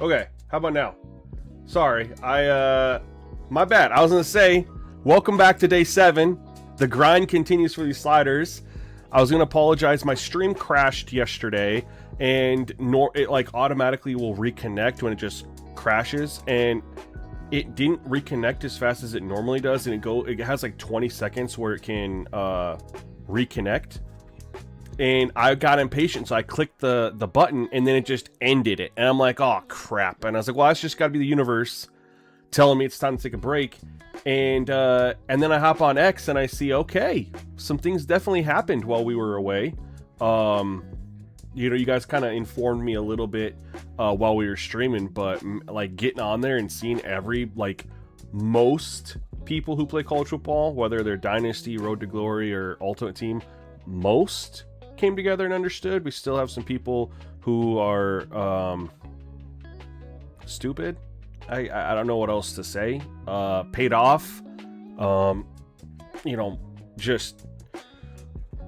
Okay, how about now? Sorry, my bad. I was gonna say, welcome back to day 7. The grind continues for these sliders. I was gonna apologize. My stream crashed yesterday, and it like automatically will reconnect when it just crashes, and it didn't reconnect as fast as it normally does, and it has like 20 seconds where it can reconnect. And I got impatient, so I clicked the button, and then it just ended it. And I'm like, oh crap! And I was like, well, that's just got to be the universe telling me it's time to take a break. And then I hop on X, and I see, okay, some things definitely happened while we were away. You guys kind of informed me a little bit while we were streaming, but like getting on there and seeing most people who play college football, whether they're Dynasty, Road to Glory, or Ultimate Team, most came together and understood. We still have some people who are stupid. I don't know what else to say. Paid off. Just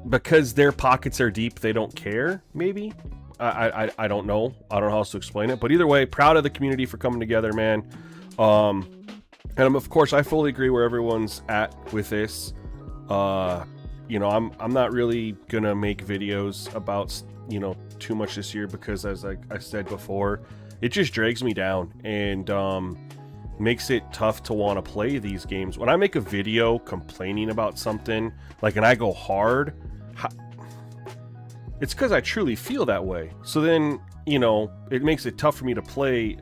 because their pockets are deep, they don't care. Maybe. I don't know. I don't know how else to explain it. But either way, proud of the community for coming together, man. And of course, I fully agree where everyone's at with this. I'm not really gonna make videos about too much this year because, as I said before, it just drags me down and makes it tough to want to play these games. When I make a video complaining about something, and I go hard, it's because I truly feel that way. So then it makes it tough for me to play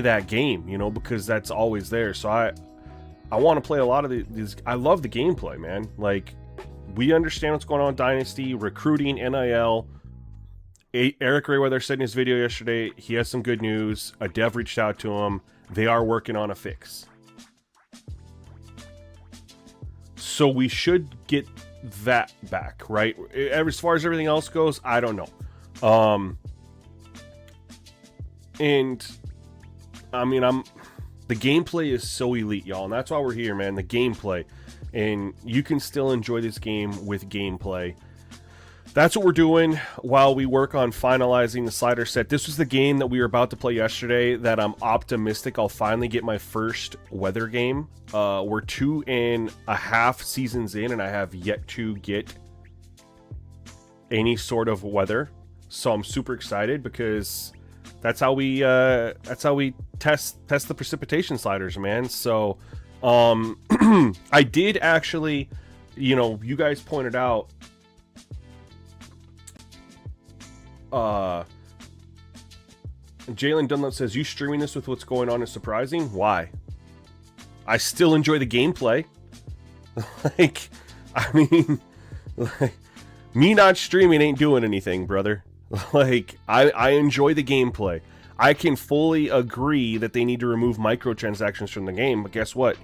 that game, because that's always there. So I want to play a lot of these. I love the gameplay, man. We understand what's going on in Dynasty, recruiting, NIL. Eric Rayweather said in his video yesterday, he has some good news. A dev reached out to him. They are working on a fix. So we should get that back, right? As far as everything else goes, I don't know. The gameplay is so elite, y'all, and that's why we're here, man. The gameplay. And you can still enjoy this game with gameplay. That's what we're doing while we work on finalizing the slider set. This was the game that we were about to play yesterday that I'm optimistic I'll finally get my first weather game. We're 2.5 seasons in, and I have yet to get any sort of weather. So I'm super excited because that's how we test the precipitation sliders, man. So I did actually, you guys pointed out, Jalen Dunlop says, you streaming this with what's going on is surprising. Why? I still enjoy the gameplay. Me not streaming ain't doing anything, brother. I enjoy the gameplay. I can fully agree that they need to remove microtransactions from the game, but guess what?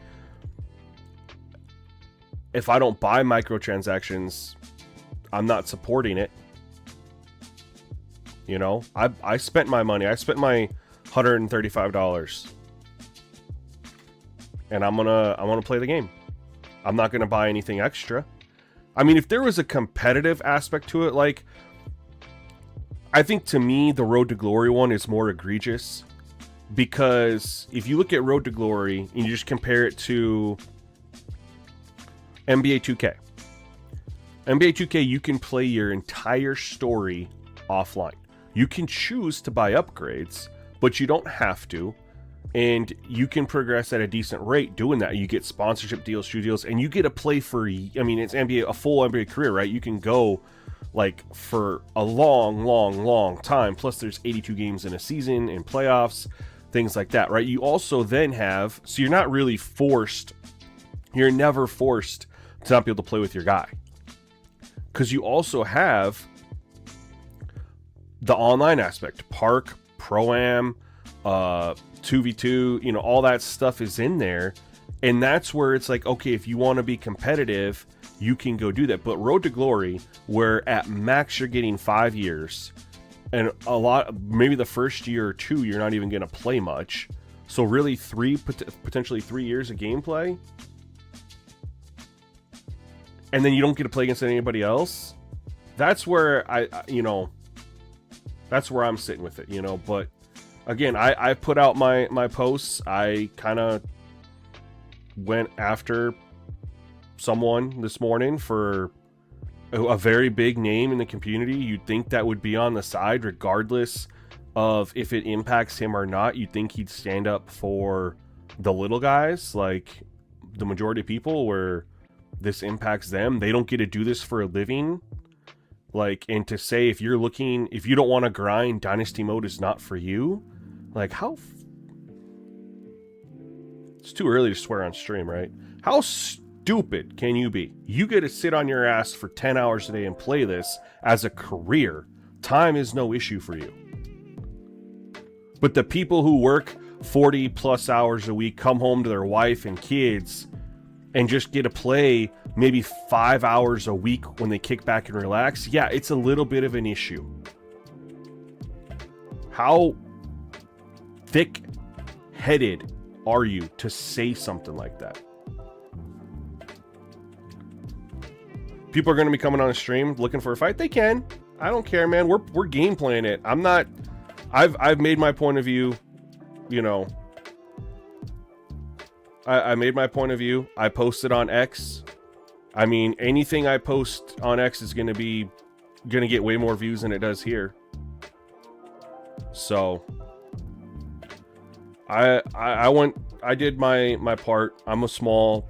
If I don't buy microtransactions, I'm not supporting it. I spent my money. I spent my $135, and I'm gonna play the game. I'm not gonna buy anything extra. If there was a competitive aspect to it, I think to me the Road to Glory one is more egregious, because if you look at Road to Glory and you just compare it to NBA 2K. NBA 2K, you can play your entire story offline. You can choose to buy upgrades, but you don't have to. And you can progress at a decent rate doing that. You get sponsorship deals, shoe deals, and you get to play for, it's a full NBA career, right? You can go for a long time. Plus there's 82 games in a season and playoffs, things like that, right? You also then have, so you're not really forced, you're never forced to not be able to play with your guy. Because you also have the online aspect, Park, Pro-Am, 2v2, all that stuff is in there. And that's where it's okay, if you want to be competitive, you can go do that. But Road to Glory, where at max you're getting 5 years, and maybe the first year or two, you're not even going to play much. So really potentially 3 years of gameplay. And then you don't get to play against anybody else. That's where that's where I'm sitting with it, but again, I put out my posts. I kind of went after someone this morning for a very big name in the community. You'd think that would be on the side regardless of if it impacts him or not. You'd think he'd stand up for the little guys, like the majority of people, where this impacts them. They don't get to do this for a living. Like, and to say if you don't want to grind, Dynasty mode is not for you. Like, how... It's too early to swear on stream, right? How stupid can you be? You get to sit on your ass for 10 hours a day and play this as a career. Time is no issue for you. But the people who work 40 plus hours a week, come home to their wife and kids, and just get to play maybe 5 hours a week when they kick back and relax, yeah, it's a little bit of an issue. How thick-headed are you to say something like that? People are going to be coming on a stream looking for a fight. They can. I don't care, man. We're game playing it. I'm not... I've made my point of view, you know. I made my point of view. I posted on X. I mean, anything I post on X is going to get way more views than it does here. So I did my part. I'm a small,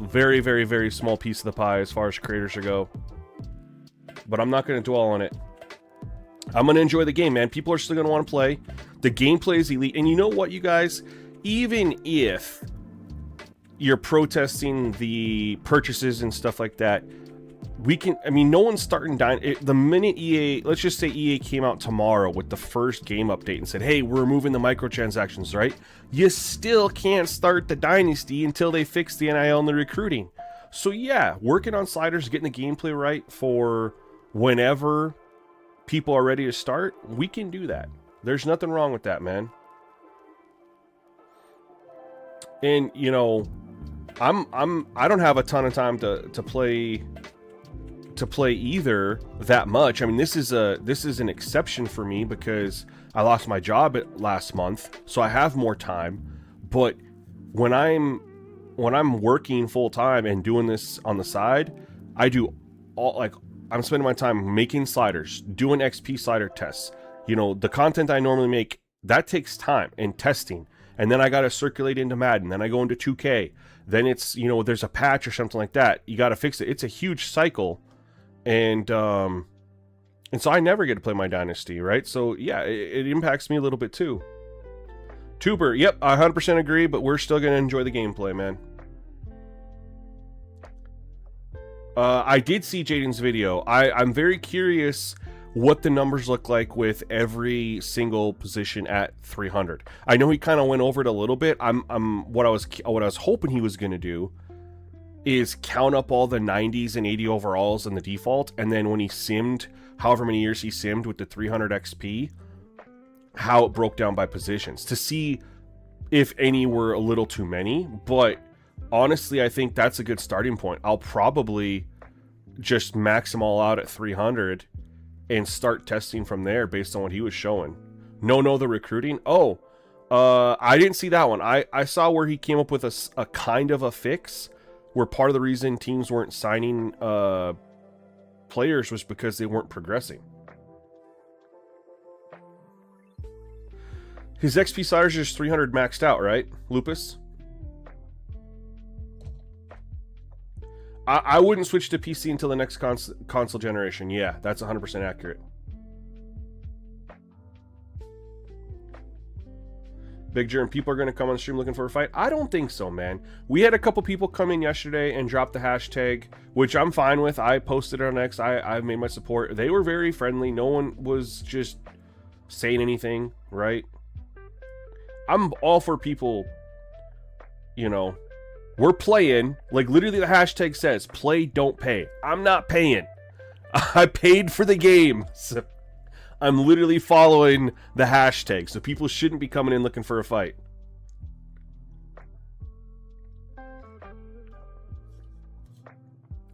very, very, very small piece of the pie as far as creators go. But I'm not going to dwell on it. I'm going to enjoy the game, man. People are still going to want to play. The gameplay is elite. And you know what, you guys? Even if you're protesting the purchases and stuff like that, no one's starting the minute EA, let's just say EA came out tomorrow with the first game update and said, hey, we're removing the microtransactions, right? You still can't start the Dynasty until they fix the NIL and the recruiting. So yeah, working on sliders, getting the gameplay right for whenever people are ready to start, we can do that. There's nothing wrong with that, man. And you know, I don't have a ton of time to play either that much. I mean, this is an exception for me because I lost my job last month, so I have more time. But when I'm working full time and doing this on the side, I do I'm spending my time making sliders, doing XP slider tests. You know, the content I normally make, that takes time and testing. And then I got to circulate into Madden. Then I go into 2K. Then it's, you know, there's a patch or something like that. You got to fix it. It's a huge cycle. And so I never get to play my Dynasty, right? So yeah, it impacts me a little bit too. Tuber, yep, I 100% agree, but we're still going to enjoy the gameplay, man. I did see Jaden's video. I'm very curious what the numbers look like with every single position at 300. I know he kind of went over it a little bit. What I was hoping he was going to do is count up all the 90s and 80 overalls in the default, and then when he simmed, however many years he simmed with the 300 XP, how it broke down by positions to see if any were a little too many. But honestly, I think that's a good starting point. I'll probably just max them all out at 300 and start testing from there based on what he was showing. No, the recruiting. Oh, I didn't see that one. I saw where he came up with a kind of a fix where part of the reason teams weren't signing players was because they weren't progressing. His XP sliders are just 300 maxed out, right, Lupus? I wouldn't switch to PC until the next console generation. Yeah, that's 100% accurate. Big Germ, people are going to come on stream looking for a fight? I don't think so, man. We had a couple people come in yesterday and drop the hashtag, which I'm fine with. I posted it on X. I've made my support. They were very friendly. No one was just saying anything, right? I'm all for people, you know, we're playing, like literally the hashtag says, play, don't pay. I'm not paying. I paid for the game. So I'm literally following the hashtag, so people shouldn't be coming in looking for a fight.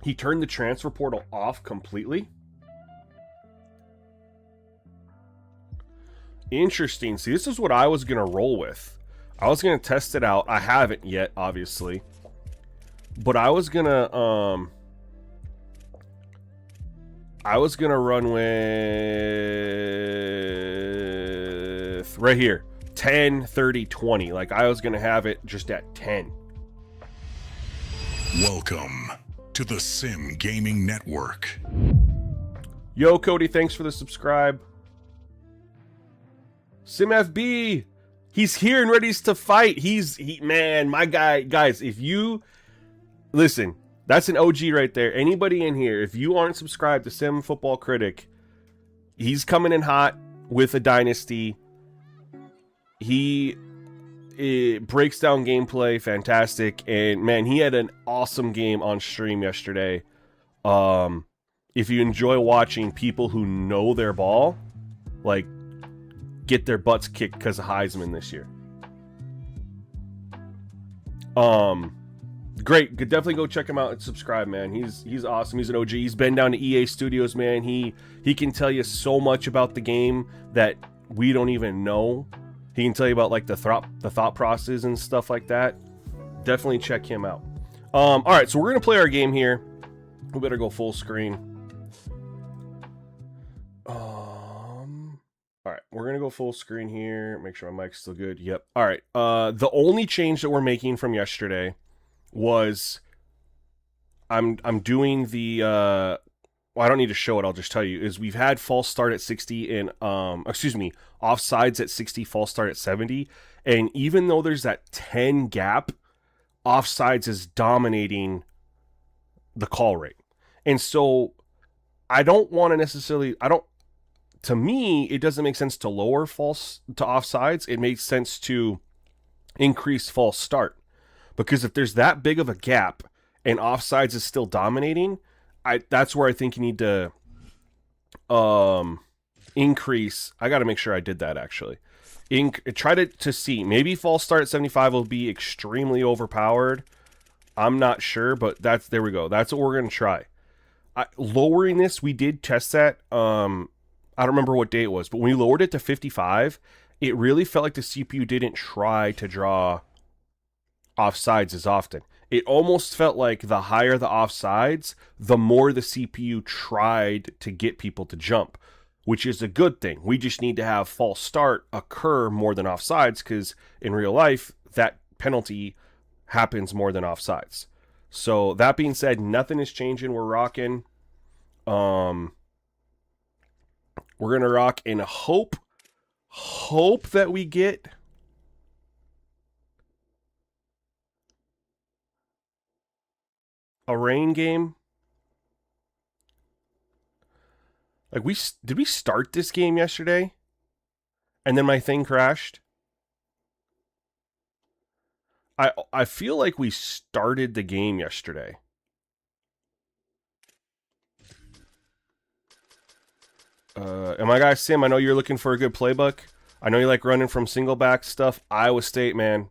He turned the transfer portal off completely. Interesting. See, this is what I was going to roll with. I was going to test it out. I haven't yet, obviously. But I was going to run with right here, 10, 30, 20. Like I was going to have it just at 10. Welcome to the Sim Gaming Network. Yo, Cody, thanks for the subscribe. SimFB, he's here and ready to fight. Man, my guy, guys, if you listen, that's an OG right there. Anybody in here, if you aren't subscribed to Sim Football Critic, he's coming in hot with a dynasty. It breaks down gameplay, fantastic, and man, he had an awesome game on stream yesterday. If you enjoy watching people who know their ball, like, get their butts kicked because of Heisman this year. Great. Could definitely go check him out and subscribe, man. He's awesome. He's an OG. He's been down to EA Studios, man. He can tell you so much about the game that we don't even know. He can tell you about like the thought process and stuff like that. Definitely check him out. All right, so we're gonna play our game here. We better go full screen. All right, we're gonna go full screen here. Make sure my mic's still good. Yep. All right. The only change that we're making from yesterday was I'm doing the well, I don't need to show it. I'll just tell you is we've had false start at 60 and offsides at 60, false start at 70, and even though there's that 10 gap, offsides is dominating the call rate, and so I don't want to necessarily. To me, it doesn't make sense to lower false to offsides. It makes sense to increase false start. Because if there's that big of a gap and offsides is still dominating, that's where I think you need to increase. I got to make sure I did that actually. Try to see. Maybe false start at 75 will be extremely overpowered. I'm not sure, but there we go. That's what we're going to try. Lowering this, we did test that. I don't remember what day it was, but when we lowered it to 55, it really felt like the CPU didn't try to draw offsides as often. It almost felt like the higher the offsides, the more the CPU tried to get people to jump, which is a good thing. We just need to have false start occur more than offsides, because in real life, that penalty happens more than offsides. So that being said, nothing is changing. We're rocking. We're going to rock and hope that we get a rain game. Like did we start this game yesterday? And then my thing crashed? I feel like we started the game yesterday. And my guy Sim, I know you're looking for a good playbook. I know you like running from single back stuff. Iowa State, man.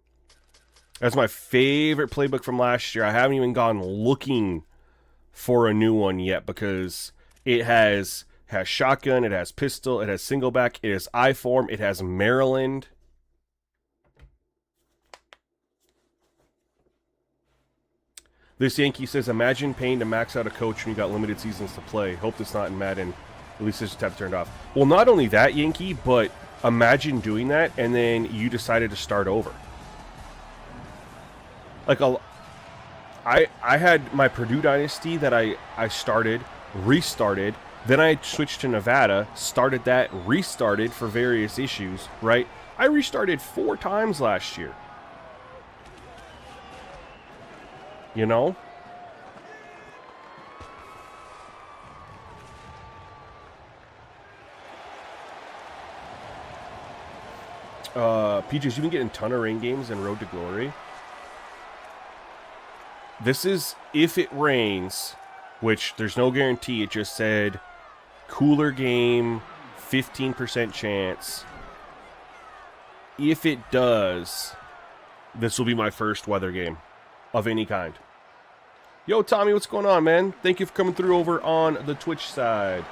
That's my favorite playbook from last year. I haven't even gone looking for a new one yet because it has shotgun, it has pistol, it has single back, it has I-form, it has Maryland. This Yankee says, imagine paying to max out a coach when you got limited seasons to play. Hope it's not in Madden. At least this tab turned off. Well, not only that, Yankee, but imagine doing that and then you decided to start over. Like I had my Purdue dynasty that I started, restarted, then I switched to Nevada, started that, restarted for various issues, right? I restarted 4 times last year. You know? PJs, you've been getting a ton of rain games and Road to Glory. This is if it rains, which there's no guarantee. It just said cooler game, 15% chance. If it does, this will be my first weather game of any kind. Yo, Tommy, what's going on, man? Thank you for coming through over on the Twitch side.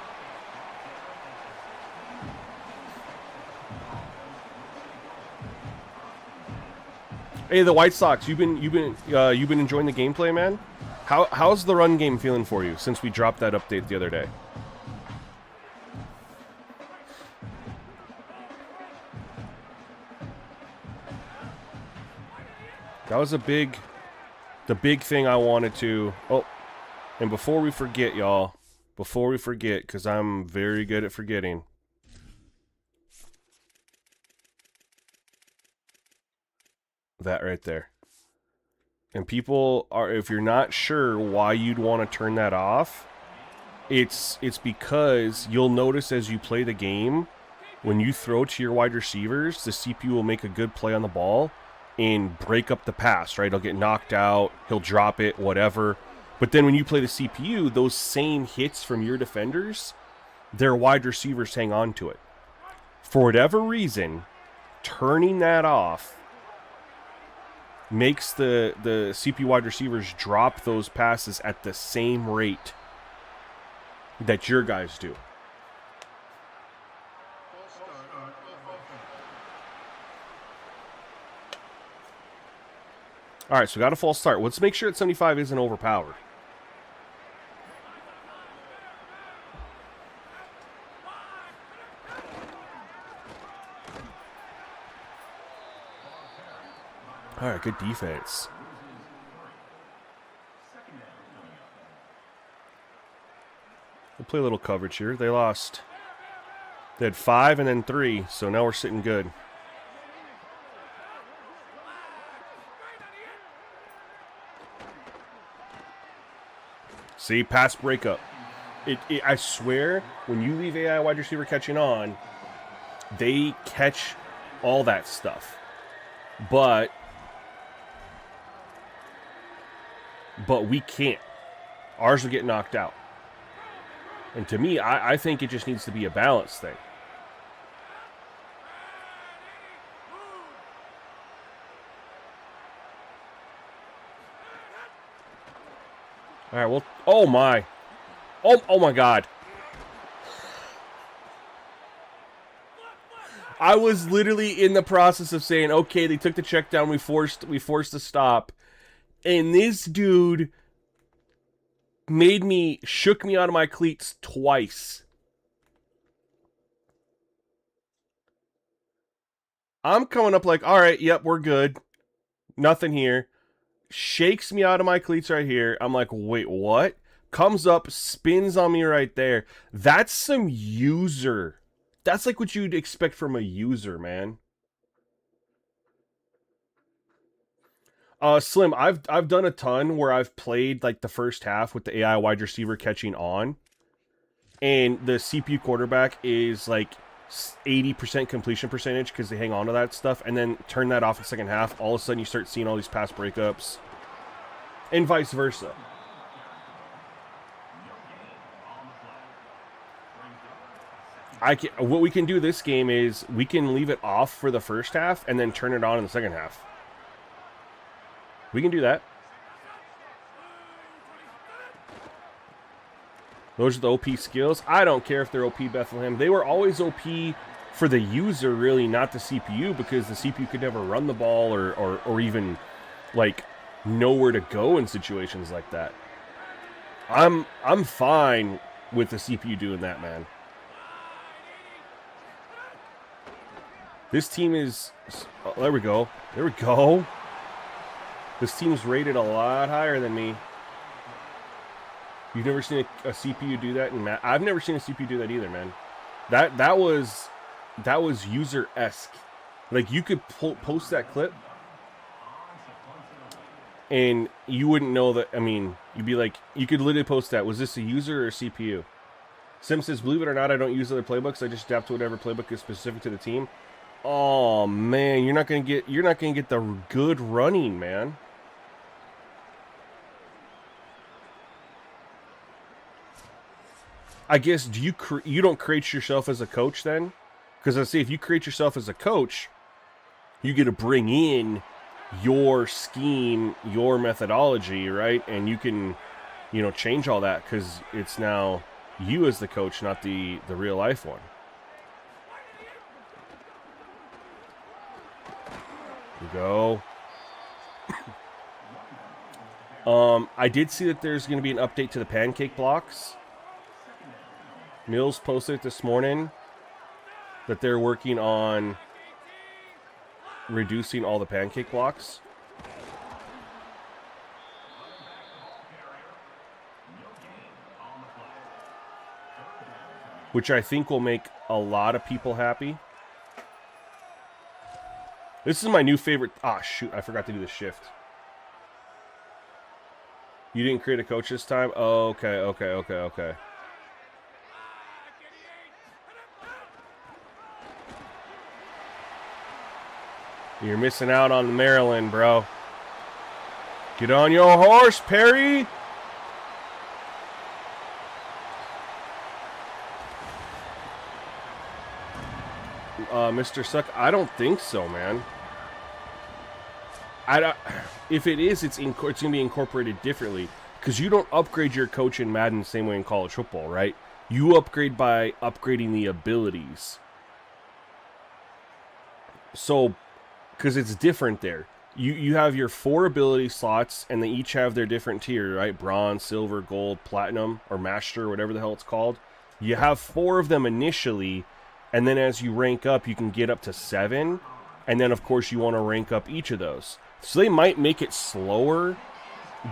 Hey, the White Sox, you've been enjoying the gameplay, man? How's the run game feeling for you since we dropped that update the other day? That was the big thing I wanted to. Oh, and before we forget, y'all, because I'm very good at forgetting. That right there. And people are, if you're not sure why you'd want to turn that off, it's because you'll notice as you play the game, when you throw to your wide receivers, the CPU will make a good play on the ball and break up the pass, right? He'll get knocked out, he'll drop it, whatever. But then when you play the CPU, those same hits from your defenders, their wide receivers hang on to it. For whatever reason, turning that off makes the CPU wide receivers drop those passes at the same rate that your guys do. All right, so we got a false start. Let's make sure that 75 isn't overpowered. All right, good defense. We'll play a little coverage here. They lost. They had 5 and then 3, so now we're sitting good. See, pass breakup. I swear, when you leave AI wide receiver catching on, they catch all that stuff. But we can't. Ours will get knocked out. And to me, I think it just needs to be a balance thing. All right, well, oh my. Oh my God. I was literally in the process of saying, okay, they took the check down, we forced a stop. And this dude shook me out of my cleats twice. I'm coming up like, all right, yep, we're good. Nothing here. Shakes me out of my cleats right here. I'm like, wait, what? Comes up, spins on me right there. That's some user. That's like what you'd expect from a user, man. Slim, I've done a ton where I've played like the first half with the AI wide receiver catching on, and the CPU quarterback is like 80% completion percentage because they hang on to that stuff, and then turn that off in the second half. All of a sudden, you start seeing all these pass breakups, and vice versa. What we can do this game is we can leave it off for the first half and then turn it on in the second half. We can do that. Those are the OP skills. I don't care if they're OP Bethlehem. They were always OP for the user, really, not the CPU, because the CPU could never run the ball or even, like, know where to go in situations like that. I'm fine with the CPU doing that, man. This team is... Oh, there we go. There we go. This team's rated a lot higher than me. You've never seen a CPU do that in Matt? I've never seen a CPU do that either, man. That was user-esque. Like, you could post that clip, and you wouldn't know that. I mean, you'd be like, you could literally post that. Was this a user or a CPU? Sim says, believe it or not, I don't use other playbooks. I just adapt to whatever playbook is specific to the team. Oh man, you're not gonna get the good running, man. I guess you don't create yourself as a coach then? Because I say if you create yourself as a coach, you get to bring in your scheme, your methodology, right? And you can, change all that because it's now you as the coach, not the real life one. Here we go. I did see that there's going to be an update to the pancake blocks. Mills posted it this morning that they're working on reducing all the pancake blocks. Which I think will make a lot of people happy. This is my new favorite. Ah, shoot. I forgot to do the shift. You didn't create a coach this time? Oh, okay. You're missing out on Maryland, bro. Get on your horse, Perry. Mr. Suck, I don't think so, man. If it is, it's going to be incorporated differently. Because you don't upgrade your coach in Madden the same way in college football, right? You upgrade by upgrading the abilities. So, because it's different there. You have your 4 ability slots, and they each have their different tier, right? Bronze, silver, gold, platinum, or master, whatever the hell it's called. You have 4 of them initially, and then as you rank up, you can get up to 7. And then, of course, you want to rank up each of those. So they might make it slower,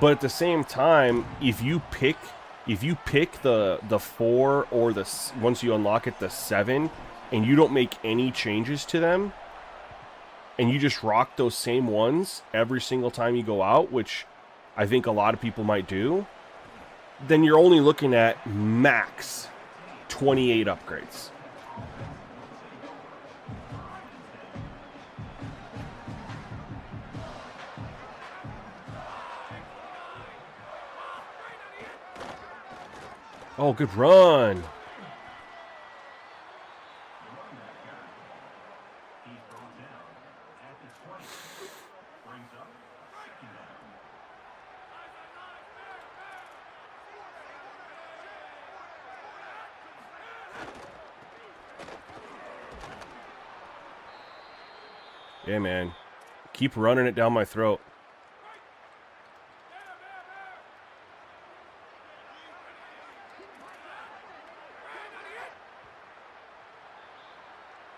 but at the same time, if you pick the 4 or once you unlock it, the 7, and you don't make any changes to them, and you just rock those same ones every single time you go out, which I think a lot of people might do, then you're only looking at max 28 upgrades. Oh, good run. Yeah, man. Keep running it down my throat.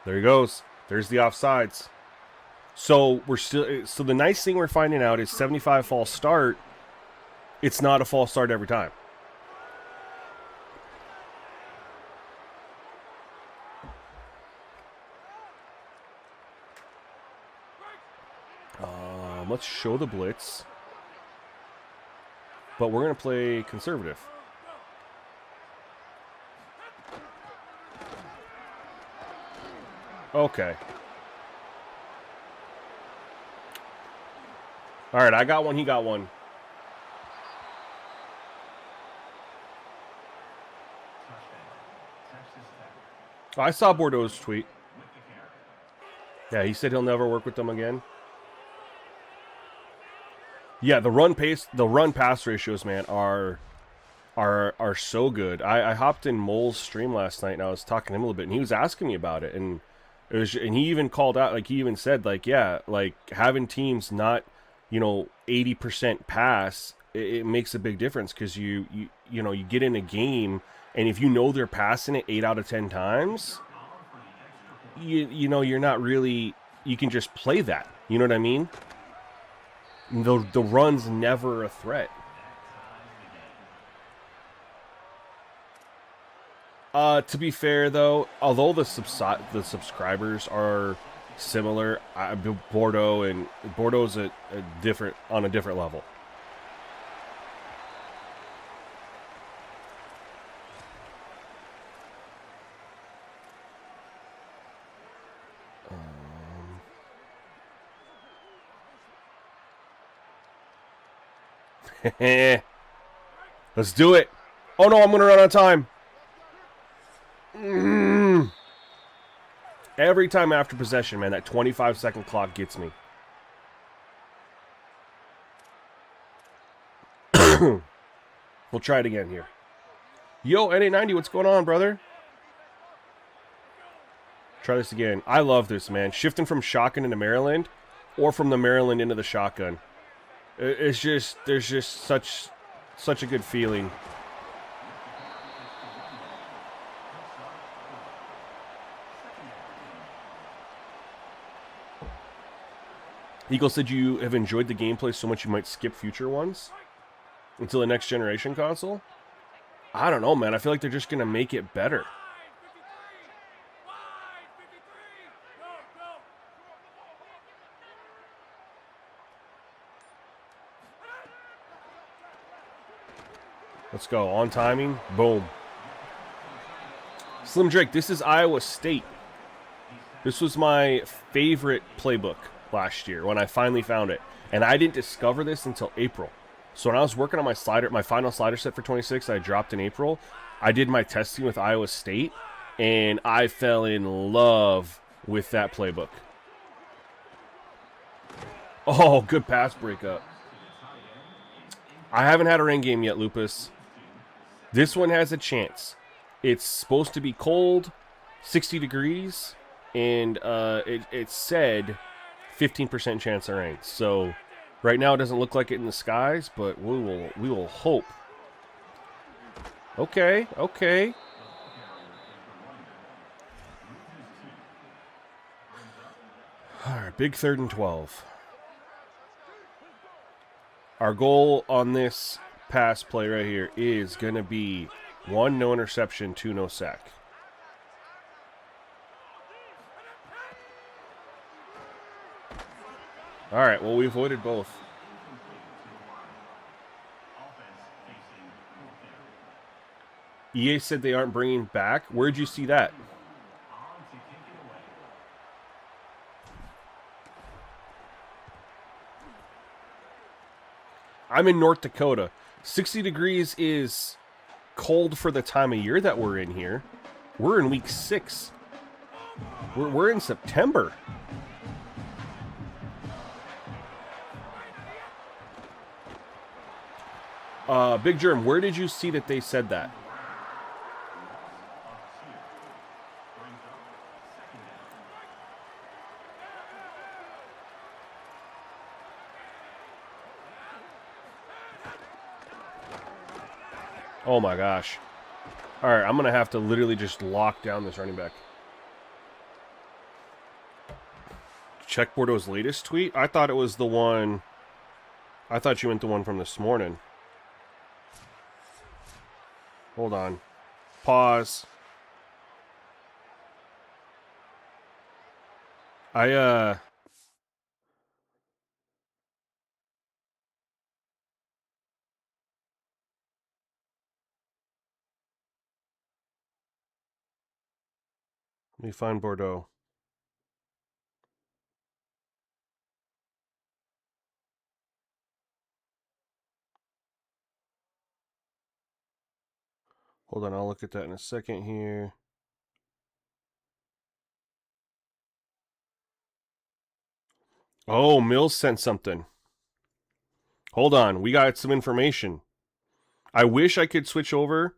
There he goes. There's the offsides. So the nice thing we're finding out is 75 false start. It's not a false start every time. Let's show the blitz. But we're going to play conservative. Okay. All right, I got one, he got one. Oh, I saw Bordeaux's tweet. Yeah, he said he'll never work with them again. Yeah, the run pass ratios, man, are so good. I hopped in Mole's stream last night and I was talking to him a little bit, and he was asking me about it, and he even called out, like, he even said, like, yeah, like having teams not, 80% pass, it makes a big difference, because you get in a game, and if you know they're passing it 8 out of 10 times, you're not really, you can just play that. You know what I mean? The run's never a threat. To be fair, though, although the subscribers are similar, Bordeaux's on a different level. Let's do it. Oh no, I'm gonna run out of time. Every time after possession, man, that 25-second clock gets me. We'll try it again here. Yo, NA90, what's going on, brother? Try this again. I love this, man. Shifting from shotgun into Maryland, or from the Maryland into the shotgun. It's just, there's just such a good feeling. Eagle said you have enjoyed the gameplay so much you might skip future ones until the next generation console. I don't know, man. I feel like they're just going to make it better. Let's go. On timing. Boom. Slim Drake, this is Iowa State. This was my favorite playbook last year when I finally found it. And I didn't discover this until April. So when I was working on my final slider set for 26, I dropped in April. I did my testing with Iowa State, and I fell in love with that playbook. Oh, good pass breakup. I haven't had a rain game yet, Lupus. This one has a chance. It's supposed to be cold, 60 degrees, and it said 15% chance of rain. So right now it doesn't look like it in the skies, but we will hope. Okay, okay. All right, big 3rd and 12. Our goal on this pass play right here is going to be 1, no interception, 2, no sack. All right, well, we avoided both. EA said they aren't bringing back. Where'd you see that? I'm in North Dakota. 60 degrees is cold for the time of year that we're in here. We're in week 6. We're in September. Big Germ, where did you see that they said that? Oh my gosh. All right, I'm going to have to literally just lock down this running back. Check Bordeaux's latest tweet? I thought it was the one... I thought you meant the one from this morning. Hold on. Pause. Let me find Bordeaux. Hold on, I'll look at that in a second here. Oh, Mills sent something. Hold on, we got some information. I wish I could switch over.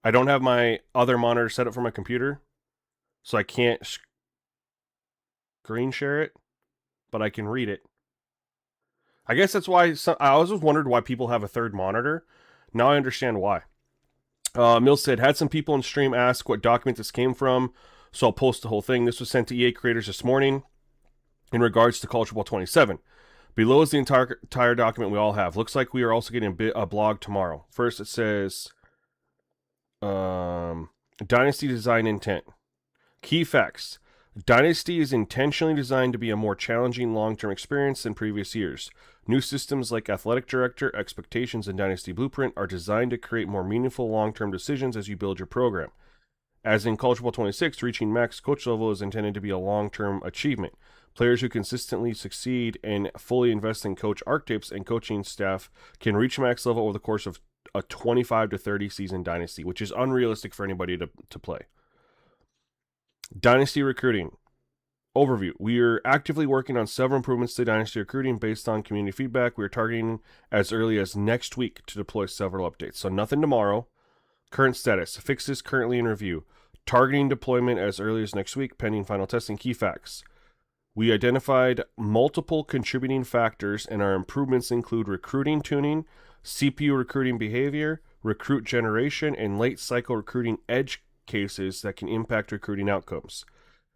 I don't have my other monitor set up for my computer, so I can't screen share it, but I can read it. I guess that's why I always wondered why people have a third monitor. Now I understand why. Mills said, had some people in stream ask what document this came from, so I'll post the whole thing. This was sent to EA creators this morning in regards to College Football 27. Below is the entire document we all have. Looks like we are also getting a blog tomorrow. First, it says Dynasty Design Intent. Key facts. Dynasty is intentionally designed to be a more challenging long-term experience than previous years. New systems like Athletic Director, Expectations, and Dynasty Blueprint are designed to create more meaningful long-term decisions as you build your program. As in College Football 26, reaching max coach level is intended to be a long-term achievement. Players who consistently succeed and fully invest in coach archetypes and coaching staff can reach max level over the course of a 25 to 30 season dynasty, which is unrealistic for anybody to play. Dynasty recruiting. Overview. We are actively working on several improvements to dynasty recruiting based on community feedback. We are targeting as early as next week to deploy several updates. So nothing tomorrow. Current status. Fixes currently in review. Targeting deployment as early as next week, pending final testing. Key facts. We identified multiple contributing factors, and our improvements include recruiting tuning, CPU recruiting behavior, recruit generation, and late cycle recruiting edge cases that can impact recruiting outcomes.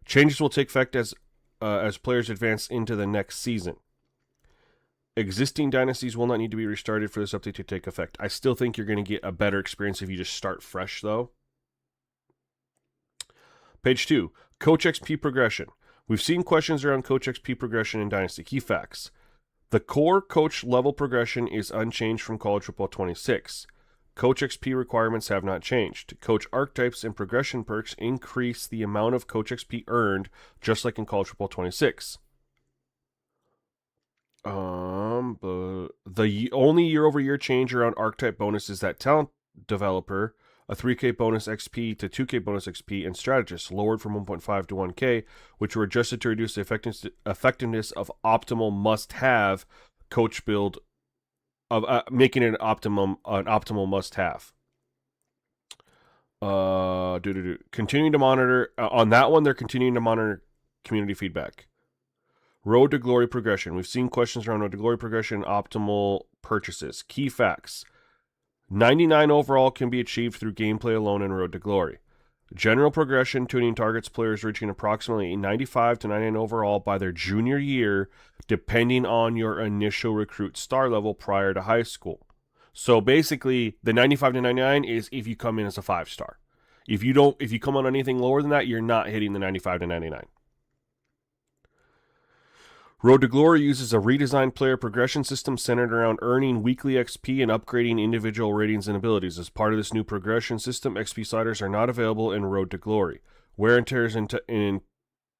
Changes will take effect as players advance into the next season. Existing dynasties will not need to be restarted for this update to take effect. I still think you're going to get a better experience if you just start fresh, though. Page 2, Coach XP progression. We've seen questions around Coach XP progression in Dynasty. Key facts. The core coach level progression is unchanged from College Football 26. Coach XP requirements have not changed. Coach archetypes and progression perks increase the amount of Coach XP earned, just like in College Football 26. The only year-over-year change around archetype bonus is that talent developer, a 3K bonus XP to 2K bonus XP, and strategist lowered from 1.5 to 1K, which were adjusted to reduce the effectiveness of optimal must-have coach build, of making it an optimal must-have. Continuing to monitor on that one. They're continuing to monitor community feedback. Road to Glory progression. We've seen questions around Road to Glory progression, optimal purchases. Key facts. 99 overall can be achieved through gameplay alone in Road to Glory. General progression tuning targets players reaching approximately 95 to 99 overall by their junior year, depending on your initial recruit star level prior to high school. So basically, the 95 to 99 is if you come in as a 5-star. If you come on anything lower than that, you're not hitting the 95 to 99. Road to Glory uses a redesigned player progression system centered around earning weekly XP and upgrading individual ratings and abilities. As part of this new progression system, XP sliders are not available in Road to Glory. Wear and tear is an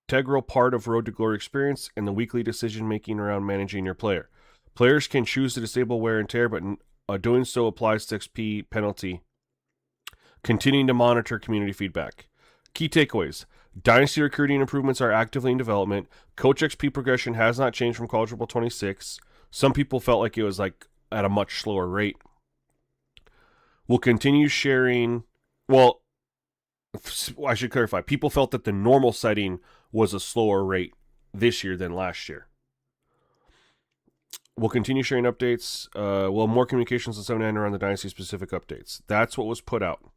integral part of Road to Glory experience and the weekly decision-making around managing your player. Players can choose to disable wear and tear, but doing so applies to XP penalty. Continuing to monitor community feedback. Key takeaways. Dynasty recruiting improvements are actively in development. Coach XP progression has not changed from College Football 26. Some people felt like it was like at a much slower rate. We'll continue sharing. Well, I should clarify. People felt that the normal setting was a slower rate this year than last year. We'll continue sharing updates. We'll have more communications on 7 around the Dynasty specific updates. That's what was put out.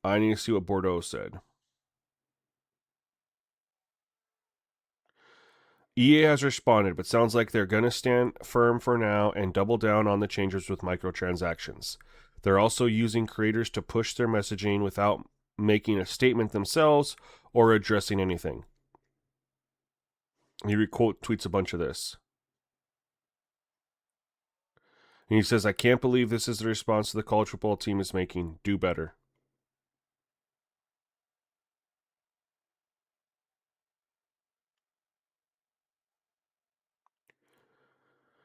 I need to see what Bordeaux said. EA has responded, but sounds like they're going to stand firm for now and double down on the changes with microtransactions. They're also using creators to push their messaging without making a statement themselves or addressing anything. He quote tweets a bunch of this. And he says, I can't believe this is the response the college football team is making. Do better.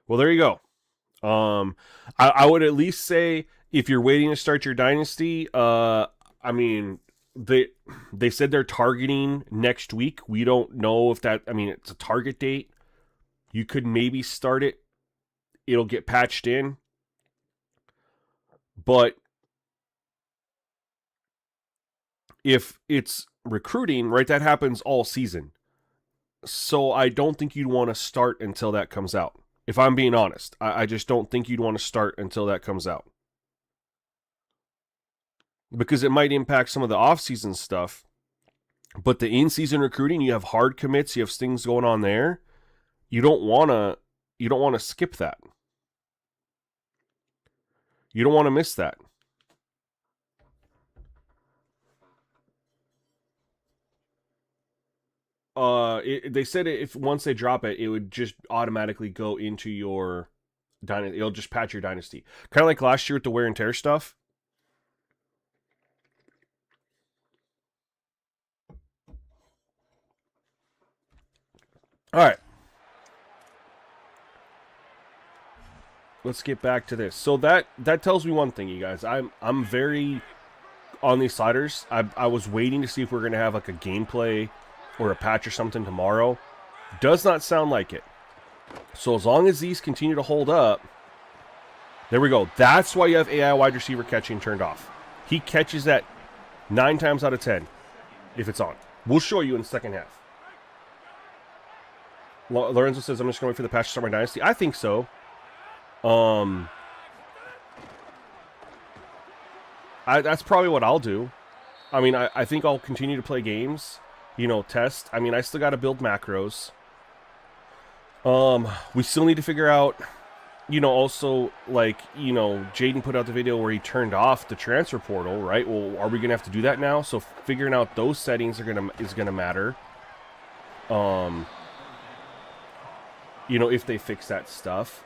Well, there you go. I would at least say if you're waiting to start your dynasty, I mean, they said they're targeting next week. We don't know if that, I mean, it's a target date. You could maybe start it. It'll get patched in. But if it's recruiting, right, that happens all season. So I don't think you'd want to start until that comes out. If I'm being honest, I just don't think you'd want to start until that comes out. Because it might impact some of the off-season stuff. But the in-season recruiting, you have hard commits, you have things going on there. You don't want to skip that. You don't want to miss that. They said if once they drop it, it would just automatically go into your dynasty. It'll just patch your dynasty, kind of like last year with the wear and tear stuff. All right, let's get back to this. So that tells me one thing, you guys. I'm very on these sliders. I was waiting to see if we're gonna have like a gameplay or a patch or something tomorrow. Does not sound like it. So as long as these continue to hold up, there we go. That's why you have AI wide receiver catching turned off. He catches that 9 times out of 10. if it's on. We'll show you in the second half. Lorenzo says, I'm just going to wait for the patch to start my dynasty. I think so. That's probably what I'll do. I mean, I think I'll continue to play games. You know, test. I mean, I still got to build macros. We still need to figure out, you know, also, like, you know, Jaden put out the video where he turned off the transfer portal, right? Well, are we going to have to do that now? So figuring out those settings is going to matter. You know, if they fix that stuff.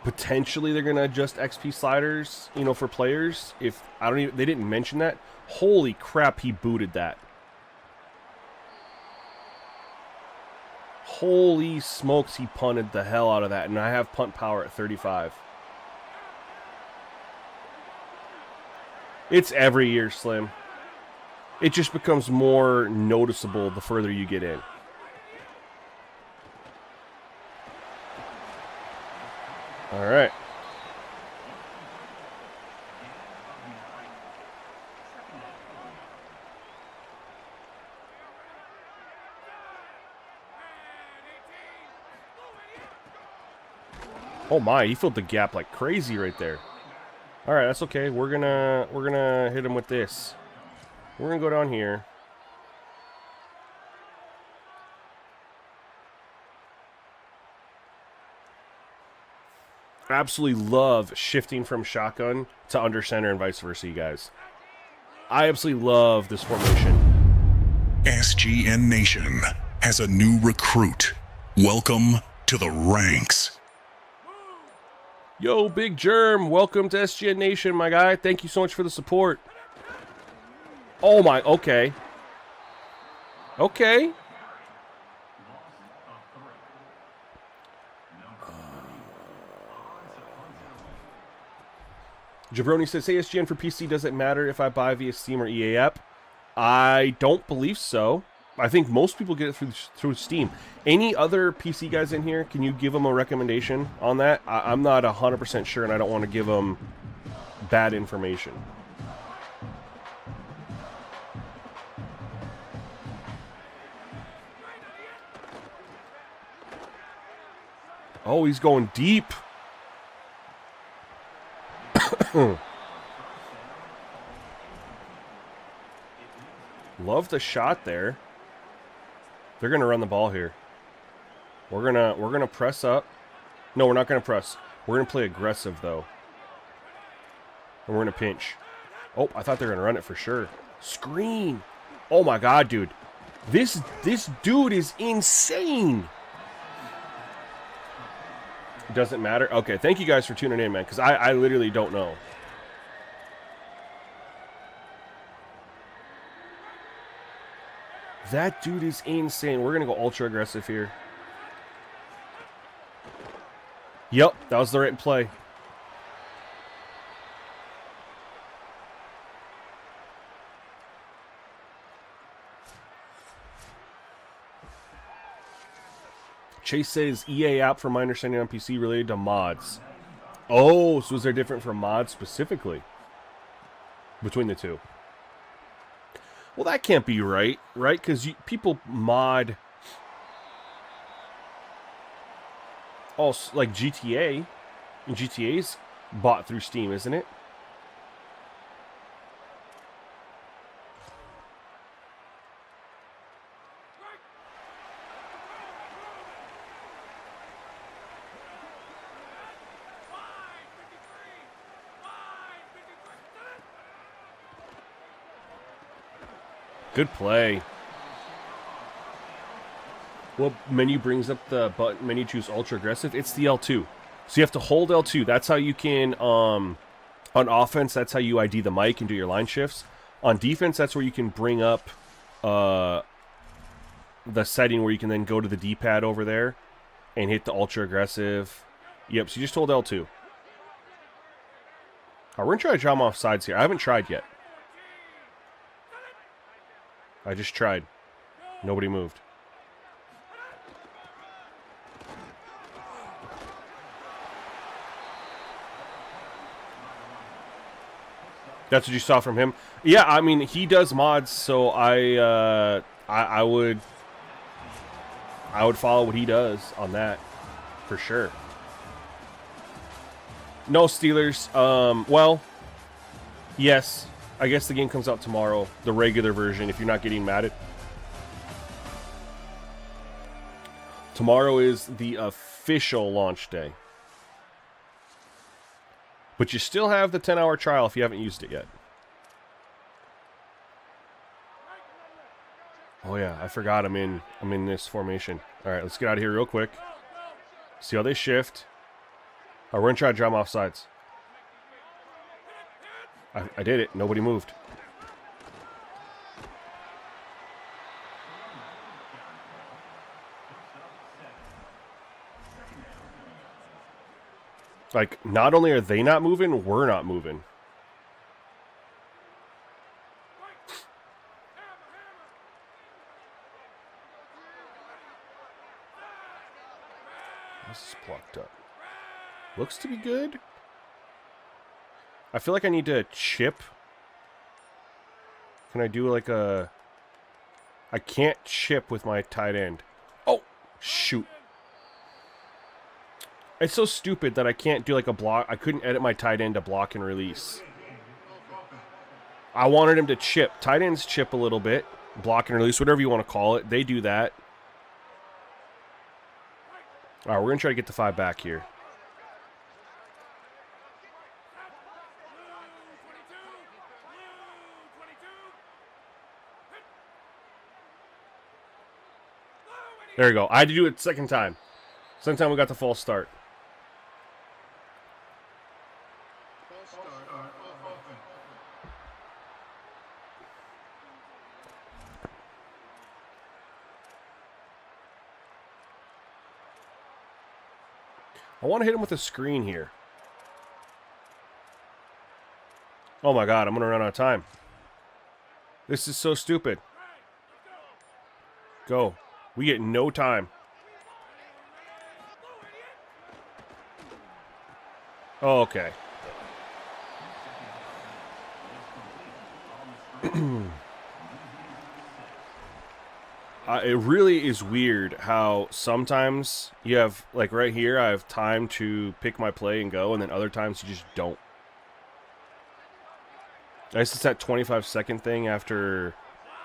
Potentially they're going to adjust XP sliders, you know, for players. If I don't even, they didn't mention that. Holy crap, he booted that. Holy smokes, he punted the hell out of that. And I have punt power at 35. It's every year, Slim. It just becomes more noticeable the further you get in. All right. Oh my, he filled the gap like crazy right there. All right, that's okay. We're gonna hit him with this. We're gonna go down here. Absolutely love shifting from shotgun to under center and vice versa, you guys. I absolutely love this formation. SGN Nation has a new recruit. Welcome to the ranks. Yo, Big Germ, welcome to SGN Nation, my guy. Thank you so much for the support. Oh my, okay. Okay. Jabroni says, hey, SGN for PC, does it matter if I buy via Steam or EA app? I don't believe so. I think most people get it through Steam. Any other PC guys in here, can you give them a recommendation on that? I'm not 100% sure, and I don't want to give them bad information. Oh, he's going deep. Love the shot there. They're gonna run the ball here. We're gonna press up. No, we're not gonna press. We're gonna play aggressive though. And we're gonna pinch. Oh, I thought they were gonna run it for sure. Screen. Oh my god, dude. This dude is insane. Doesn't matter. Okay, thank you guys for tuning in, man, because I literally don't know. That dude is insane. We're going to go ultra aggressive here. Yep, that was the right play. Chase says EA app, from my understanding, on PC related to mods. Oh, so is there different for mods specifically between the two? Well, that can't be right? Because people mod, oh, like GTA, and GTA's bought through Steam, isn't it? Good play. What menu brings up the button menu, choose ultra aggressive? It's the L2. So you have to hold L2. That's how you can, on offense, that's how you ID the mic and do your line shifts. On defense, that's where you can bring up the setting where you can then go to the D-pad over there and hit the ultra aggressive. Yep, so you just hold L2. All right, we're going to try to draw them off sides here. I haven't tried yet. I just tried. Nobody moved. That's what you saw from him. Yeah, I mean he does mods, so I would follow what he does on that for sure. No Steelers. Well, yes. I guess the game comes out tomorrow, the regular version. If you're not getting mad at. Tomorrow is the official launch day. But you still have the 10-hour trial if you haven't used it yet. Oh yeah, I forgot I'm in this formation. All right, let's get out of here real quick. See how they shift. All right, we're gonna try to draw them off sides. I did it. Nobody moved. Like, not only are they not moving, we're not moving. This is blocked up. Looks to be good. I feel like I need to chip. Can I do like a... I can't chip with my tight end. Oh, shoot. It's so stupid that I can't do like a block. I couldn't edit my tight end to block and release. I wanted him to chip. Tight ends chip a little bit. Block and release, whatever you want to call it. They do that. All right, we're going to try to get the 5 back here. There we go. I had to do it second time. Second time we got the false start. I want to hit him with a screen here. Oh my god, I'm going to run out of time. This is so stupid. Go. We get no time. Oh, okay. It really is weird how sometimes you have, like right here, I have time to pick my play and go, and then other times you just don't. I guess it's that 25-second thing after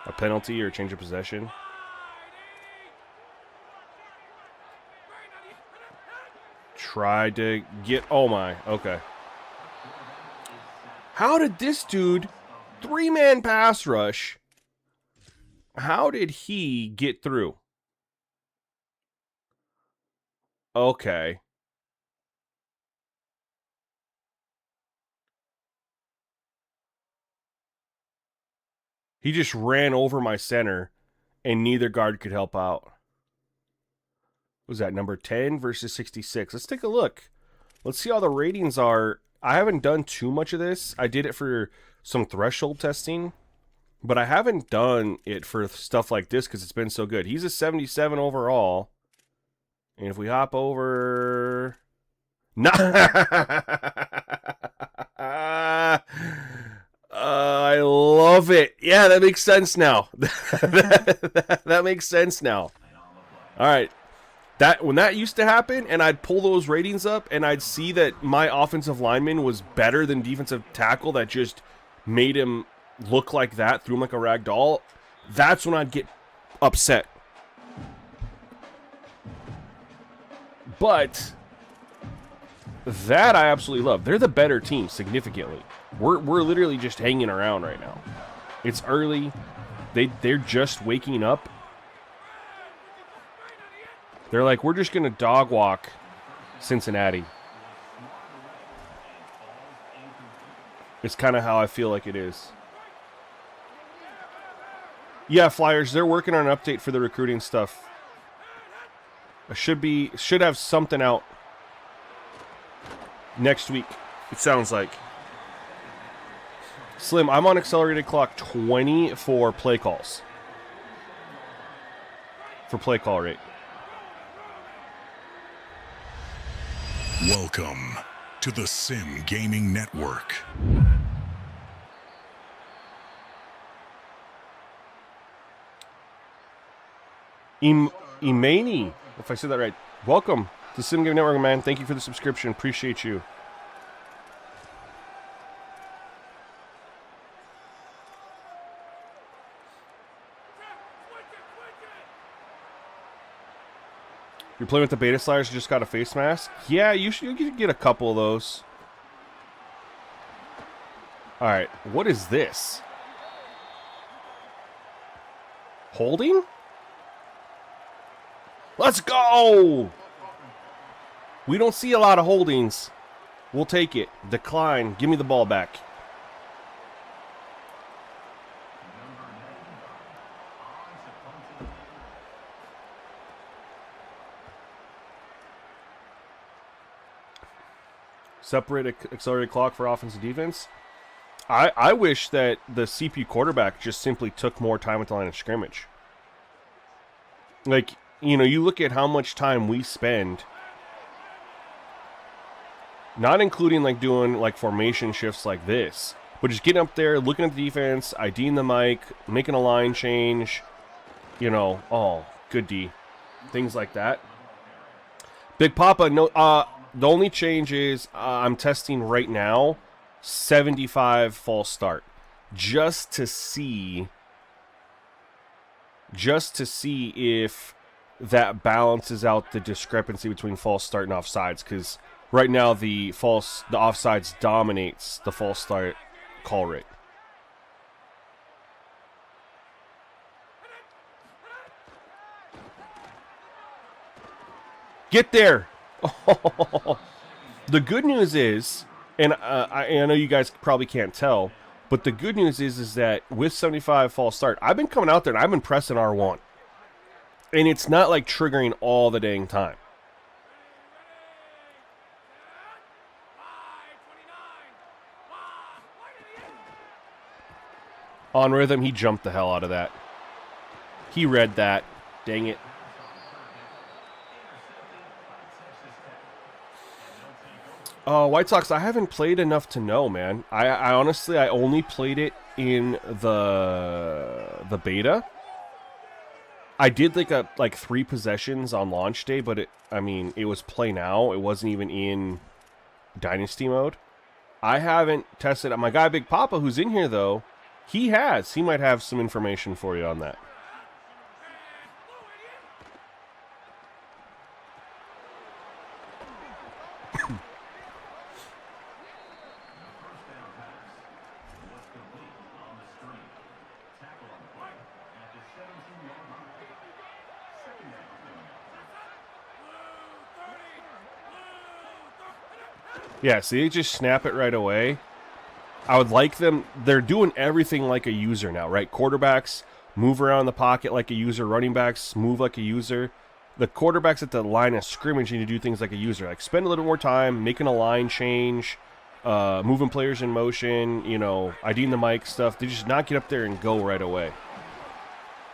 a penalty or change of possession. Tried to get... Oh my, okay. How did this dude, 3-man pass rush... How did he get through? Okay. He just ran over my center, and neither guard could help out. What was that, number 10 versus 66? Let's take a look. Let's see how the ratings are. I haven't done too much of this. I did it for some threshold testing. But I haven't done it for stuff like this because it's been so good. He's a 77 overall. And if we hop over... I love it. Yeah, that makes sense now. That makes sense now. All right. When that used to happen, and I'd pull those ratings up, and I'd see that my offensive lineman was better than defensive tackle that just made him... look like that, threw him like a rag doll, that's when I'd get upset. But that I absolutely love. They're the better team significantly. We're literally just hanging around right now. It's early. They're just waking up. They're like, we're just gonna dog walk Cincinnati. It's kind of how I feel like it is. Yeah, Flyers, they're working on an update for the recruiting stuff. I should have something out next week, it sounds like. Slim, I'm on accelerated clock 20 for play calls. For play call rate. Welcome to the Sim Gaming Network. Imani, if I said that right. Welcome to Simgamingnetwork, man. Thank you for the subscription. Appreciate you. You're playing with the beta sliders, you just got a face mask? Yeah, you could get a couple of those. Alright, what is this? Holding? Let's go! We don't see a lot of holdings. We'll take it. Decline. Give me the ball back. Separate accelerated clock for offense and defense. I wish that the CP quarterback just simply took more time at the line of scrimmage. Like, you know, you look at how much time we spend, not including like doing like formation shifts like this, but just getting up there, looking at the defense, IDing the mic, making a line change, you know, oh, good D. Things like that. Big Papa, no, the only change is I'm testing right now 75 false start just to see if that balances out the discrepancy between false start and offsides, because right now the offsides dominates the false start call rate. Get there. The good news is, and I know you guys probably can't tell, but the good news is that with 75 false start, I've been coming out there and I've been pressing R1. And it's not like triggering all the dang time. On rhythm, he jumped the hell out of that. He read that. Dang it. White Sox, I haven't played enough to know, man. I honestly, I only played it in the beta. I did like 3 possessions on launch day, but it was play now. It wasn't even in Dynasty mode. I haven't tested it. My guy Big Papa, who's in here though, he might have some information for you on that. Yeah, see, they just snap it right away. I would like them. They're doing everything like a user now, right? Quarterbacks move around the pocket like a user. Running backs move like a user. The quarterbacks at the line of scrimmage need to do things like a user. Like spend a little more time making a line change, moving players in motion, you know, IDing the mic stuff. They just not get up there and go right away.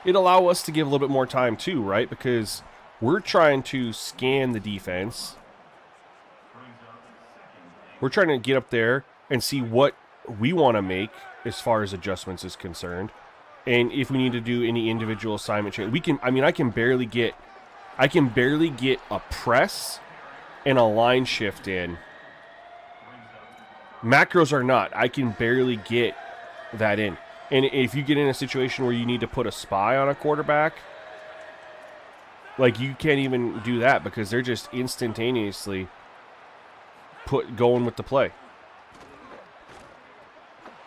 It'd allow us to give a little bit more time too, right? Because we're trying to scan the defense. We're trying to get up there and see what we want to make as far as adjustments is concerned. And if we need to do any individual assignment change, we can, I can barely get a press and a line shift in. Macros are not. I can barely get that in. And if you get in a situation where you need to put a spy on a quarterback, like you can't even do that because they're just instantaneously going with the play.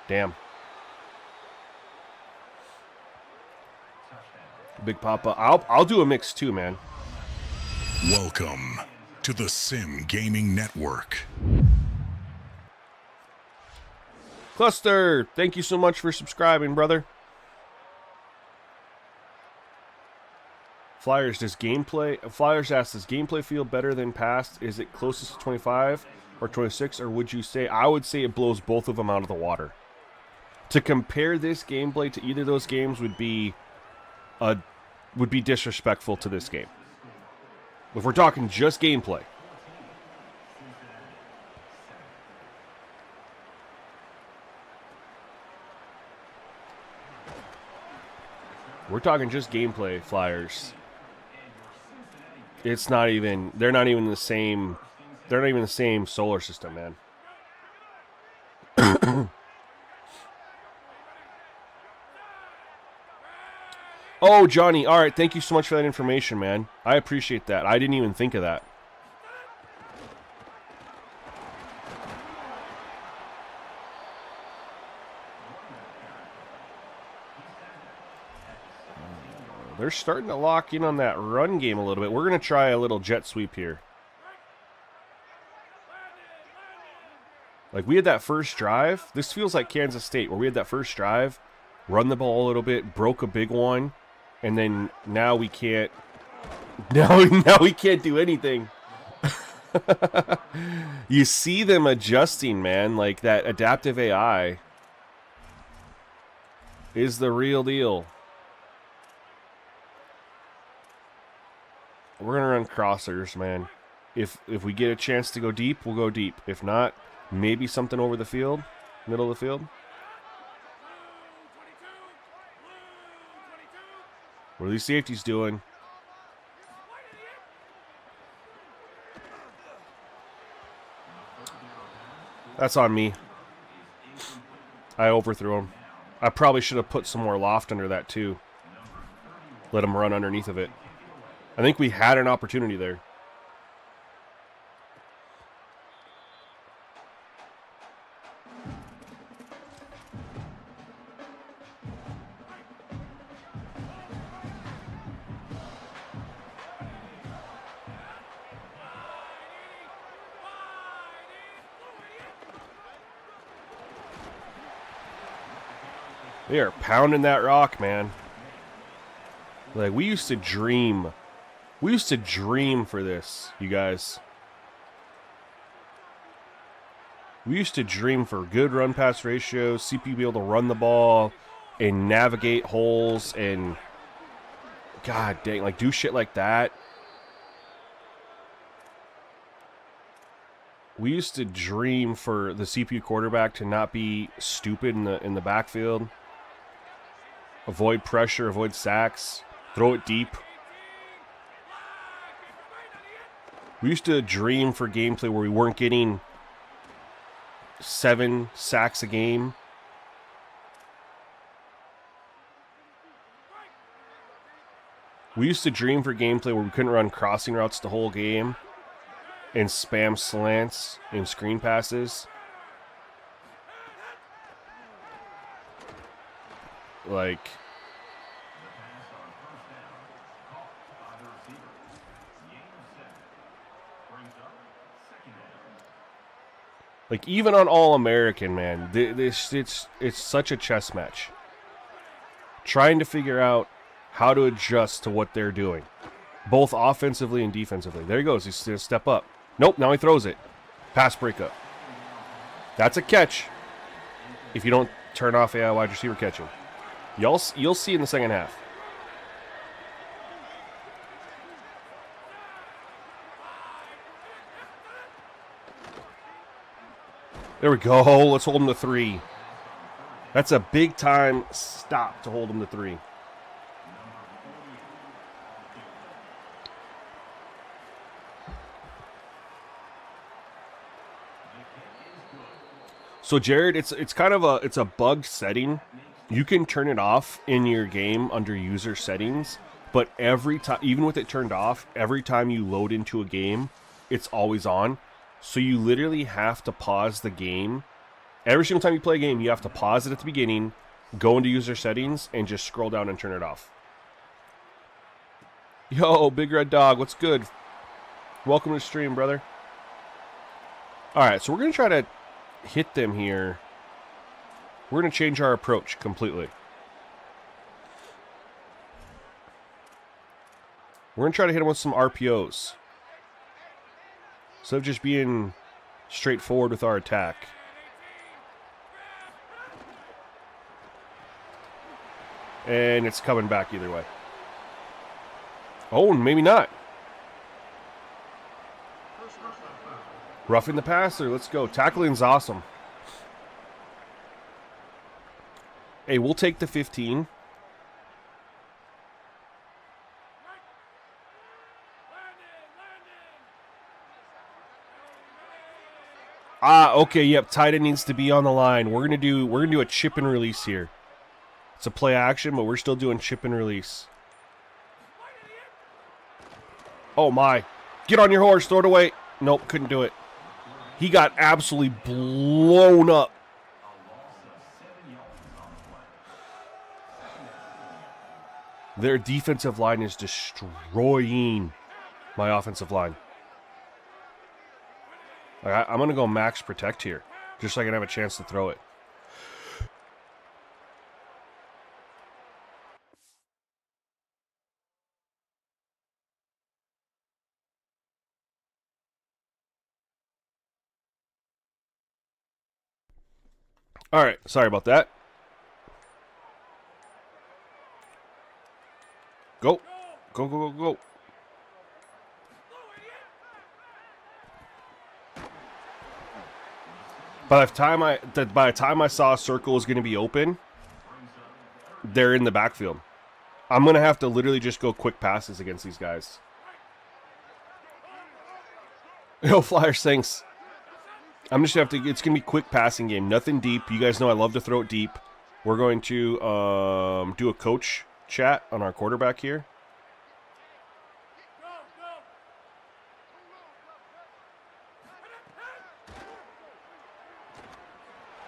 Damn. Big Papa. I'll do a mix too, man. Welcome to the Sim Gaming Network. Cluster, thank you so much for subscribing, brother. Flyers asks, does gameplay feel better than past? Is it closest to 25 or 26, or would you say? I would say it blows both of them out of the water. To compare this gameplay to either of those games would be disrespectful to this game. If we're talking just gameplay. We're talking just gameplay, Flyers. It's not even. They're not even the same. They're not even the same solar system, man. Oh, Johnny. All right. Thank you so much for that information, man. I appreciate that. I didn't even think of that. They're starting to lock in on that run game a little bit. We're going to try a little jet sweep here. Like, we had that first drive. This feels like Kansas State, where we had that first drive, run the ball a little bit, broke a big one, and then now we can't. Now we can't do anything. You see them adjusting, man. Like, that adaptive AI is the real deal. We're gonna run crossers, man. If we get a chance to go deep, we'll go deep. If not, maybe something over the field, middle of the field. What are these safeties doing? That's on me. I overthrew him. I probably should have put some more loft under that too. Let him run underneath of it. I think we had an opportunity there. They are pounding that rock, man. Like, we used to dream. We used to dream for this, you guys. We used to dream for good run-pass ratio, CPU be able to run the ball and navigate holes and, god dang, like, do shit like that. We used to dream for the CPU quarterback to not be stupid in the backfield. Avoid pressure, avoid sacks, throw it deep. We used to dream for gameplay where we weren't getting 7 sacks a game. We used to dream for gameplay where we couldn't run crossing routes the whole game and spam slants and screen passes. Like, even on All-American, man, it's such a chess match. Trying to figure out how to adjust to what they're doing, both offensively and defensively. There he goes. He's going to step up. Nope, now he throws it. Pass breakup. That's a catch. If you don't turn off AI wide receiver catching. You'll see in the second half. There we go. Let's hold him to 3. That's a big time stop to hold him to 3. So Jared, it's kind of a bug setting. You can turn it off in your game under user settings, but every time, even with it turned off, every time you load into a game, it's always on. So you literally have to pause the game. Every single time you play a game, you have to pause it at the beginning, go into user settings, and just scroll down and turn it off. Yo, Big Red Dog, what's good? Welcome to the stream, brother. All right, so we're going to try to hit them here. We're going to change our approach completely. We're going to try to hit them with some RPOs. Instead of just being straightforward with our attack. And it's coming back either way. Oh, maybe not. Roughing the passer. Let's go. Tackling's awesome. Hey, we'll take the 15. Okay, yep, tight end needs to be on the line. We're gonna do a chip and release here. It's a play action, but we're still doing chip and release. Oh my. Get on your horse, throw it away. Nope, couldn't do it. He got absolutely blown up. Their defensive line is destroying my offensive line. I'm going to go max protect here, just so I can have a chance to throw it. All right, sorry about that. Go. Go, go, go, go. By the time I saw a circle was going to be open, they're in the backfield. I'm going to have to literally just go quick passes against these guys. Yo, Flyers, thanks. I'm just going to have to, it's going to be quick passing game. Nothing deep. You guys know I love to throw it deep. We're going to do a coach chat on our quarterback here.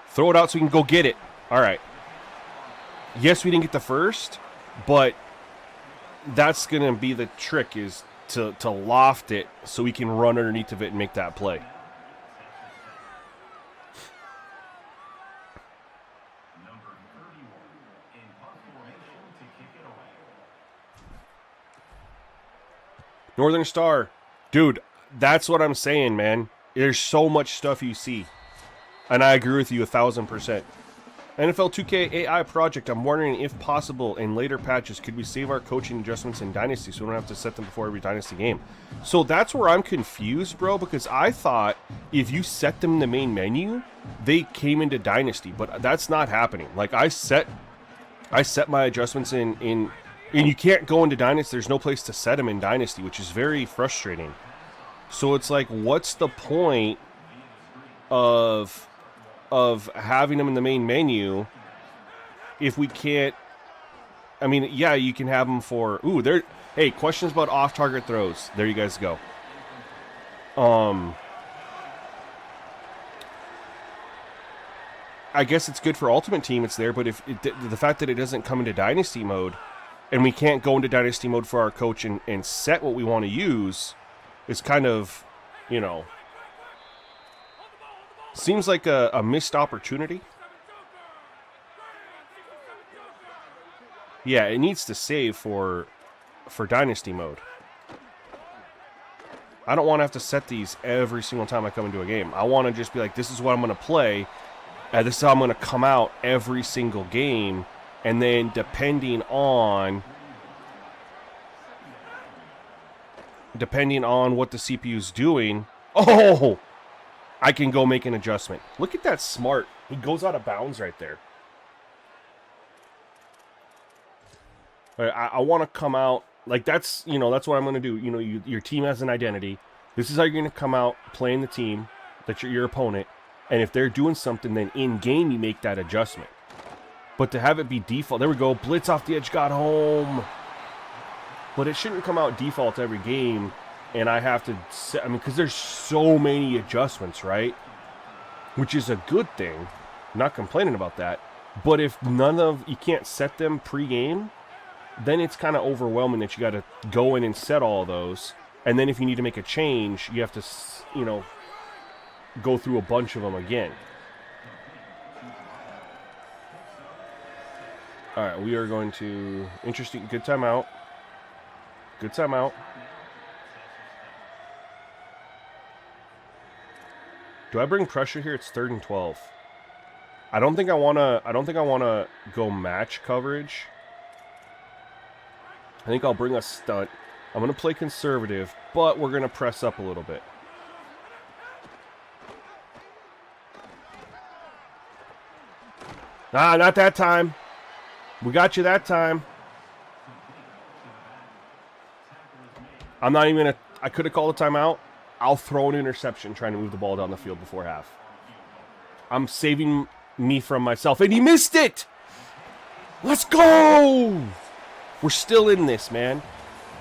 Throw it out so we can go get it. All right. Yes, we didn't get the first, but that's going to be the trick, is to loft it so we can run underneath of it and make that play. Northern Star. Dude, that's what I'm saying, man. There's so much stuff you see. And I agree with you 1,000%. NFL 2K AI project. I'm wondering if possible in later patches could we save our coaching adjustments in Dynasty so we don't have to set them before every Dynasty game. So that's where I'm confused, bro, because I thought if you set them in the main menu, they came into Dynasty, but that's not happening. Like I set my adjustments in and you can't go into Dynasty. There's no place to set them in Dynasty, which is very frustrating. So it's like, what's the point of having them in the main menu if we can't? I mean, yeah, you can have them for hey, questions about off-target throws. There you guys go. I guess it's good for Ultimate Team, it's there, but if the fact that it doesn't come into Dynasty mode and we can't go into Dynasty mode for our coach and set what we want to use is kind of, seems like a missed opportunity. Yeah, it needs to save for Dynasty mode. I don't want to have to set these every single time I come into a game. I want to just be like, this is what I'm going to play, and this is how I'm going to come out every single game, and then depending on what the CPU's doing, I can go make an adjustment. Look at that smart. He goes out of bounds right there. I want to come out like that's what I'm going to do. Your team has an identity. This is how you're going to come out playing the team that your opponent. And if they're doing something, then in game you make that adjustment. But to have it be default, there we go. Blitz off the edge, got home. But it shouldn't come out default every game. And I have to set, because there's so many adjustments, right? Which is a good thing. I'm not complaining about that. But if you can't set them pre-game, then it's kind of overwhelming that you got to go in and set all of those. And then if you need to make a change, you have to, go through a bunch of them again. All right, we are going to... Interesting. Good timeout. Good timeout. Do I bring pressure here? It's 3rd and 12. I don't think I want to go match coverage. I think I'll bring a stunt. I'm going to play conservative, but we're going to press up a little bit. Ah, not that time. We got you that time. I'm not even going to... I could have called a timeout. I'll throw an interception trying to move the ball down the field before half. I'm saving me from myself. And he missed it! Let's go! We're still in this, man.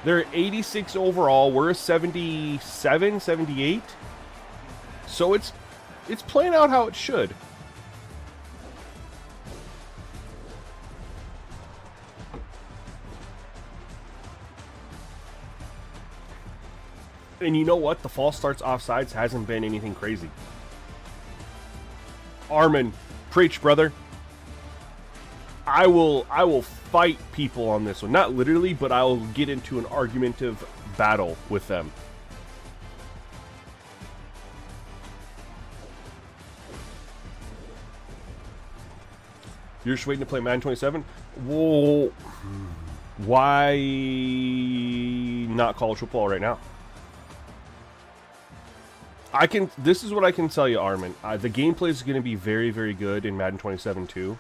They're 86 overall. We're a 77, 78. So it's playing out how it should. And you know what? The false starts offsides hasn't been anything crazy. Armin, preach, brother. I will fight people on this one. Not literally, but I will get into an argumentative battle with them. You're just waiting to play Madden 27? Whoa. Why not college football right now? This is what I can tell you, Armin. The gameplay is going to be very, very good in Madden 27 too.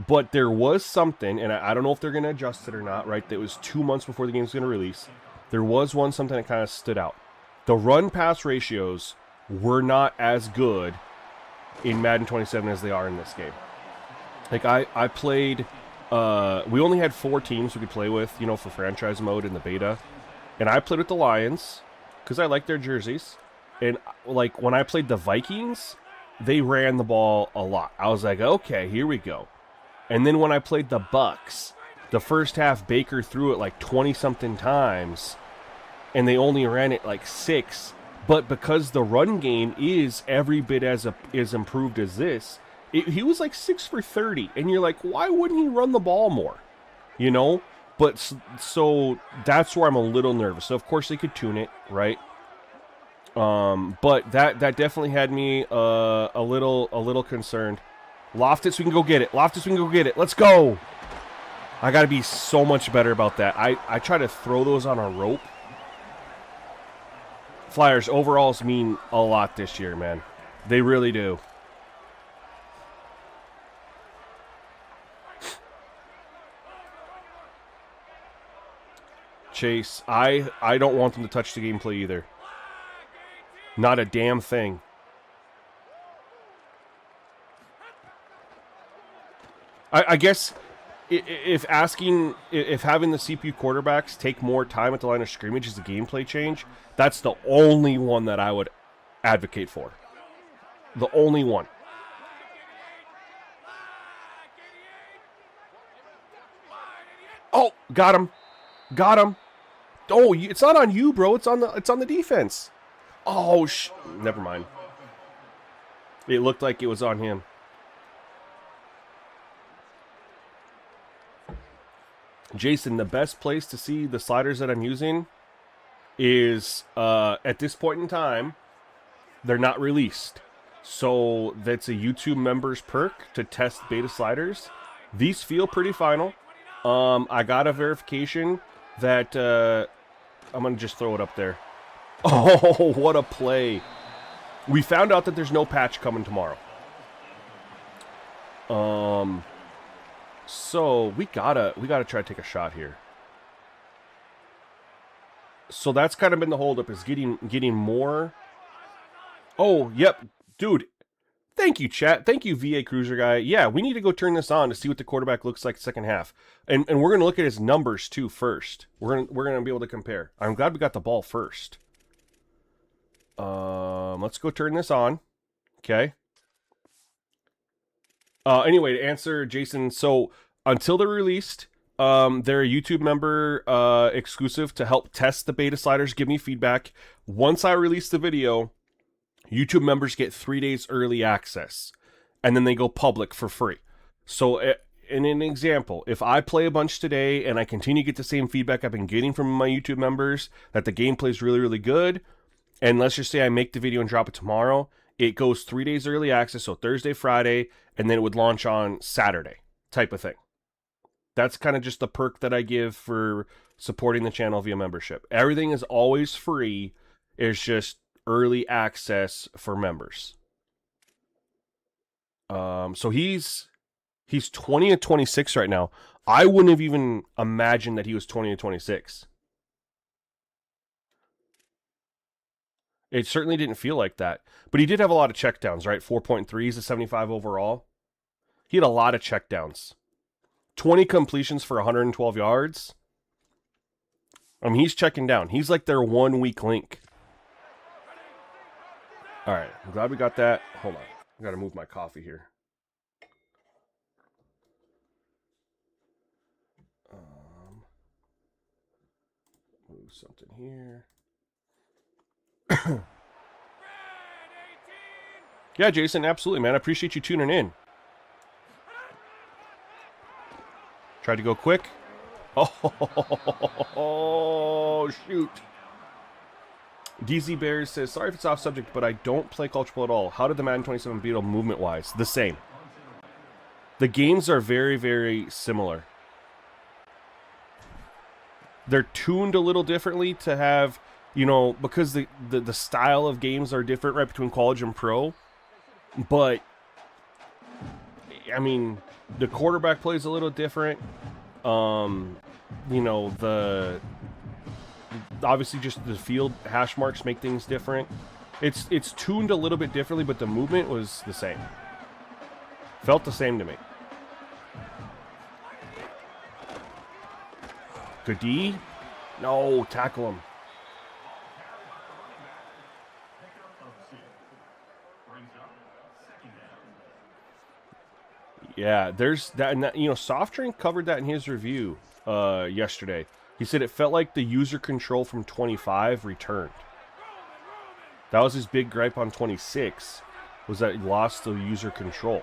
But there was something, and I don't know if they're going to adjust it or not, right? That was 2 months before the game's going to release. There was something that kind of stood out. The run-pass ratios were not as good in Madden 27 as they are in this game. Like, I played... we only had 4 teams we could play with, you know, for franchise mode in the beta. And I played with the Lions, because I like their jerseys. And, like, when I played the Vikings, they ran the ball a lot. I was like, okay, here we go. And then when I played the Bucks, the first half Baker threw it like 20-something times, and they only ran it like 6. But because the run game is every bit as improved as this, he was like 6 for 30, and you're like, why wouldn't he run the ball more? You know? But so that's where I'm a little nervous. So of course they could tune it, right? But that definitely had me a little concerned. Loftus, we can go get it. Loftus, we can go get it. Let's go. I got to be so much better about that. I try to throw those on a rope. Flyers overalls mean a lot this year, man. They really do. Chase, I don't want them to touch the gameplay either. Not a damn thing. I guess if having the CPU quarterbacks take more time at the line of scrimmage is a gameplay change, that's the only one that I would advocate for. The only one. Oh, got him. Got him. Oh, it's not on you, bro. It's on the defense. Oh, never mind. It looked like it was on him. Jason, the best place to see the sliders that I'm using is, at this point in time, they're not released. So that's a YouTube members perk to test beta sliders. These feel pretty final. I got a verification that, I'm going to just throw it up there. Oh, what a play. We found out that there's no patch coming tomorrow. So we gotta try to take a shot here. So that's kind of been the holdup, is getting more. Oh, yep, dude. Thank you, chat. Thank you, VA Cruiser guy. Yeah, we need to go turn this on to see what the quarterback looks like second half, and we're gonna look at his numbers too first. We're gonna be able to compare. I'm glad we got the ball first. Let's go turn this on. Okay. Anyway, to answer Jason, so until they're released, they're a YouTube member exclusive to help test the beta sliders, give me feedback. Once I release the video, YouTube members get 3 days early access, and then they go public for free. So, in an example, if I play a bunch today and I continue to get the same feedback I've been getting from my YouTube members, that the gameplay is really, really good, and let's just say I make the video and drop it tomorrow, it goes 3 days early access, so Thursday, Friday, and then it would launch on Saturday, type of thing. That's kind of just the perk that I give for supporting the channel via membership. Everything is always free. It's just early access for members. So he's 20 and 26 right now. I wouldn't have even imagined that he was 20 and 26. It certainly didn't feel like that. But he did have a lot of checkdowns, right? 4.3s to 75 overall. He had a lot of checkdowns. 20 completions for 112 yards. I mean, he's checking down. He's like their one weak link. All right, I'm glad we got that. Hold on. I got to move my coffee here. Move something here. Yeah, Jason, absolutely, man. I appreciate you tuning in. Tried to go quick. Oh, shoot. DZ Bears says, sorry if it's off subject, but I don't play Culture Bowl at all. How did the Madden 27 beat them movement-wise? The same. The games are very, very similar. They're tuned a little differently to have, you know, because the style of games are different, right, between college and pro. But, I mean, the quarterback plays a little different. You know, obviously just the field hash marks make things different. It's tuned a little bit differently, but the movement was the same. Felt the same to me. Good D. No, tackle him. Yeah, there's that, and that, you know, Soft Drink covered that in his review yesterday. He said it felt like the user control from 25 returned. That was his big gripe on 26, was that he lost the user control.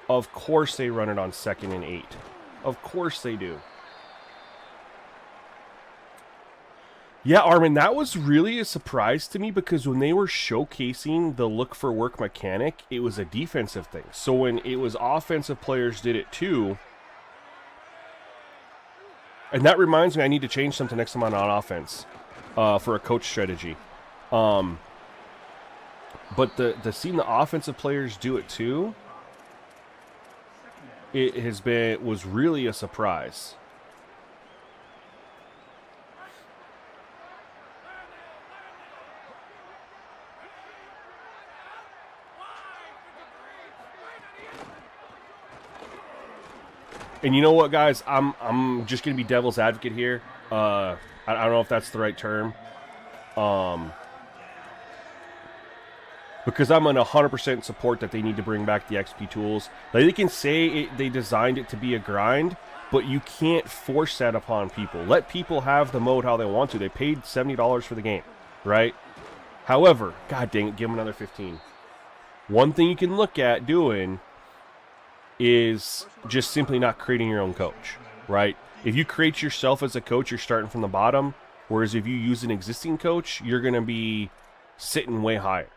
Of course they run it on 2nd and 8. Of course they do. Yeah, Armin, that was really a surprise to me because when they were showcasing the look for work mechanic, it was a defensive thing. So when it was offensive players did it too, and that reminds me I need to change something next time I'm on offense for a coach strategy. But the seeing the offensive players do it too, was really a surprise. And you know what, guys? I'm just gonna be devil's advocate here. I don't know if that's the right term. Because I'm in 100% support that they need to bring back the XP tools. Like, they can say they designed it to be a grind, but you can't force that upon people. Let people have the mode how they want to. They paid $70 for the game, right? However, god dang it, give them another 15. One thing you can look at doing is just simply not creating your own coach, right? If you create yourself as a coach, you're starting from the bottom, whereas if you use an existing coach, you're going to be sitting way higher.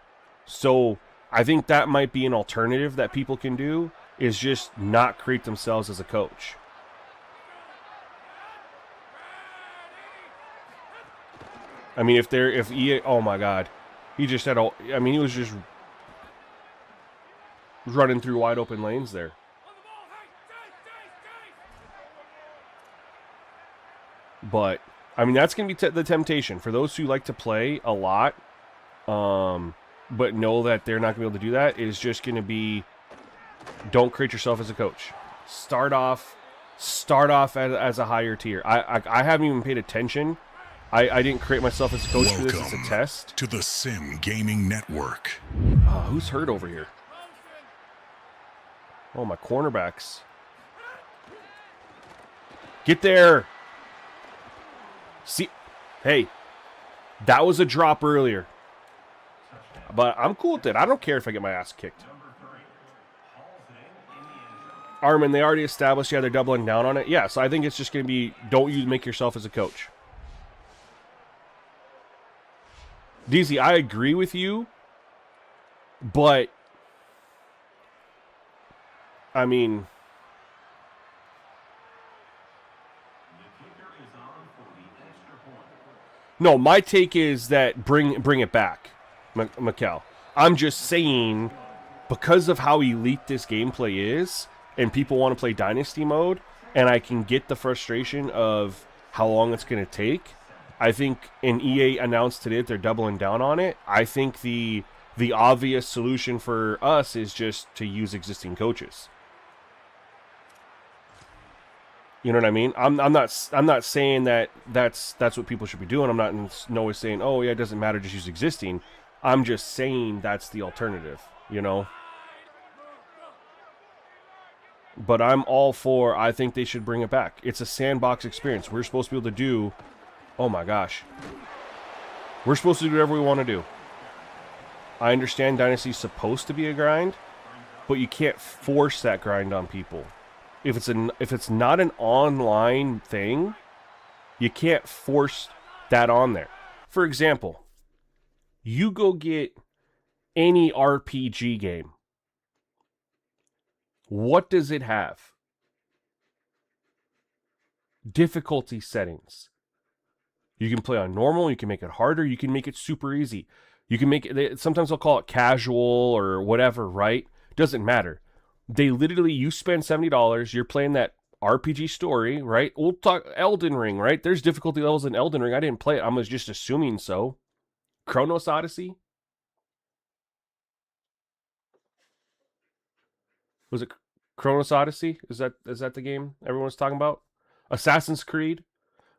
So I think that might be an alternative that people can do, is just not create themselves as a coach. I mean, oh my god, he just had he was just running through wide open lanes there. But, I mean, that's going to be the temptation. For those who like to play a lot, but know that they're not going to be able to do that, is just going to be, don't create yourself as a coach. Start off as a higher tier. I haven't even paid attention. I didn't create myself as a coach for this. It's a test. To the Simgamingnetwork. Who's hurt over here? Oh, my cornerbacks. Get there. See, hey, that was a drop earlier. But I'm cool with it. I don't care if I get my ass kicked. Armin, they already established, yeah, they're doubling down on it. Yeah, so I think it's just going to be, don't make yourself as a coach. DZ, I agree with you, but, I mean, no, my take is that bring it back, Mikkel. I'm just saying, because of how elite this gameplay is, and people want to play Dynasty mode, and I can get the frustration of how long it's going to take, I think, and EA announced today that they're doubling down on it. I think the obvious solution for us is just to use existing coaches. You know what I mean? I'm not saying that that's what people should be doing. I'm not in no way saying, oh yeah, it doesn't matter, just use existing. I'm just saying that's the alternative, you know. But I'm all for, I think they should bring it back. It's a sandbox experience. We're supposed to be able to do, oh my gosh. We're supposed to do whatever we want to do. I understand Dynasty's supposed to be a grind, but you can't force that grind on people. If it's not an online thing, you can't force that on there. For example, you go get any RPG game. What does it have? Difficulty settings. You can play on normal, you can make it harder, you can make it super easy. You can make it, sometimes they'll call it casual or whatever, right? Doesn't matter. They literally, you spend $70, you're playing that RPG story, right? We'll talk Elden Ring, right? There's difficulty levels in Elden Ring. I didn't play it. I was just assuming so. Chronos Odyssey? Was it Chronos Odyssey? Is that the game everyone's talking about? Assassin's Creed?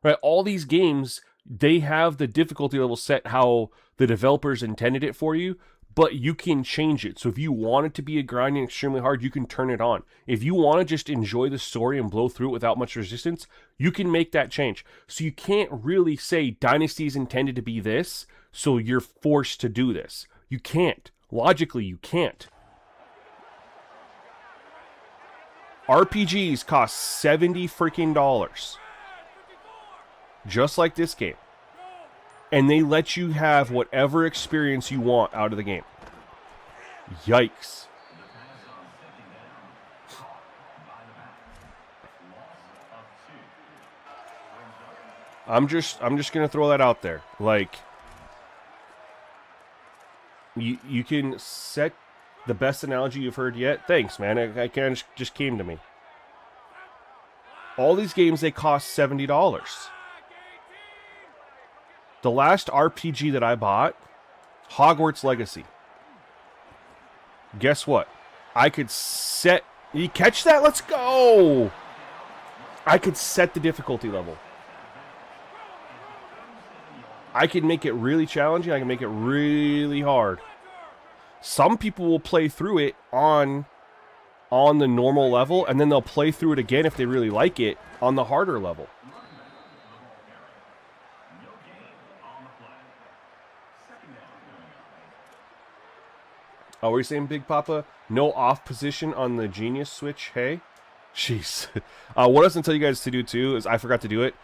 Right? All these games, they have the difficulty level set how the developers intended it for you, but you can change it. So if you want it to be a grinding extremely hard, you can turn it on. If you want to just enjoy the story and blow through it without much resistance, you can make that change. So you can't really say Dynasty is intended to be this, so you're forced to do this. You can't. Logically, you can't. RPGs cost $70 freaking dollars. Just like this game. And they let you have whatever experience you want out of the game. Yikes. I'm just gonna throw that out there. Like, you can set the best analogy you've heard yet. Thanks, man. I kind of just came to me. All these games, they cost $70. The last RPG that I bought, Hogwarts Legacy. Guess what? I could set... You catch that? Let's go! I could set the difficulty level. I can make it really challenging. I can make it really hard. Some people will play through it on the normal level, and then they'll play through it again if they really like it on the harder level. Oh, were you saying, Big Papa? No off position on the Genius Switch, hey? Jeez. What I was going to tell you guys to do, too, is I forgot to do it.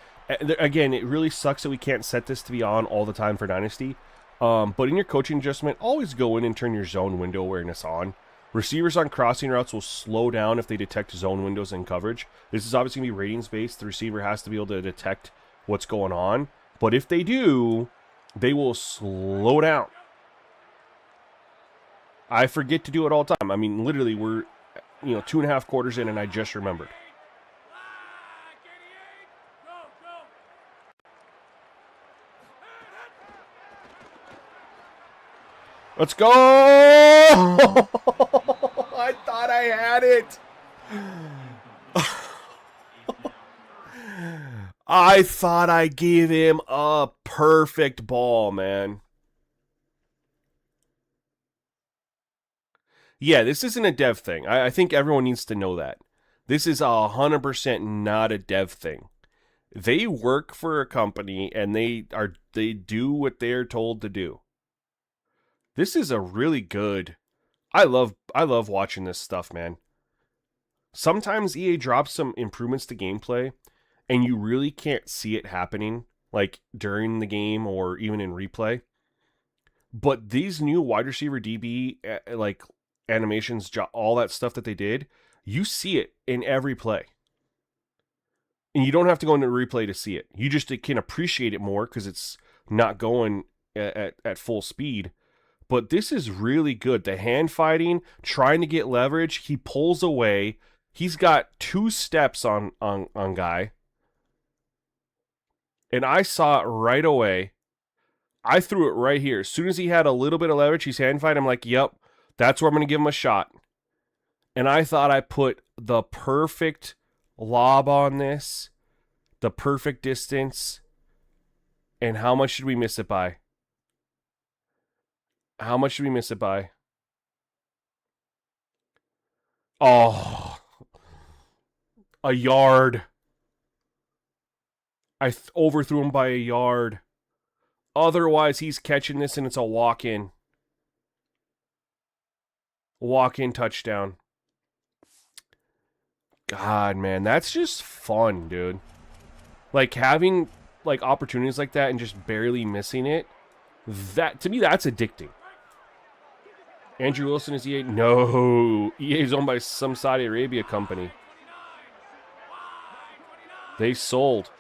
Again, it really sucks that we can't set this to be on all the time for Dynasty. But in your coaching adjustment, always go in and turn your zone window awareness on. Receivers on crossing routes will slow down if they detect zone windows in coverage. This is obviously going to be ratings-based. The receiver has to be able to detect what's going on. But if they do, they will slow down. I forget to do it all the time. I mean, literally, we're 2.5 quarters in, and I just remembered. Let's go! I thought I had it. I thought I gave him a perfect ball, man. Yeah, this isn't a dev thing. I think everyone needs to know that. This is 100% not a dev thing. They work for a company and they do what they're told to do. This is a really good. I love watching this stuff, man. Sometimes EA drops some improvements to gameplay and you really can't see it happening, like during the game or even in replay. But these new wide receiver DB like animations, all that stuff that they did, you see it in every play. And you don't have to go into replay to see it. You just can appreciate it more because it's not going at full speed. But this is really good. The hand fighting, trying to get leverage. He pulls away. He's got 2 steps on guy. And I saw it right away. I threw it right here. As soon as he had a little bit of leverage, he's hand fight. I'm like, yep, that's where I'm going to give him a shot. And I thought I put the perfect lob on this, the perfect distance. And how much did we miss it by? How much did we miss it by? Oh, a yard. I overthrew him by a yard. Otherwise, he's catching this and it's a walk-in. Walk-in touchdown. God, man, that's just fun, dude. Like, having, like, opportunities like that and just barely missing it, that, to me, that's addicting. Andrew Wilson is EA? No. EA is owned by some Saudi Arabia company. They sold.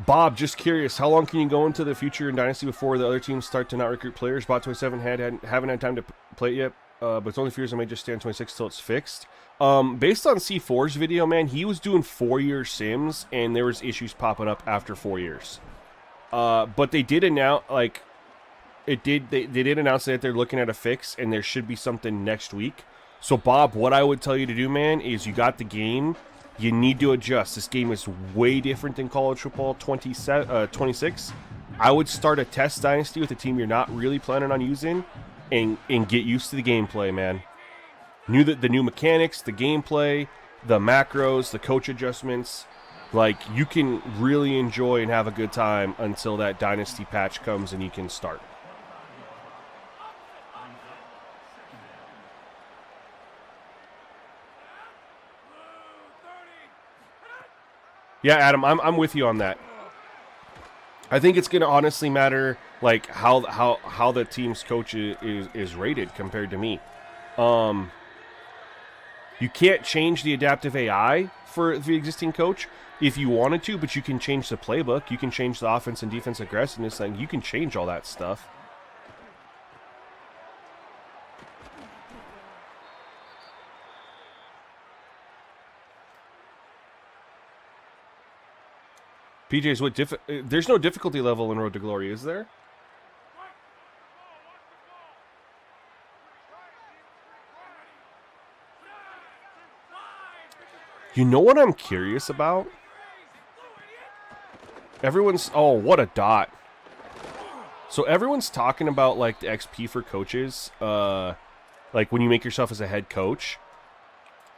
Bob, just curious, how long can you go into the future in Dynasty before the other teams start to not recruit players? Bot 27 haven't had time to play it yet, but it's only fears I may just stay on 26 till it's fixed. Based on C4's video, man, he was doing 4-year sims, and there was issues popping up after 4 years. But they did announce, like, they did announce that they're looking at a fix, and there should be something next week. So, Bob, what I would tell you to do, man, is you got the game. You need to adjust. This game is way different than College Football 26. I would start a test dynasty with a team you're not really planning on using and get used to the gameplay, man. The new mechanics, the gameplay, the macros, the coach adjustments. Like, you can really enjoy and have a good time until that dynasty patch comes and you can start. Yeah, Adam, I'm with you on that. I think it's going to honestly matter, like, how the team's coach is rated compared to me. You can't change the adaptive AI for the existing coach if you wanted to, but you can change the playbook. You can change the offense and defense aggressiveness. Like, you can change all that stuff. PJ's there's no difficulty level in Road to Glory, is there? You know what I'm curious about? Oh, what a dot. So everyone's talking about, like, the XP for coaches, like when you make yourself as a head coach.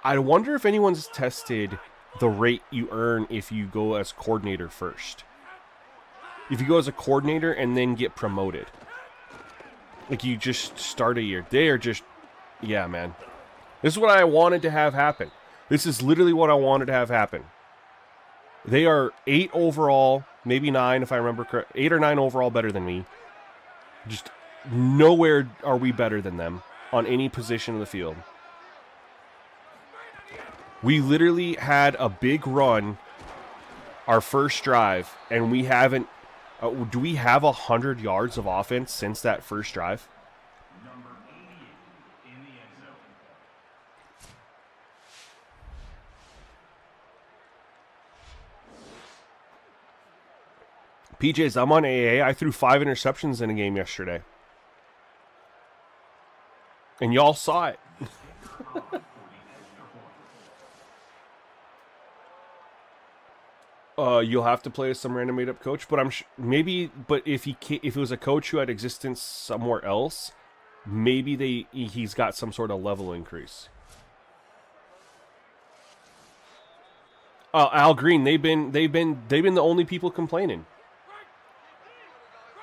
I wonder if anyone's tested the rate you earn if you go as coordinator first. If you go as a coordinator and then get promoted. Like, you just start a year. They are just, yeah, man. This is what I wanted to have happen. This is literally what I wanted to have happen. They are 8 overall, maybe 9 if I remember correctly. 8 or 9 overall better than me. Just nowhere are we better than them on any position of the field. We literally had a big run our first drive, and we haven't... do we have 100 yards of offense since that first drive? Number 88 in the end zone. PJs, I'm on AA. I threw 5 interceptions in a game yesterday. And y'all saw it. You'll have to play as some random made-up coach, but but if it was a coach who had existence somewhere else, maybe he's got some sort of level increase. Al Green, they've been the only people complaining.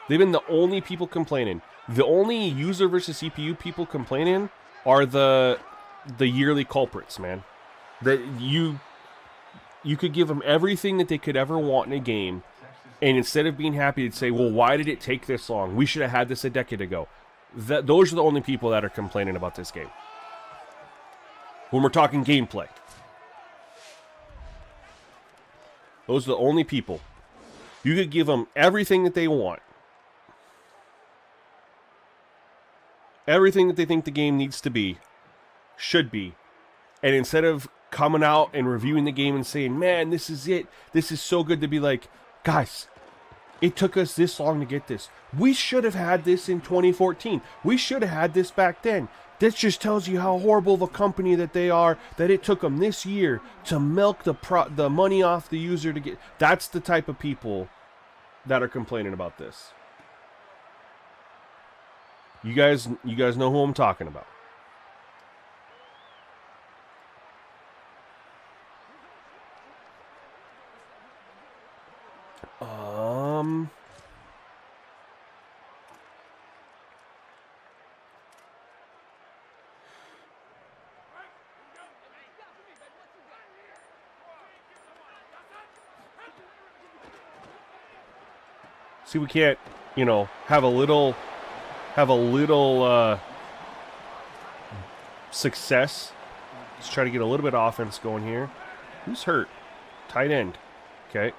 They've been the only people complaining. The only user versus CPU people complaining are the yearly culprits, man. That you could give them everything that they could ever want in a game, and instead of being happy, they'd say, well, why did it take this long? We should have had this a decade ago. Those are the only people that are complaining about this game. When we're talking gameplay. Those are the only people. You could give them everything that they want. everything that they think the game needs to be, should be. And instead of coming out and reviewing the game and saying, man, this is it, this is so good, to be like, guys, it took us this long to get this. We should have had this in 2014. We should have had this back then. This just tells you how horrible of a company that they are, that it took them this year to milk the money off the user to get. That's the type of people that are complaining about this. You guys know who I'm talking about. See, we can't, have a little success. Let's try to get a little bit of offense going here. Who's hurt? Tight end. Okay.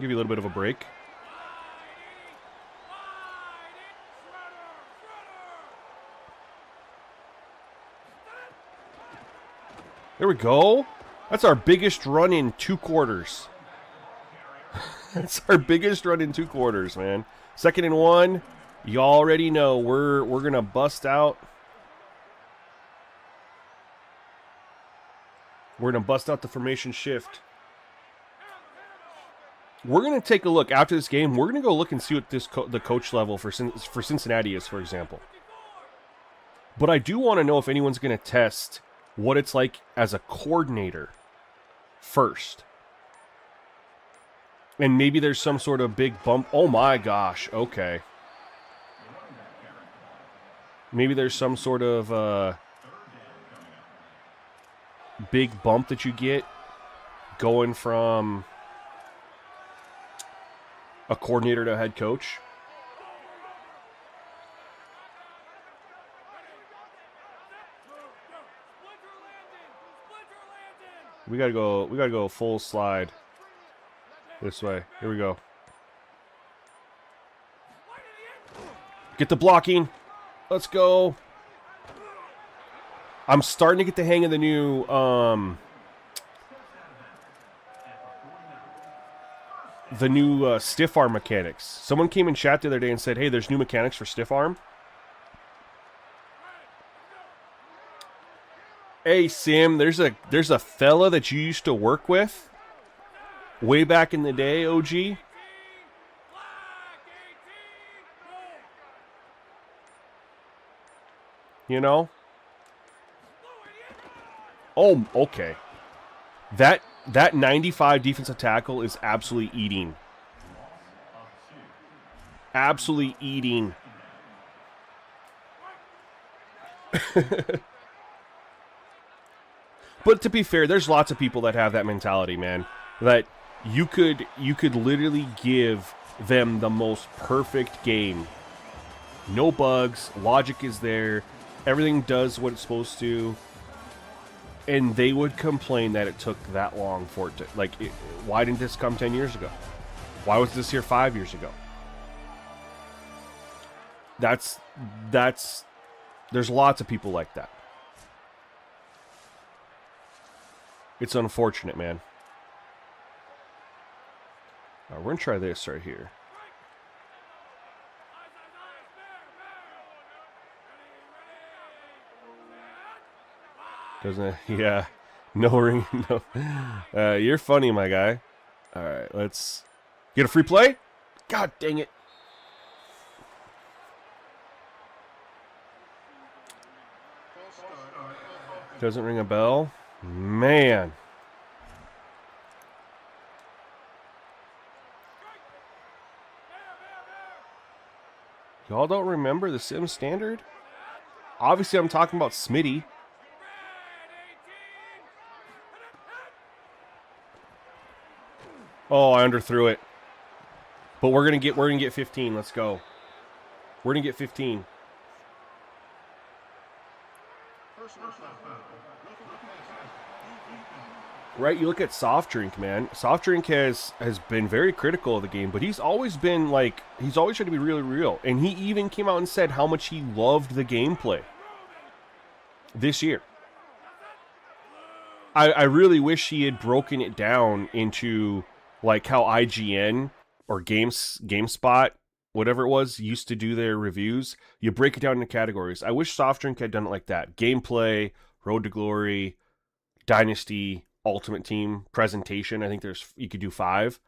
Give you a little bit of a break. There we go. That's our biggest run in 2 quarters. That's our biggest run in 2 quarters, man. 2nd and 1. You already know we're gonna bust out. We're gonna bust out the formation shift. We're gonna take a look after this game. We're gonna go look and see what the coach level for Cincinnati is, for example. But I do want to know if anyone's gonna test what it's like as a coordinator first. And maybe there's some sort of big bump. Oh my gosh, okay. Maybe there's some sort of big bump that you get going from a coordinator to a head coach. We gotta go full slide. This way. Here we go. Get the blocking. Let's go. I'm starting to get the hang of the new stiff arm mechanics. Someone came in chat the other day and said, "Hey, there's new mechanics for stiff arm." Hey, Sim, there's a fella that you used to work with way back in the day, OG. You know? Oh, okay. That 95 defensive tackle is absolutely eating. Absolutely eating. But to be fair, there's lots of people that have that mentality, man. That you could literally give them the most perfect game. No bugs, logic is there, everything does what it's supposed to, and they would complain that it took that long for it to, why didn't this come 10 years ago? Why was this here 5 years ago? There's lots of people like that. It's unfortunate, man. All right, we're going to try this right here. Doesn't it? Yeah. No ring. No. You're funny, my guy. All right, let's get a free play. God dang it. Doesn't ring a bell. Man. Y'all don't remember the Sim standard? Obviously, I'm talking about Smitty. Oh, I underthrew it. But we're gonna get 15. Let's go. We're gonna get 15. Right, you look at Soft Drink, man. Soft Drink has been very critical of the game, but he's always been like, he's always tried to be really real. And he even came out and said how much he loved the gameplay this year. I really wish he had broken it down into like how IGN or GameSpot, whatever it was, used to do their reviews. You break it down into categories. I wish Soft Drink had done it like that. Gameplay, Road to Glory, Dynasty, Ultimate Team, presentation. I think you could do 5.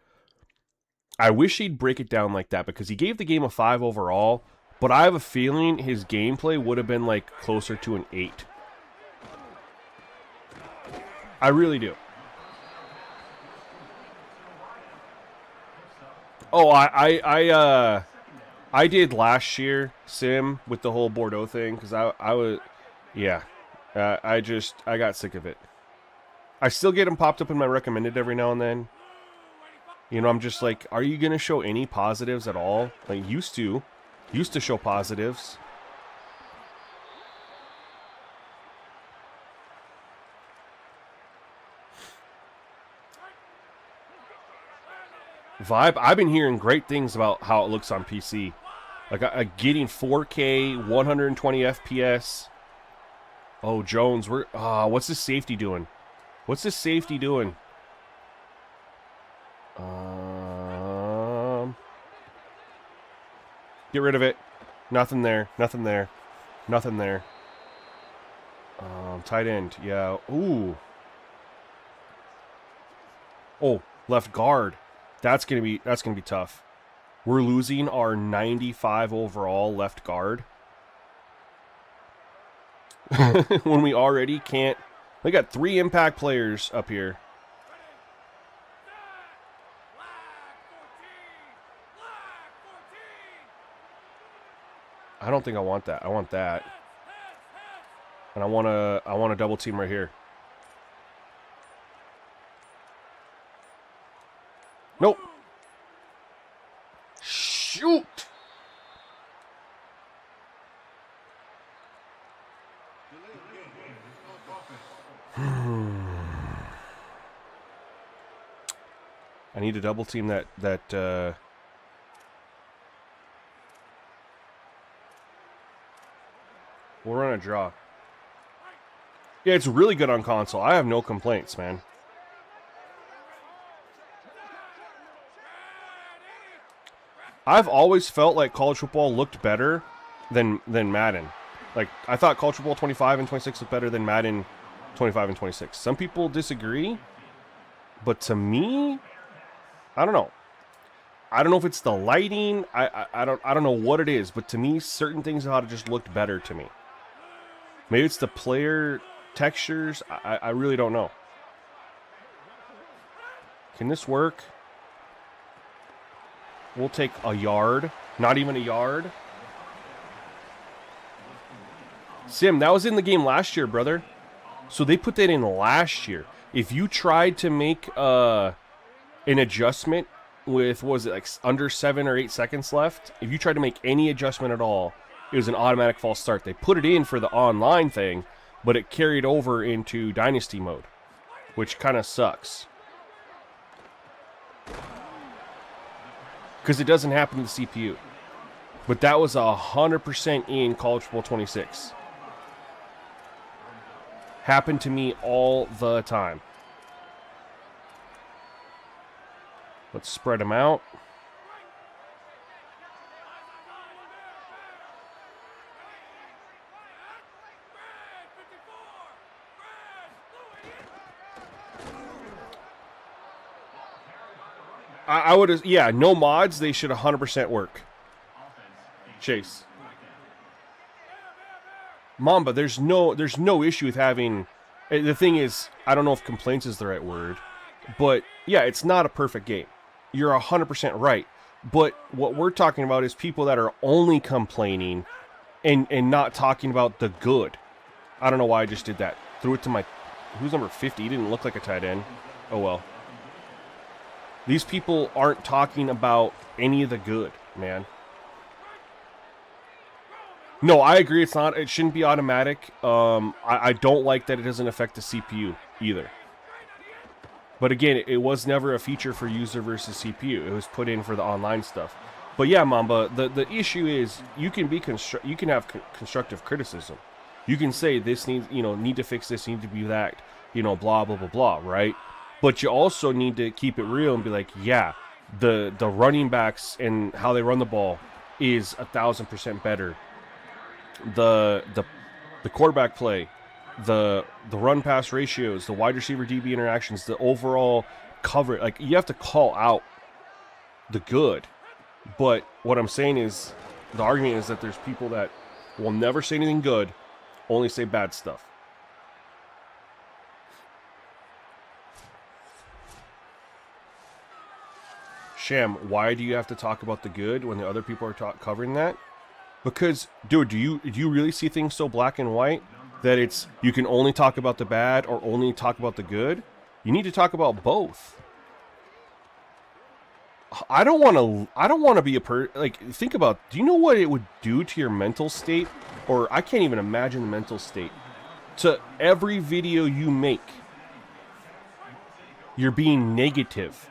I wish he'd break it down like that because he gave the game a 5 overall, but I have a feeling his gameplay would have been like closer to an 8. I really do. Oh, I did last year Sim with the whole Bordeaux thing because I was, yeah, I got sick of it. I still get them popped up in my recommended every now and then. You know, I'm just like, are you gonna show any positives at all? Like used to show positives. Vibe, I've been hearing great things about how it looks on PC. Like getting 4K, 120 FPS. Oh, Jones, what's this safety doing? What's this safety doing? Get rid of it. Nothing there. Nothing there. Nothing there. Tight end. Yeah. Ooh. Oh, left guard. That's gonna be tough. We're losing our 95 overall left guard. When we already can't. We got 3 impact players up here. I don't think I want that. I want that. And I want a double team right here. Nope. Shoot. I need to double team that we'll run a draw. Yeah, it's really good on console. I have no complaints, man. I've always felt like college football looked better than Madden. Like, I thought college football 25 and 26 looked better than Madden 25 and 26. Some people disagree, but to me, I don't know. I don't know if it's the lighting. I don't know what it is, but to me, certain things about it just looked better to me. Maybe it's the player textures. I really don't know. Can this work? We'll take a yard. Not even a yard. Sim, that was in the game last year, brother. So they put that in last year. If you tried to make an adjustment with, what was it, like under 7 or 8 seconds left? If you tried to make any adjustment at all, it was an automatic false start. They put it in for the online thing, but it carried over into Dynasty mode, which kind of sucks. Because it doesn't happen to the CPU. But that was 100% in College Football 26. Happened to me all the time. Let's spread them out. I would have, yeah, no mods. They should 100% work. Chase. Mamba, there's no issue with having. The thing is, I don't know if complaints is the right word, but yeah, it's not a perfect game. You're 100% right. But what we're talking about is people that are only complaining and not talking about the good. I don't know why I just did that. Threw it to my, who's number 50? He didn't look like a tight end. Oh well. These people aren't talking about any of the good, man. No, I agree. It's not. It shouldn't be automatic. I don't like that it doesn't affect the CPU either. But again, it was never a feature for user versus CPU. It was put in for the online stuff. But yeah, Mamba, the issue is you can be you can have constructive criticism. You can say this needs, need to fix this, need to be that, blah blah blah blah, right? But you also need to keep it real and be like, yeah, the running backs and how they run the ball is 1,000% better. The quarterback play, the run pass ratios, the wide receiver DB interactions, the overall cover, like you have to call out the good. But what I'm saying is, the argument is that there's people that will never say anything good, only say bad stuff. Sham, why do you have to talk about the good when the other people are covering that? Because, dude, do you really see things so black and white that it's you can only talk about the bad or only talk about the good? You need to talk about both. I don't want to be think about, do you know what it would do to your mental state? Or I can't even imagine the mental state. To every video you make, you're being negative.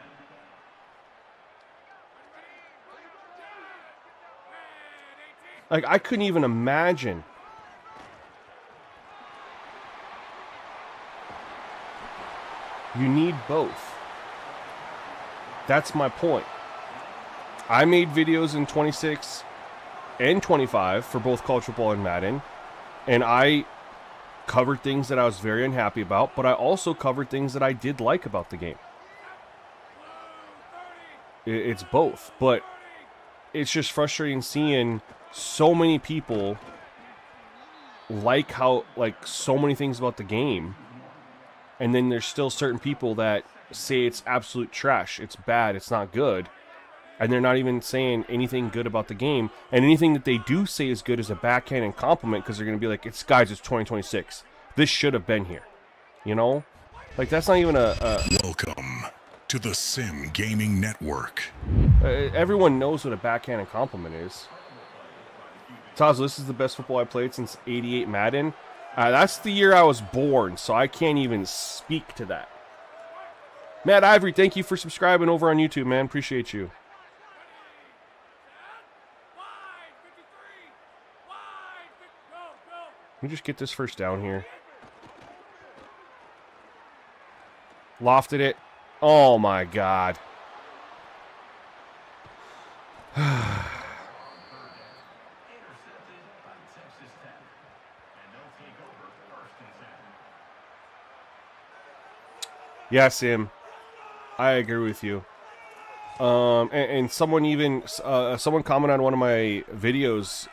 Like, I couldn't even imagine. You need both. That's my point. I made videos in 26 and 25 for both college football and Madden, and I covered things that I was very unhappy about, but I also covered things that I did like about the game. It's both, but it's just frustrating seeing so many people like so many things about the game, and then there's still certain people that say it's absolute trash, it's bad, it's not good, and they're not even saying anything good about the game, and anything that they do say is good is a backhanded compliment because they're going to be like, it's 2026, this should have been here, like that's not even Welcome to the Simgamingnetwork. Everyone knows what a backhanded compliment is. Tazo, this is the best football I played since '88 Madden. That's the year I was born, so I can't even speak to that. Matt Ivory, thank you for subscribing over on YouTube, man. Appreciate you. Let me just get this first down here. Lofted it. Oh, my God. Yeah, Sim. I agree with you. And someone even someone commented on one of my videos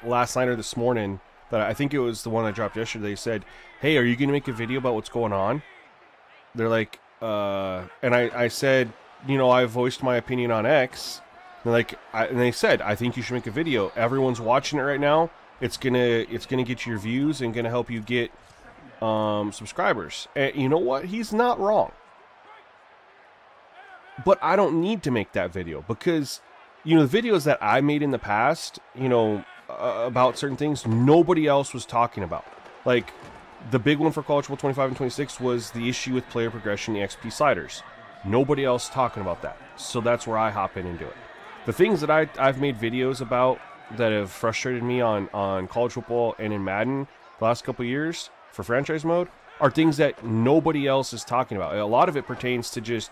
last night or this morning that I think it was the one I dropped yesterday. They said, "Hey, are you going to make a video about what's going on?" They're like, and I said, I voiced my opinion on X. And and they said, I think you should make a video. Everyone's watching it right now. It's gonna get your views and gonna help you get subscribers. And you know what? He's not wrong. But I don't need to make that video because, the videos that I made in the past, about certain things, nobody else was talking about. Like, the big one for College Football 25 and 26 was the issue with player progression, the XP sliders. Nobody else talking about that. So that's where I hop in and do it. The things that I've made videos about that have frustrated me on college football and in Madden the last couple of years for franchise mode are things that nobody else is talking about. A lot of it pertains to just,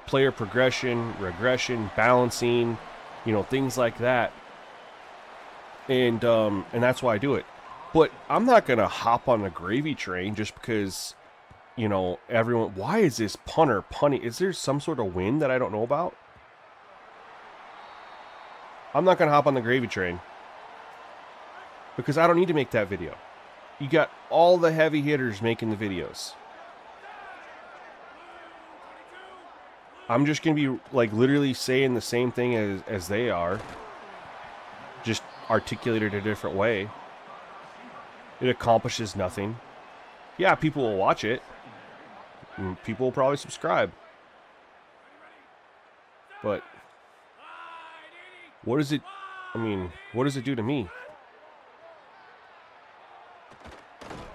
player progression, regression, balancing, things like that. And that's why I do it. But I'm not going to hop on the gravy train just because, everyone, why is this punter punting? Is there some sort of wind that I don't know about? I'm not going to hop on the gravy train because I don't need to make that video. You got all the heavy hitters making the videos. I'm just going to be literally saying the same thing as they are, just articulated a different way. It accomplishes nothing. Yeah, people will watch it. And people will probably subscribe. But what does it do to me?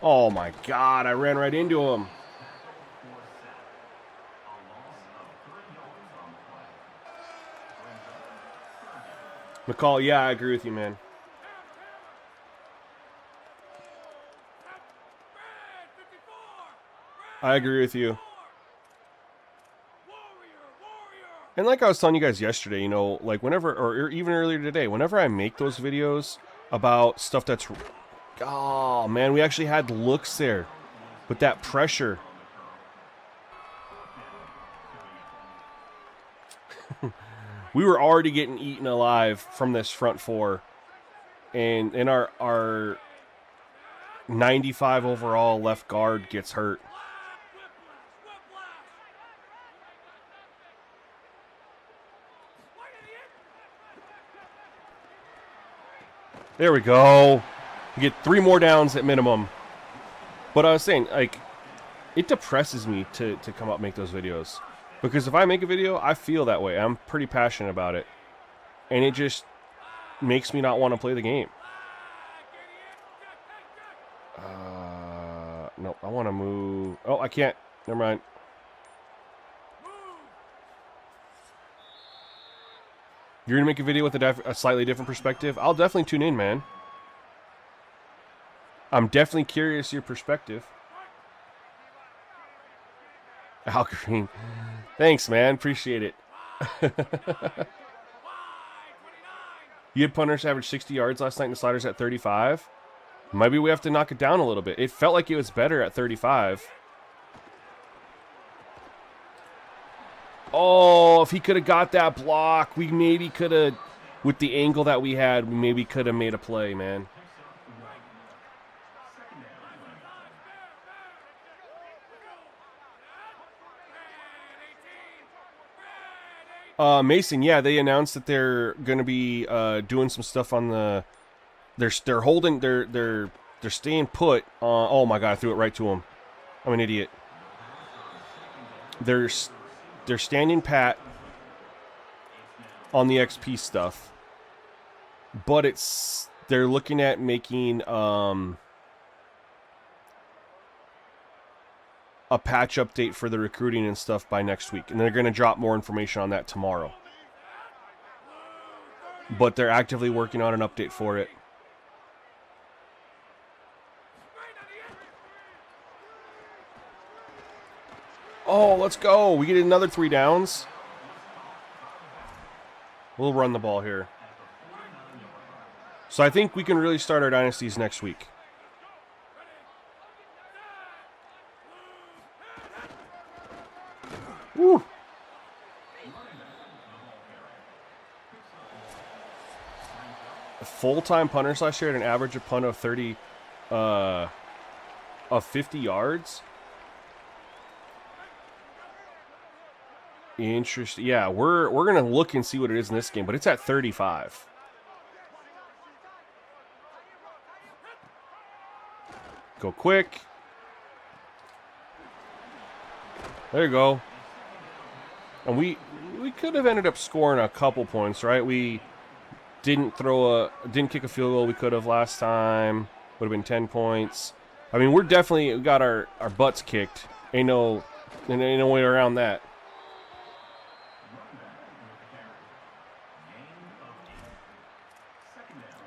Oh my God, I ran right into him. McCall, yeah, I agree with you, man. I agree with you. And like I was telling you guys yesterday, you know, like whenever, or even earlier today, whenever I make those videos about stuff that's, oh man, we actually had looks there with that pressure. We were already getting eaten alive from this front four, and our 95 overall left guard gets hurt. There we go. We get 3 more downs at minimum. But I was saying, like, it depresses me to come up and make those videos. Because if I make a video, I feel that way. I'm pretty passionate about it. And it just makes me not want to play the game. No, I want to move. Oh, I can't. Never mind. You're going to make a video with a slightly different perspective? I'll definitely tune in, man. I'm definitely curious your perspective. Al Green. Thanks, man. Appreciate it. You had punters average 60 yards last night and the sliders at 35. Maybe we have to knock it down a little bit. It felt like it was better at 35. Oh, if he could have got that block, we maybe could have, with the angle that we had, we maybe could have made a play, man. Mason, yeah, they announced that they're going to be doing some stuff on the. They're holding. They're staying put. Oh my God, I threw it right to him. I'm an idiot. They're standing pat on the XP stuff, but they're looking at making a patch update for the recruiting and stuff by next week, and they're going to drop more information on that tomorrow. But they're actively working on an update for it. Oh, let's go. We get another 3 downs. We'll run the ball here. So I think we can really start our dynasties next week. Woo. Full-time punters last year had an average of punt of 50 yards. Interesting. Yeah, we're gonna look and see what it is in this game, but it's at 35. Go quick. There you go. And we could have ended up scoring a couple points, right? We didn't kick a field goal we could have last time. Would have been 10 points. I mean, we got our butts kicked. Ain't no way around that.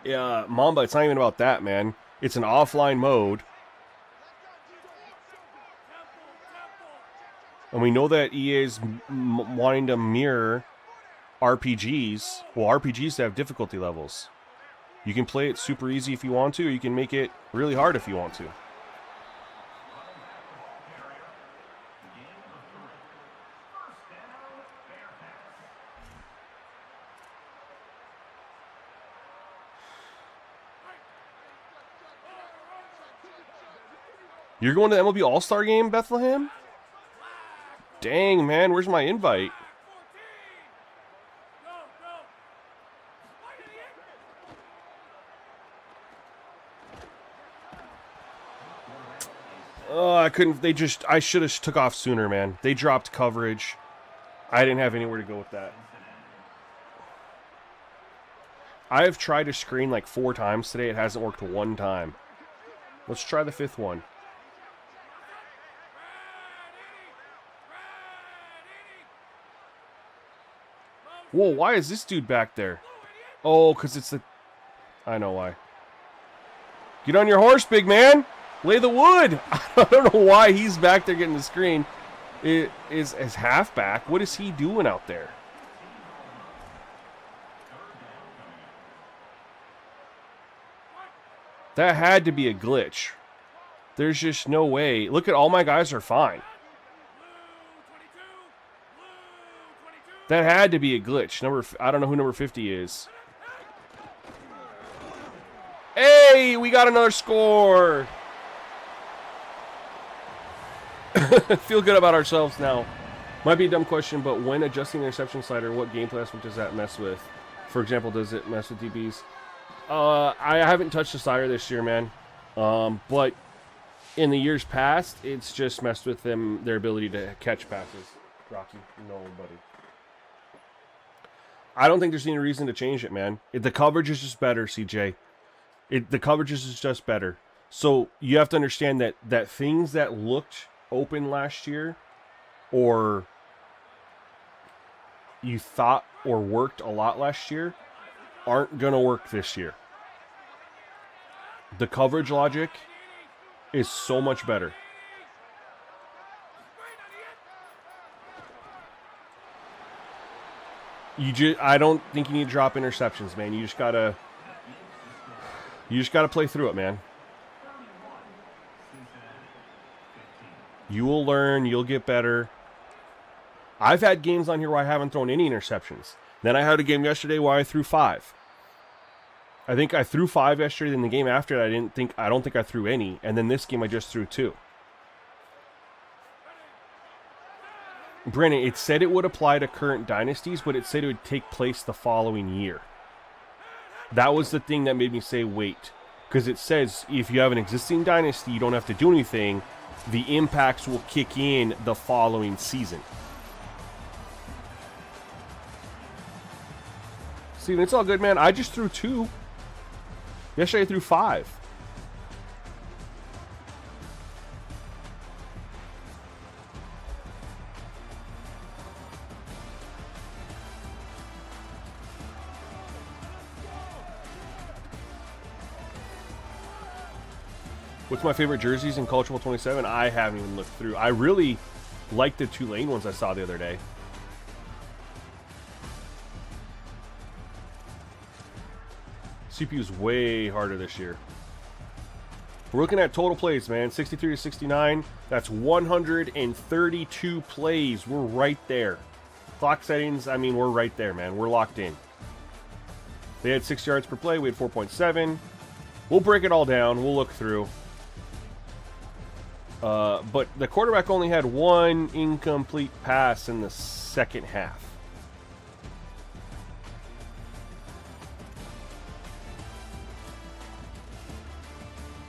Yeah, Mamba, it's not even about that, man. It's an offline mode. And we know that EA is wanting to mirror RPGs. Well, RPGs have difficulty levels. You can play it super easy if you want to, or you can make it really hard if you want to. You're going to the MLB All-Star game, Bethlehem? Dang, man, where's my invite? Oh, I couldn't. I should have took off sooner, man. They dropped coverage. I didn't have anywhere to go with that. I have tried to screen like 4 times today. It hasn't worked one time. Let's try the 5th one. Whoa, why is this dude back there? Oh, because it's the... I know why. Get on your horse, big man. Lay the wood. I don't know why he's back there getting the screen. It is as halfback. What is he doing out there? That had to be a glitch. There's just no way. Look at all my guys are fine. That had to be a glitch. I don't know who number 50 is. Hey, we got another score. Feel good about ourselves now. Might be a dumb question, but when adjusting the interception slider, what gameplay aspect does that mess with? For example, does it mess with DBs? I haven't touched the slider this year, man. But in the years past, it's just messed with their ability to catch passes. Rocky, nobody. I don't think there's any reason to change it, man. The coverage is just better, CJ. The coverage is just better. So you have to understand that things that looked open last year, or you thought or worked a lot last year, aren't going to work this year. The coverage logic is so much better. I don't think you need to drop interceptions, man. You just gotta play through it, man. You will learn. You'll get better. I've had games on here where I haven't thrown any interceptions. Then I had a game yesterday where I threw 5. I think I threw 5 yesterday. Then the game after that, I don't think I threw any. And then this game I just threw 2. Brennan, it said it would apply to current dynasties, but it said it would take place the following year. That was the thing that made me say wait. Because it says if you have an existing dynasty, you don't have to do anything. The impacts will kick in the following season. Steven, it's all good, man. I just threw 2. Yesterday I threw 5. What's my favorite jerseys in College Football 27? I haven't even looked through. I really like the Tulane ones I saw the other day. CPU is way harder this year. We're looking at total plays, man. 63 to 69. That's 132 plays. We're right there. Clock settings, I mean, we're right there, man. We're locked in. They had 6 yards per play. We had 4.7. We'll break it all down. We'll look through. But the quarterback only had 1 incomplete pass in the second half.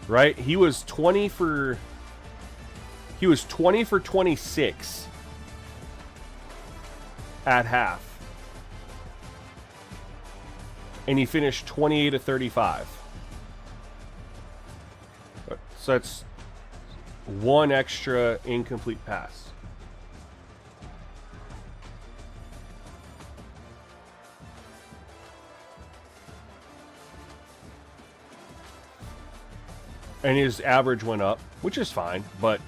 Right? He was 20 for 26 at half. And he finished 28 to 35. So that's 1 extra incomplete pass. And his average went up, which is fine. But,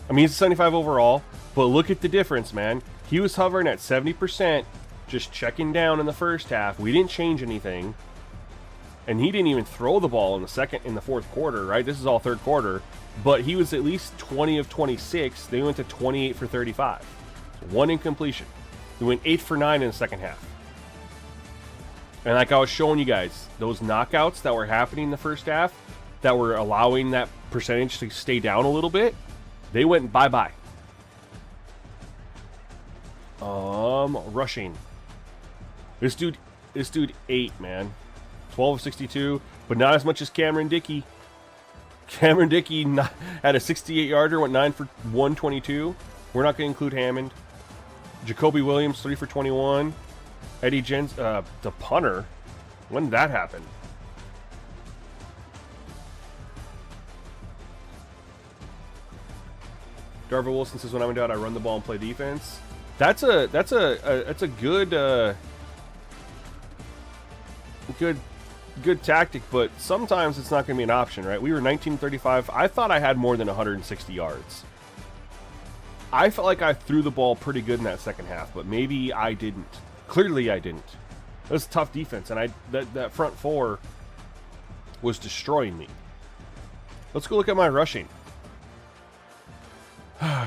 I mean, he's 75 overall. But look at the difference, man. He was hovering at 70%, just checking down in the first half. We didn't change anything. And he didn't even throw the ball in the fourth quarter, right? This is all third quarter. But he was at least 20 of 26. They went to 28 for 35. So 1 incompletion. He went 8 for 9 in the second half. And like I was showing you guys, those knockouts that were happening in the first half, that were allowing that percentage to stay down a little bit, they went bye-bye. Rushing. This dude 8, man. 12 of 62, but not as much as Cameron Dickey. Cameron Dickey had a 68-yarder, went 9 for 122. We're not going to include Hammond. Jacoby Williams, 3 for 21. Eddie Jens, the punter. When did that happen? Darvin Wilson says, when I'm in doubt, I run the ball and play defense. That's a good good tactic, but sometimes it's not going to be an option, right? We were 1935. I thought I had more than 160 yards. I felt like I threw the ball pretty good in that second half, but maybe I didn't. Clearly, I didn't. It was a tough defense, and that front four was destroying me. Let's go look at my rushing.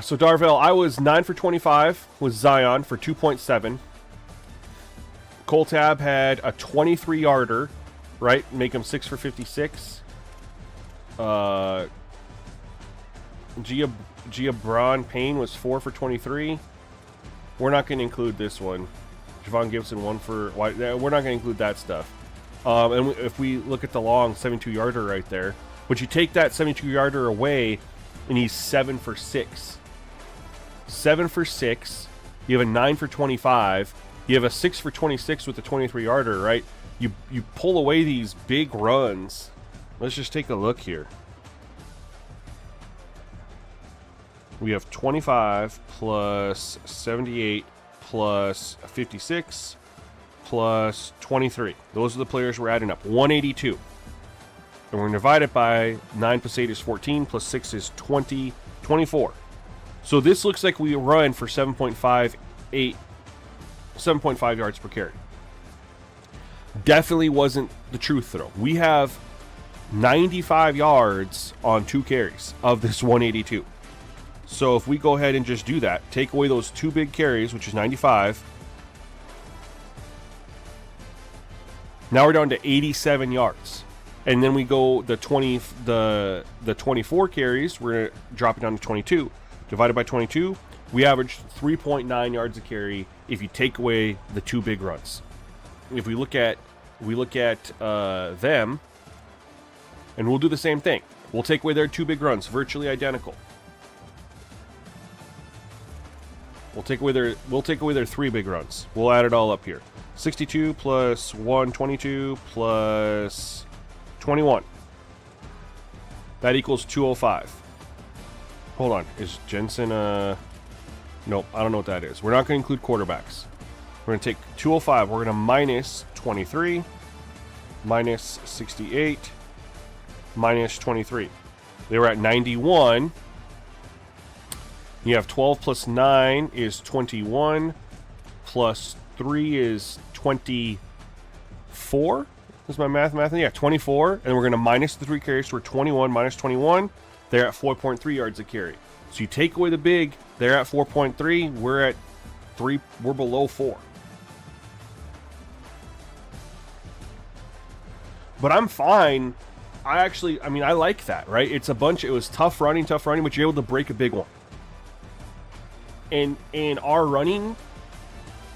So, Darvell, I was 9 for 25 with Zion for 2.7. Cole Tab had a 23-yarder, right? Make him 6 for 56. Gia Braun Payne was 4 for 23. We're not going to include this one. Javon Gibson 1 for... We're not going to include that stuff. And if we look at the long 72-yarder right there, but you take that 72-yarder away, and he's 7 for 6. 7 for 6. You have a 9 for 25. You have a 6 for 26 with the 23-yarder, right? You pull away these big runs. Let's just take a look here. We have 25 plus 78 plus 56 plus 23. Those are the players we're adding up. 182. And we're going to divide it by 9 plus 8 is 14, plus 6 is 20, 24. So this looks like we run for 7.5 yards per carry. Definitely wasn't the truth, though. We have 95 yards on 2 carries of this 182. So if we go ahead and just do that, take away those 2 big carries, which is 95. Now we're down to 87 yards. And then we go the 24 carries, we're going to drop it down to 22. Divided by 22, we average 3.9 yards a carry if you take away the 2 big runs. If we look at them, and we'll do the same thing. We'll take away their 2 big runs, virtually identical. We'll take away their 3 big runs. We'll add it all up here. 62 plus 122 plus 21. That equals 205. Hold on. Is Jensen nope, I don't know what that is. We're not going to include quarterbacks. We're going to take 205. We're going to minus 23, minus 68, minus 23. They were at 91. You have 12 plus 9 is 21, plus 3 is 24. Is my math? Yeah, 24. And we're going to minus the 3 carries, so we're 21 minus 21. They're at 4.3 yards a carry. So you take away the big, they're at 4.3. We're at 3. We're below 4. But I'm fine. I like that, right? It was tough running, but you're able to break a big one. And our running,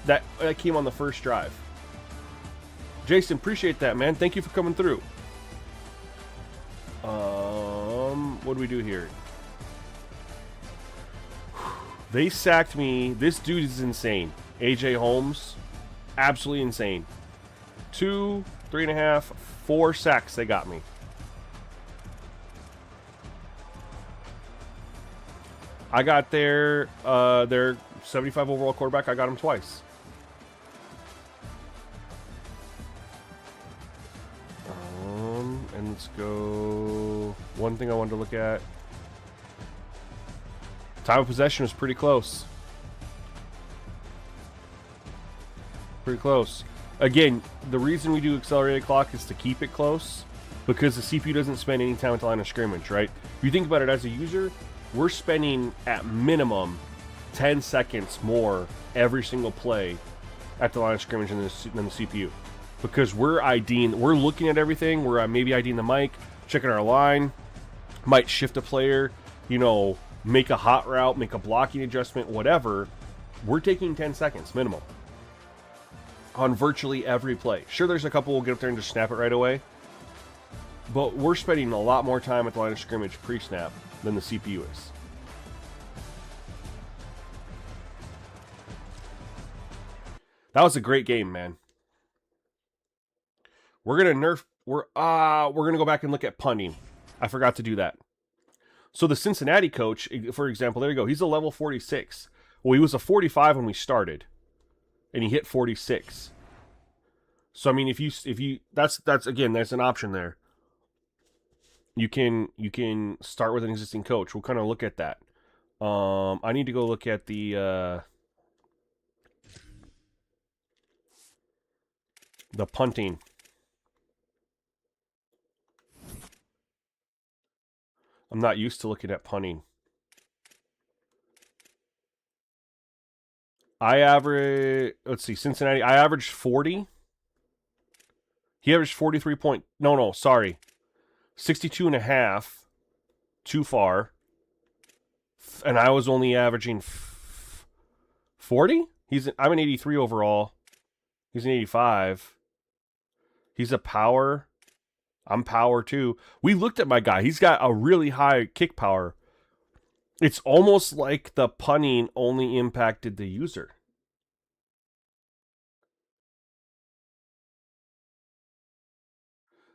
that came on the first drive. Jason, appreciate that, man. Thank you for coming through. What do we do here? They sacked me. This dude is insane. AJ Holmes, absolutely insane. 2, 3.5, 4 sacks they got me. I got their 75 overall quarterback. I got him twice. And let's go. One thing I wanted to look at. Time of possession was pretty close. Pretty close. Again, the reason we do accelerated clock is to keep it close, because the CPU doesn't spend any time at the line of scrimmage, right? If you think about it as a user, we're spending at minimum 10 seconds more every single play at the line of scrimmage than the CPU. Because we're looking at everything. We're maybe IDing the mic, checking our line, might shift a player, make a hot route, make a blocking adjustment, whatever. We're taking 10 seconds minimum on virtually every play. Sure, there's a couple we'll get up there and just snap it right away, but we're spending a lot more time at the line of scrimmage pre-snap than the CPU is. That was a great game, man. We're gonna go back and look at punting. I forgot to do that. So the Cincinnati coach, for example, there you go. He's a level 46. Well, he was a 45 when we started, and he hit 46. So I mean, if you that's again, there's an option there. You can start with an existing coach. We'll kind of look at that. I need to go look at the punting. I'm not used to looking at punting. I average, let's see, Cincinnati, I averaged 40. He averaged 43 point, no, sorry. 62 and a half. Too far. And I was only averaging 40? I'm an 83 overall. He's an 85. He's a power. I'm power too. We looked at my guy. He's got a really high kick power. It's almost like the punting only impacted the user.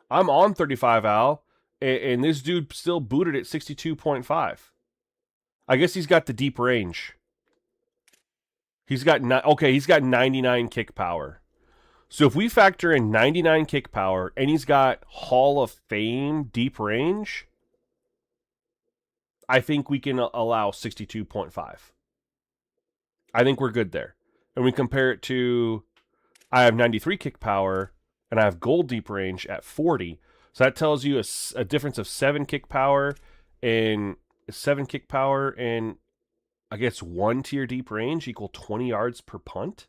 I'm on 35 Al, and this dude still booted at 62.5. I guess he's got the deep range. He's got 99 kick power. So if we factor in 99 kick power and he's got Hall of Fame deep range, I think we can allow 62.5. I think we're good there. And we compare it to, I have 93 kick power and I have gold deep range at 40. So that tells you a difference of 7 kick power and I guess 1 tier deep range equal 20 yards per punt.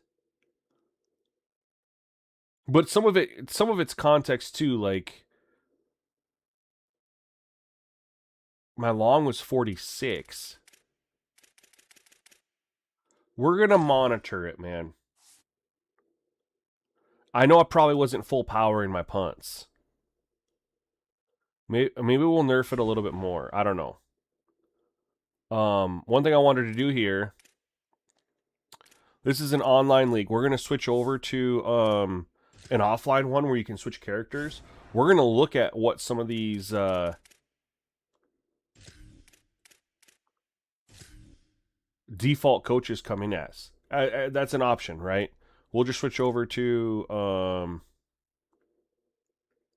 But some of its context too, like my long was 46. We're going to monitor it, man. I know I probably wasn't full power in my punts. Maybe we'll nerf it a little bit more. I don't know. One thing I wanted to do here. This is an online league. We're going to switch over to an offline one where you can switch characters. We're going to look at what some of these default coaches come in as. That's an option, right? We'll just switch over to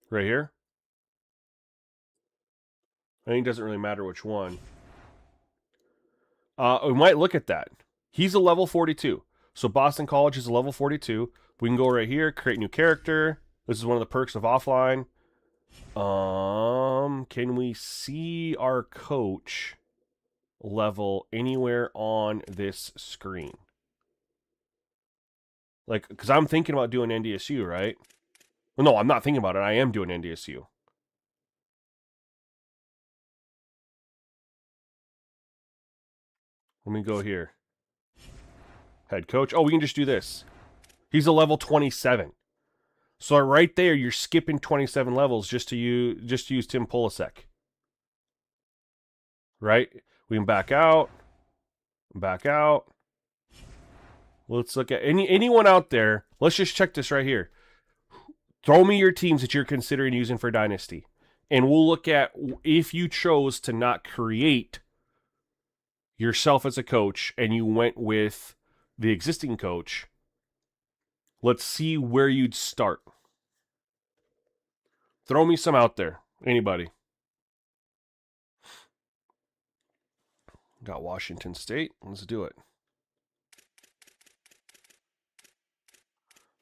right here. I think it doesn't really matter which one. We might look at that. He's a level 42. So Boston College is a level 42. We can go right here, create new character. This is one of the perks of offline. Can we see our coach level anywhere on this screen? Like, because I'm thinking about doing NDSU, right? Well, no, I'm not thinking about it. I am doing NDSU. Let me go here. Head coach. Oh, we can just do this. He's a level 27. So right there, you're skipping 27 levels just to use Tim Polasek. Right? We can back out. Back out. Let's look at anyone out there. Let's just check this right here. Throw me your teams that you're considering using for Dynasty. And we'll look at if you chose to not create yourself as a coach and you went with the existing coach. Let's see where you'd start. Throw me some out there. Anybody? Got Washington State. Let's do it.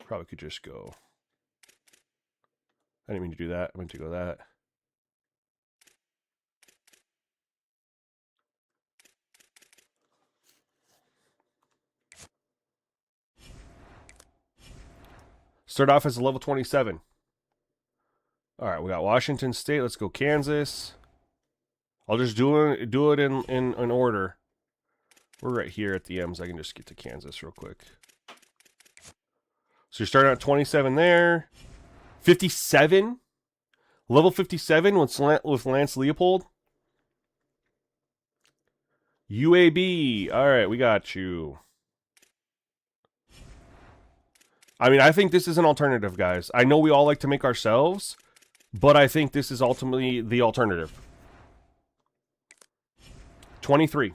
Probably could just go. I didn't mean to do that. I meant to go that. Start off as a level 27. All right, we got Washington State. Let's go Kansas. I'll just do it in order. We're right here at the M's. I can just get to Kansas real quick. So you're starting at 27 there. 57? Level 57 with Lance Leopold. UAB. All right, we got you. I mean, I think this is an alternative, guys. I know we all like to make ourselves, but I think this is ultimately the alternative. 23.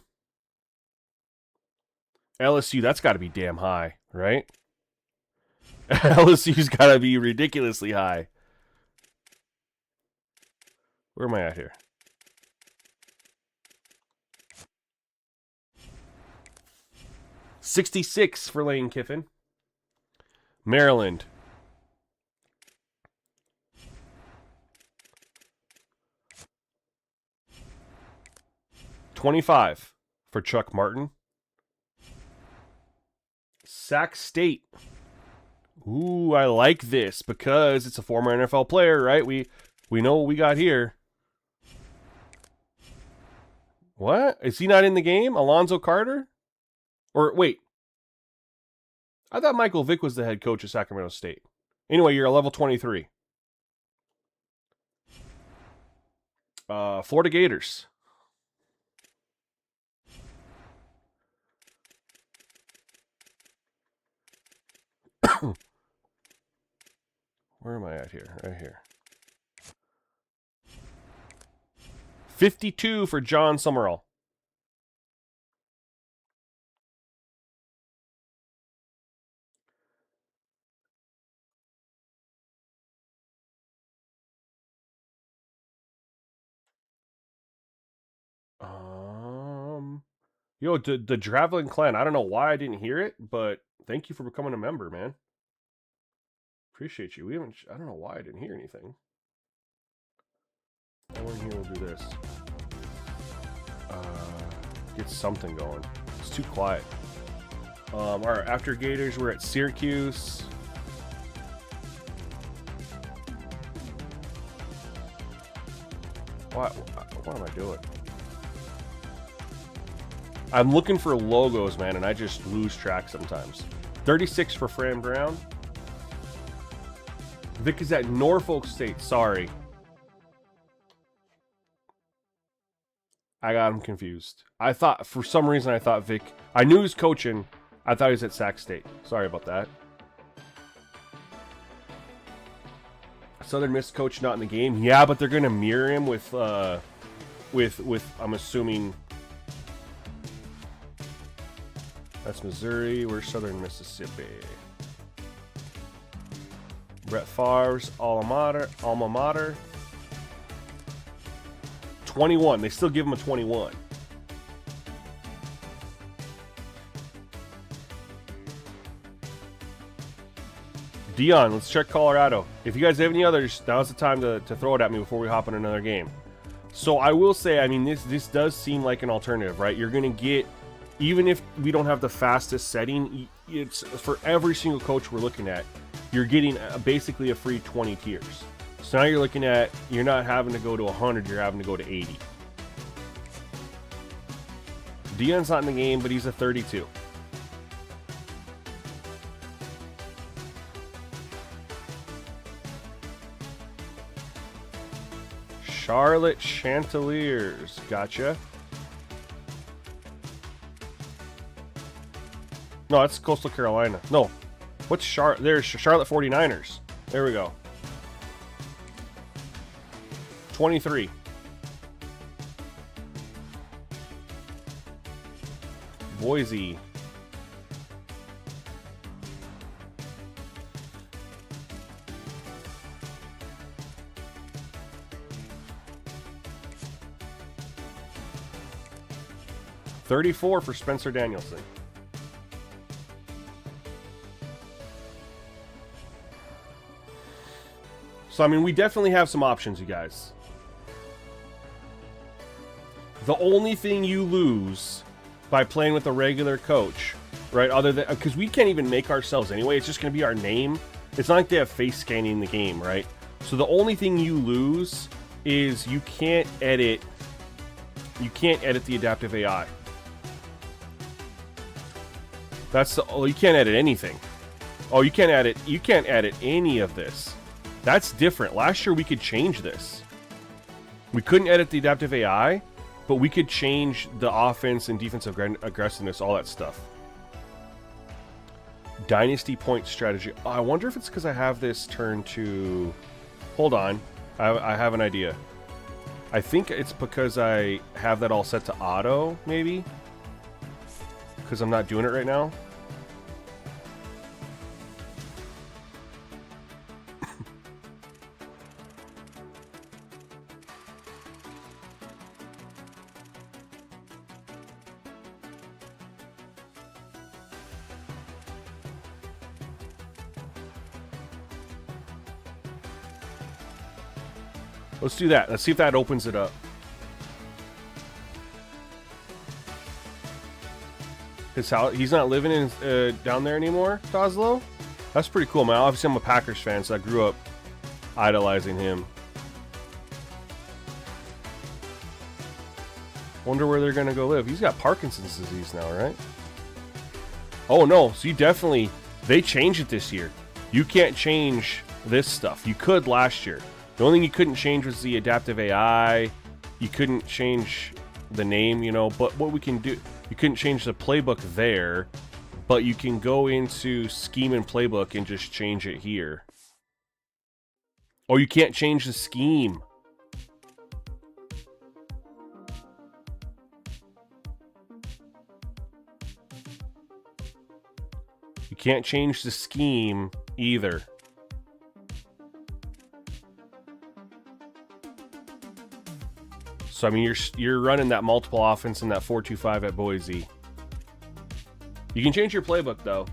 LSU, that's got to be damn high, right? LSU's got to be ridiculously high. Where am I at here? $66 for Lane Kiffin. Maryland. $25 for Chuck Martin. Sac State. Ooh, I like this because it's a former NFL player, right? We know what we got here. What? Is he not in the game? Alonzo Carter? Or wait. I thought Michael Vick was the head coach of Sacramento State. Anyway, you're a level 23. Florida Gators. Where am I at here? Right here. 52 for John Summerall. Yo, the Traveling Clan. I don't know why I didn't hear it, but thank you for becoming a member, man. Appreciate you. I don't know why I didn't hear anything. Everyone here will do this. Get something going. It's too quiet. All right, after Gators, we're at Syracuse. What am I doing? I'm looking for logos, man, and I just lose track sometimes. 36 for Fran Brown. Vic is at Norfolk State. Sorry. I got him confused. I thought, for some reason, Vic... I knew he was coaching. I thought he was at Sac State. Sorry about that. Southern Miss coach not in the game. Yeah, but they're going to mirror him with, I'm assuming... That's Missouri. Where's Southern Mississippi? Brett Favre's alma mater. 21. They still give him a 21. Dion, let's check Colorado. If you guys have any others, now's the time to throw it at me before we hop in another game. So I will say, I mean, this does seem like an alternative, right? You're going to get, even if we don't have the fastest setting, it's for every single coach we're looking at, you're getting basically a free 20 tiers. So now you're looking at, you're not having to go to 100, you're having to go to 80. Dion's not in the game, but he's a 32. Charlotte Chanticleers, gotcha. No, that's Coastal Carolina. No, what's Charlotte? There's Charlotte 49ers. There we go. 23. Boise. $34 for Spencer Danielson. So, I mean, we definitely have some options, you guys. The only thing you lose by playing with a regular coach, right, other than... Because we can't even make ourselves anyway. It's just going to be our name. It's not like they have face scanning in the game, right? So the only thing you lose is you can't edit... You can't edit the adaptive AI. That's the... Oh, you can't edit anything. Oh, you can't edit any of this. That's different. Last year we could change this. We couldn't edit the adaptive AI, but we could change the offense and defensive aggressiveness, all that stuff. Dynasty point strategy. Oh, I wonder if it's because I have this turned to... Hold on. I have an idea. I think it's because I have that all set to auto, maybe. Because I'm not doing it right now. Let's do that. Let's see if that opens it up. His house, he's not living in down there anymore, Toslo? That's pretty cool, man. Obviously, I'm a Packers fan, so I grew up idolizing him. Wonder where they're going to go live. He's got Parkinson's disease now, right? Oh, no. So you definitely... They changed it this year. You can't change this stuff. You could last year. The only thing you couldn't change was the adaptive AI. You couldn't change the name, you know. But what we can do, you couldn't change the playbook there, but you can go into scheme and playbook and just change it here. Oh, you can't change the scheme. You can't change the scheme either. So I mean, you're running that multiple offense in that 4-2-5 at Boise. You can change your playbook though.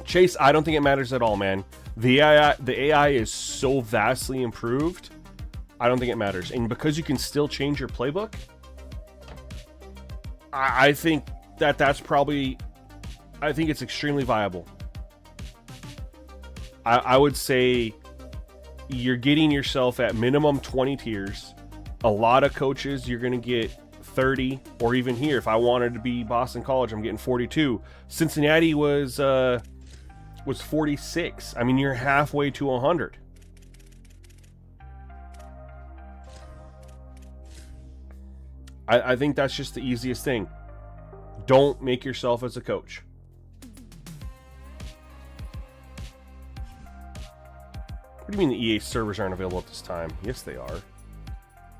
Chase, I don't think it matters at all, man. The AI is so vastly improved. I don't think it matters, and because you can still change your playbook, I think that's probably. I think it's extremely viable. I would say. You're getting yourself at minimum 20 tiers. A lot of coaches, you're going to get 30, or even here, if I wanted to be Boston College, I'm getting 42. Cincinnati was 46. I mean, you're halfway to 100. I think that's just the easiest thing. Don't make yourself as a coach. What do you mean the EA servers aren't available at this time? Yes, they are.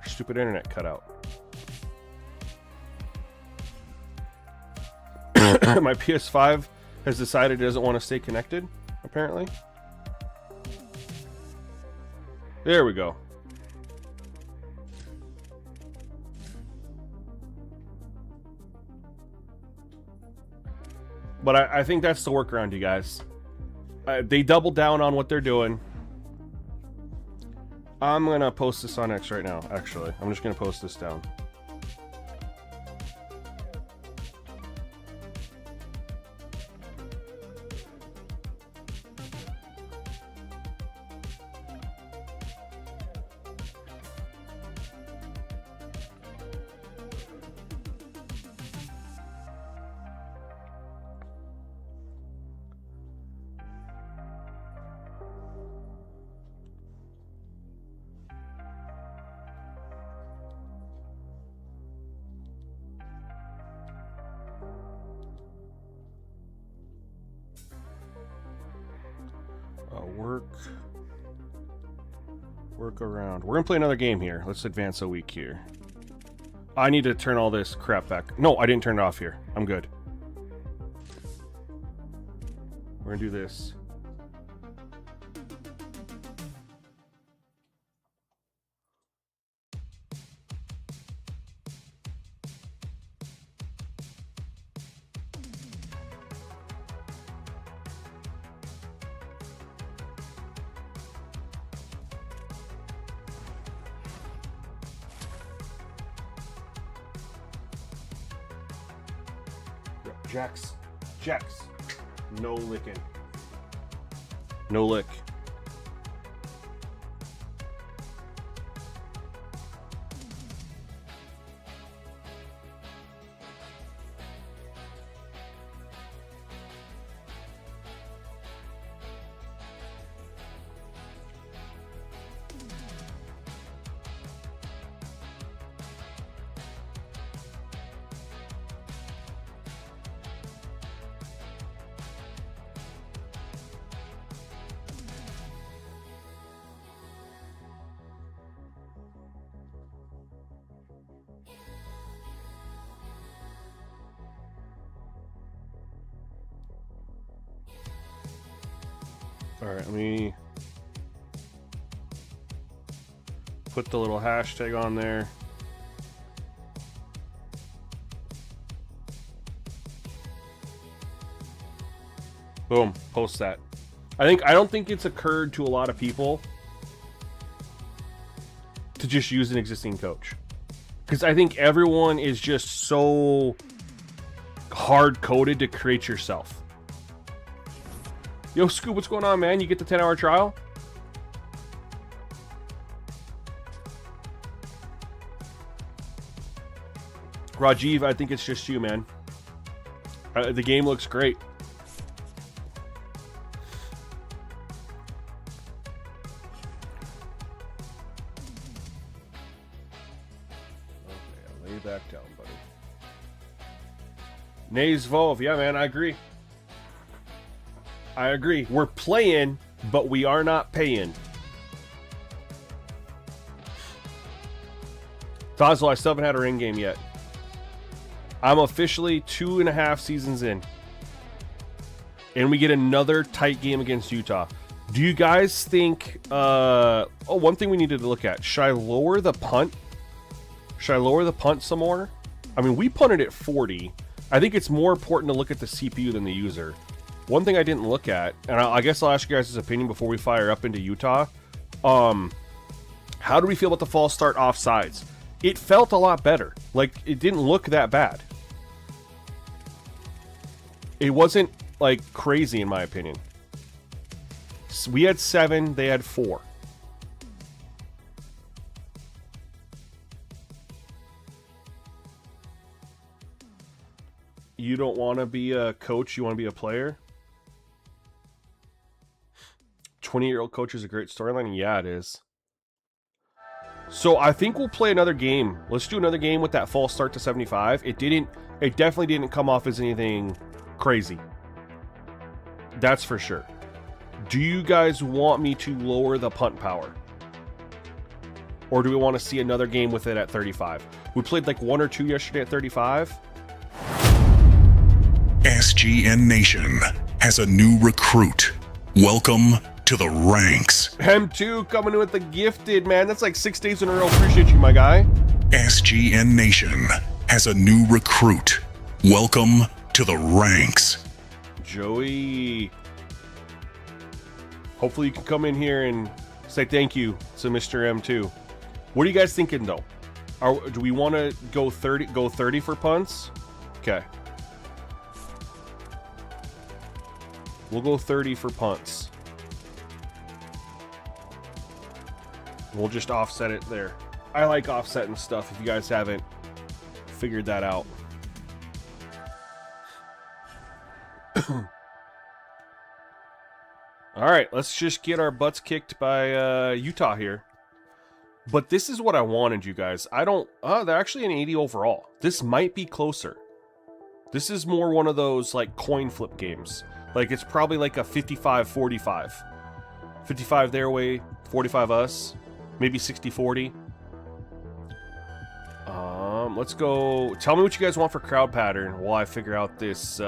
Stupid internet cut out. My PS5 has decided it doesn't want to stay connected, apparently. There we go. But I think that's the workaround, you guys. They doubled down on what they're doing. I'm going to post this on X right now, actually. I'm just going to post this down. Work around. We're gonna play another game here. Let's advance a week here. I need to turn all this crap back. No, I didn't turn it off here. I'm good. We're gonna do this. Jacks. No licking. No lick. All right, let me put the little hashtag on there. Boom, post that. I don't think it's occurred to a lot of people to just use an existing coach. Because I think everyone is just so hard-coded to create yourself. Yo, Scoop, what's going on, man? You get the 10-hour trial? Rajiv, I think it's just you, man. The game looks great. Okay, lay back down, buddy. Nays Volve, yeah, man, I agree. I agree. We're playing, but we are not paying. Tazlo, I still haven't had a ring game yet. I'm officially 2.5 seasons in. And we get another tight game against Utah. Do you guys think... one thing we needed to look at. Should I lower the punt? Should I lower the punt some more? I mean, we punted at 40. I think it's more important to look at the CPU than the user. One thing I didn't look at, and I guess I'll ask you guys' opinion before we fire up into Utah. How do we feel about the false start offsides? It felt a lot better. Like, it didn't look that bad. It wasn't, like, crazy in my opinion. So we had 7, they had 4. You don't want to be a coach, you want to be a player? 28-year-old coach is a great storyline? Yeah, it is. So I think we'll play another game. Let's do another game with that false start to 75. It definitely didn't come off as anything crazy. That's for sure. Do you guys want me to lower the punt power? Or do we want to see another game with it at 35? We played like 1 or 2 yesterday at 35. SGN Nation has a new recruit. Welcome to the ranks. M2 coming in with the gifted, man. That's like 6 days in a row. Appreciate you, my guy. SGN Nation has a new recruit. Welcome to the ranks. Joey. Hopefully you can come in here and say thank you to Mr. M2. What are you guys thinking though? Do we want to go 30 for punts? Okay. We'll go 30 for punts. We'll just offset it there. I like offsetting stuff if you guys haven't figured that out. All right, let's just get our butts kicked by Utah here. But this is what I wanted, you guys. They're actually an 80 overall. This might be closer. This is more one of those like coin flip games. Like it's probably like a 55-45. 55 their way, 45 us. Maybe 60-40. Let's go. Tell me what you guys want for crowd pattern while I figure out this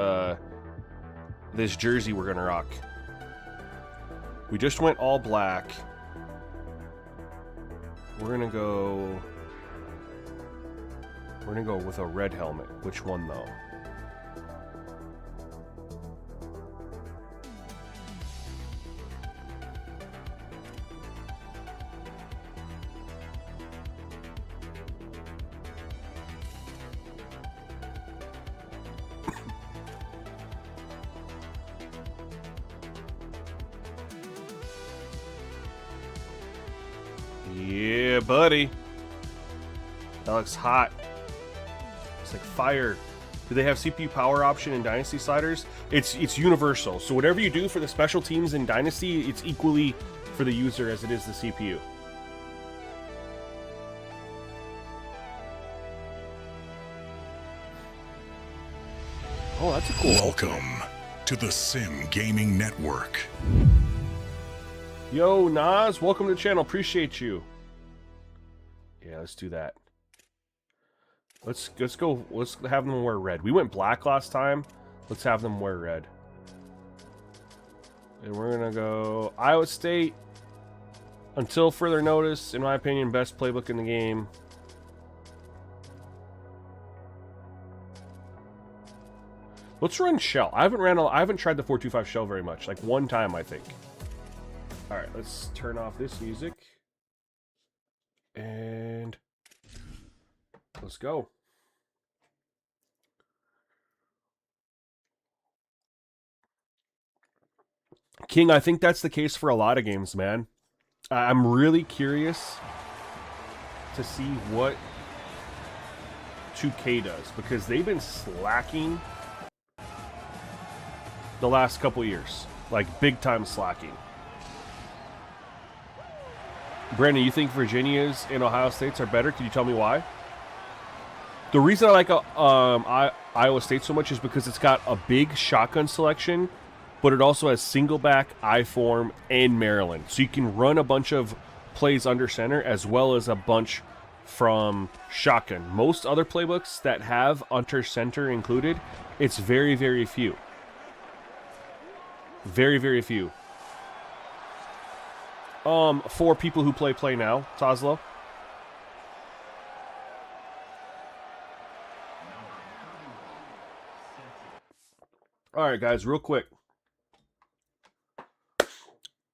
this jersey we're gonna rock. We just went all black. We're gonna go with a red helmet. Which one though? Yeah, buddy. That looks hot. It's like fire. Do they have CPU power option in Dynasty sliders? It's universal. So whatever you do for the special teams in Dynasty, it's equally for the user as it is the CPU. Oh, that's a cool. Welcome to the Simgamingnetwork. Yo, Nas, welcome to the channel. Appreciate you. Yeah, let's do that. Let's go. Let's have them wear red. We went black last time. Let's have them wear red. And we're going to go Iowa State. Until further notice, in my opinion, best playbook in the game. Let's run shell. I haven't tried the 4-2-5 shell very much. Like one time, I think. All right, let's turn off this music. And let's go. King, I think that's the case for a lot of games, man. I'm really curious to see what 2K does, because they've been slacking the last couple years. Like, big time slacking. Brandon, you think Virginia's and Ohio State's are better? Can you tell me why? The reason I like Iowa State so much is because it's got a big shotgun selection, but it also has single back, I-form, and Maryland. So you can run a bunch of plays under center as well as a bunch from shotgun. Most other playbooks that have under center included, it's very, very few. Very, very few. For people who play now, Tazlo. All right, guys, real quick.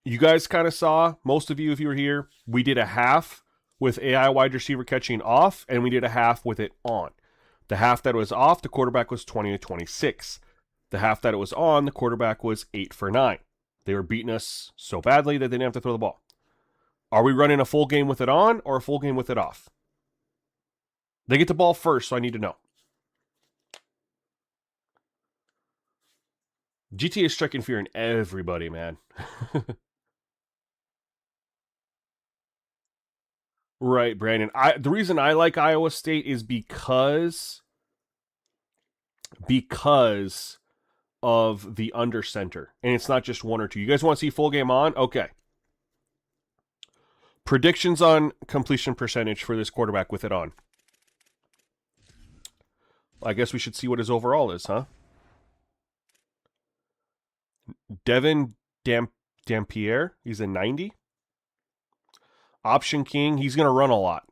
You guys kind of saw, most of you, if you were here, we did a half with AI wide receiver catching off, and we did a half with it on. The half that was off, the quarterback was 20 to 26. The half that it was on, the quarterback was 8 for 9. They were beating us so badly that they didn't have to throw the ball. Are we running a full game with it on or a full game with it off? They get the ball first, so I need to know. GTA is striking fear in everybody, man. Right, Brandon. The reason I like Iowa State is because of the under center. And it's not just one or two. You guys want to see full game on? Okay. Predictions on completion percentage for this quarterback with it on. I guess we should see what his overall is, huh? Devin Dampierre, he's a 90. Option King, he's going to run a lot.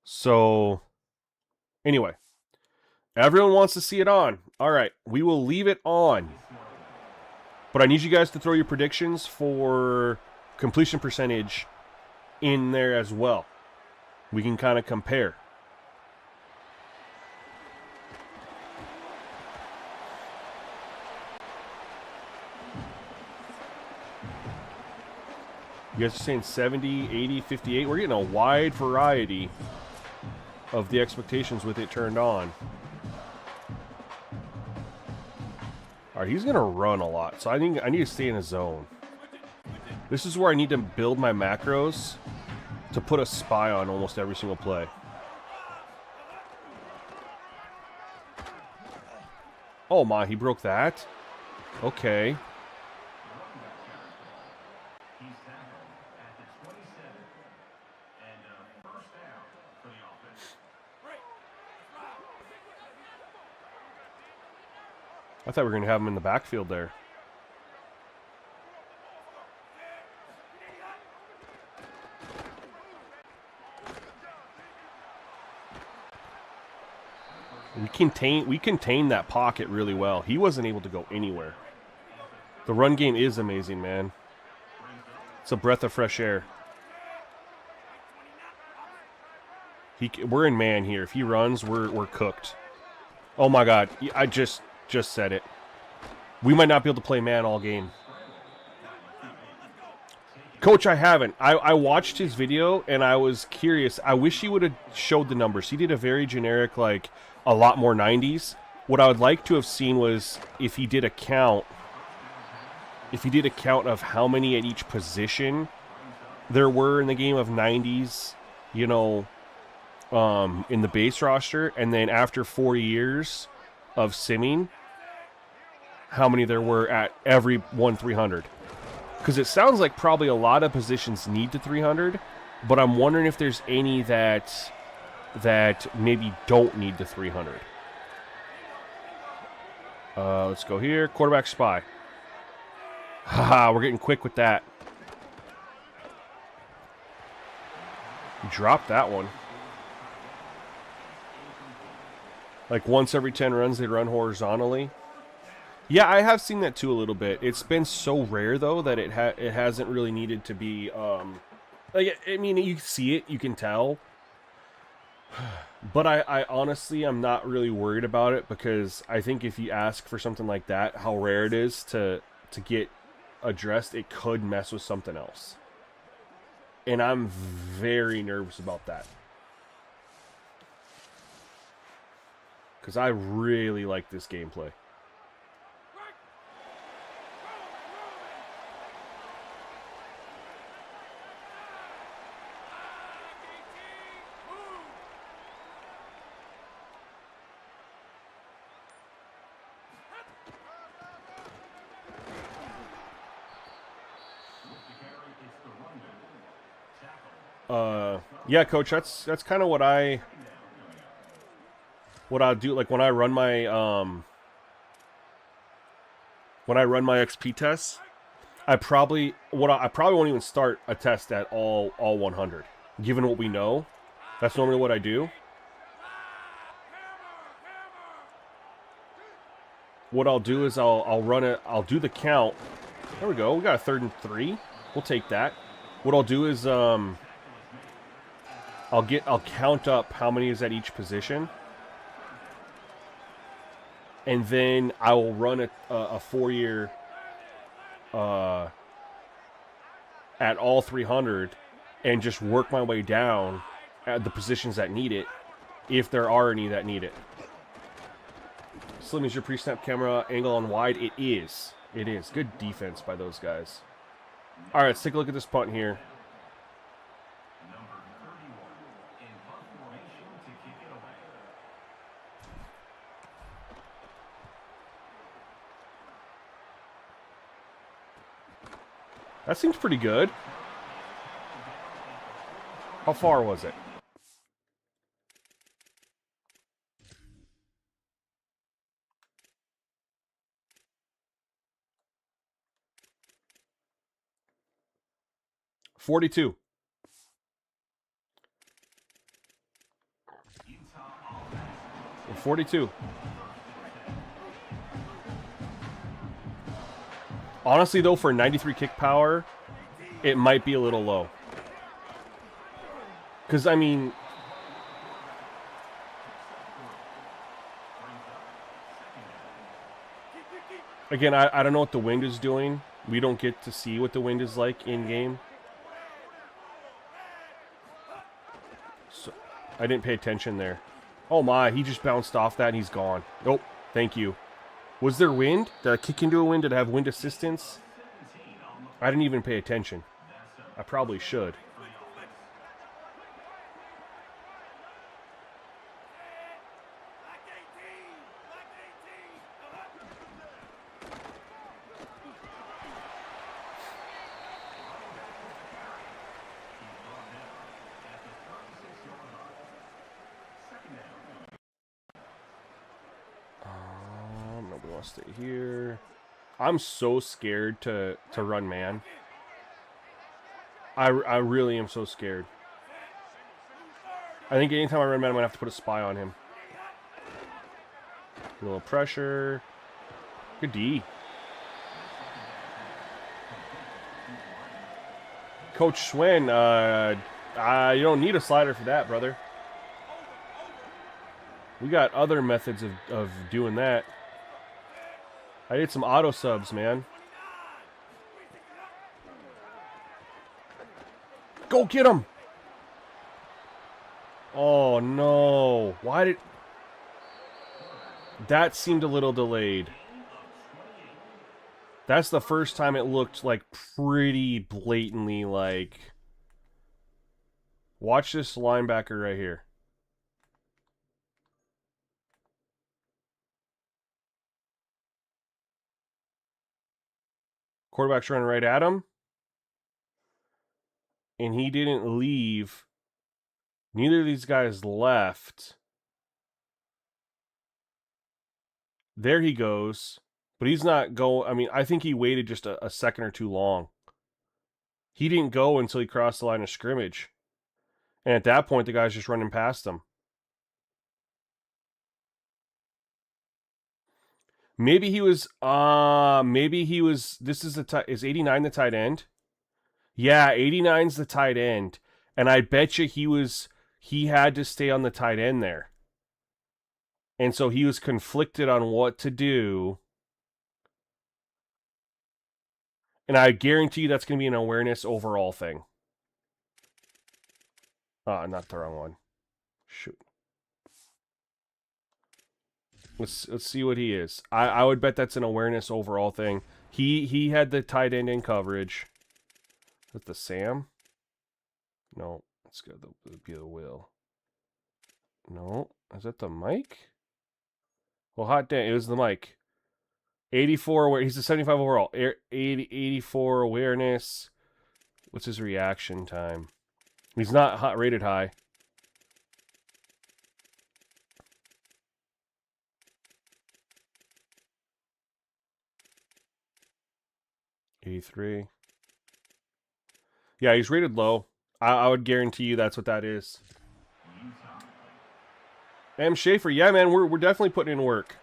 So, anyway. Everyone wants to see it on. All right, we will leave it on. But I need you guys to throw your predictions for completion percentage in there as well. We can kind of compare. You guys are saying 70, 80, 58. We're getting a wide variety of the expectations with it turned on. All right, he's going to run a lot, so I need to stay in a zone. This is where I need to build my macros to put a spy on almost every single play. Oh my, he broke that? Okay. I thought we were going to have him in the backfield there. We contained that pocket really well. He wasn't able to go anywhere. The run game is amazing, man. It's a breath of fresh air. We're in man here. If he runs, we're cooked. Oh my God! I just said it. We might not be able to play man all game. Coach, I haven't. I watched his video and I was curious. I wish he would have showed the numbers. He did a very generic, like, a lot more 90s. What I would like to have seen was if he did a count of how many at each position there were in the game of 90s, you know, in the base roster, and then after 4 years of simming, how many there were at every 300. Because it sounds like probably a lot of positions need the 300, but I'm wondering if there's any that maybe don't need the 300. Let's go here. Quarterback spy. Haha, we're getting quick with that. Drop that one. Like once every 10 runs, they run horizontally. Yeah, I have seen that too a little bit. It's been so rare though that it hasn't really needed to be. Like I mean, you see it, you can tell. But I honestly, I'm not really worried about it because I think if you ask for something like that, how rare it is to get addressed, it could mess with something else. And I'm very nervous about that. Because I really like this gameplay. Yeah, coach, that's kind of what I do. Like when I run my XP tests, I probably won't even start a test at all 100. Given what we know, that's normally what I do. What I'll do is I'll run it. I'll do the count. There we go. We got a 3rd and 3. We'll take that. What I'll do is I'll count up how many is at each position, and then I will run a 4-year at all 300, and just work my way down at the positions that need it, if there are any that need it. Slim, is your pre-snap camera angle on wide? It is. It is. Good defense by those guys. All right, let's take a look at this punt here. Number 31 in punt formation to kick it away. That seems pretty good. How far was it? .42. And 42. Honestly, though, for 93 kick power, it might be a little low. Because, I mean... Again, I don't know what the wind is doing. We don't get to see what the wind is like in-game. So, I didn't pay attention there. Oh my, he just bounced off that and he's gone. Nope, thank you. Was there wind? Did I kick into a wind? Did I have wind assistance? I didn't even pay attention. I probably should. Nobody wants to stay here. I'm so scared to run man. I really am so scared. I think anytime I run man, I'm going to have to put a spy on him. A little pressure. Good D. Coach Schwinn, you don't need a slider for that, brother. We got other methods of doing that. I did some auto subs, man. Go get him! Oh, no. Why did... That seemed a little delayed. That's the first time it looked like pretty blatantly like... Watch this linebacker right here. Quarterback's running right at him. And he didn't leave. Neither of these guys left. There he goes. But he's not going. I mean, I think he waited just a second or too long. He didn't go until he crossed the line of scrimmage. And at that point, the guy's just running past him. Maybe he was, this is is 89 the tight end? Yeah, 89's the tight end. And I bet you he had to stay on the tight end there. And so he was conflicted on what to do. And I guarantee you that's going to be an awareness overall thing. Not the wrong one. Shoot. Let's see what he is. I would bet that's an awareness overall thing. He had the tight end in coverage. Is that the Sam? No, it's got to be the Will. No, is that the Mike? Well, hot damn, it was the Mike. 84, he's a 75 overall. 84 awareness. What's his reaction time? He's not rated high. '83. Yeah, he's rated low. I would guarantee you that's what that is. M. Schaefer, yeah, man, we're definitely putting in work.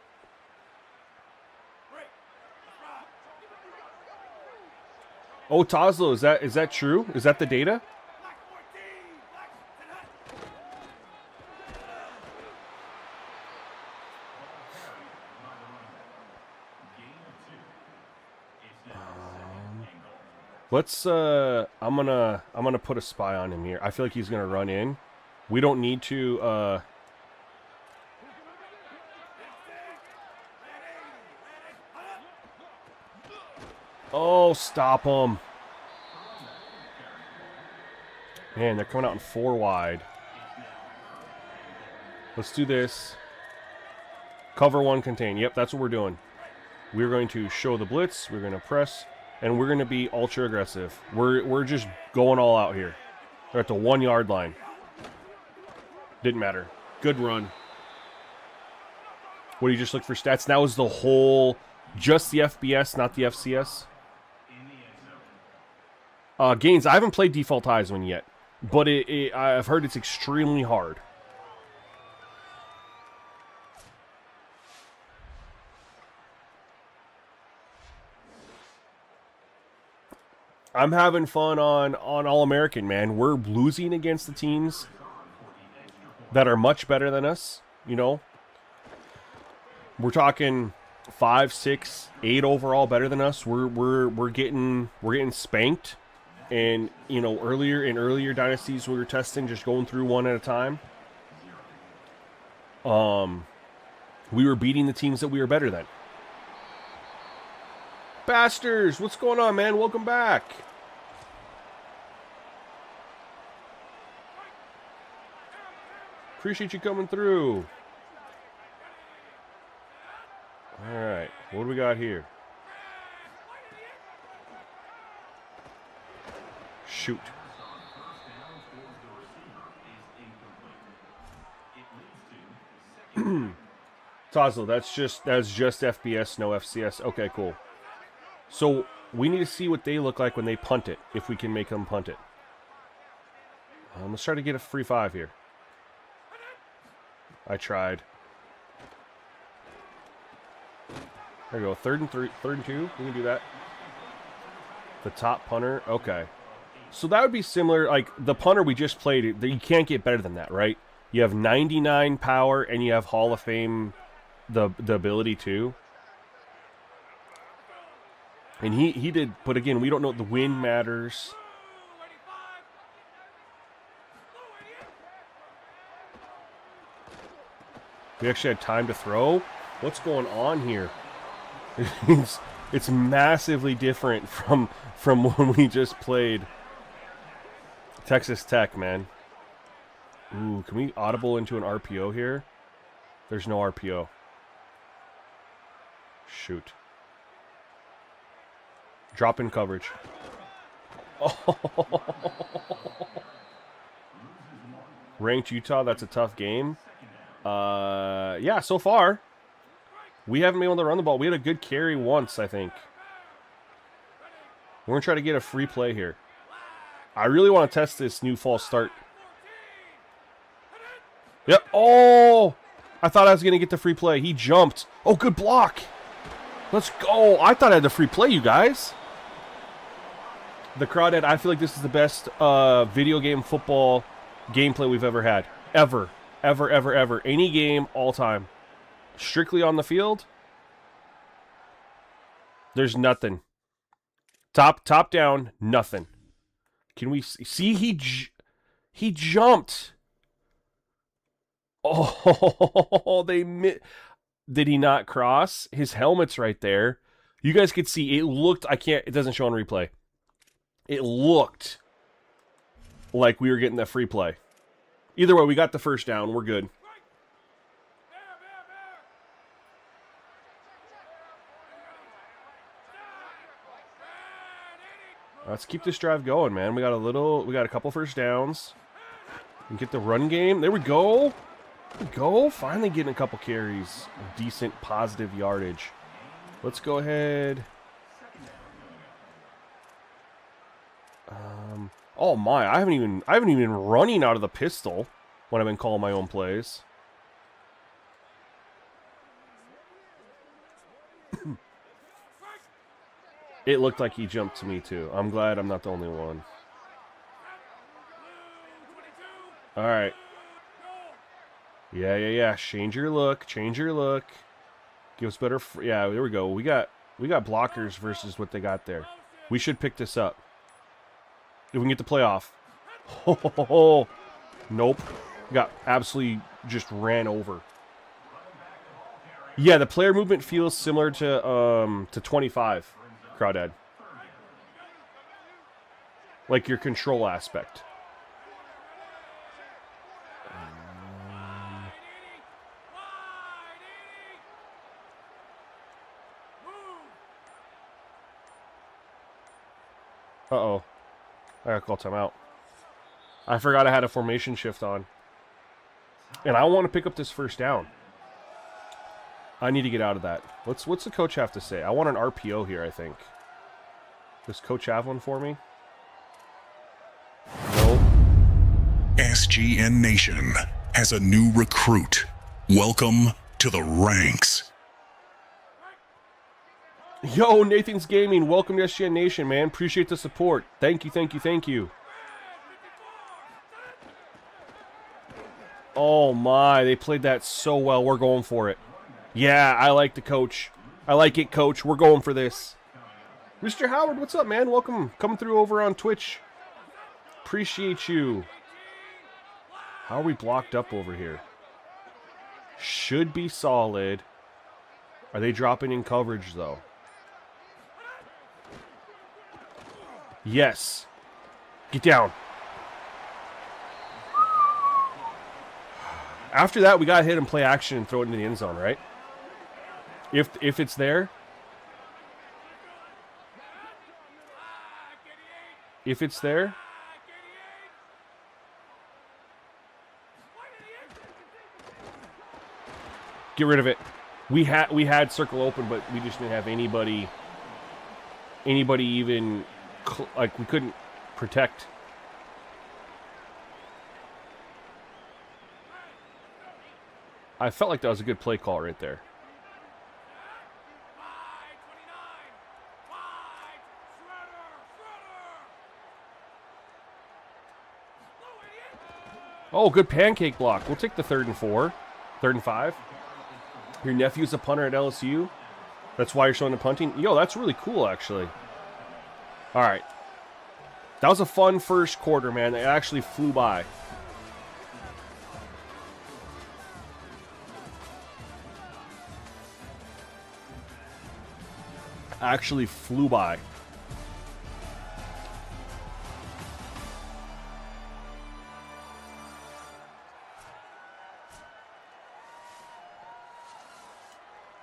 Oh, Toslo, is that true? Is that the data? Let's I'm gonna put a spy on him here. I feel like he's gonna run in. We don't need to Oh, stop him. Man, they're coming out in 4 wide. Let's do this. Cover 1, contain. Yep, that's what we're doing. We're going to show the blitz. We're going to press. And we're going to be ultra aggressive. We're just going all out here. They're at the 1 yard line. Didn't matter. Good run. What do you just look for stats? That was the whole, just the FBS, not the FCS. Gains, I haven't played Default Heisman yet, but I've heard it's extremely hard. I'm having fun on All-American, man. We're losing against the teams that are much better than us, you know. We're talking 5, 6, 8 overall better than us. We're getting spanked. And, you know, in earlier dynasties we were testing, just going through one at a time. We were beating the teams that we were better than. Bastards, what's going on, man? Welcome back. Appreciate you coming through. All right, what do we got here? Shoot. Tozzo, that's just FBS, no FCS. Okay, cool. So we need to see what they look like when they punt it, if we can make them punt it. Let's try to get a free 5 here. I tried. There we go. 3rd and 2. We can do that. The top punter. Okay. So that would be similar. Like the punter we just played, you can't get better than that, right? You have 99 power and you have Hall of Fame, the ability too. And he did, but again, we don't know. The wind matters. We actually had time to throw. What's going on here? It's massively different from when we just played. Texas Tech, man. Ooh, can we audible into an RPO here? There's no RPO. Shoot. Drop in coverage. Oh. Ranked Utah, that's a tough game. Yeah, so far. We haven't been able to run the ball. We had a good carry once, I think. We're going to try to get a free play here. I really want to test this new false start. Yep. Oh! I thought I was going to get the free play. He jumped. Oh, good block. Let's go. I thought I had the free play, you guys. The Crawdad, I feel like this is the best video game football gameplay we've ever had. Ever. Ever, ever, ever. Any game, all time. Strictly on the field, there's nothing. Top down, nothing. Can we see? He jumped. Oh, did he not cross? His helmet's right there. You guys could see it looked. It doesn't show on replay. It looked like we were getting that free play. Either way, we got the first down. We're good. Let's keep this drive going, man. We got a couple first downs. And get the run game. There we go. There we go. Finally getting a couple carries. Decent positive yardage. Let's go ahead. Oh my, I haven't even been running out of the pistol when I've been calling my own plays. It looked like he jumped to me too. I'm glad I'm not the only one. All right. Yeah. Change your look. Give us better. Yeah, there we go. We got blockers versus what they got there. We should pick this up. If we can get the playoff. Oh, nope. Got absolutely just ran over. Yeah, the player movement feels similar to 25. Crawdad. Like your control aspect. Uh-oh. I gotta call timeout. I forgot I had a formation shift on. And I want to pick up this first down. I need to get out of that. What's the coach have to say? I want an RPO here, I think. Does coach have one for me? Nope. SGN Nation has a new recruit. Welcome to the ranks. Yo, Nathan's Gaming. Welcome to SGN Nation, man. Appreciate the support. Thank you. Oh my, they played that so well. We're going for it. Yeah, I like the coach. I like it, coach. We're going for this. Mr. Howard, what's up, man? Welcome. Coming through over on Twitch. Appreciate you. How are we blocked up over here? Should be solid. Are they dropping in coverage, though? Yes. Get down. After that, we got to hit and play action and throw it into the end zone, right? If it's there. If it's there. Get rid of it. We had circle open, but we just didn't have anybody even, like, we couldn't protect. I felt like that was a good play call right there. Oh, good pancake block. We'll take the 3rd and 4. 3rd and 5. Your nephew's a punter at LSU. That's why you're showing the punting. Yo, that's really cool, actually. All right. That was a fun first quarter, man. It actually flew by. Actually flew by.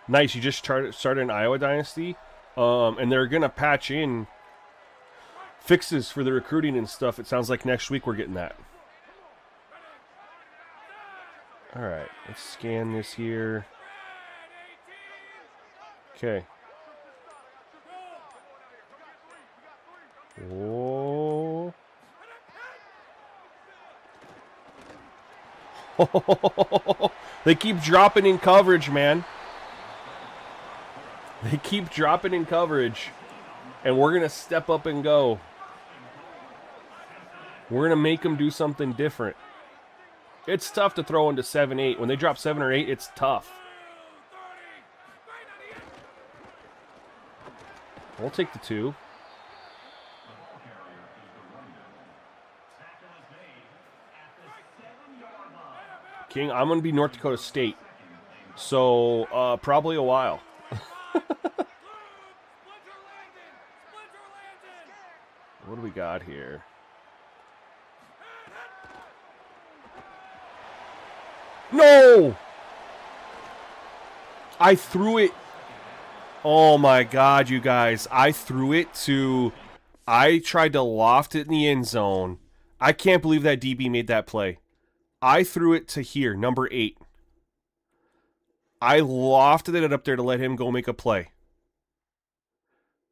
Nice, you just started an Iowa Dynasty, and they're going to patch in fixes for the recruiting and stuff. It sounds like next week we're getting that. All right, let's scan this here. Okay. Oh. They keep dropping in coverage, man. They keep dropping in coverage. And we're going to step up and go. We're going to make them do something different. It's tough to throw into 7-8. When they drop 7 or 8, it's tough. We'll take the 2. King, I'm going to be North Dakota State. So, probably a while. What do we got here? No! I threw it. Oh my God, you guys. I threw it to... I tried to loft it in the end zone. I can't believe that DB made that play. I threw it to here, number 8. I lofted it up there to let him go make a play.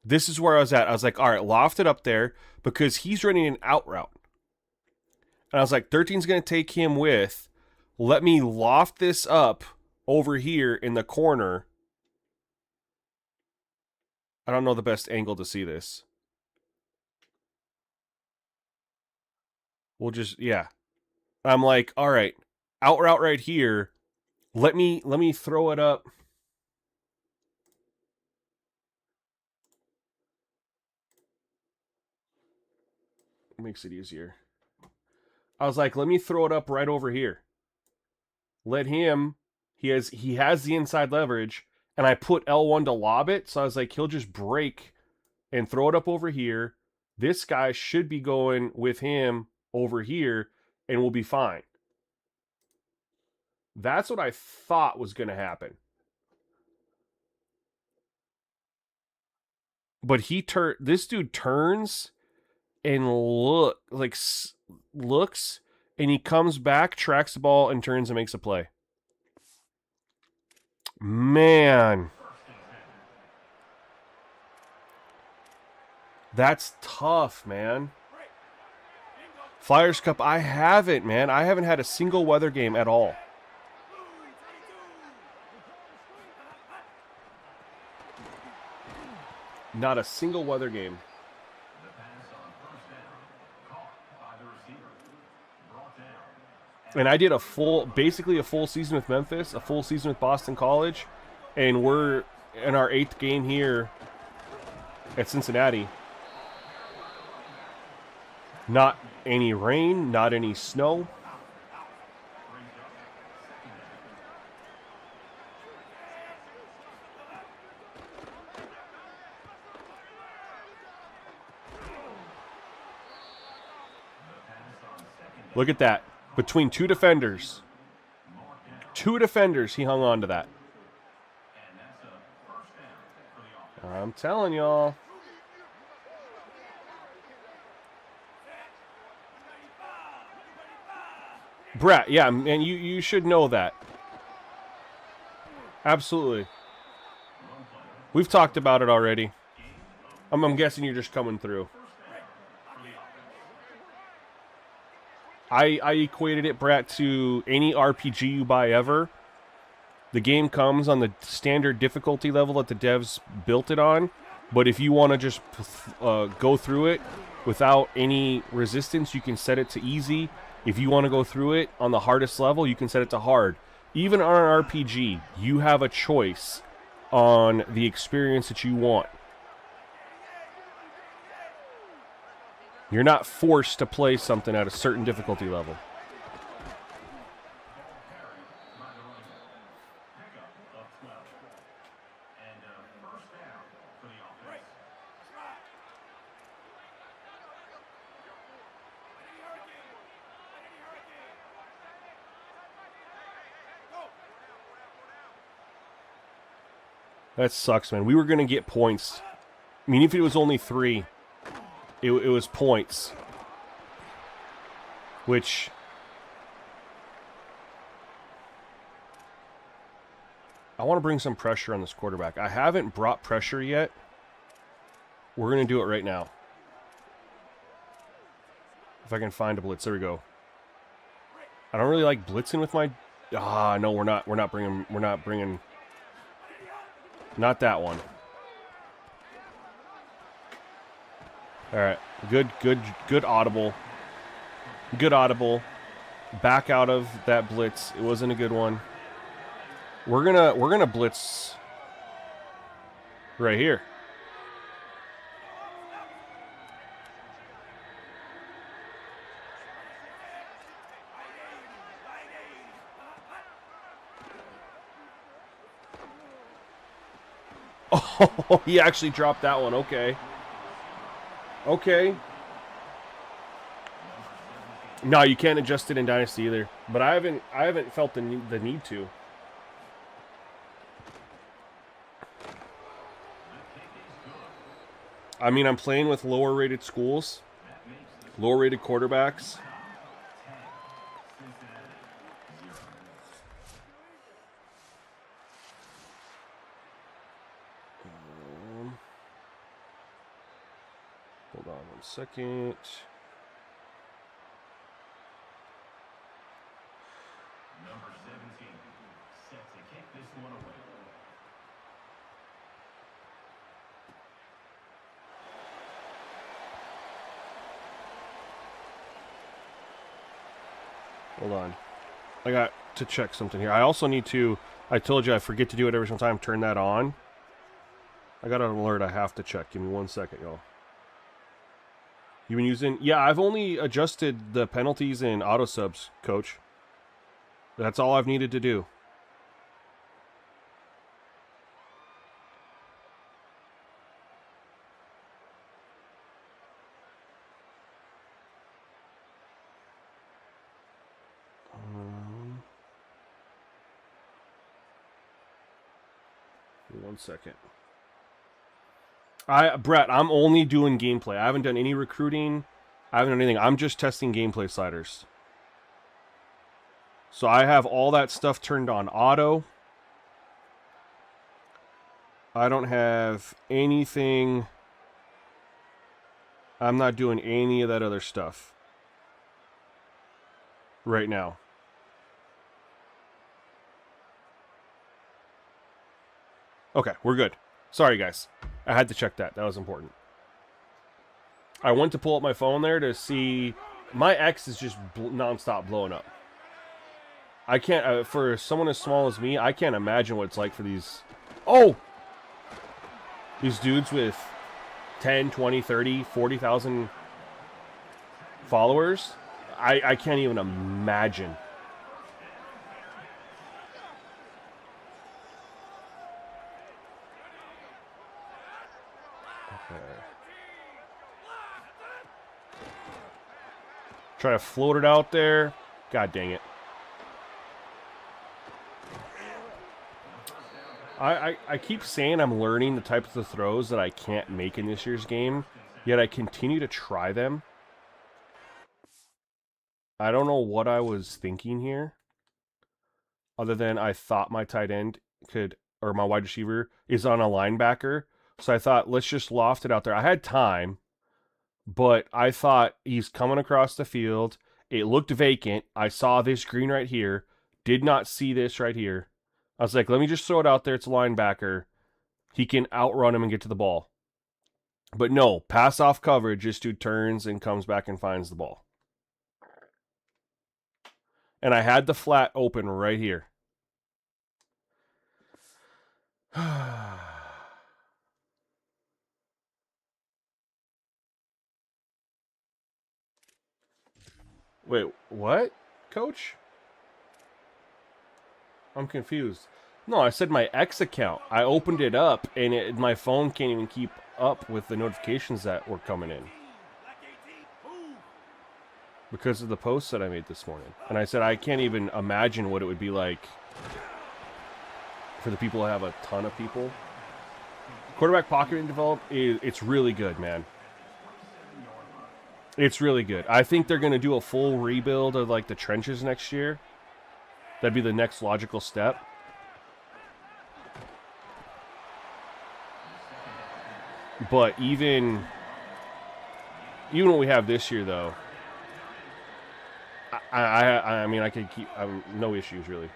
This is where I was at. I was like, all right, loft it up there because he's running an out route. And I was like, 13's going to take him with. Let me loft this up over here in the corner. I don't know the best angle to see this. We'll just, yeah. I'm like, all right, out route right here. Let me throw it up. Makes it easier. I was like, let me throw it up right over here. Let him, he has the inside leverage, and I put L1 to lob it, so I was like, he'll just break and throw it up over here. This guy should be going with him over here, and we'll be fine. That's what I thought was going to happen. But this dude turns and looks, and he comes back, tracks the ball, and turns and makes a play. Man. That's tough, man. Flyers Cup, I haven't, man. I haven't had a single weather game at all. Not a single weather game. And I did basically a full season with Memphis, a full season with Boston College, and we're in our 8th game here at Cincinnati. Not any rain, not any snow. Look at that. Between 2 defenders. 2 defenders, he hung on to that. I'm telling y'all. Brett, yeah, and you should know that. Absolutely. We've talked about it already. I'm guessing you're just coming through. I equated it, Brett, to any RPG you buy ever. The game comes on the standard difficulty level that the devs built it on. But if you want to just go through it without any resistance, you can set it to easy. If you want to go through it on the hardest level, you can set it to hard. Even on an RPG, you have a choice on the experience that you want. You're not forced to play something at a certain difficulty level. That sucks, man. We were going to get points. I mean, if it was only 3, it was points. Which... I want to bring some pressure on this quarterback. I haven't brought pressure yet. We're going to do it right now. If I can find a blitz. There we go. I don't really like blitzing with my... Ah, no, we're not bringing... Not that one. All right. Good audible. Good audible. Back out of that blitz. It wasn't a good one. We're gonna blitz right here. Oh, he actually dropped that one. Okay. Okay. No, you can't adjust it in Dynasty either. But I haven't felt the need to. I mean, I'm playing with lower rated schools, lower rated quarterbacks. Hold on 1 second. Number 17, set to kick this one away. Hold on. I got to check something here. I also need to, I told you I forget to do it every single time, turn that on. I got an alert I have to check. Give me 1 second, y'all. You been using... Yeah, I've only adjusted the penalties in auto subs, coach. That's all I've needed to do. Give me 1 second. Brett, I'm only doing gameplay. I haven't done any recruiting. I haven't done anything. I'm just testing gameplay sliders. So I have all that stuff turned on auto. I don't have anything. I'm not doing any of that other stuff right now. Okay, we're good. Sorry, guys. I had to check that. That was important. I went to pull up my phone there to see... My X is just nonstop blowing up. I can't... for someone as small as me, I can't imagine what it's like for these... Oh! These dudes with 10, 20, 30, 40,000 followers. I can't even imagine. Try to float it out there. God dang it. I keep saying I'm learning the types of throws that I can't make in this year's game, yet I continue to try them. I don't know what I was thinking here, other than I thought my tight end could, or my wide receiver is on a linebacker. So I thought, let's just loft it out there. I had time. But I thought he's coming across the field. It looked vacant. I saw this green right here. Did not see this right here. I was like, let me just throw it out there. It's a linebacker. He can outrun him and get to the ball. But no, pass off coverage. This dude turns and comes back and finds the ball. And I had the flat open right here. Wait, what, coach? I'm confused. No, I said my X account. I opened it up, and my phone can't even keep up with the notifications that were coming in. Because of the posts that I made this morning. And I said I can't even imagine what it would be like for the people who have a ton of people. Quarterback pocketing develop, it's really good, man. It's really good. I think they're going to do a full rebuild of like the trenches next year. That'd be the next logical step. But even what we have this year, though, I mean, I could keep no issues really.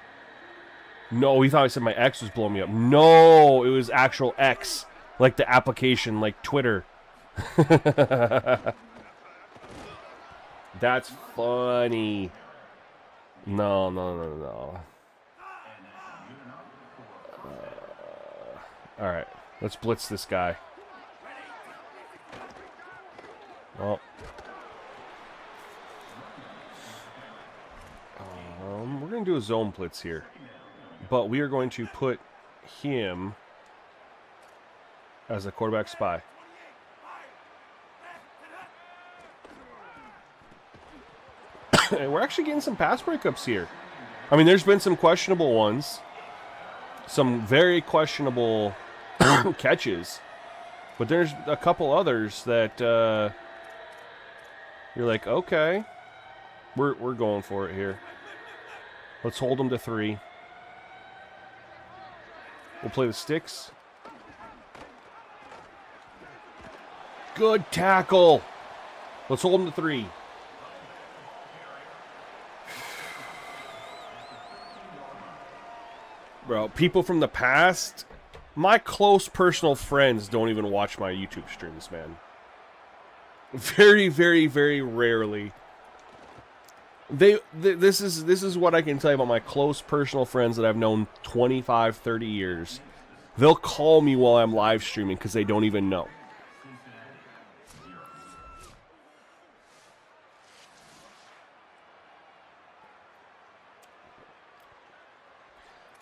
No, he thought I said my X was blowing me up. No, it was actual X, like the application, like Twitter. That's funny. No. All right, let's blitz this guy. Well, we're going to do a zone blitz here. But we are going to put him as a quarterback spy. And we're actually getting some pass breakups here. I mean, there's been some questionable ones. Some very questionable catches. But there's a couple others that you're like, okay, we're going for it here. Let's hold them to 3. We'll play the sticks. Good tackle. Let's hold them to 3. Bro, people from the past, my close personal friends don't even watch my YouTube streams, man. Very, very, very rarely. This is what I can tell you about my close personal friends that I've known 25, 30 years. They'll call me while I'm live streaming because they don't even know.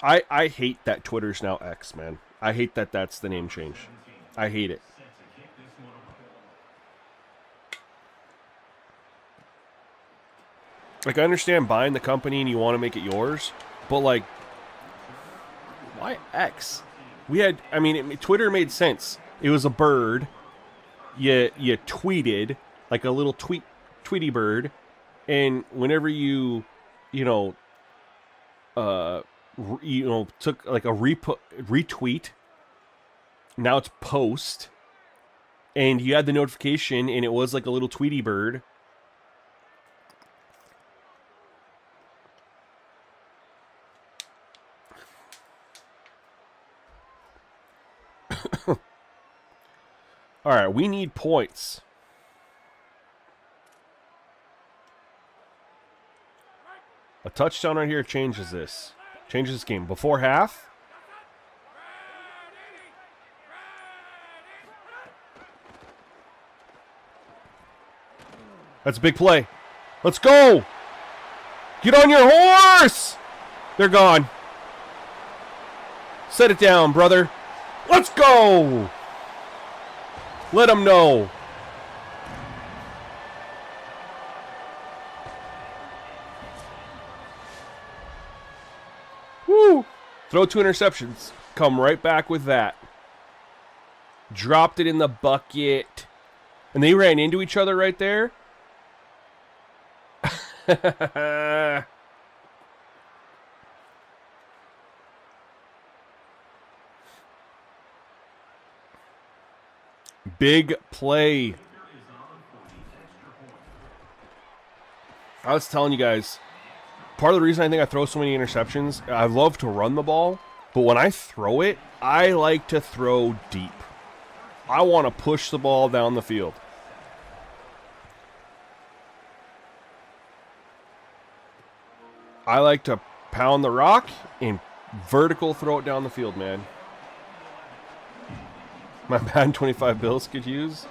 I hate that Twitter's now X, man. I hate that that's the name change. I hate it. Like, I understand buying the company and you want to make it yours, but, like, why X? We had, I mean, Twitter made sense. It was a bird. You tweeted, like a little tweety bird, and whenever you took like a retweet, now it's post, and you had the notification, and it was like a little Tweety bird. All right, we need points. A touchdown right here changes this. Changes this game. Before half. That's a big play. Let's go. Get on your horse. They're gone. Set it down, brother. Let's go. Let them know. Woo. Throw 2 interceptions. Come right back with that. Dropped it in the bucket. And they ran into each other right there. Big play. I was telling you guys, part of the reason I think I throw so many interceptions, I love to run the ball, but when I throw it, I like to throw deep. I want to push the ball down the field. I like to pound the rock and vertical throw it down the field, man. My bad 25 bills could use.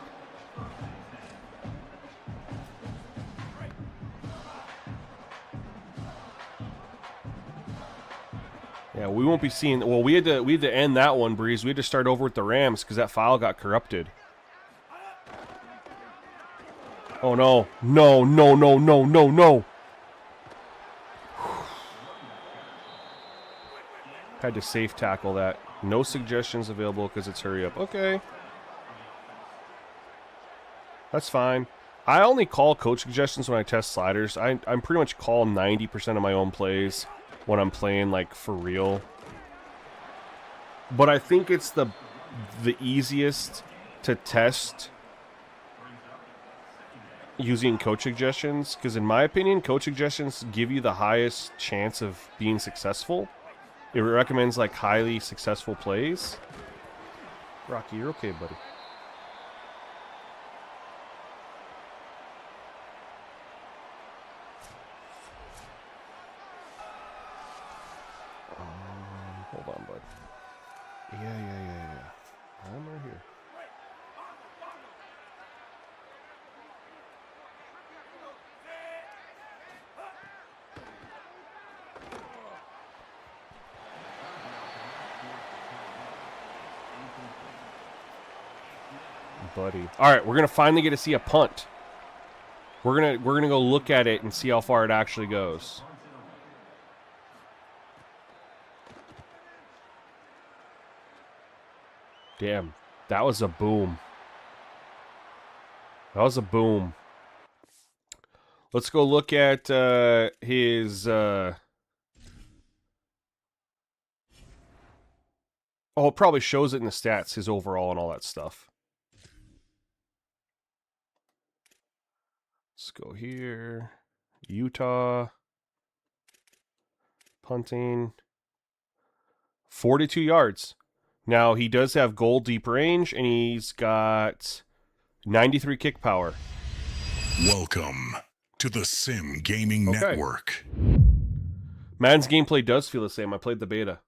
Yeah, we won't be seeing. Well, we had to end that one, Breeze. We had to start over with the Rams because that file got corrupted. Oh no! No! No! No! No! No! No! Had to safe tackle that. No suggestions available because it's hurry up. Okay. That's fine. I only call coach suggestions when I test sliders. I'm pretty much call 90% of my own plays when I'm playing, like, for real. But I think it's the easiest to test using coach suggestions, because in my opinion, coach suggestions give you the highest chance of being successful. It recommends like highly successful plays. Rocky, you're okay, buddy. Hold on, bud. Yeah. I'm right here. Buddy. All right, we're gonna finally get to see a punt. We're gonna go look at it and see how far it actually goes. Damn, that was a boom. That was a boom. Let's go look at his. Oh, it probably shows it in the stats, his overall and all that stuff. Let's go here. Utah. Punting. 42 yards. Now, he does have goal deep range, and he's got 93 kick power. Welcome to the Sim Gaming Network. Madden's gameplay does feel the same. I played the beta.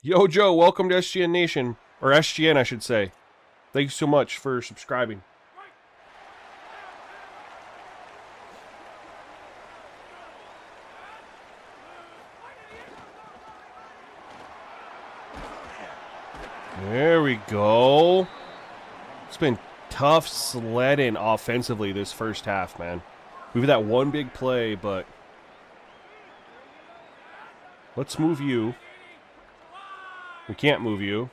Yo, Joe, welcome to SGN Nation. Or SGN, I should say. Thank you so much for subscribing. There we go. It's been tough sledding offensively this first half, man. We've had that one big play, but let's move you. We can't move you.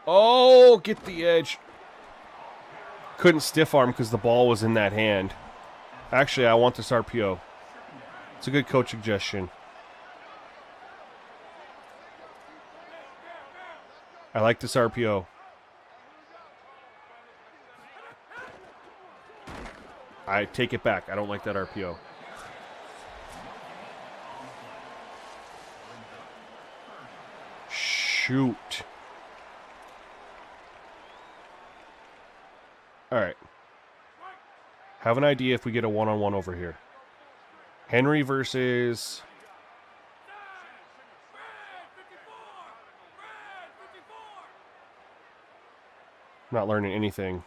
Oh, get the edge. Couldn't stiff arm because the ball was in that hand. Actually, I want this RPO. It's a good coach suggestion. I like this RPO. I take it back. I don't like that RPO. Shoot. All right. Have an idea if we get a one-on-one over here. Henry versus... Not learning anything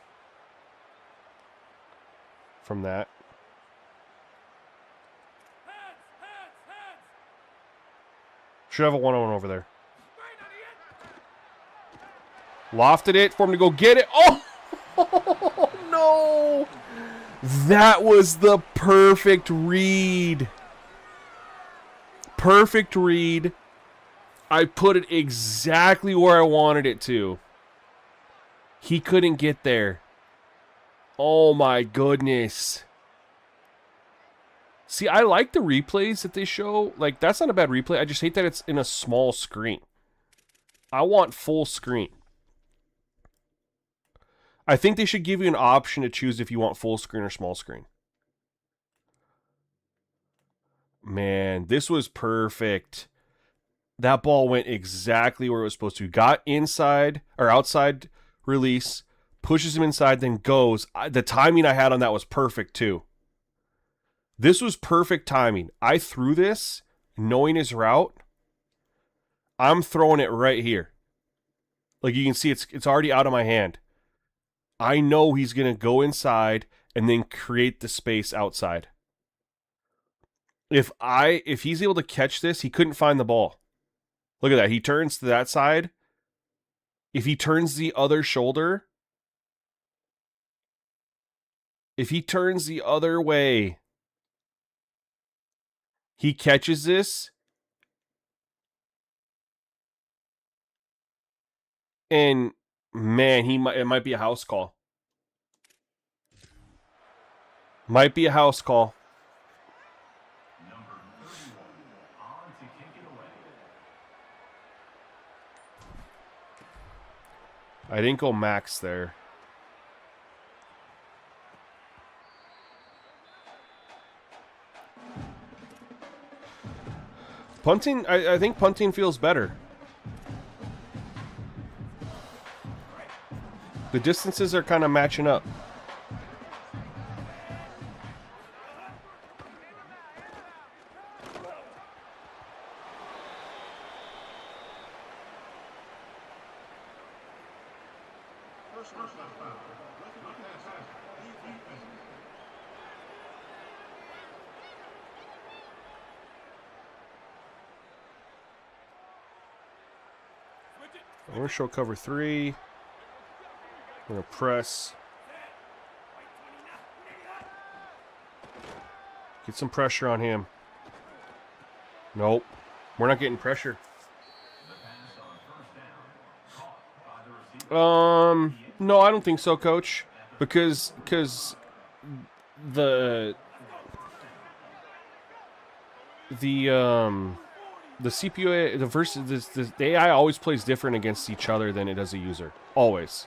from that. Should have a one-on-one over there. Lofted it for him to go get it. Oh, no. That was the perfect read. Perfect read. I put it exactly where I wanted it to. He couldn't get there. Oh my goodness. See, I like the replays that they show. Like, that's not a bad replay. I just hate that it's in a small screen. I want full screen. I think they should give you an option to choose if you want full screen or small screen. Man, this was perfect. That ball went exactly where it was supposed to. Got inside or outside release, pushes him inside, then goes. The timing I had on that was perfect too. This was perfect timing. I threw this knowing his route. I'm throwing it right here. Like you can see, it's already out of my hand. I know he's going to go inside and then create the space outside. If he's able to catch this, he couldn't find the ball. Look at that. He turns to that side. If he turns the other shoulder, if he turns the other way, he catches this. And man, it might be a house call. Might be a house call. Number 31 on to kick it away. I didn't go max there. Punting, I think punting feels better. The distances are kind of matching up. I'm going to show cover 3. I'm going to press. Get some pressure on him. Nope. We're not getting pressure. No, I don't think so, Coach. Because the CPU, the AI always plays different against each other than it does a user. Always.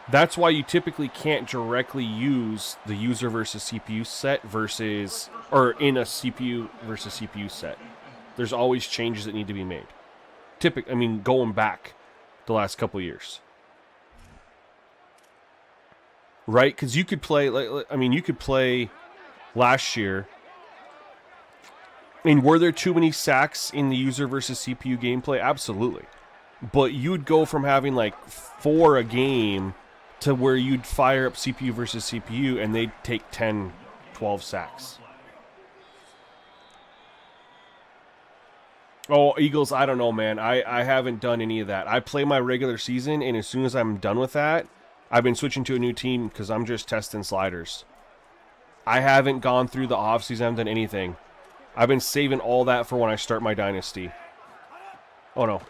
That's why you typically can't directly use the user versus CPU set or in a CPU versus CPU set. There's always changes that need to be made. Going back the last couple years. Right? Because you could play, you could play last year. Were there too many sacks in the user versus CPU gameplay? Absolutely. But you'd go from having like 4 a game to where you'd fire up CPU versus CPU and they'd take 10, 12 sacks. Oh, Eagles, I don't know, man. I haven't done any of that. I play my regular season, and as soon as I'm done with that, I've been switching to a new team because I'm just testing sliders. I haven't gone through the offseason. I haven't done anything. I've been saving all that for when I start my dynasty. Oh, no.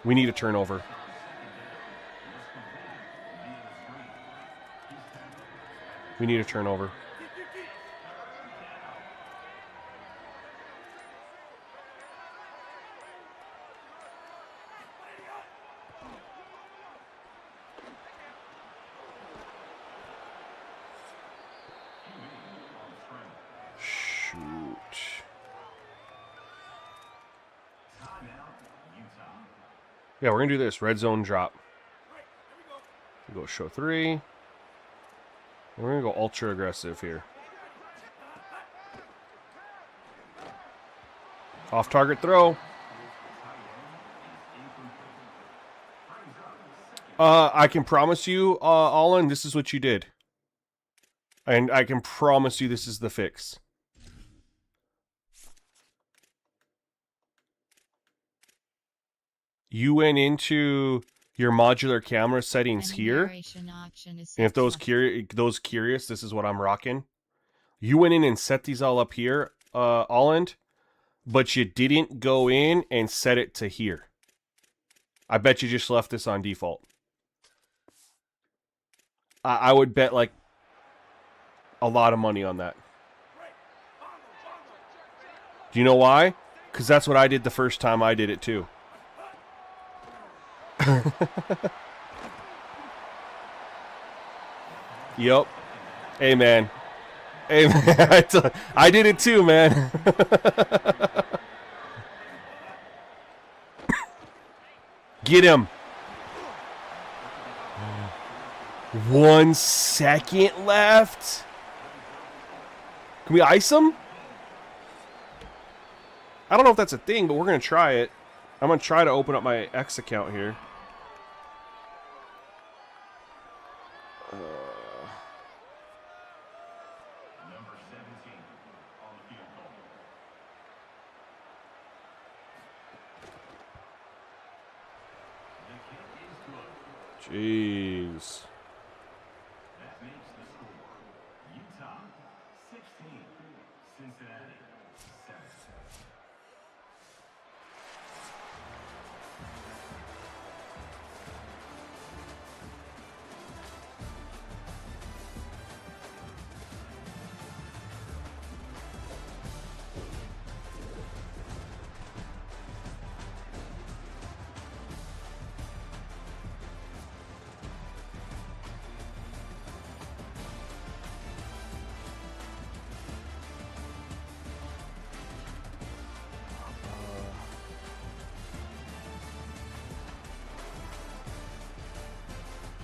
We need a turnover. We need a turnover. Yeah, we're going to do this. Red zone drop. We'll go show 3. And we're going to go ultra aggressive here. Off target throw. I can promise you, Allen, this is what you did. And I can promise you this is the fix. You went into your modular camera settings here, and if those curious, this is what I'm rocking. You went in and set these all up here, Alland, but you didn't go in and set it to here. I bet you just left this on default. I would bet like a lot of money on that. Do you know why? Because that's what I did the first time I did it too. Yep. Hey, man. Hey, man. I did it too, man. Get him. 1 second left. Can we ice him? I don't know if that's a thing, but we're going to try it. I'm going to try to open up my X account here. Number 17 on the field goal. The kick is good. Jeez. That makes the score Utah 16, Cincinnati 7.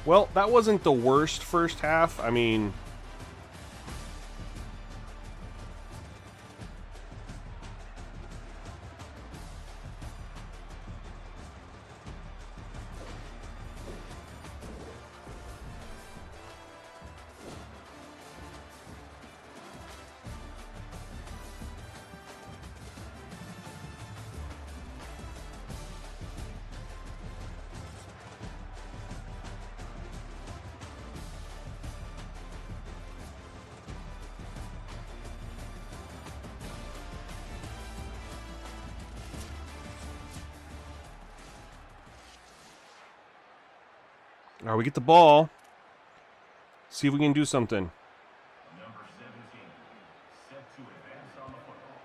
Well, that wasn't the worst first half. I mean... All right, we get the ball. See if we can do something. Number 17, set to advance on the football.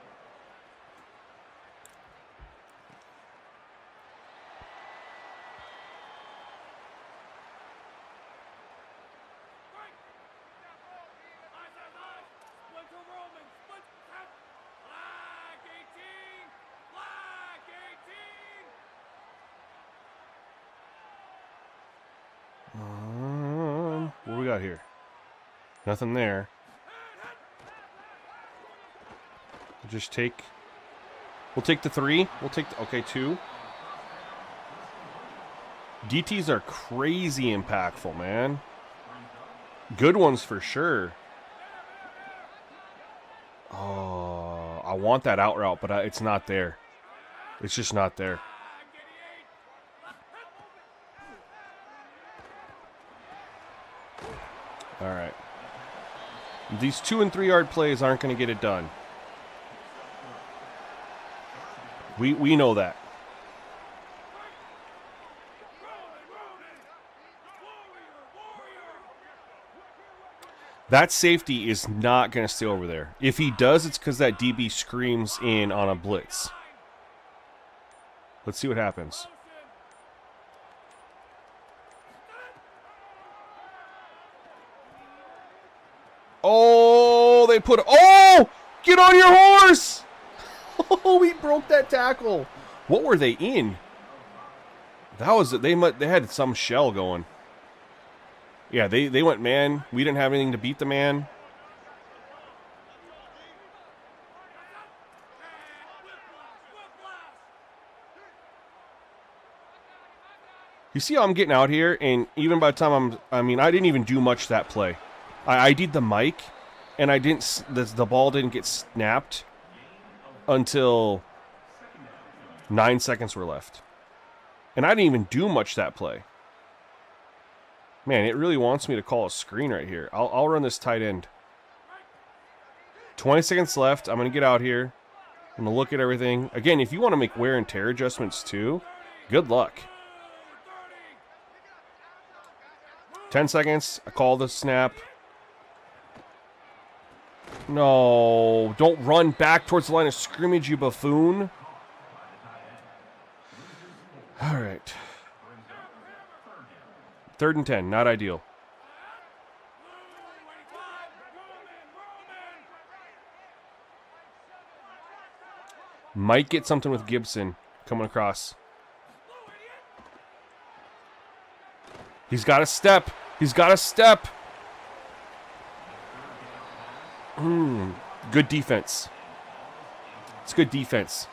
What do we got here? Nothing there. Just take... We'll take the 3. We'll take the... Okay, 2. DTs are crazy impactful, man. Good ones for sure. Oh, I want that out route, but it's not there. It's just not there. All right. These 2 and 3 yard plays aren't going to get it done. We know that. That safety is not going to stay over there. If he does, it's because that DB screams in on a blitz. Let's see what happens. Oh, they put... Oh! Get on your horse! Oh, he broke that tackle. What were they in? That was... They had some shell going. Yeah, they went man. We didn't have anything to beat the man. You see how I'm getting out here? And even by the time I didn't even do much that play. I did the mic, and I didn't. The ball didn't get snapped until 9 seconds were left, and I didn't even do much that play. Man, it really wants me to call a screen right here. I'll run this tight end. 20 seconds left. I'm gonna get out here. I'm gonna look at everything again. If you want to make wear and tear adjustments too, good luck. 10 seconds. I call the snap. No, don't run back towards the line of scrimmage, you buffoon. All right. 3rd and 10, not ideal. Might get something with Gibson coming across. He's got a step. He's got a step. Good defense. It's good defense.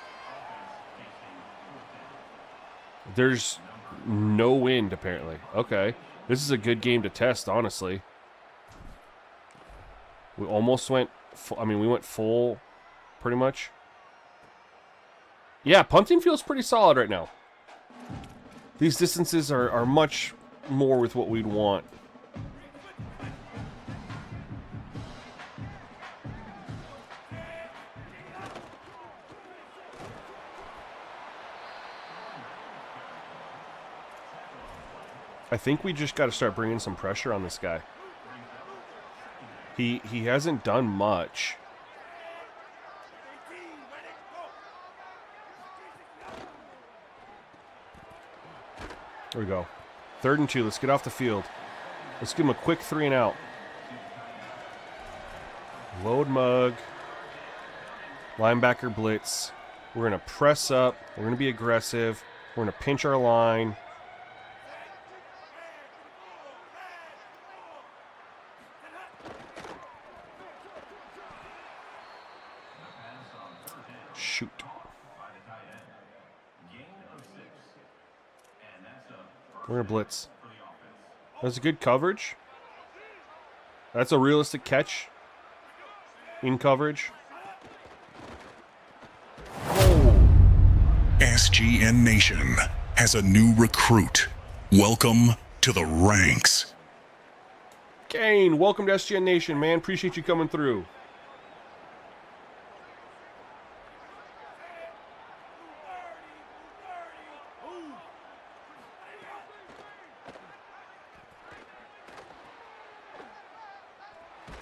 There's no wind, apparently. Okay. This is a good game to test, honestly. We almost went... we went full, pretty much. Yeah, punting feels pretty solid right now. These distances are much more with what we'd want. I think we just got to start bringing some pressure on this guy. He hasn't done much. There we go. 3rd and 2. Let's get off the field. Let's give him a quick 3 and out. Load mug. Linebacker blitz. We're going to press up. We're going to be aggressive. We're going to pinch our line. We're going to blitz. That's a good coverage. That's a realistic catch. In coverage. Oh. SGN Nation has a new recruit. Welcome to the ranks. Kane, welcome to SGN Nation, man. Appreciate you coming through.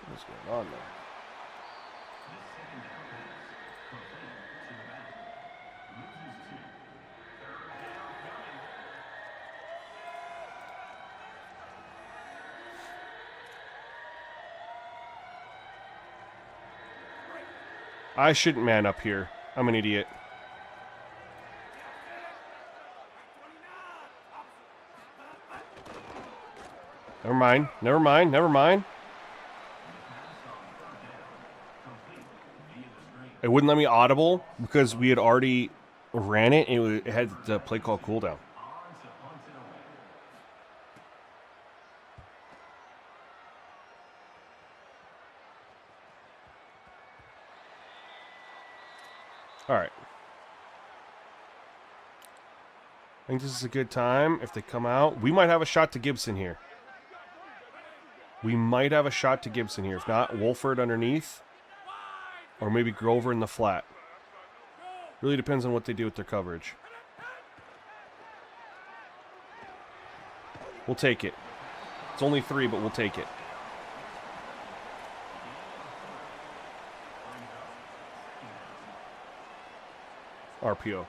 What's going on there? I shouldn't man up here. I'm an idiot. Never mind. Never mind. Never mind. It wouldn't let me audible because we had already ran it and it had the play call cooldown. All right. I think this is a good time. If they come out, we might have a shot to Gibson here. We might have a shot to Gibson here. If not, Wolford underneath. Or maybe Grover in the flat. Really depends on what they do with their coverage. We'll take it. It's only 3, but we'll take it. RPO.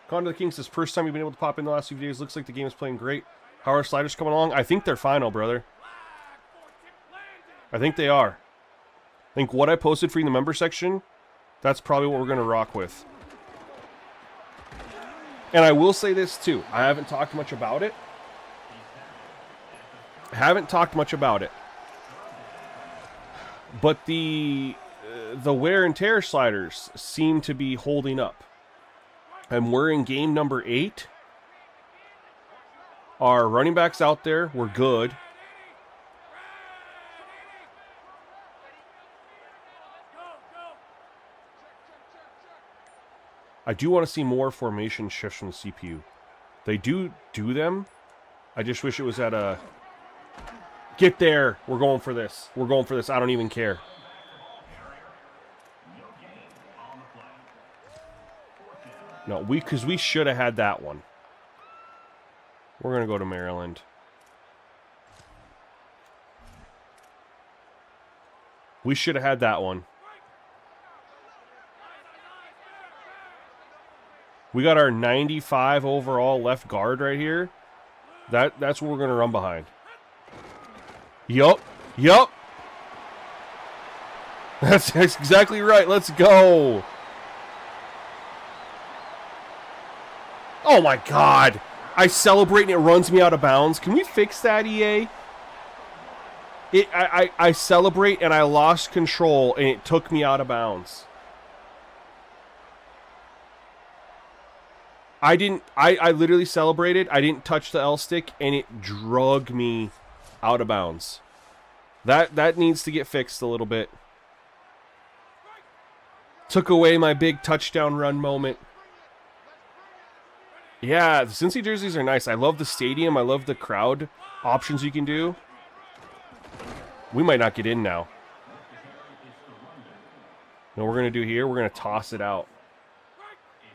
Con to the Kings, this first time you've been able to pop in the last few videos. Looks like the game is playing great. How are sliders coming along? I think they're final, brother. I think they are. I think what I posted for you in the member section, that's probably what we're going to rock with. And I will say this too. I haven't talked much about it. But the wear and tear sliders seem to be holding up. And we're in game number 8. Our running backs out there were good. I do want to see more formation shifts from the CPU. They do them. I just wish it was at a... Get there! We're going for this. We're going for this. I don't even care. No, because we should have had that one. We're going to go to Maryland. We should have had that one. We got our 95 overall left guard right here. That's what we're going to run behind. Yup. That's exactly right. Let's go. Oh my God. I celebrate and it runs me out of bounds. Can we fix that, EA? I celebrate and I lost control and it took me out of bounds. I literally celebrated. I didn't touch the L stick and it drug me out of bounds. That needs to get fixed a little bit. Took away my big touchdown run moment. Yeah, the Cincy jerseys are nice. I love the stadium. I love the crowd options you can do. We might not get in now. No, we're going to do here, we're going to toss it out.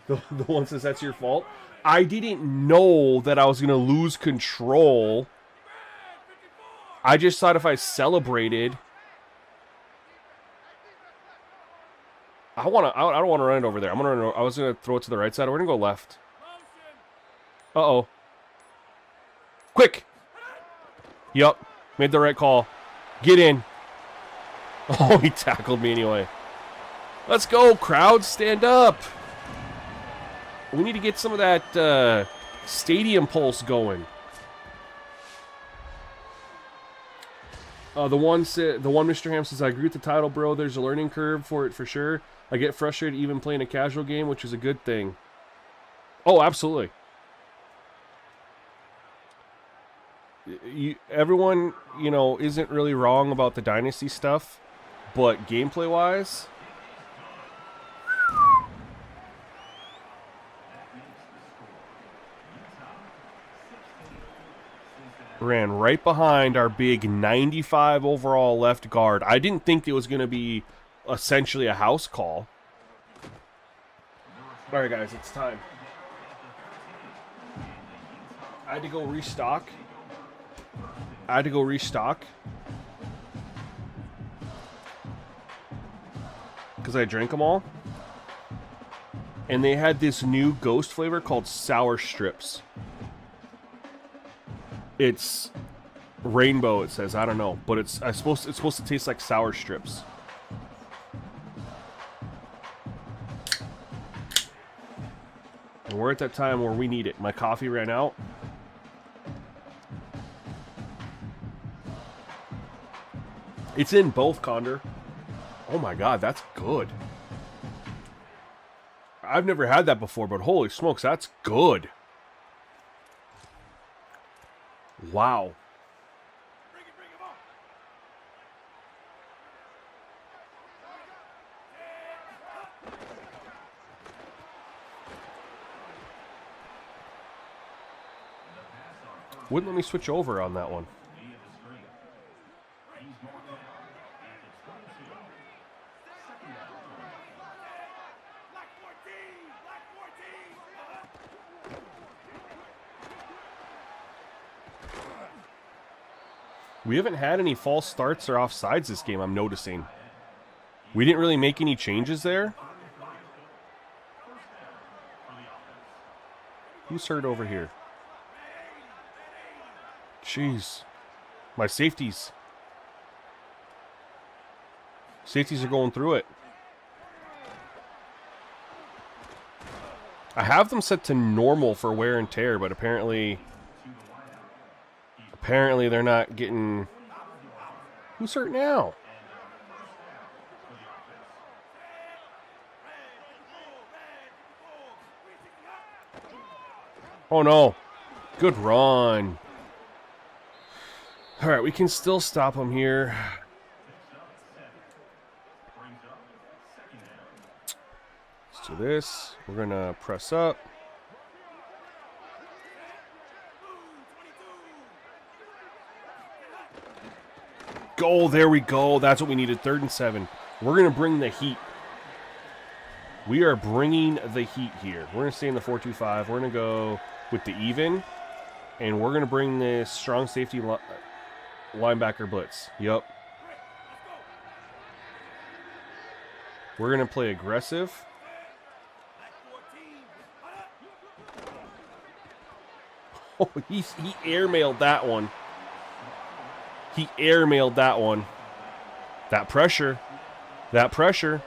The one says that's your fault. I didn't know that I was going to lose control. I just thought if I celebrated... I don't want to run it over there. I was going to throw it to the right side. We're going to go left. Uh-oh. Quick! Yup. Made the right call. Get in. Oh, he tackled me anyway. Let's go, crowd. Stand up. We need to get some of that stadium pulse going. The one Mr. Ham says, I agree with the title, bro. There's a learning curve for it for sure. I get frustrated even playing a casual game, which is a good thing. Oh, absolutely. everyone, you know, isn't really wrong about the dynasty stuff, but gameplay wise, ran right behind our big 95 overall left guard. I didn't think it was going to be essentially a house call. All right, guys, it's time. I had to go restock. Because I drank them all. And they had this new ghost flavor called Sour Strips. It's rainbow, it says. I don't know. But it's supposed to taste like sour strips. And we're at that time where we need it. My coffee ran out. It's in both, Condor. Oh my god, that's good. I've never had that before, but holy smokes, that's good. Wow. Wouldn't let me switch over on that one. We haven't had any false starts or offsides this game, I'm noticing. We didn't really make any changes there. Who's hurt over here? Jeez. My safeties. Safeties are going through it. I have them set to normal for wear and tear, but apparently they're not getting... Who's hurt now? Oh no. Good run. Alright, we can still stop him here. Let's do this. We're going to press up. Go, there we go. That's what we needed. 3rd and 7. We're going to bring the heat. We are bringing the heat here. We're going to stay in the 4-2-5. We're going to go with the even. And we're going to bring this strong safety linebacker blitz. Yup. We're going to play aggressive. Oh, he airmailed that one. He airmailed that one. That pressure. That pressure.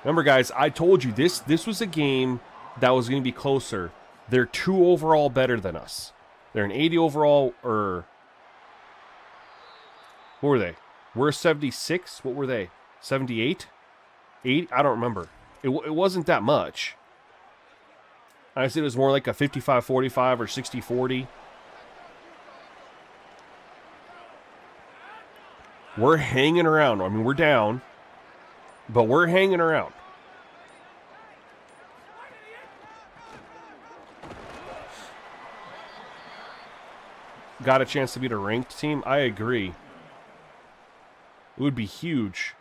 Remember, guys, I told you this was a game that was going to be closer. They're 2 overall better than us. They're an 80 overall, or... What were they? We're 76. What were they? 78? 80? I don't remember. It wasn't that much. I said it was more like a 55-45 or 60-40. We're hanging around. I mean, we're down, but we're hanging around. Got a chance to beat a ranked team? I agree. It would be huge.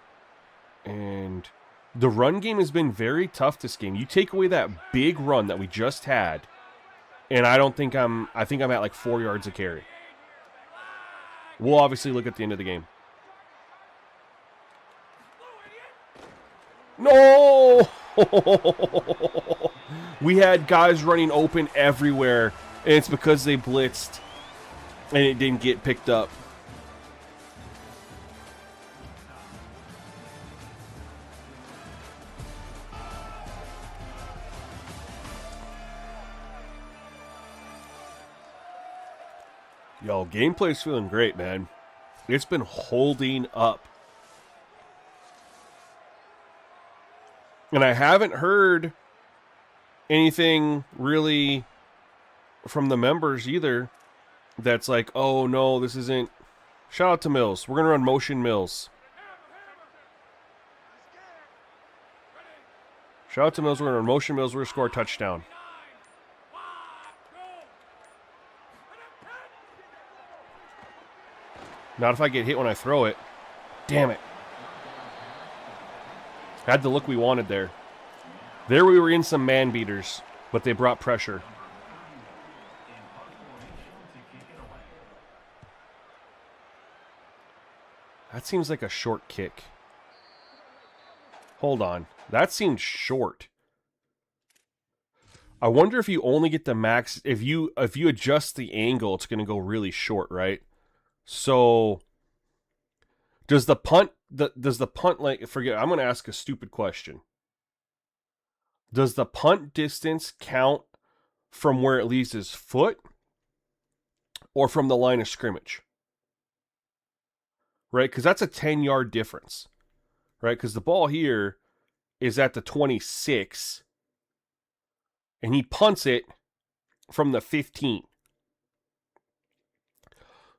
And the run game has been very tough this game. You take away that big run that we just had, and I think I'm at like 4 yards a carry. We'll obviously look at the end of the game. No! We had guys running open everywhere, and it's because they blitzed, and it didn't get picked up. Yo, gameplay's feeling great, man. It's been holding up. And I haven't heard anything really from the members either that's like, oh no, this isn't. Shout out to Mills. We're gonna run motion Mills. Shout out to Mills. We're gonna run motion Mills. We're gonna score a touchdown. Not if I get hit when I throw it. Damn it. Had the look we wanted there. There we were in some man beaters, but they brought pressure. That seems like a short kick. Hold on. That seems short. I wonder if you only get the max if you adjust the angle, it's going to go really short, right? So does the punt like forget I'm going to ask a stupid question. Does the punt distance count from where it leaves his foot or from the line of scrimmage? Right? Because that's a 10-yard difference. Right? Because the ball here is at the 26, and he punts it from the 15.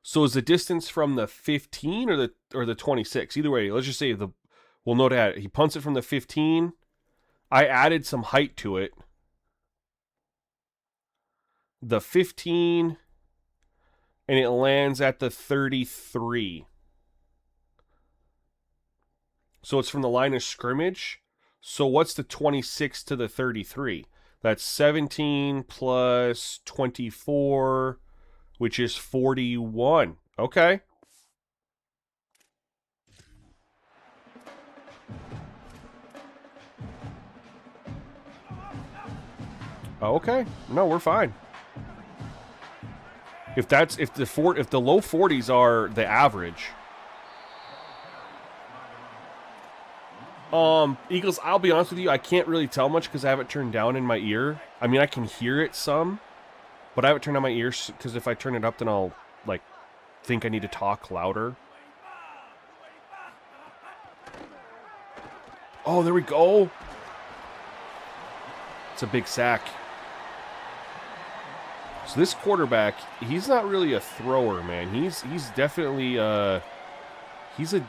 So is the distance from the 15 or the 26? Either way, let's just say we'll note that he punts it from the 15. I added some height to it. The 15, and it lands at the 33. So it's from the line of scrimmage. So what's the 26 to the 33? That's 17 plus 24, which is 41. Okay. Okay. No, we're fine. If the low 40s are the average. Eagles, I'll be honest with you, I can't really tell much because I have it turned down in my ear. I mean, I can hear it some, but I have it turned on my ears because if I turn it up, then I'll, like, think I need to talk louder. Oh, there we go. It's a big sack. So this quarterback, he's not really a thrower, man. He's definitely, he's a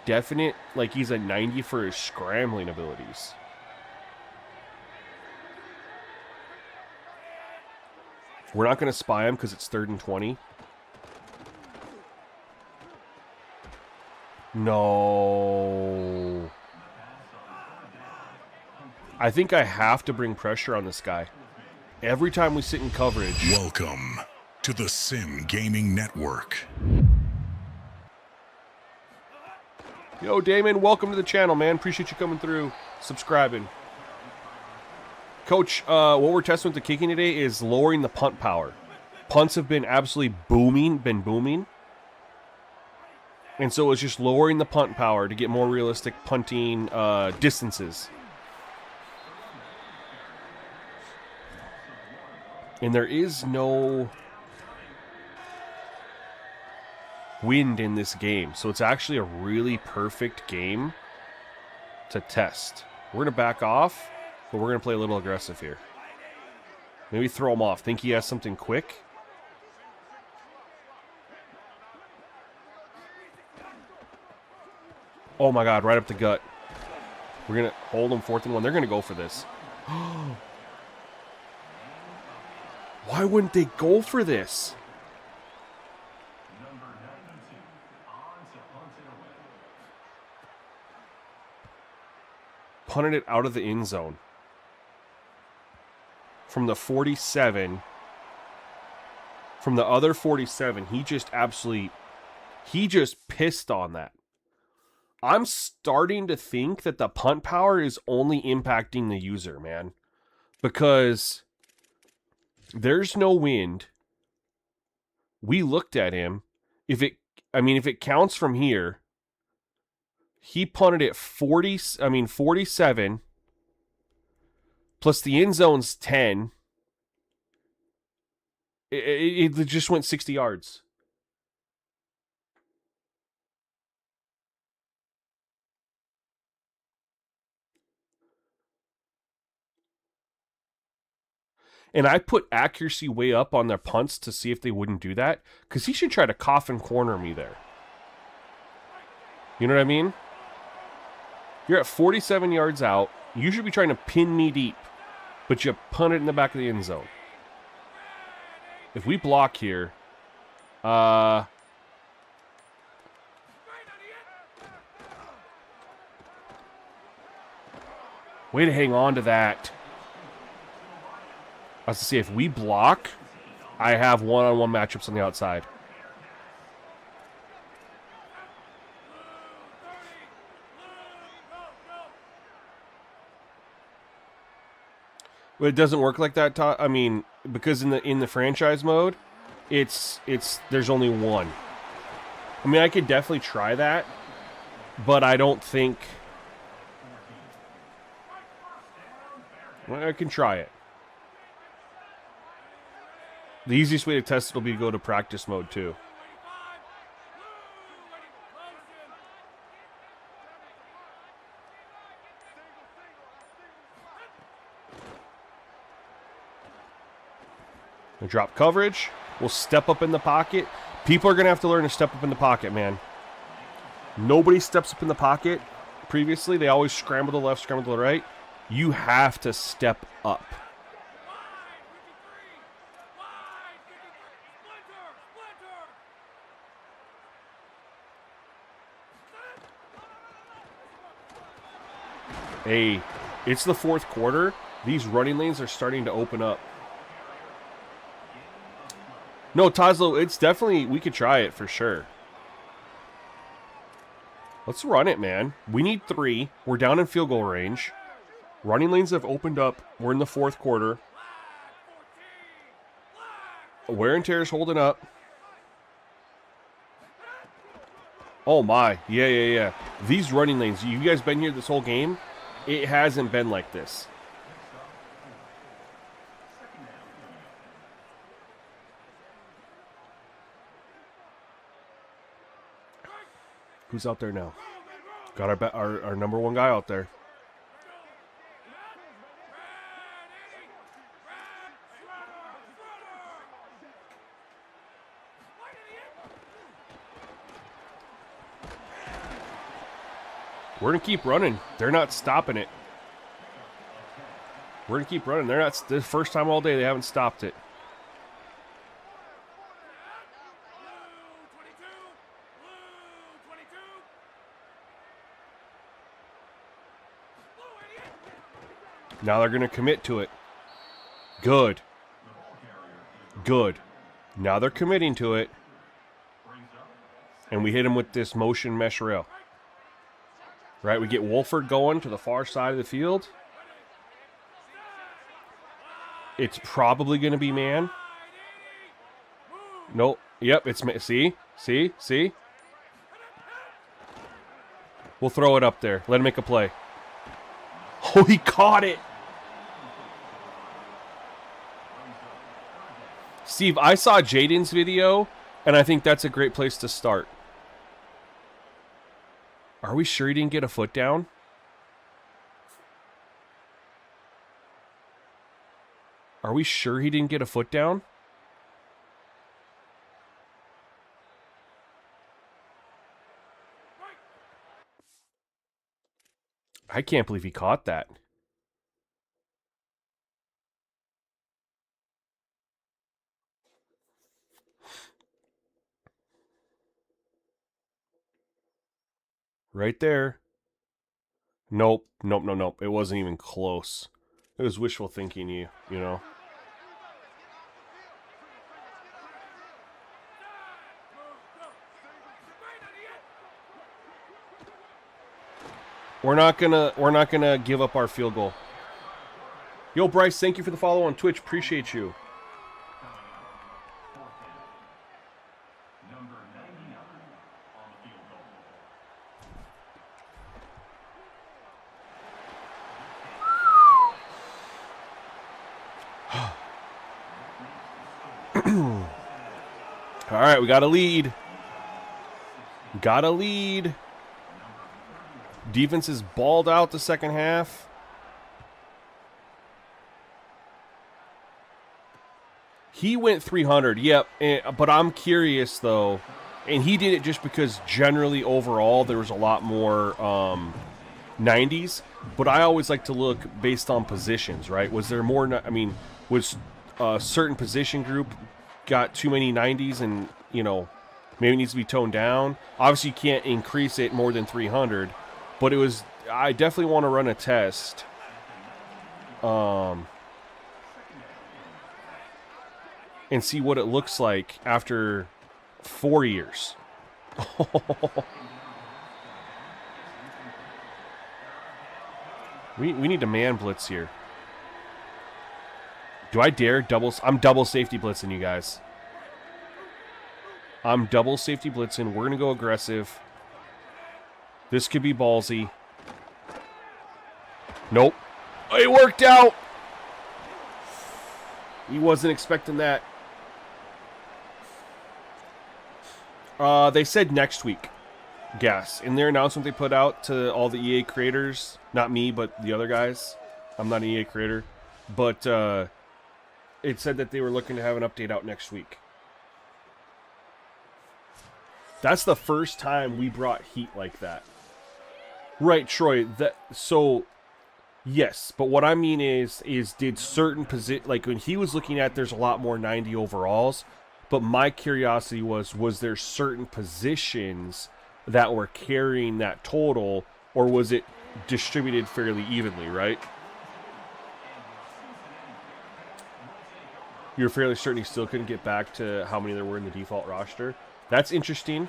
definite, like, he's a 90 for his scrambling abilities. We're not going to spy him because it's 3rd and 20. No. I think I have to bring pressure on this guy. Every time we sit in coverage. Welcome to the Simgamingnetwork. Yo, Damon, welcome to the channel, man. Appreciate you coming through, subscribing. Coach, what we're testing with the kicking today is lowering the punt power. Punts have been absolutely booming. And so it's just lowering the punt power to get more realistic punting distances. And there is no wind in this game. So it's actually a really perfect game to test. We're going to back off, but we're going to play a little aggressive here. Maybe throw him off. Think he has something quick? Oh my God, right up the gut. We're going to hold them 4th and 1. They're going to go for this. Why wouldn't they go for this? Punted it out of the end zone. From the 47. From the other 47, he just pissed on that. I'm starting to think that the punt power is only impacting the user, man. Because there's no wind. We looked at him. If it counts from here, he punted it 47 plus the end zone's 10. It just went 60 yards. And I put accuracy way up on their punts to see if they wouldn't do that. Because he should try to coffin corner me there. You know what I mean? You're at 47 yards out. You should be trying to pin me deep. But you punt it in the back of the end zone. If we block here... way to hang on to that. I was to see if we block, I have one-on-one matchups on the outside. But it doesn't work like that. I mean, because in the franchise mode, it's there's only one. I mean, I could definitely try that, but I don't think. Well, I can try it. The easiest way to test it will be to go to practice mode too. We'll drop coverage. We'll step up in the pocket. People are going to have to learn to step up in the pocket, man. Nobody steps up in the pocket previously. They always scramble to the left, scramble to the right. You have to step up. Hey, it's the fourth quarter. These running lanes are starting to open up. No, Tazlo, it's definitely, we could try it for sure. Let's run it, man. We need 3. We're down in field goal range. Running lanes have opened up. We're in the fourth quarter. Wear and tear is holding up. Oh my, yeah. These running lanes, you guys been here this whole game? It hasn't been like this. Who's out there now? Got our number one guy out there. We're going to keep running. They're not stopping it. We're going to keep running. They're not. The first time all day they haven't stopped it. Now they're going to commit to it. Good. Good. Now they're committing to it. And we hit them with this motion mesh rail. Right, we get Wolford going to the far side of the field. It's probably going to be man. Nope. Yep, it's man. See? We'll throw it up there. Let him make a play. Oh, he caught it. Steve, I saw Jaden's video, and I think that's a great place to start. Are we sure he didn't get a foot down? Are we sure he didn't get a foot down? I can't believe he caught that. Right there. Nope. It wasn't even close. It was wishful thinking, you know. We're not gonna give up our field goal. Yo, Bryce, thank you for the follow on Twitch. Appreciate you. All right, we got a lead. Defense is balled out the second half. He went 300, yep. But I'm curious, though. And he did it just because generally, overall, there was a lot more 90s. But I always like to look based on positions, right? Was there more... I mean, was a certain position group got too many 90s and, you know, maybe it needs to be toned down? Obviously, you can't increase it more than 300. But it was... I definitely want to run a test. And see what it looks like after 4 years. we need to man blitz here. Do I dare double? I'm double safety blitzing, you guys. I'm double safety blitzing. We're going to go aggressive. This could be ballsy. Nope. It worked out. He wasn't expecting that. They said next week. Guess. In their announcement they put out to all the EA creators. Not me, but the other guys. I'm not an EA creator. But it said that they were looking to have an update out next week. That's the first time we brought heat like that. Right, Troy. So, yes. But what I mean is did certain like when he was looking at, there's a lot more 90 overalls. But my curiosity was there certain positions that were carrying that total, or was it distributed fairly evenly, right? You're fairly certain he still couldn't get back to how many there were in the default roster. That's interesting.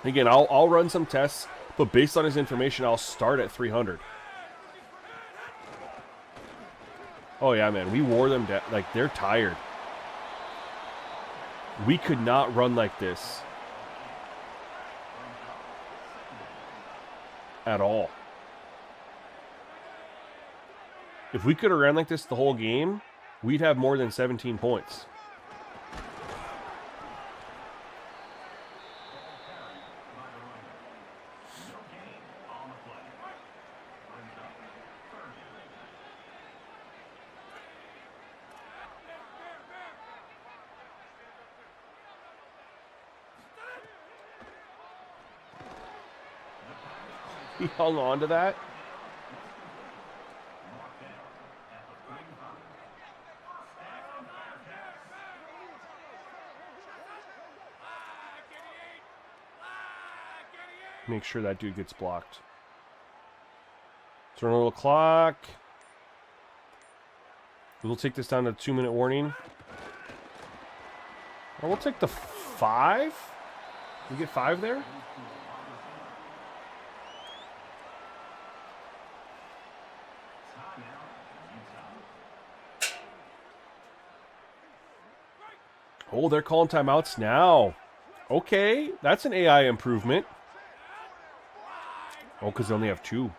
Again, I'll run some tests, but based on his information, I'll start at 300. Oh yeah, man, we wore them down. Like, they're tired. We could not run like this at all. If we could have ran like this the whole game, we'd have more than 17 points. He hung on to that. Make sure that dude gets blocked. Turn a little clock. We'll take this down to 2-minute warning. Or we'll take the 5. We get 5 there? Oh, they're calling timeouts now. Okay, that's an AI improvement. Oh, because they only have 2.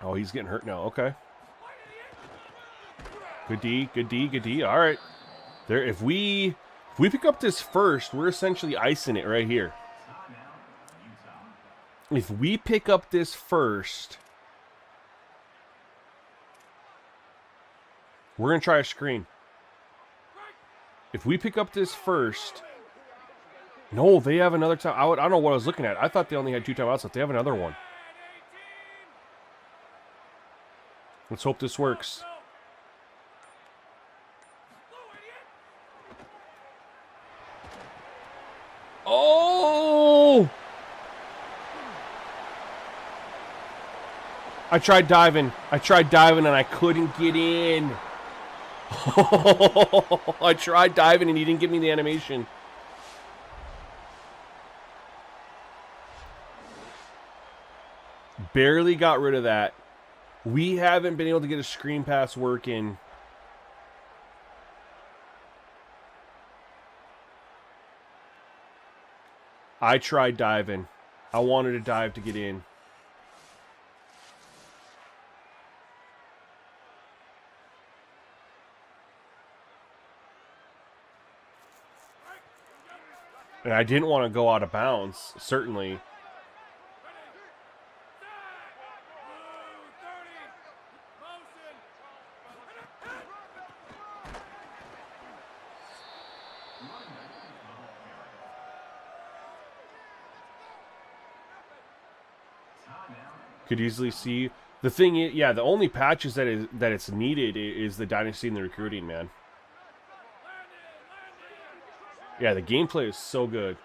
Oh, he's getting hurt now. Okay. Good D, good D, good D. All right. There. If we pick up this first, we're essentially icing it right here. If we pick up this first, we're going to try a screen. If we pick up this first... No, they have another time. I don't know what I was looking at. I thought they only had 2 timeouts, but they have another one. Let's hope this works. Oh! I tried diving and I couldn't get in. I tried diving and he didn't give me the animation. Barely got rid of that. We haven't been able to get a screen pass working. I tried diving. I wanted to dive to get in. And I didn't want to go out of bounds, certainly. Could easily see. The thing is, yeah, the only patches that it's needed is the dynasty and the recruiting, man. Yeah, the gameplay is so good.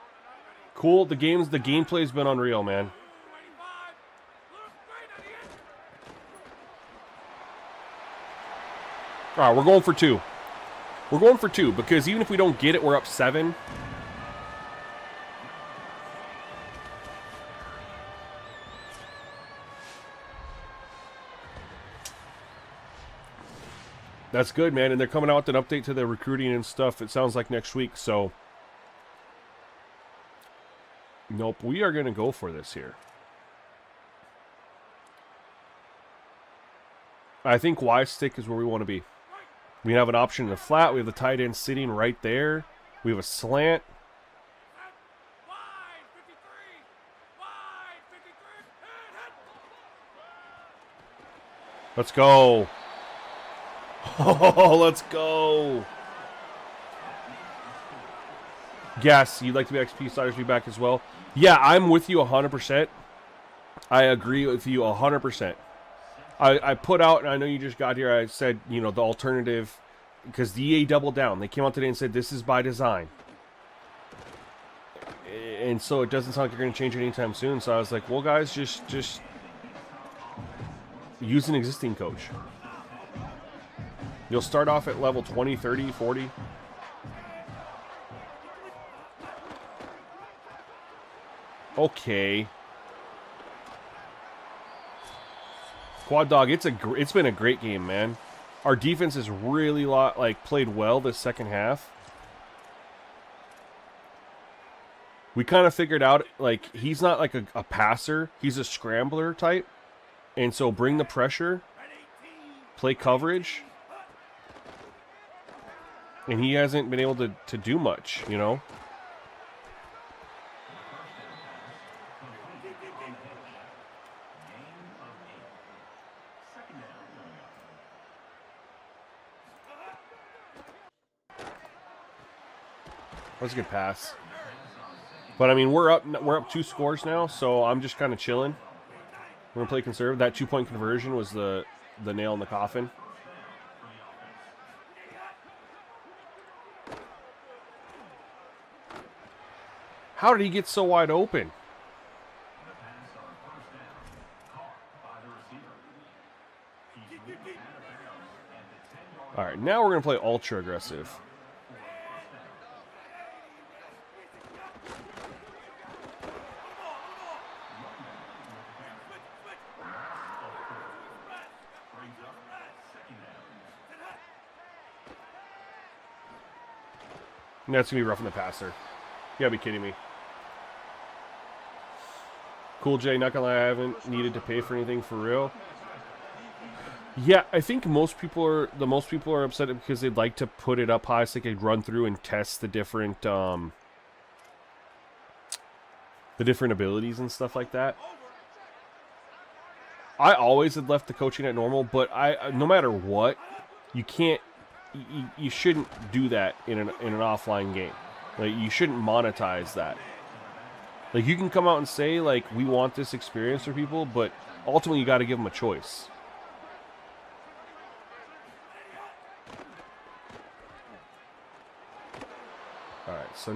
Cool. The gameplay's been unreal, man. All right, we're going for 2. We're going for 2 because even if we don't get it, we're up 7. That's good, man. And they're coming out with an update to the recruiting and stuff. It sounds like next week. So, nope, we are going to go for this here. I think Y stick is where we want to be. We have an option in the flat. We have the tight end sitting right there. We have a slant. Let's go. Oh, let's go. Yes, you'd like to be XP Sliders be back as well. Yeah, I'm with you 100%. I agree with you 100%. I put out, and I know you just got here, I said, you know, the alternative, because the EA doubled down. They came out today and said, this is by design. And so it doesn't sound like you're going to change it anytime soon. So I was like, well, guys, just use an existing coach. You'll start off at level 20, 30, 40. Okay. Quad Dog, it's been a great game, man. Our defense has really played well this second half. We kind of figured out, like, he's not like a passer. He's a scrambler type. And so bring the pressure. Play coverage. And he hasn't been able to do much, you know. That's a good pass. But I mean, we're up 2 scores now, so I'm just kind of chilling. We're gonna play conservative. That 2-point conversion was the nail in the coffin. How did he get so wide open? All right, now we're gonna play ultra aggressive. That's going to be rough on the passer. You gotta be kidding me. Cool J, not gonna lie, I haven't needed to pay for anything for real. Yeah, I think most people are upset because they'd like to put it up high so they could run through and test the different abilities and stuff like that. I always had left the coaching at normal, but no matter what, you can't. You shouldn't do that in an offline game. Like, you shouldn't monetize that. Like, you can come out and say, like, we want this experience for people, but ultimately you got to give them a choice. All right, so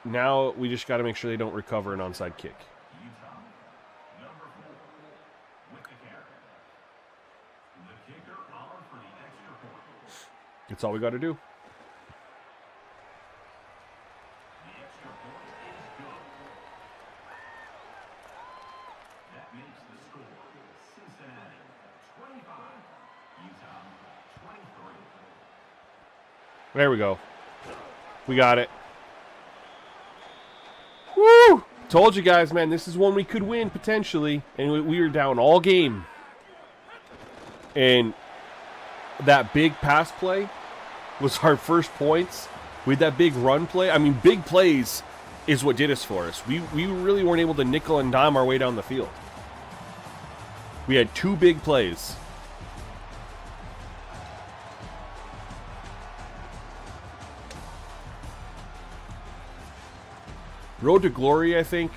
now we just got to make sure they don't recover an onside kick. That's all we got to do. That makes the score Cincinnati 25, Utah 23. There we go. We got it. Woo! Told you guys, man, this is one we could win potentially. And we were down all game. And that big pass play was our first points. With that big run play, I mean, big plays is what did us for us. We really weren't able to nickel and dime our way down the field. We had 2 big plays. Road to Glory, I think,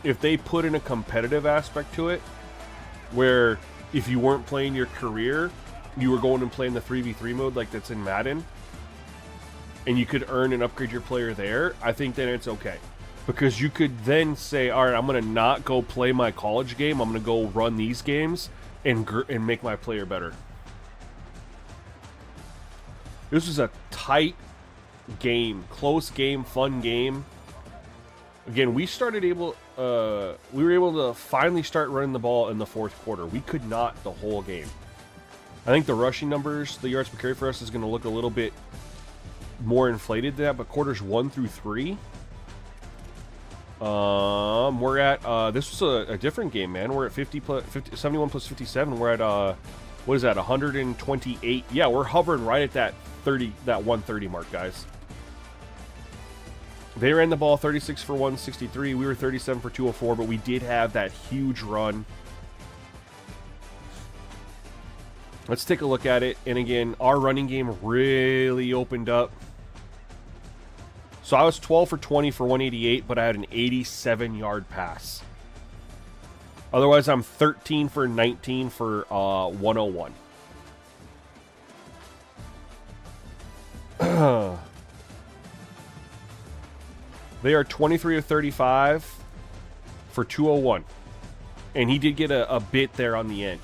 if they put in a competitive aspect to it, where if you weren't playing your career, you were going and playing the 3v3 mode like that's in Madden, and you could earn and upgrade your player there, I think then it's okay. Because you could then say, all right, I'm going to not go play my college game. I'm going to go run these games and make my player better. This was a tight game, close game, fun game. Again, we were able to finally start running the ball in the fourth quarter. We could not the whole game. I think the rushing numbers, the yards per carry for us is going to look a little bit more inflated than that, but quarters 1 through 3, we're at, this was a different game, man. We're at 71 plus 57. We're at, what is that, 128? Yeah, we're hovering right at that 130 mark, guys. They ran the ball 36 for 163. We were 37 for 204, but we did have that huge run. Let's take a look at it. And again, our running game really opened up. So I was 12 for 20 for 188, but I had an 87-yard pass. Otherwise, I'm 13 for 19 for 101. They are 23 of 35 for 201. And he did get a bit there on the end.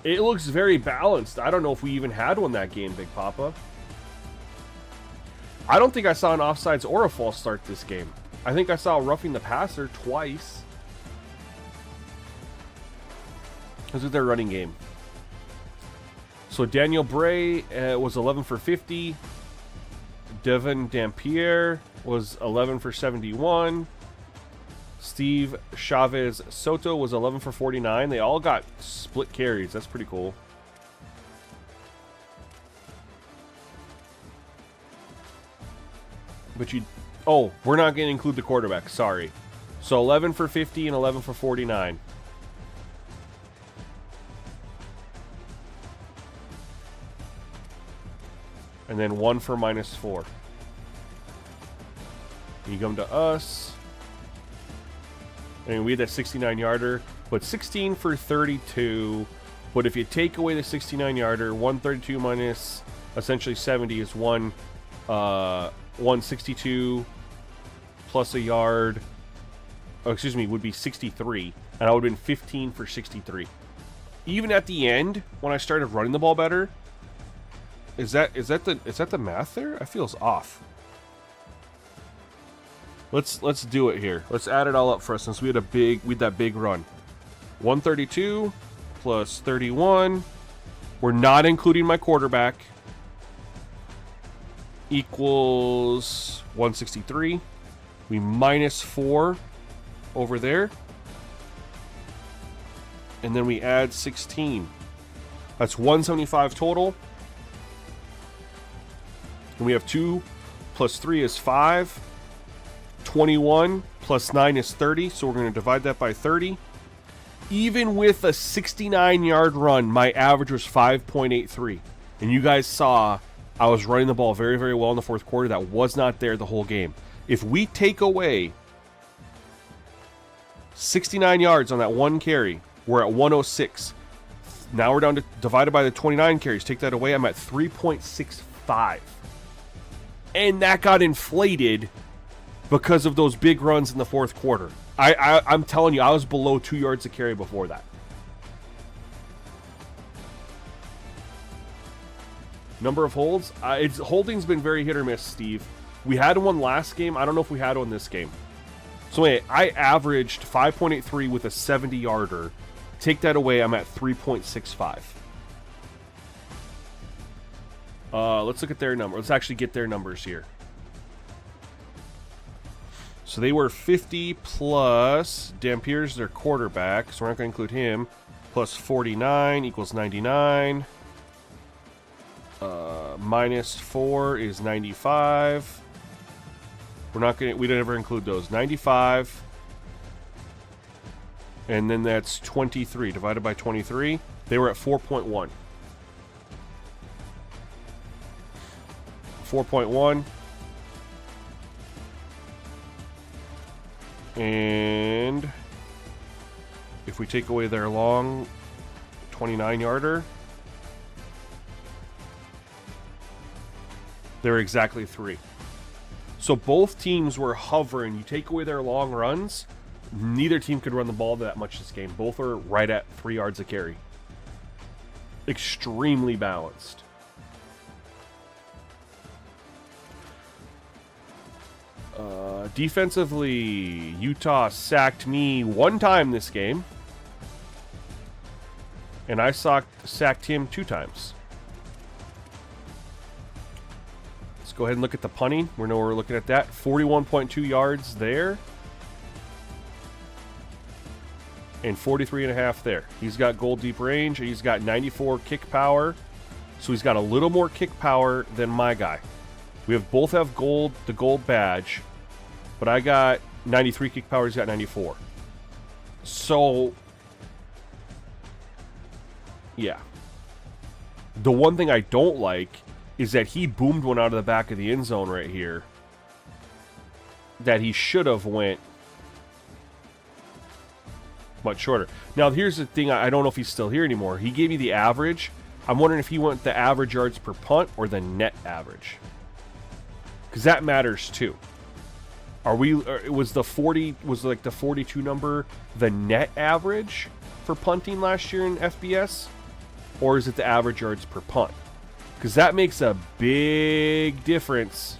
It looks very balanced. I don't know if we even had one that game, Big Papa. I don't think I saw an offsides or a false start this game. I think I saw roughing the passer twice. Let's look at their running game. So Daniel Bray was 11 for 50. Devin Dampier was 11 for 71. Steve Chavez Soto was 11 for 49. They all got split carries. That's pretty cool. But we're not going to include the quarterback. Sorry. So 11 for 50 and 11 for 49. And then 1 for -4. You come to us. I mean, we had that 69-yarder, but 16 for 32. But if you take away the 69-yarder, 132 minus essentially 70 is 162 plus a yard. Oh, excuse me, would be 63. And I would have been 15 for 63. Even at the end, when I started running the ball better, is that the math there? I feels off. Let's do it here. Let's add it all up for us since we had that big run. 132 plus 31. We're not including my quarterback. Equals 163. We -4 over there. And then we add 16. That's 175 total. And we have 2 plus 3 is 5. 21 plus 9 is 30, so we're going to divide that by 30. Even with a 69-yard run, my average was 5.83. And you guys saw I was running the ball very, very well in the fourth quarter. That was not there the whole game. If we take away 69 yards on that one carry, we're at 106. Now we're down to divided by the 29 carries. Take that away, I'm at 3.65. And that got inflated because of those big runs in the fourth quarter. I'm telling you, I was below 2 yards a carry before that. Number of holds? Holding's been very hit or miss, Steve. We had one last game. I don't know if we had one this game. So anyway, I averaged 5.83 with a 70-yarder. Take that away, I'm at 3.65. Let's look at their number. Let's actually get their numbers here. So they were 50 plus Dampier's their quarterback, so we're not going to include him. Plus 49 equals 99. -4 is 95. We don't ever include those. 95. And then that's 23 divided by 23. They were at 4.1. 4.1. And If we take away their long 29-yarder, they're exactly 3. So both teams were hovering. You take away their long runs, neither team could run the ball that much this game. Both are right at 3 yards a carry. Extremely balanced. Defensively, Utah sacked me 1 time this game. And I sacked him 2 times. Let's go ahead and look at the punting. We know we're looking at that. 41.2 yards there. And 43.5 there. He's got goal deep range. He's got 94 kick power. So he's got a little more kick power than my guy. We both have gold, the gold badge. But I got 93 kick power. He's got 94. So, yeah. The one thing I don't like is that he boomed one out of the back of the end zone right here. That he should have went much shorter. Now, here's the thing. I don't know if he's still here anymore. He gave me the average. I'm wondering if he went the average yards per punt or the net average. Because that matters too. Was the 42 number the net average for punting last year in FBS? Or is it the average yards per punt? Because that makes a big difference.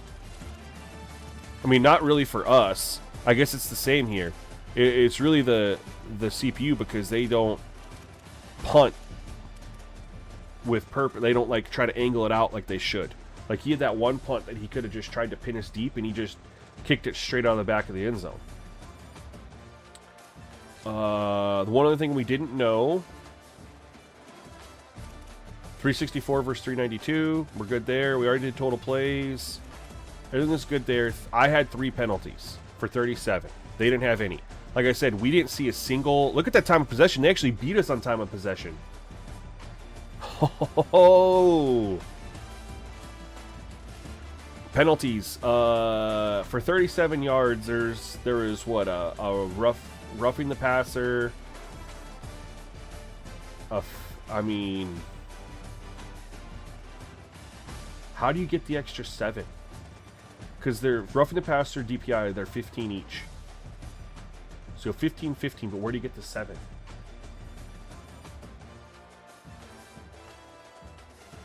I mean, not really for us. I guess it's the same here. It's really the CPU because they don't punt with purpose. They don't like try to angle it out like they should. Like he had that one punt that he could have just tried to pin us deep, and he just kicked it straight out of the back of the end zone. The one other thing we didn't know: 364 versus 392. We're good there. We already did total plays. Everything was good there. I had 3 penalties for 37. They didn't have any. Like I said, we didn't see a single... Look at that time of possession. They actually beat us on time of possession. Oh! Penalties. For 37 yards, there was what? A roughing the passer. I mean... How do you get the extra 7? Because they're roughing the passer, DPI, they're 15 each. So 15, but where do you get the 7?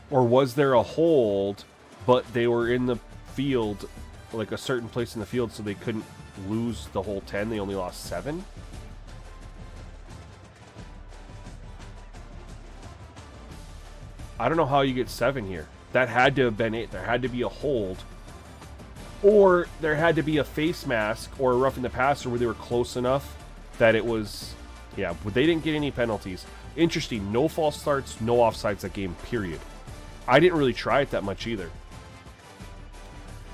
Or was there a hold, but they were in the field, like a certain place in the field, so they couldn't lose the whole 10? They only lost 7? I don't know how you get 7 here. That had to have been it. There had to be a hold. Or there had to be a face mask or a roughing the passer where they were close enough that it was... Yeah, but they didn't get any penalties. Interesting. No false starts, no offsides that game, period. I didn't really try it that much either.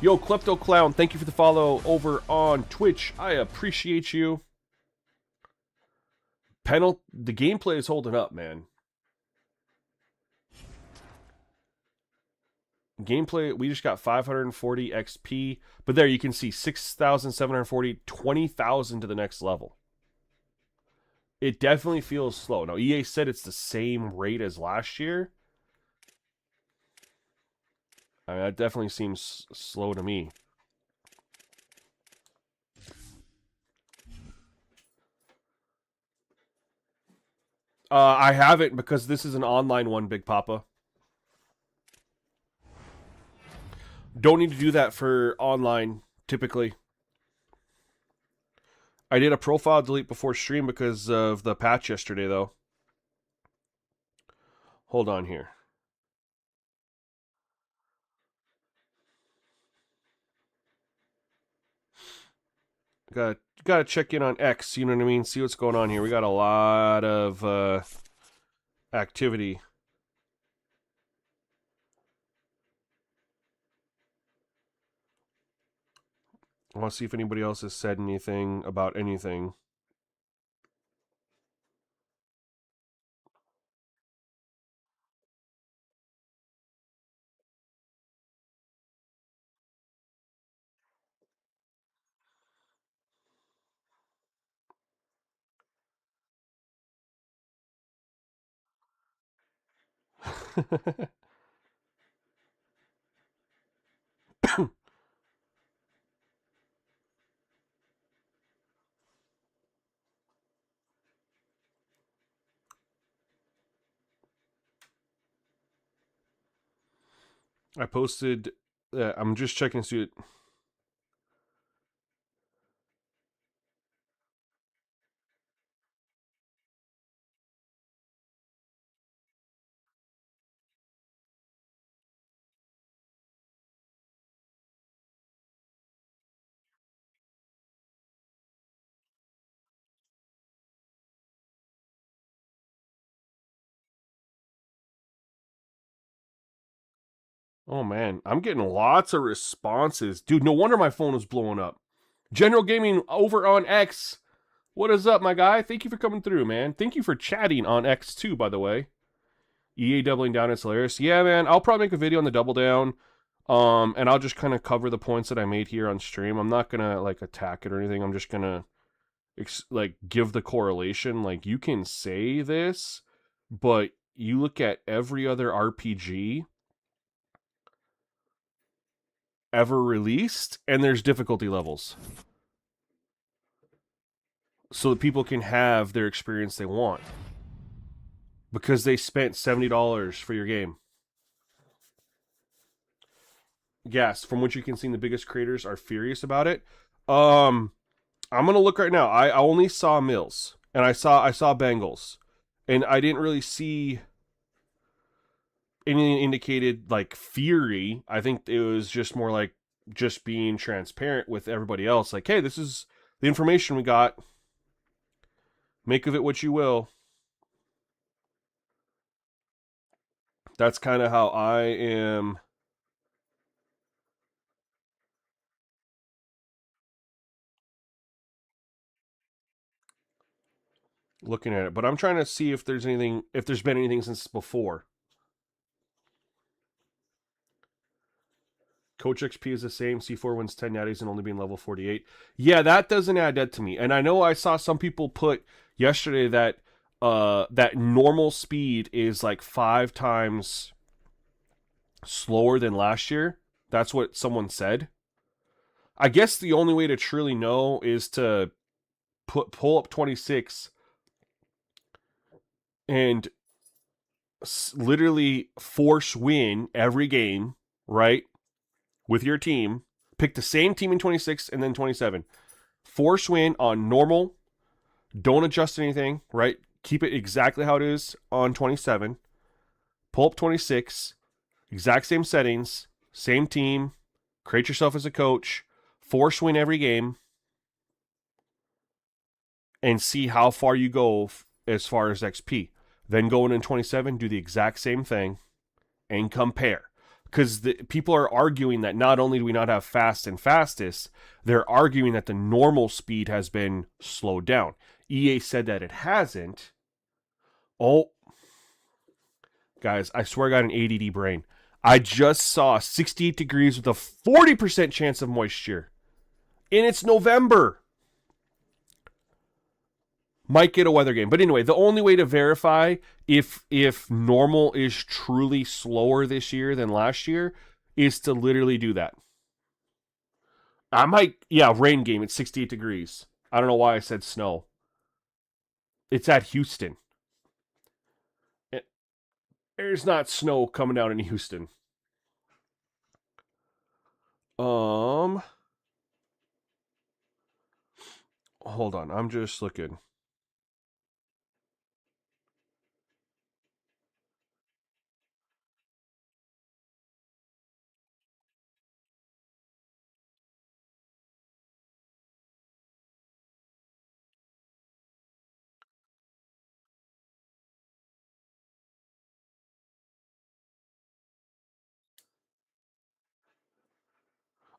Yo, Klepto Clown, thank you for the follow over on Twitch. I appreciate you. The gameplay is holding up, man. Gameplay, we just got 540 XP. But there you can see 6,740, 20,000 to the next level. It definitely feels slow. Now, EA said it's the same rate as last year. I mean, that definitely seems slow to me. I haven't because this is an online one, Big Papa. Don't need to do that for online, typically. I did a profile delete before stream because of the patch yesterday, though. Hold on here. Gotta check in on X, you know what I mean? See what's going on here. We got a lot of activity. I want to see if anybody else has said anything about anything. I posted. I'm just checking to see it. Oh man, I'm getting lots of responses, dude. No wonder my phone was blowing up. General Gaming over on X. What is up, my guy? Thank you for coming through, man. Thank you for chatting on X too, by the way. EA doubling down, it's hilarious. Yeah, man. I'll probably make a video on the double down. And I'll just kind of cover the points that I made here on stream. I'm not gonna like attack it or anything. I'm just gonna like give the correlation. Like you can say this, but you look at every other RPG ever released, and there's difficulty levels, so that people can have their experience they want because they spent $70 for your game. Yes, from what you can see, the biggest creators are furious about it. I'm gonna look right now. I only saw Mills and I saw Bengals, and I didn't really see anything indicated like fury. I think it was just more like just being transparent with everybody else. Like, hey, this is the information we got. Make of it what you will. That's kind of how I am looking at it. But I'm trying to see if there's anything, if there's been anything since before. Coach XP is the same. C4 wins 10 natties and only being level 48. Yeah, that doesn't add up to me. And I know I saw some people put yesterday that that normal speed is like 5 times slower than last year. That's what someone said. I guess the only way to truly know is to pull up 26 and literally force win every game, right? With your team, pick the same team in 26 and then 27. Force win on normal. Don't adjust anything, right? Keep it exactly how it is on 27. Pull up 26. Exact same settings. Same team. Create yourself as a coach. Force win every game. And see how far you go as far as XP. Then go in 27, do the exact same thing, and compare. Because people are arguing that not only do we not have fast and fastest, they're arguing that the normal speed has been slowed down. EA said that it hasn't. Oh, guys, I swear I got an ADD brain. I just saw 68 degrees with a 40% chance of moisture. And it's November. Might get a weather game. But anyway, the only way to verify if normal is truly slower this year than last year is to literally do that. I might, yeah, rain game. It's 68 degrees. I don't know why I said snow. It's at Houston. There's not snow coming down in Houston. Hold on. I'm just looking.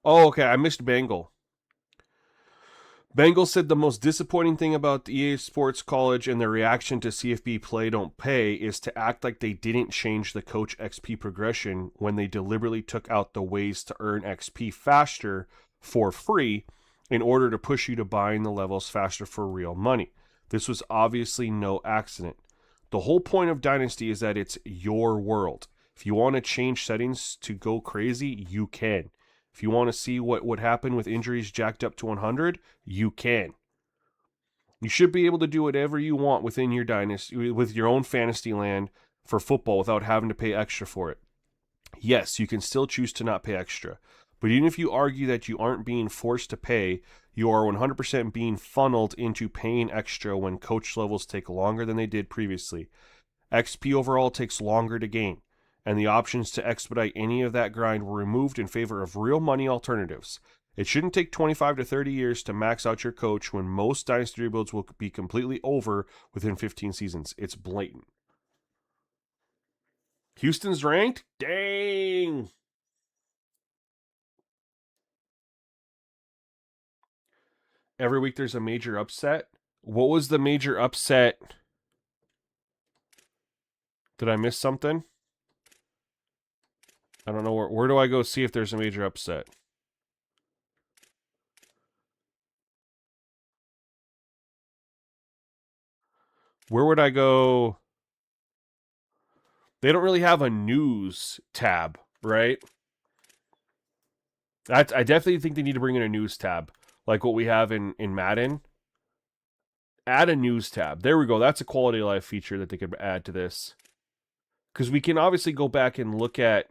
Oh, okay. I missed Bengal. Bengal said the most disappointing thing about the EA Sports College and their reaction to CFB Play Don't Pay is to act like they didn't change the coach XP progression when they deliberately took out the ways to earn XP faster for free in order to push you to buying the levels faster for real money. This was obviously no accident. The whole point of Dynasty is that it's your world. If you want to change settings to go crazy, you can. If you want to see what would happen with injuries jacked up to 100, you can. You should be able to do whatever you want within your dynasty, with your own fantasy land for football without having to pay extra for it. Yes, you can still choose to not pay extra. But even if you argue that you aren't being forced to pay, you are 100% being funneled into paying extra when coach levels take longer than they did previously. XP overall takes longer to gain, and the options to expedite any of that grind were removed in favor of real money alternatives. It shouldn't take 25 to 30 years to max out your coach when most dynasty rebuilds will be completely over within 15 seasons. It's blatant. Houston's ranked? Dang! Every week there's a major upset. What was the major upset? Did I miss something? I don't know. Where do I go see if there's a major upset? Where would I go? They don't really have a news tab, right? I definitely think they need to bring in a news tab, like what we have in Madden. Add a news tab. There we go. That's a quality of life feature that they could add to this. Because we can obviously go back and look at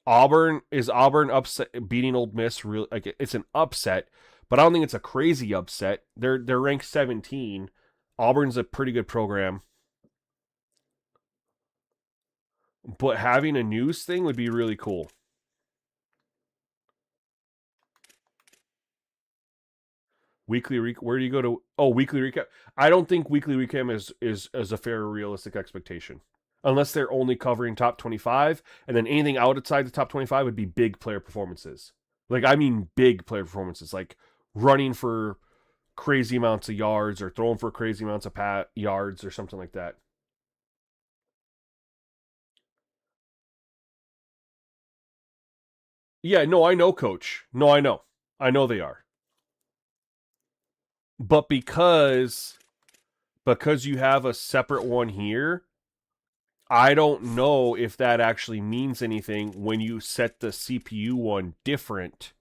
Auburn. Is Auburn upset beating Ole Miss? Real, like, it's an upset, but I don't think it's a crazy upset. They're ranked 17. Auburn's a pretty good program. But having a news thing would be really cool. Where do you go to? Oh, weekly recap. I don't think weekly recap is a fair, realistic expectation, unless they're only covering top 25, and then anything outside the top 25 would be big player performances. Like, I mean, big player performances, like running for crazy amounts of yards or throwing for crazy amounts of yards or something like that. Yeah, no, I know, coach. No, I know they are. But because you have a separate one here, I don't know if that actually means anything when you set the CPU one different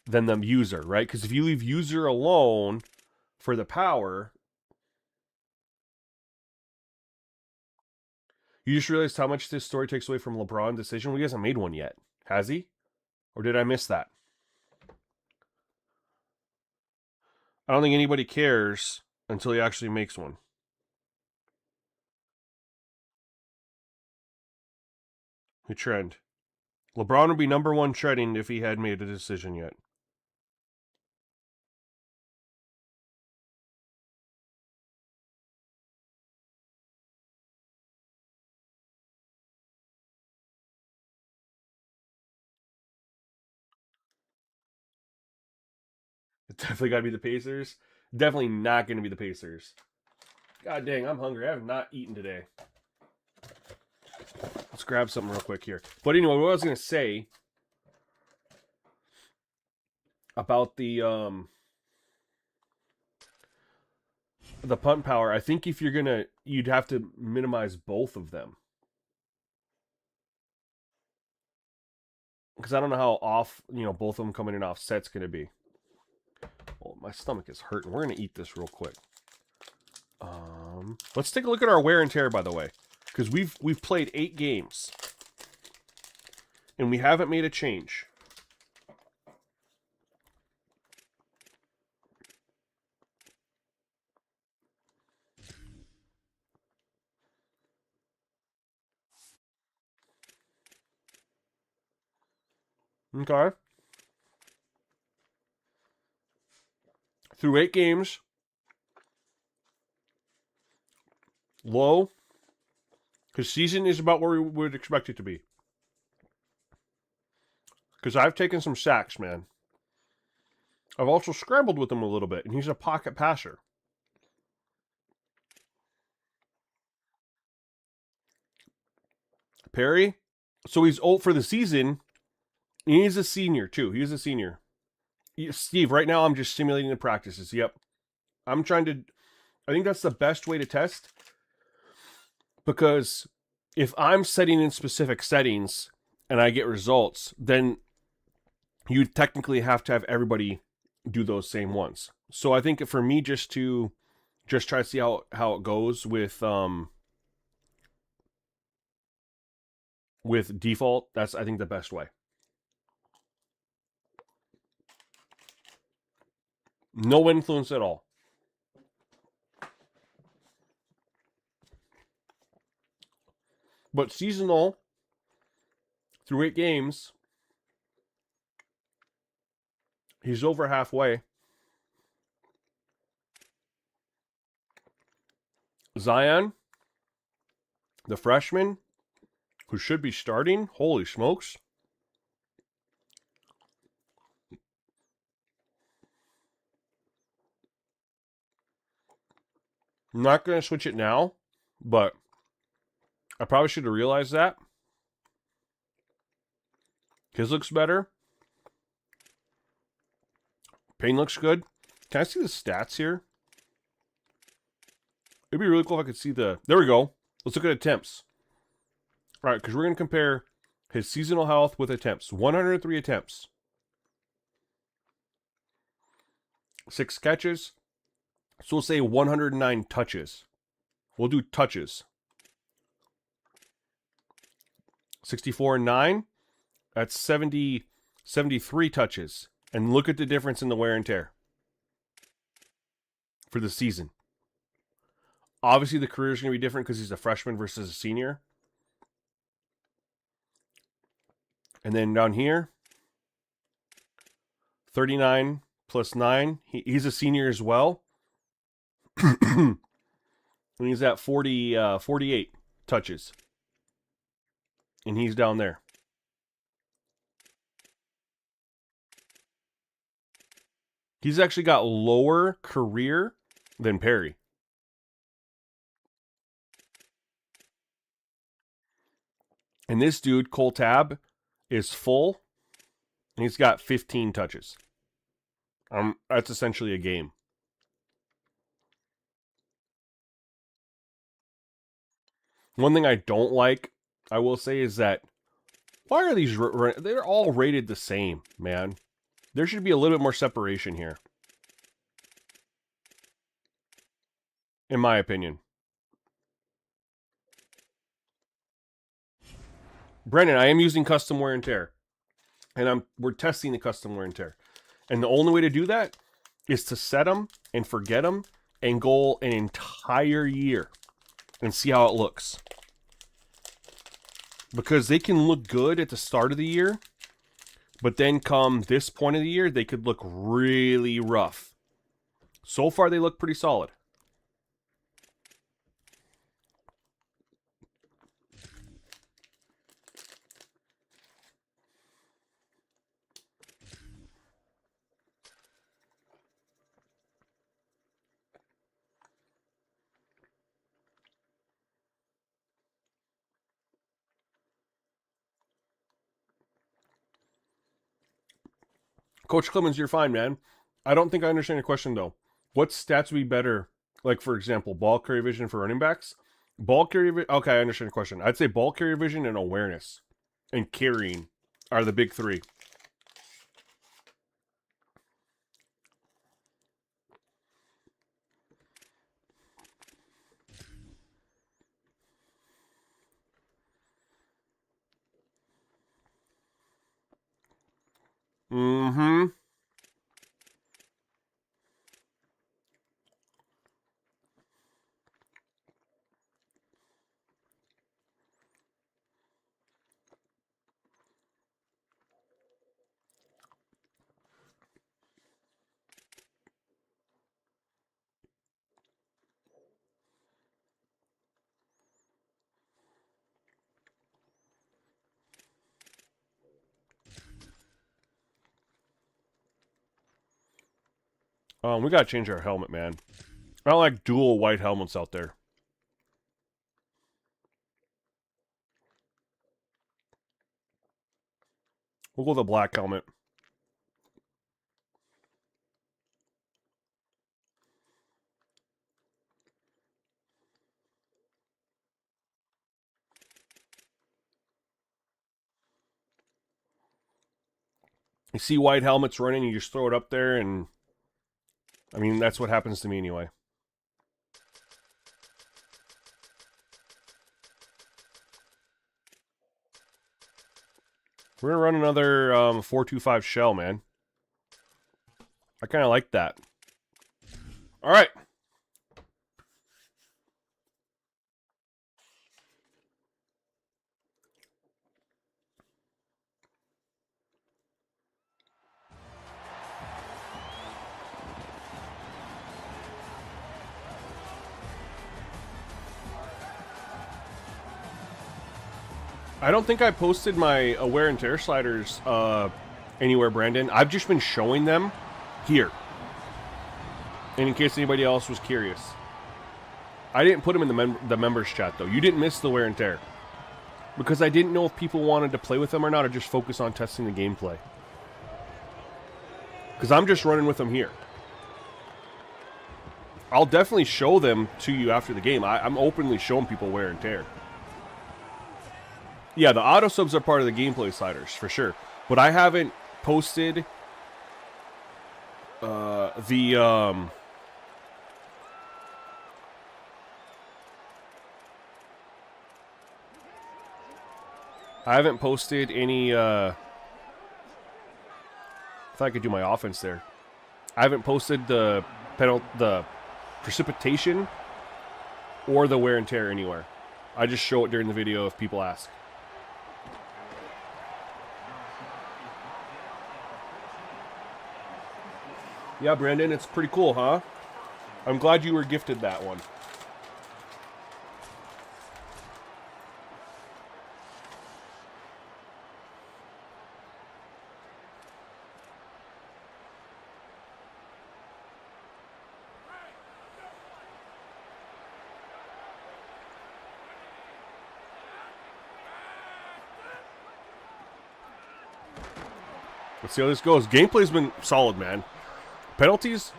than the user, right? Because if you leave user alone for the power, you just realized how much this story takes away from LeBron's decision. Well, he hasn't made one yet, has he? Or did I miss that? I don't think anybody cares until he actually makes one. Who trend? LeBron would be number one trending if he had made a decision yet. It's definitely got to be the Pacers. Definitely not going to be the Pacers. God dang, I'm hungry. I have not eaten today. Let's grab something real quick here. But anyway, what I was going to say about the punt power, I think if you'd have to minimize both of them. Because I don't know how off, both of them coming in offset's going to be. Well, my stomach is hurting. We're going to eat this real quick. Let's take a look at our wear and tear, by the way. Because we've played 8 games. And we haven't made a change. Okay. Through 8 games. Low. Because season is about where we would expect it to be. Because I've taken some sacks, man. I've also scrambled with him a little bit, and he's a pocket passer. Perry, so he's old for the season. He's a senior, too. He's a senior. Steve, right now I'm just simulating the practices. Yep. I'm trying to... I think that's the best way to test. Because if I'm setting in specific settings and I get results, then you technically have to have everybody do those same ones. So I think for me, just try to see how it goes with default. That's, I think, the best way. No influence at all. But seasonal through 8 games, he's over halfway. Zion, the freshman, who should be starting, holy smokes. I'm not going to switch it now, but I probably should have realized that. His looks better. Payne looks good. Can I see the stats here? It'd be really cool if I could see the... There we go. Let's look at attempts. All right, because we're going to compare his seasonal health with attempts. 103 attempts. 6 catches. So we'll say 109 touches. We'll do touches. 64 and 9. That's 73 touches. And look at the difference in the wear and tear for the season. Obviously, the career is going to be different because he's a freshman versus a senior. And then down here, 39 plus 9. He's a senior as well. And he's at 48 touches. And he's down there. He's actually got lower career than Perry. And this dude, Cole Tab, is full. And he's got 15 touches. That's essentially a game. One thing I don't like, I will say, is that why are these... They're all rated the same, man. There should be a little bit more separation here. In my opinion. Brennan, I am using custom wear and tear. And we're testing the custom wear and tear. And the only way to do that is to set them and forget them and go an entire year and see how it looks. Because they can look good at the start of the year, but then come this point of the year, they could look really rough. So far, they look pretty solid. Coach Clemens, you're fine, man. I don't think I understand your question, though. What stats would be better? Like, for example, ball carrier vision for running backs? Ball carrier... Okay, I understand your question. I'd say ball carrier vision and awareness and carrying are the big 3. Mm-hmm. We gotta change our helmet, man. I don't like dual white helmets out there. We'll go with a black helmet. You see white helmets running, you just throw it up there, and I mean, that's what happens to me anyway. We're gonna run another 425 shell, man. I kind of like that. All right. I don't think I posted my wear and tear sliders anywhere, Brandon. I've just been showing them here. And in case anybody else was curious. I didn't put them in the members chat, though. You didn't miss the wear and tear. Because I didn't know if people wanted to play with them or not, or just focus on testing the gameplay. Because I'm just running with them here. I'll definitely show them to you after the game. I'm openly showing people wear and tear. Yeah, the auto subs are part of the gameplay sliders, for sure. But I haven't posted I haven't posted any, I thought I could do my offense there. I haven't posted the precipitation or the wear and tear anywhere. I just show it during the video if people ask. Yeah, Brandon, it's pretty cool, huh? I'm glad you were gifted that one. Let's see how this goes. Gameplay's been solid, man. Penalties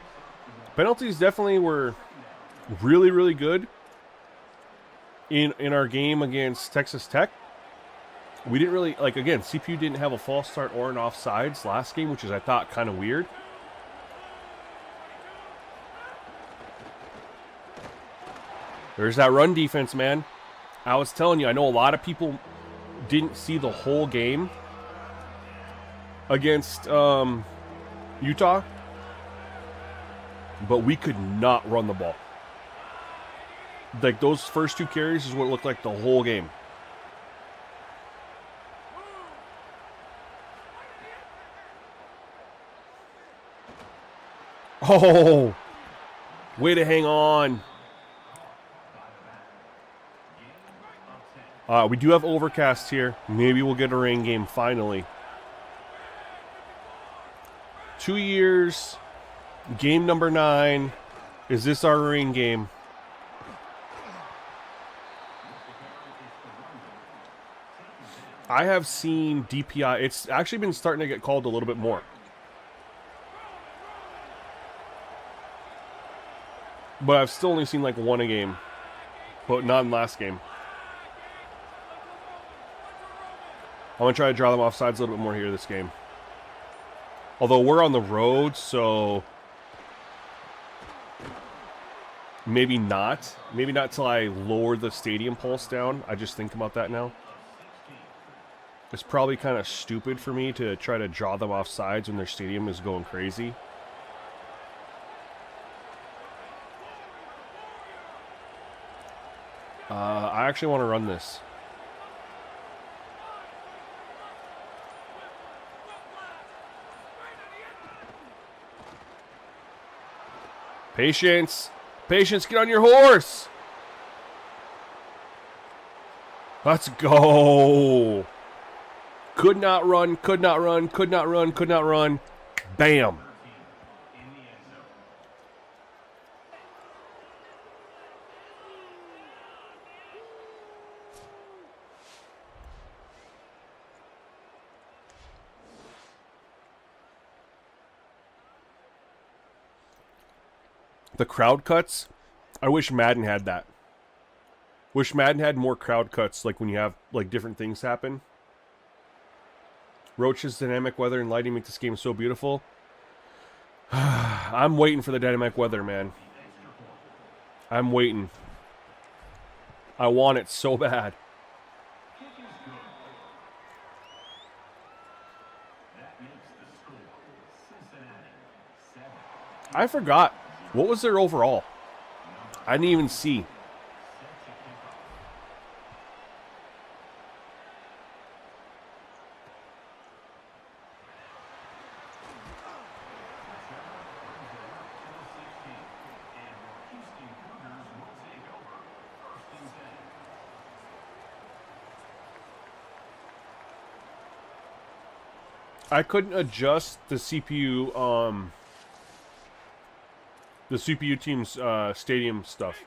definitely were really, really good in our game against Texas Tech. We didn't really, like, again, CPU didn't have a false start or an offsides last game, which is, I thought, kind of weird. There's that run defense, man. I was telling you, I know a lot of people didn't see the whole game against Utah, but we could not run the ball. Like, those first two carries is what it looked like the whole game. Oh, way to hang on. We do have overcast here. Maybe we'll get a rain game finally. 2 years, game number 9. Is this our rain game? I have seen DPI. It's actually been starting to get called a little bit more. But I've still only seen like one a game. But not in last game. I'm going to try to draw them off sides a little bit more here this game. Although we're on the road, so maybe not. Maybe not till I lower the stadium pulse down. I just think about that now. It's probably kind of stupid for me to try to draw them off sides when their stadium is going crazy. I actually want to run this. Patience. Patience, get on your horse. Let's go. Could not run, could not run, could not run, could not run. Bam. The crowd cuts, I wish Madden had that. Wish Madden had more crowd cuts, like when you have like different things happen. Roach's dynamic weather and lighting make this game so beautiful. I'm waiting for the dynamic weather, man. I'm waiting. I want it so bad. I forgot. What was their overall? I didn't even see. I couldn't adjust the CPU team's stadium stuff.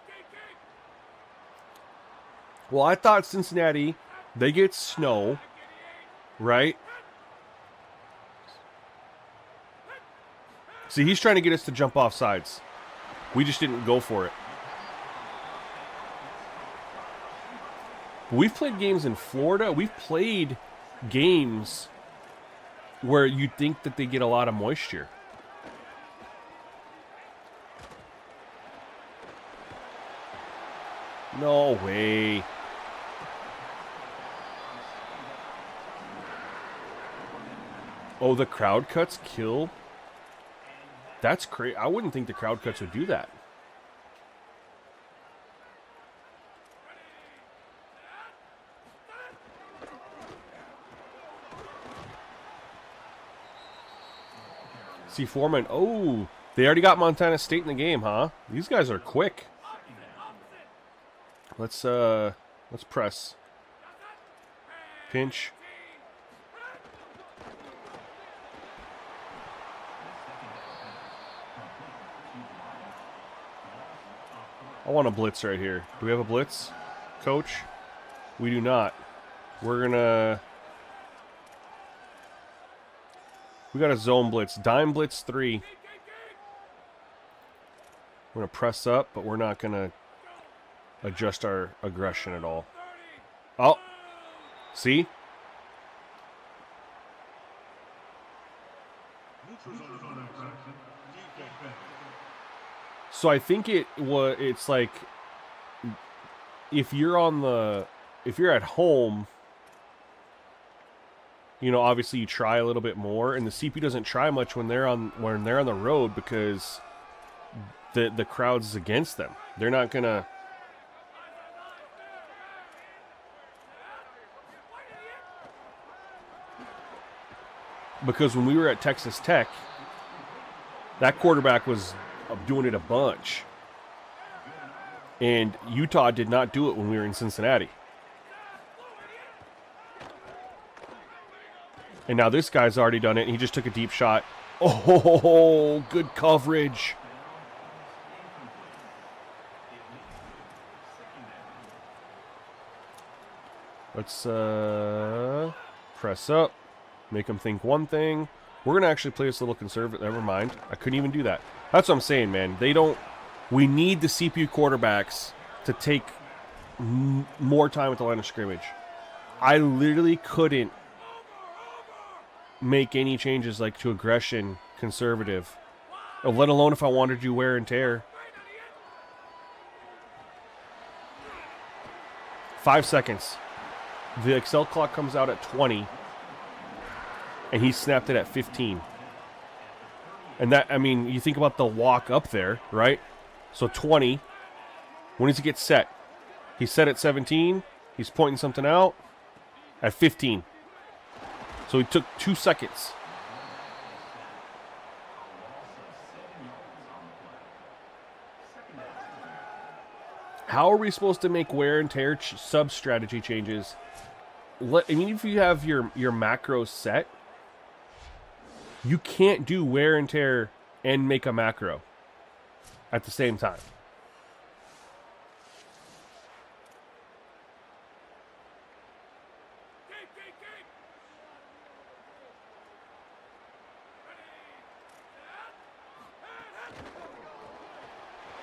Well, I thought Cincinnati, they get snow, right? See, he's trying to get us to jump off sides. We just didn't go for it. We've played games in Florida. We've played games where you think that they get a lot of moisture. No way. Oh, the crowd cuts kill? That's crazy. I wouldn't think the crowd cuts would do that. See Foreman. Oh, they already got Montana State in the game, huh? These guys are quick. Let's press. Pinch. I want a blitz right here. Do we have a blitz, coach? We do not. We're gonna... We got a zone blitz. Dime blitz 3. We're going to press up, but we're not going to adjust our aggression at all. Oh. See? So I think it's like if you're at home, you know, obviously you try a little bit more, and the CP doesn't try much when they're on the road because the crowd's against them. They're not gonna. Because when we were at Texas Tech, that quarterback was doing it a bunch, and Utah did not do it when we were in Cincinnati. And now this guy's already done it, and he just took a deep shot. Oh, good coverage. Let's press up, make them think one thing. We're going to actually play this a little conservative. Never mind. I couldn't even do that. That's what I'm saying, man. We need the CPU quarterbacks to take more time at the line of scrimmage. I literally couldn't make any changes like to aggression conservative, let alone if I wanted to do wear and tear. 5 seconds. The Excel clock comes out at 20, and he snapped it at 15. And that, I mean, you think about the walk up there, right? So 20. When does he get set? He's set at 17. He's pointing something out at 15. So he took 2 seconds. How are we supposed to make wear and tear sub-strategy changes? I mean, if you have your macros set, you can't do wear and tear and make a macro at the same time.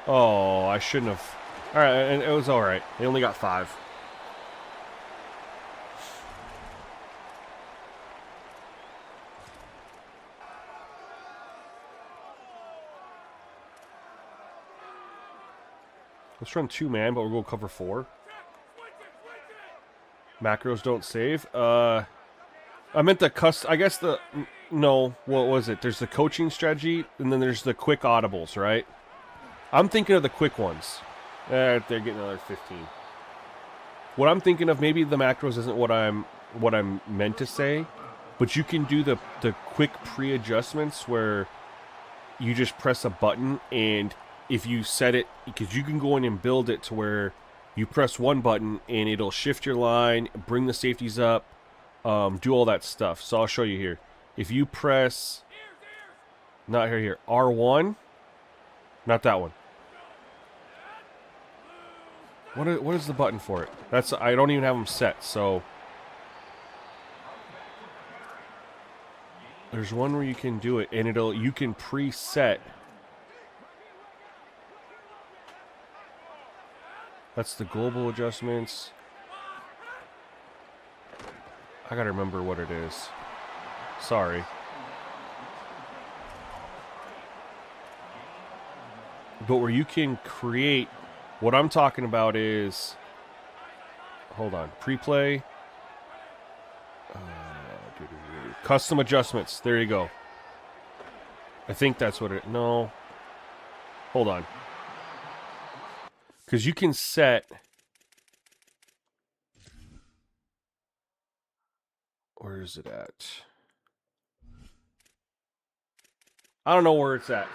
Oh, I shouldn't have. All right, and it was all right. They only got 5. Let's run 2-man, but we'll go cover 4. Macros don't save. I meant the I guess the... No, what was it? There's the coaching strategy, and then there's the quick audibles, right? I'm thinking of the quick ones. They're getting another 15. What I'm thinking of, maybe the macros isn't what I'm meant to say, but you can do the quick pre-adjustments where you just press a button, and if you set it, because you can go in and build it to where you press one button and it'll shift your line, bring the safeties up, do all that stuff. So I'll show you here. If you press, not here, R1, not that one. What is the button for it? I don't even have them set, so there's one where you can do it, and you can preset. That's the global adjustments. I gotta remember what it is. Sorry. But where you can create, what I'm talking about is, hold on, pre-play, custom adjustments. There you go. I think that's what it. No, hold on, because you can set. Where is it at? I don't know where it's at.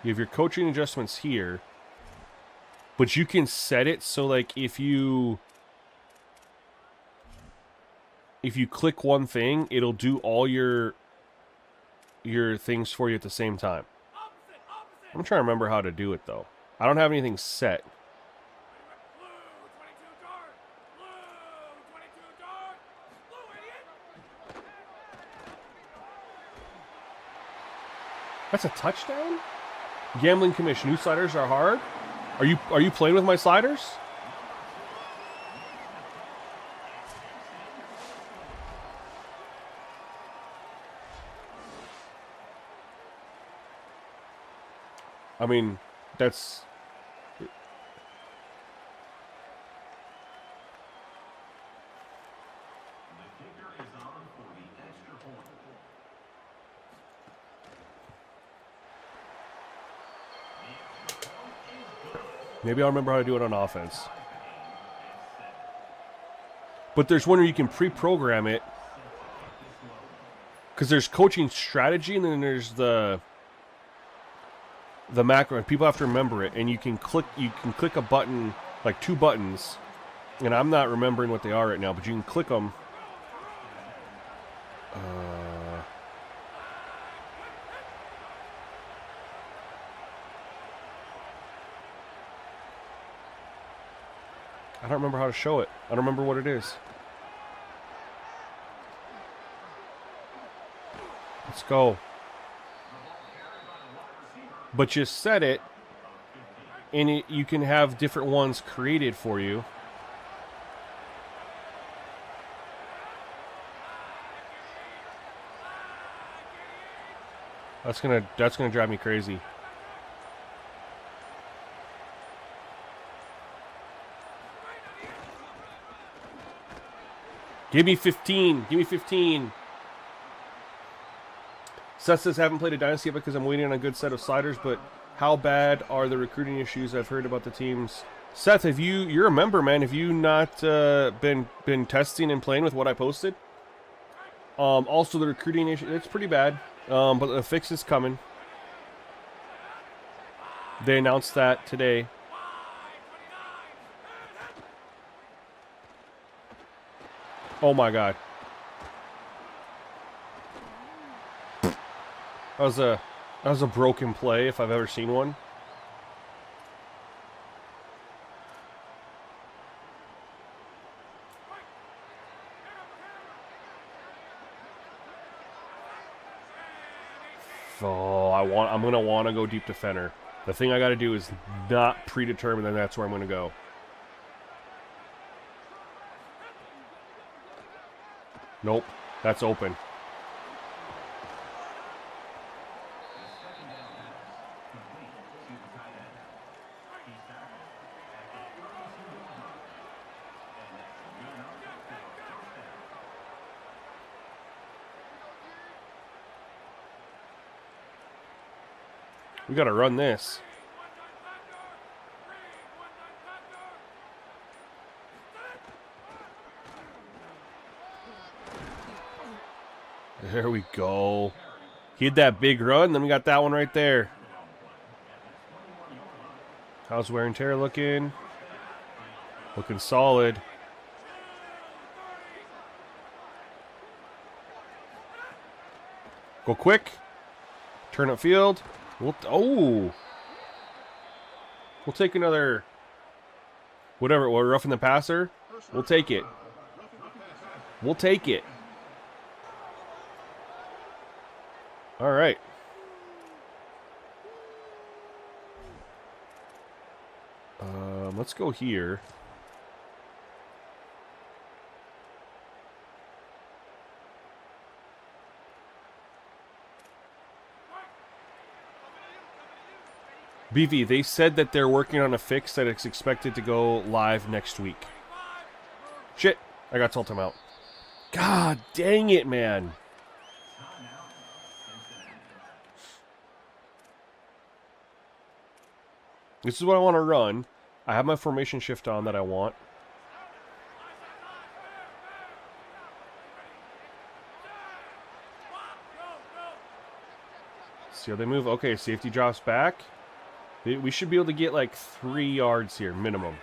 You have your coaching adjustments here, but you can set it so, like, if you click one thing, it'll do all your things for you at the same time. I'm trying to remember how to do it, though. I don't have anything set. That's a touchdown? Gambling commission. New sliders are hard. Are you playing with my sliders? I mean, that's... Maybe I'll remember how to do it on offense. But there's one where you can pre-program it. Because there's coaching strategy, and then there's the macro, and people have to remember it. And you can click a button, like 2 buttons. And I'm not remembering what they are right now, but you can click them. I don't remember how to show it. I don't remember what it is. Let's go. But you set it, and you can have different ones created for you. That's gonna drive me crazy. Give me 15. Give me 15. Seth says, haven't played a Dynasty yet because I'm waiting on a good set of sliders, but how bad are the recruiting issues I've heard about the teams? Seth, you're a member, man. Have you not been testing and playing with what I posted? Also, the recruiting issue, it's pretty bad, but the fix is coming. They announced that today. Oh my god. That was a broken play if I've ever seen one. Oh, I'm gonna want to go deep defender. The thing I got to do is not predetermine, and that's where I'm gonna go. Nope, that's open. We got to run this. There we go. He had that big run, then we got that one right there. How's wear and tear looking? Looking solid. Go quick. Turn up field. We'll take another. Whatever. We're roughing the passer. We'll take it. We'll take it. All right. Let's go here. BV, they said that they're working on a fix that is expected to go live next week. Shit, I got told time out. God dang it, man. This is what I want to run. I have my formation shift on that I want. See how they move? Okay, safety drops back. We should be able to get like 3 yards here, minimum.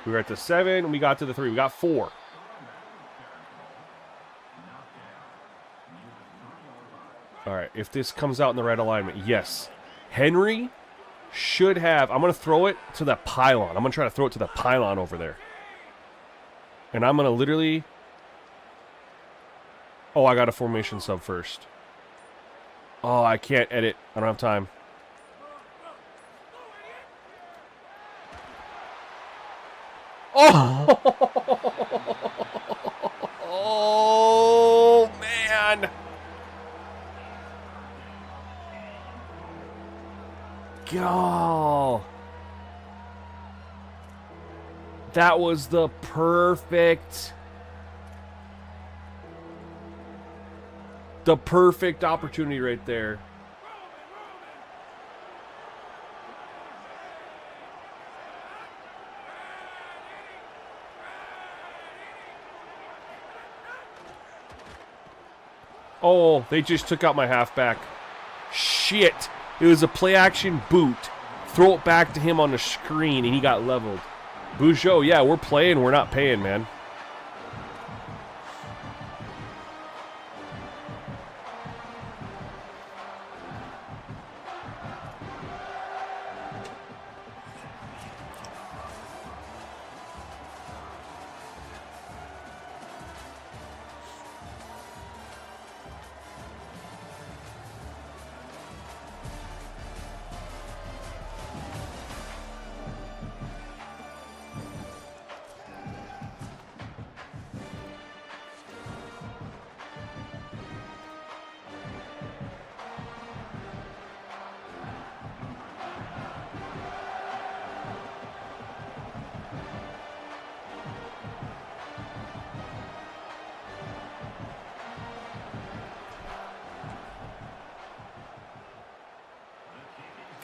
We were at the 7, we got to the 3. We got 4. All right, if this comes out in the right alignment, yes. Henry should have... I'm going to throw it to the pylon. I'm going to try to throw it to the pylon over there. And I'm going to literally... Oh, I got a formation sub first. Oh, I can't edit. I don't have time. Oh! Oh, man! God. That was the perfect opportunity right there. Oh, they just took out my halfback. Shit. It was a play action boot. Throw it back to him on the screen and he got leveled. Bujo, yeah, we're playing, we're not paying, man.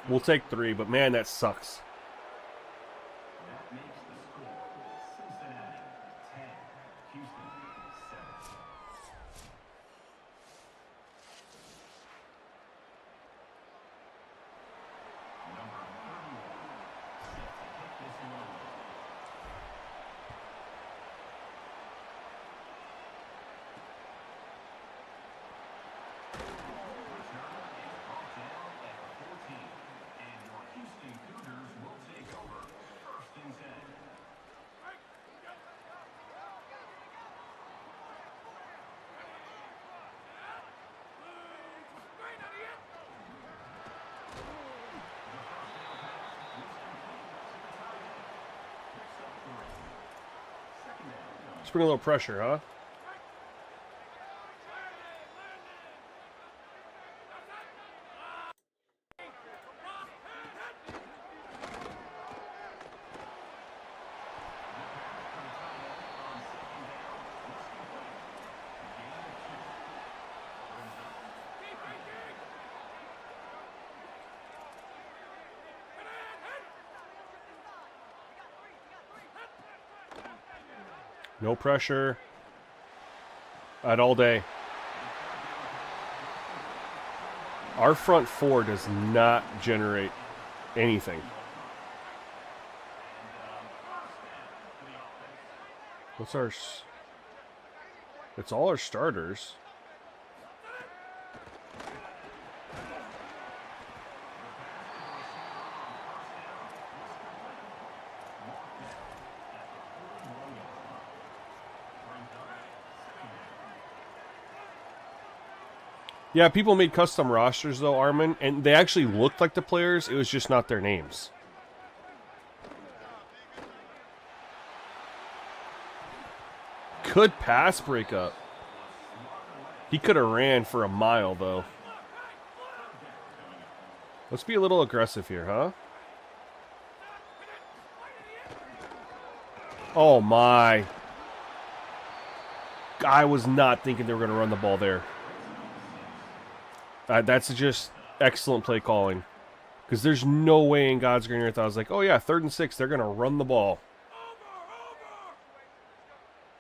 We'll take 3, but man, that sucks. That makes the score Cincinnati 10, Houston 7. Number 31 set to hit this one. Return is brought down at the 14. And your Houston Cougars will take over 1st and 10. Let's bring a little pressure, huh? No pressure. At all day. Our front four does not generate anything. What's our... It's all our starters. Yeah, people made custom rosters, though, Armin, and they actually looked like the players. It was just not their names. Good pass breakup. He could have ran for a mile, though. Let's be a little aggressive here, huh? Oh, my. I was not thinking they were going to run the ball there. That's just excellent play calling. Because there's no way in God's green earth I was like, oh yeah, 3rd and 6, they're going to run the ball.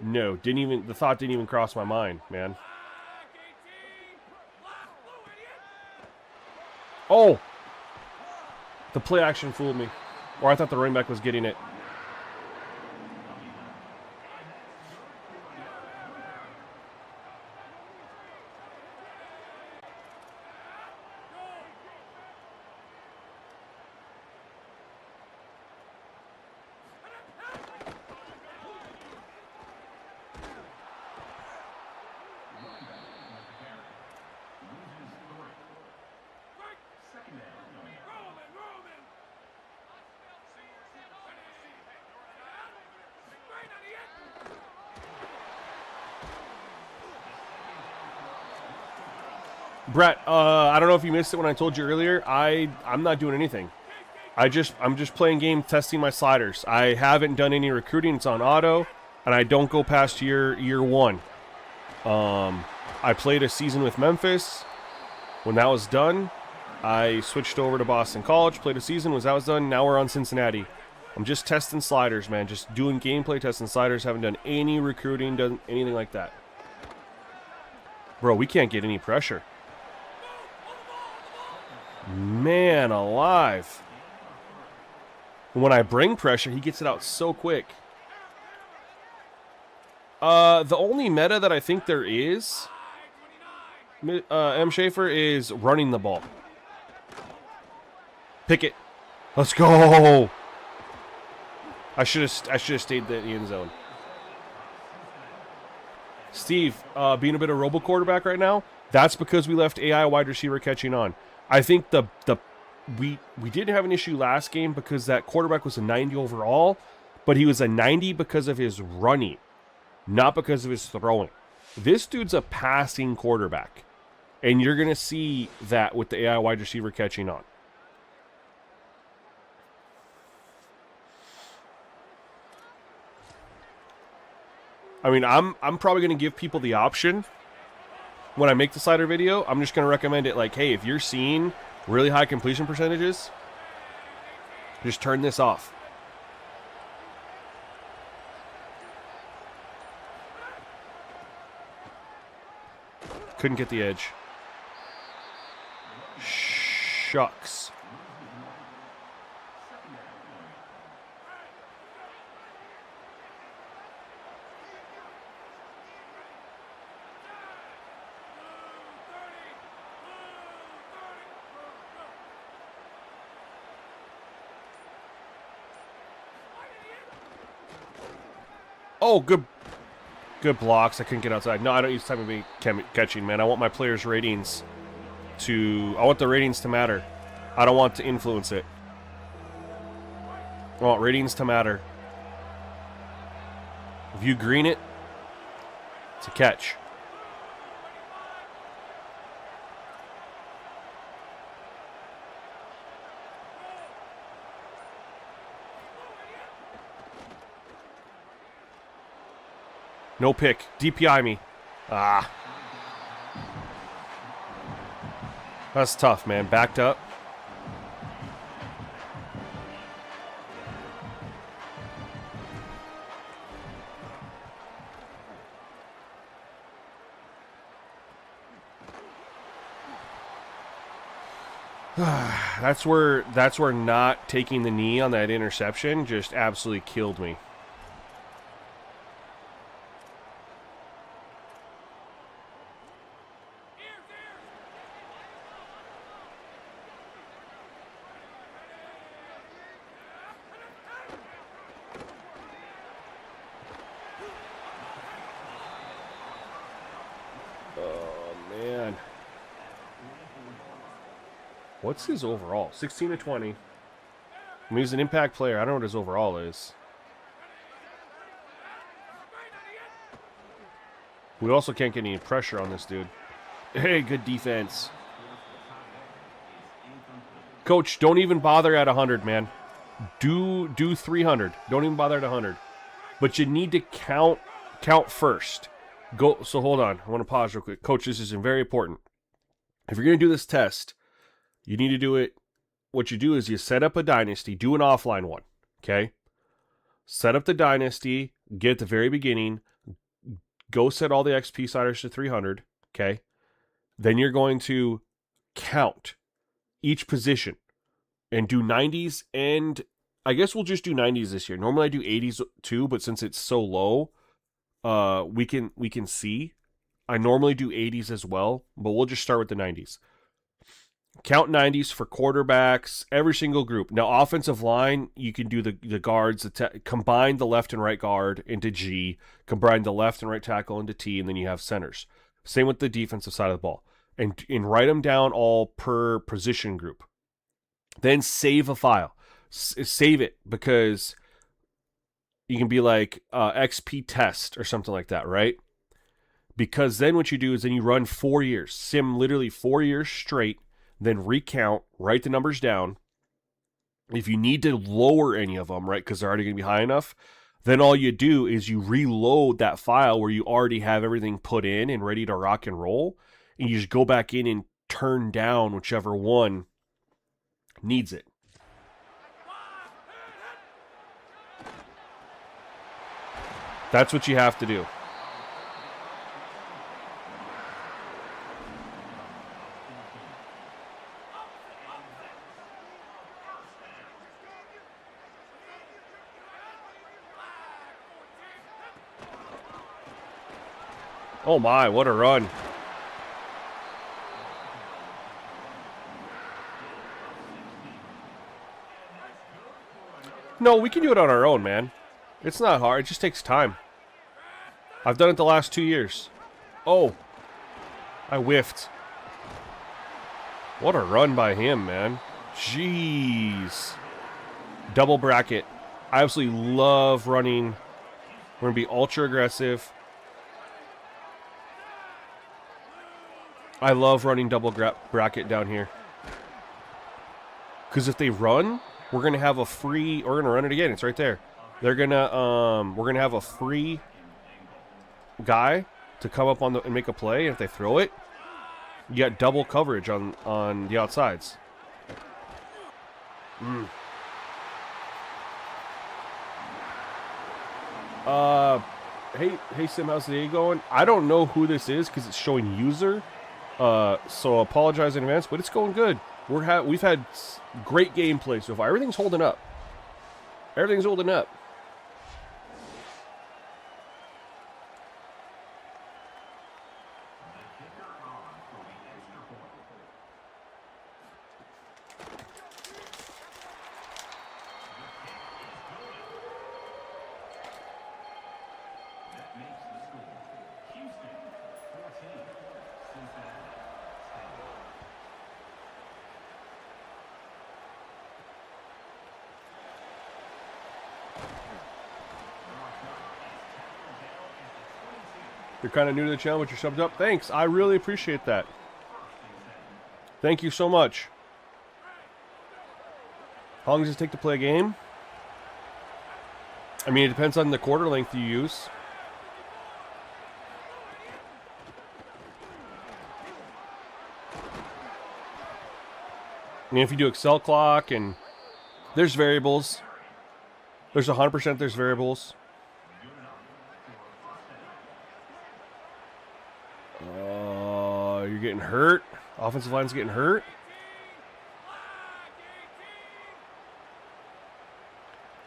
No, the thought didn't even cross my mind, man. Oh! The play action fooled me. Or I thought the running back was getting it. Brett, I don't know if you missed it when I told you earlier. I'm not doing anything. I'm just playing game, testing my sliders. I haven't done any recruiting. It's on auto, and I don't go past year 1. I played a season with Memphis. When that was done, I switched over to Boston College, played a season. When that was done, now we're on Cincinnati. I'm just testing sliders, man. Just doing gameplay, testing sliders. Haven't done any recruiting, done anything like that. Bro, we can't get any pressure. Man alive. When I bring pressure, he gets it out so quick. The only meta that I think there is, M. Schaefer, is running the ball. Pick it. Let's go. I should have stayed in the end zone. Steve, being a bit of robo quarterback right now, that's because we left AI wide receiver catching on. I think we didn't have an issue last game because that quarterback was a 90 overall, but he was a 90 because of his running, not because of his throwing. This dude's a passing quarterback, and you're going to see that with the AI wide receiver catching on. I mean, I'm probably going to give people the option. When I make the slider video, I'm just going to recommend it like, hey, if you're seeing really high completion percentages, just turn this off. Couldn't get the edge. Shucks. Oh, good blocks. I couldn't get outside. No, I don't use time of me catching, man. I want my players' ratings I want the ratings to matter. I don't want to influence it. I want ratings to matter. If you green it, it's a catch. No pick. DPI me. Ah. That's tough, man. Backed up. That's where not taking the knee on that interception just absolutely killed me. Oh man. What's his overall? 16 to 20. I mean, he's an impact player. I don't know what his overall is. We also can't get any pressure on this dude. Hey, good defense. Coach, don't even bother at 100, man. Do 300. Don't even bother at 100. But you need to count first. Go. So hold on. I want to pause real quick. Coach, this is very important. If you're going to do this test, you need to do it. What you do is you set up a dynasty. Do an offline one. Okay? Set up the dynasty. Get at the very beginning. Go set all the XP sliders to 300. Okay? Then you're going to count each position and do 90s, and I guess we'll just do 90s this year. Normally I do 80s too, but since it's so low, we can see. I normally do 80s as well, but we'll just start with the 90s. Count 90s for quarterbacks, every single group. Now, offensive line, you can do the guards, combine the left and right guard into G, combine the left and right tackle into T, and then you have centers. Same with the defensive side of the ball. And write them down all per position group. Then save a file. Save it, because you can be like XP test or something like that, right? Because then what you do is then you run 4 years. Sim literally 4 years straight. Then recount, write the numbers down. If you need to lower any of them, right, because they're already going to be high enough, then all you do is you reload that file where you already have everything put in and ready to rock and roll, and you just go back in and turn down whichever one needs it. That's what you have to do. Oh my, what a run. No, we can do it on our own, man. It's not hard. It just takes time. I've done it the last 2 years. Oh. I whiffed. What a run by him, man. Jeez. Double bracket. I absolutely love running. We're going to be ultra aggressive. I love running double bracket down here. Because if they run, we're going to have a free... We're going to run it again. It's right there. They're going to... We're going to have a free guy to come up on the and make a play. And if they throw it, you got double coverage on the outsides. Hey Sim, how's the day going? I don't know who this is because it's showing user. So apologize in advance, but it's going good. We've had great gameplay so far. Everything's holding up. Everything's holding up. You're kind of new to the channel, but you're subbed up. Thanks. I really appreciate that. Thank you so much. How long does it take to play a game? I mean, it depends on the quarter length you use. I mean, if you do Excel clock and there's variables. There's 100% there's variables. You're getting hurt. Offensive line's getting hurt.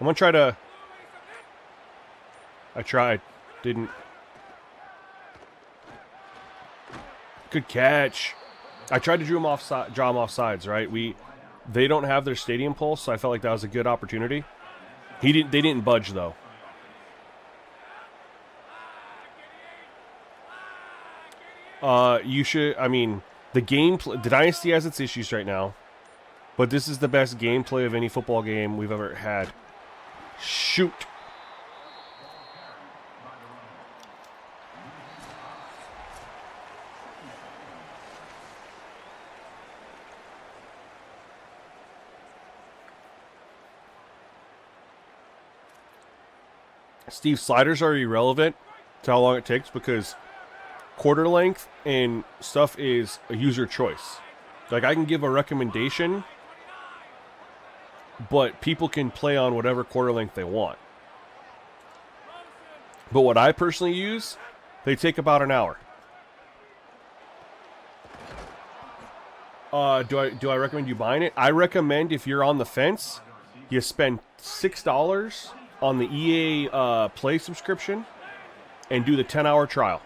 I'm going to try to... I tried. Didn't. Good catch. I tried to draw him off sides, right? They don't have their stadium pulse, so I felt like that was a good opportunity. They didn't budge, though. You should... I mean, the Dynasty has its issues right now. But this is the best gameplay of any football game we've ever had. Shoot. Steve, sliders are irrelevant to how long it takes because quarter length and stuff is a user choice. Like, I can give a recommendation, but people can play on whatever quarter length they want. But what I personally use, they take about an hour. Do I recommend you buying it? I recommend if you're on the fence, you spend $6 on the EA Play subscription and do the 10-hour trial.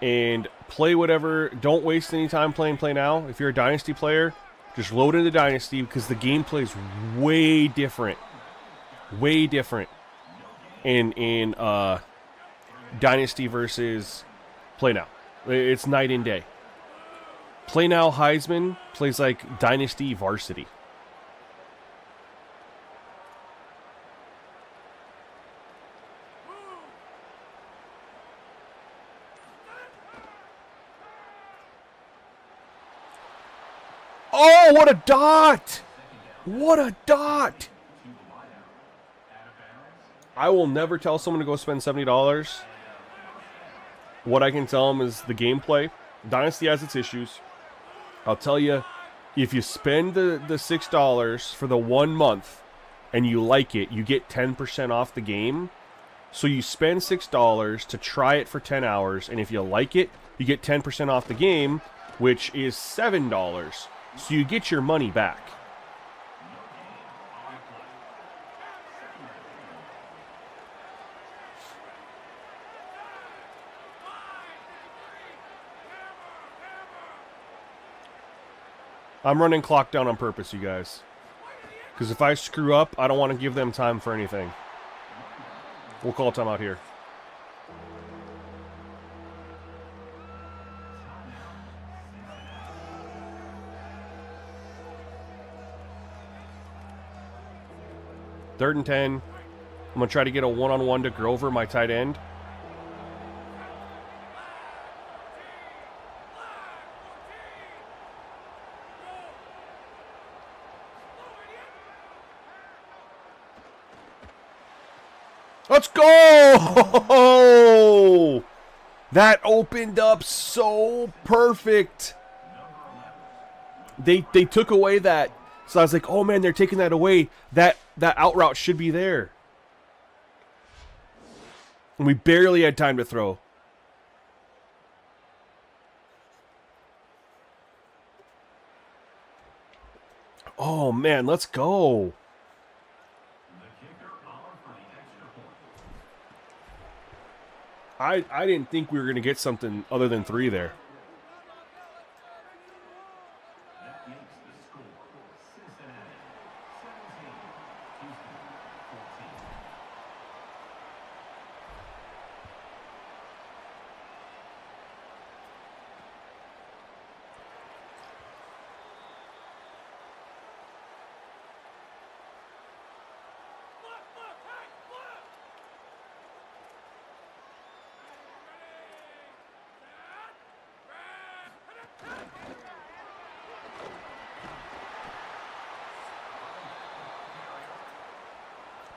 And play whatever. Don't waste any time playing Play Now. If you're a Dynasty player, just load into Dynasty because the gameplay is way different. Way different in Dynasty versus Play Now. It's night and day. Play Now Heisman plays like Dynasty Varsity. Oh, what a dot! What a dot! I will never tell someone to go spend $70. What I can tell them is the gameplay. Dynasty has its issues. I'll tell you, if you spend the $6 for the 1 month and you like it, you get 10% off the game. So you spend $6 to try it for 10 hours, and if you like it, you get 10% off the game, which is $7. So you get your money back. I'm running clock down on purpose, you guys. Because if I screw up, I don't want to give them time for anything. We'll call timeout here. Third and 10. I'm going to try to get a one-on-one to Grover, my tight end. Let's go! That opened up so perfect. They took away that. So I was like, oh man, they're taking that away. That out route should be there. And we barely had time to throw. Oh man, let's go. I didn't think we were going to get something other than 3 there. That makes the score Cincinnati 17, Houston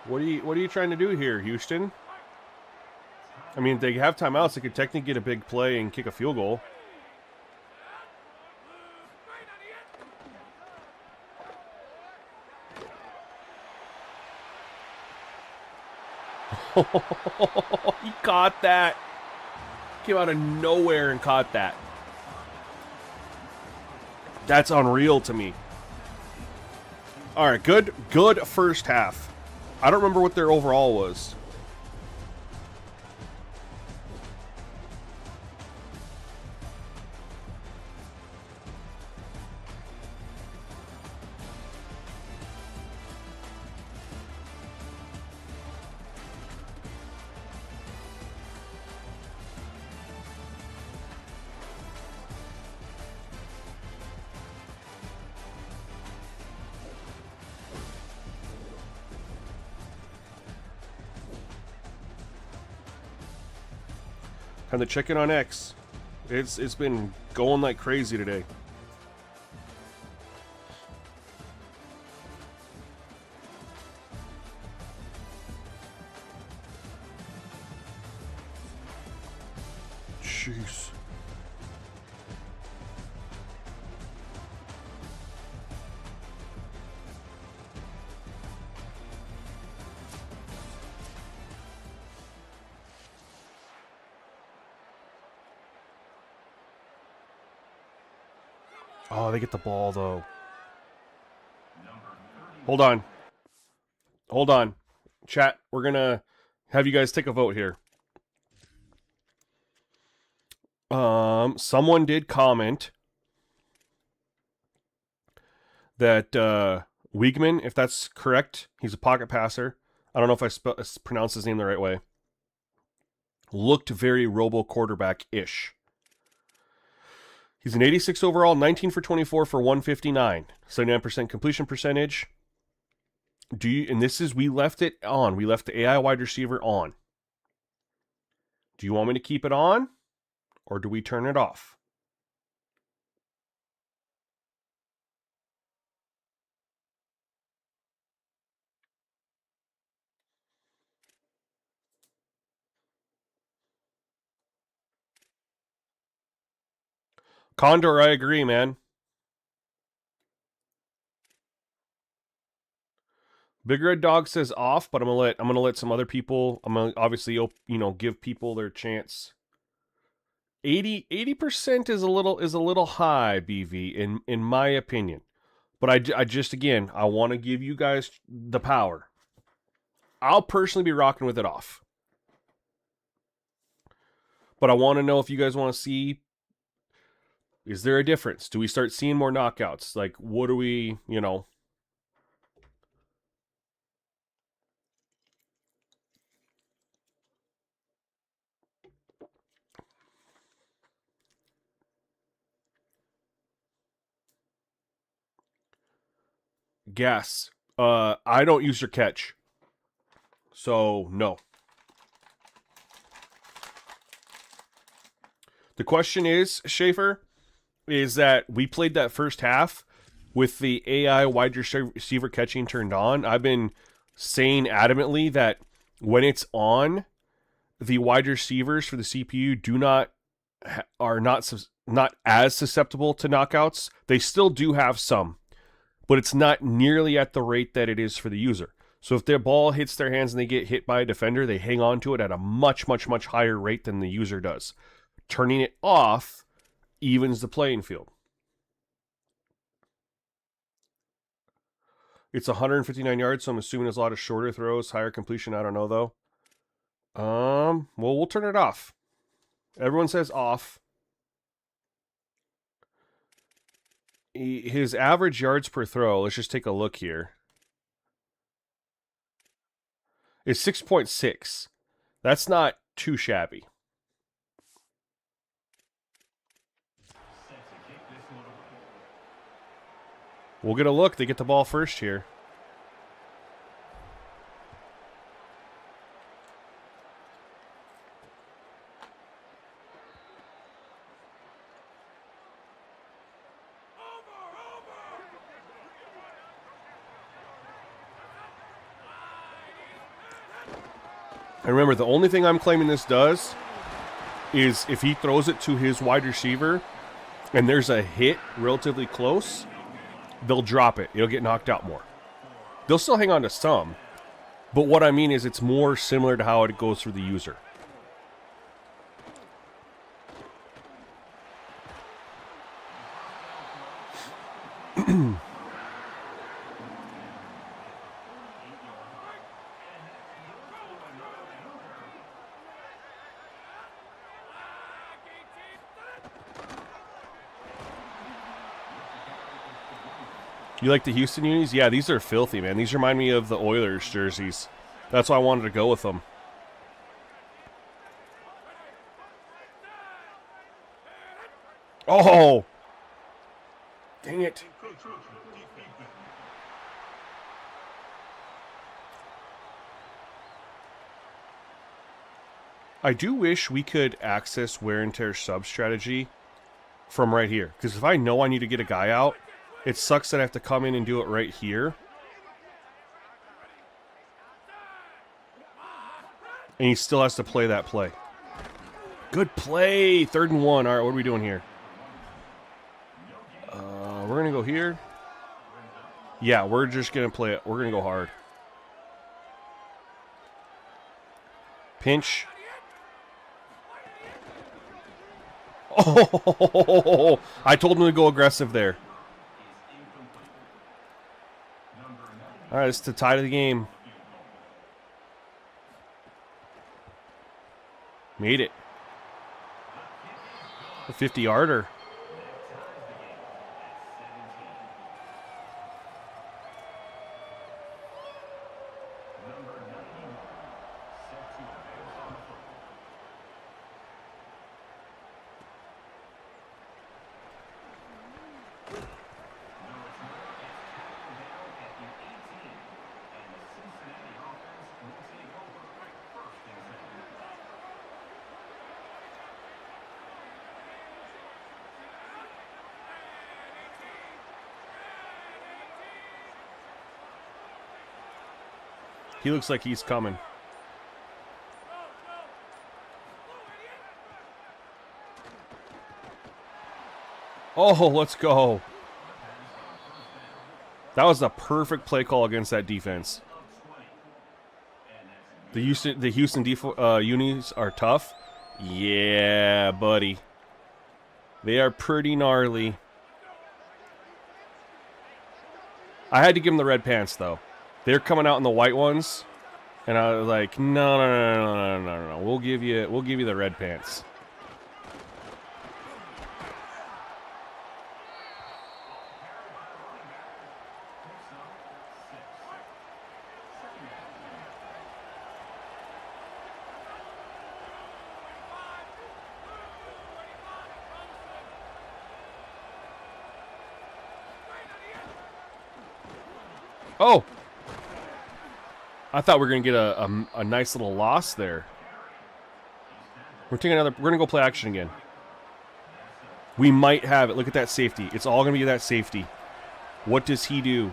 14. What are you trying to do here, Houston? I mean, if they have timeouts, they could technically get a big play and kick a field goal. He caught that. Came out of nowhere and caught that. That's unreal to me. All right, good first half. I don't remember what their overall was. Time to check in on X. It's been going like crazy today. Jeez. Oh, they get the ball, though. Hold on. Hold on. Chat, we're going to have you guys take a vote here. Someone did comment that Wiegman, if that's correct, he's a pocket passer. I don't know if I pronounced his name the right way. Looked very robo quarterback-ish. He's an 86 overall, 19 for 24 for 159, 79% completion percentage. And this is, we left it on. We left the AI wide receiver on. Do you want me to keep it on, or do we turn it off? Condor, I agree, man. Big Red Dog says off, but I'm gonna let some other people. I'm gonna obviously, give people their chance. 80% is a little high, BV, in my opinion. But I just, again, I want to give you guys the power. I'll personally be rocking with it off. But I want to know if you guys want to see, is there a difference? Do we start seeing more knockouts? Like, what do we, Gas. I don't use your catch. So, no. The question is, Schaefer, is that we played that first half with the AI wide receiver catching turned on. I've been saying adamantly that when it's on, the wide receivers for the CPU are not as susceptible to knockouts. They still do have some, but it's not nearly at the rate that it is for the user. So if their ball hits their hands and they get hit by a defender, they hang on to it at a much, much, much higher rate than the user does. Turning it off evens the playing field. It's 159 yards, so I'm assuming there's a lot of shorter throws, higher completion. I don't know, though. Well, we'll turn it off. Everyone says off. His average yards per throw, let's just take a look here, is 6.6. That's not too shabby. We'll get a look. They get the ball first here. And remember, the only thing I'm claiming this does is if he throws it to his wide receiver and there's a hit relatively close, they'll drop it. It'll get knocked out more. They'll still hang on to some, but what I mean is it's more similar to how it goes for the user. You like the Houston unis? Yeah, these are filthy, man. These remind me of the Oilers jerseys. That's why I wanted to go with them. Oh! Dang it. I do wish we could access wear and tear sub strategy from right here. Because if I know I need to get a guy out, it sucks that I have to come in and do it right here. And he still has to play that play. Good play. 3rd and 1. All right, what are we doing here? We're going to go here. Yeah, we're just going to play it. We're going to go hard. Pinch. Oh, I told him to go aggressive there. All right, it's the tie of the game. Made it. A 50-yarder. He looks like he's coming. Oh, let's go. That was a perfect play call against that defense. The Houston unis are tough. Yeah, buddy. They are pretty gnarly. I had to give them the red pants, though. They're coming out in the white ones, and I was like, no. We'll give you the red pants. Oh! I thought we were going to get a nice little loss there. We're going to go play action again. We might have it. Look at that safety. It's all going to be that safety. What does he do?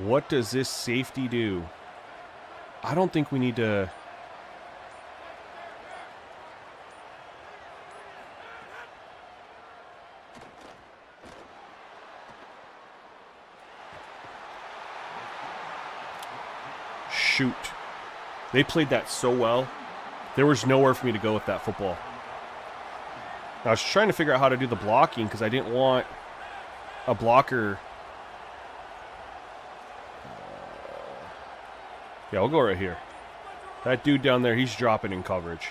What does this safety do? I don't think we need to... Shoot. They played that so well. There was nowhere for me to go with that football. I was trying to figure out how to do the blocking because I didn't want a blocker. Yeah, we'll go right here. That dude down there, he's dropping in coverage.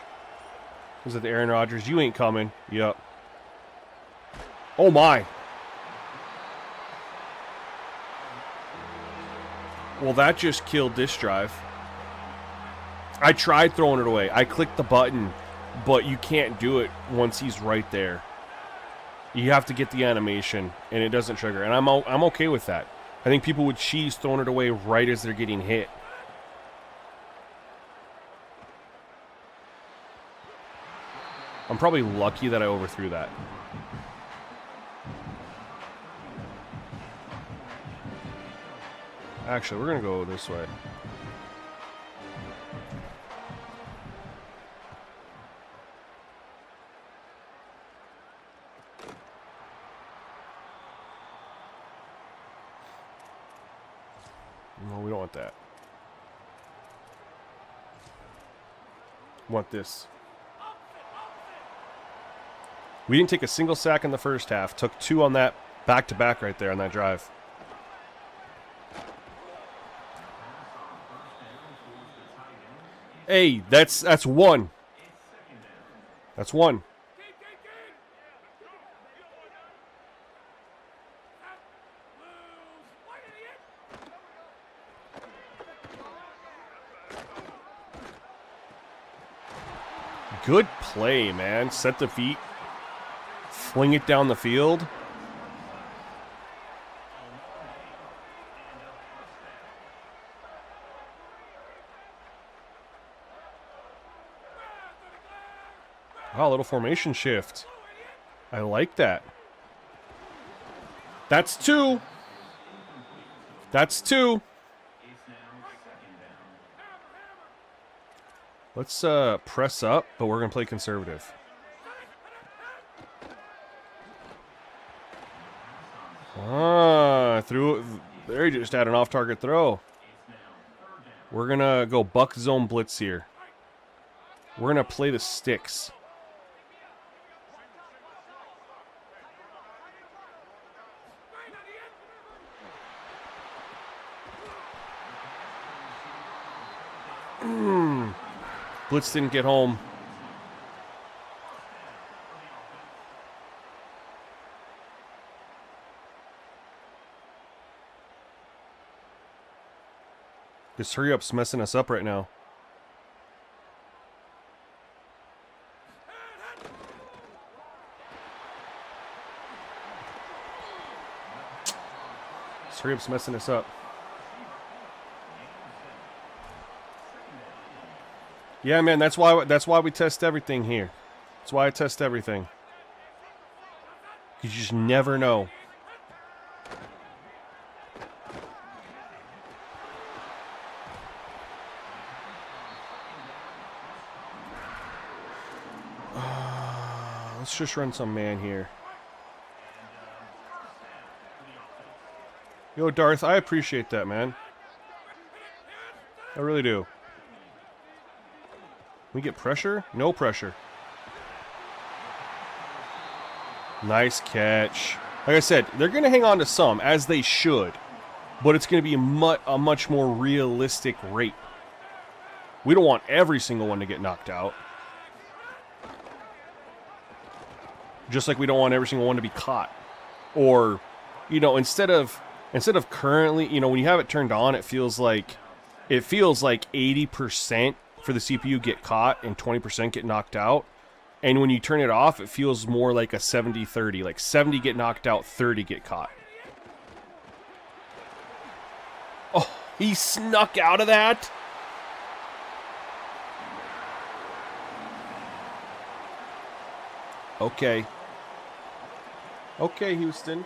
Is it the Aaron Rodgers? You ain't coming. Yep. Oh, my. Well, that just killed this drive. I tried throwing it away. I clicked the button, but you can't do it once he's right there. You have to get the animation, and it doesn't trigger. And I'm okay with that. I think people would cheese throwing it away right as they're getting hit. I'm probably lucky that I overthrew that. Actually, we're going to go this way. No, we don't want that. We want this. We didn't take a single sack in the first half. Took 2 on that back-to-back right there on that drive. Hey, that's 1. That's 1. Good play, man. Set the feet. Fling it down the field. Wow, a little formation shift. I like that. That's 2. That's 2. Let's press up, but we're going to play conservative. Threw it. There, he just had an off-target throw. We're going to go buck zone blitz here. We're going to play the sticks. Blitz didn't get home. This hurry up's messing us up right now. This hurry up's messing us up. Yeah, man, that's why we test everything here. That's why I test everything. You just never know. Let's just run some man here. Yo, Darth, I appreciate that, man. I really do. We get pressure? No pressure. Nice catch. Like I said, they're going to hang on to some, as they should. But it's going to be a much more realistic rate. We don't want every single one to get knocked out. Just like we don't want every single one to be caught. Or, you know, instead of currently, you know, when you have it turned on, it feels like 80% for the CPU get caught and 20% get knocked out. And when you turn it off, it feels more like a 70-30. Like 70 get knocked out, 30 get caught. Oh, he snuck out of that? Okay. Okay, Houston.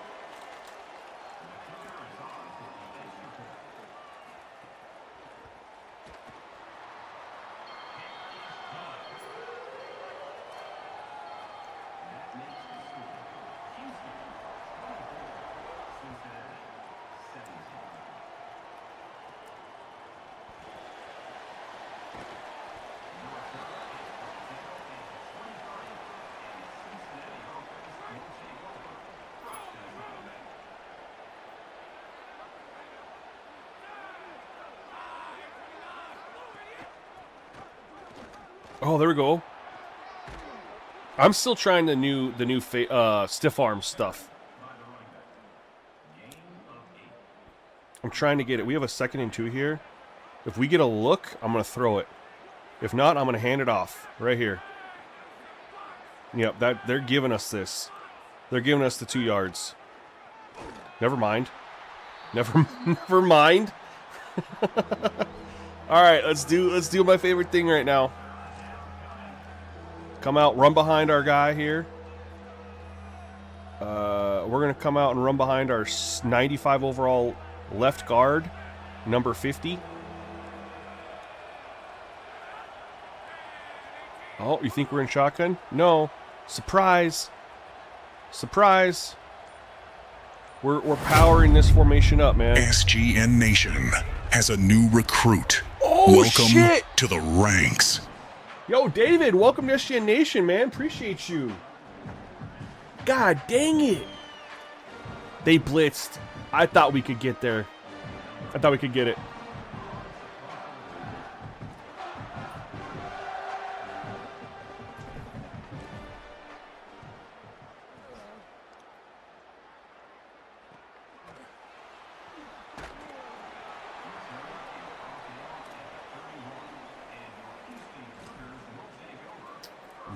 Oh, there we go. I'm still trying the new stiff arm stuff. I'm trying to get it. We have a 2nd and 2 here. If we get a look, I'm going to throw it. If not, I'm going to hand it off right here. Yep, that they're giving us this. They're giving us the 2 yards. Never mind. Never mind. All right, let's do my favorite thing right now. Come out, run behind our guy here. We're going to come out and run behind our 95 overall left guard, number 50. Oh, you think we're in shotgun? No. Surprise. Surprise. We're powering this formation up, man. SGN Nation has a new recruit. Oh, Welcome shit. to the ranks. Yo, David, welcome to SGN Nation, man. Appreciate you. God dang it. They blitzed. I thought we could get there. I thought we could get it.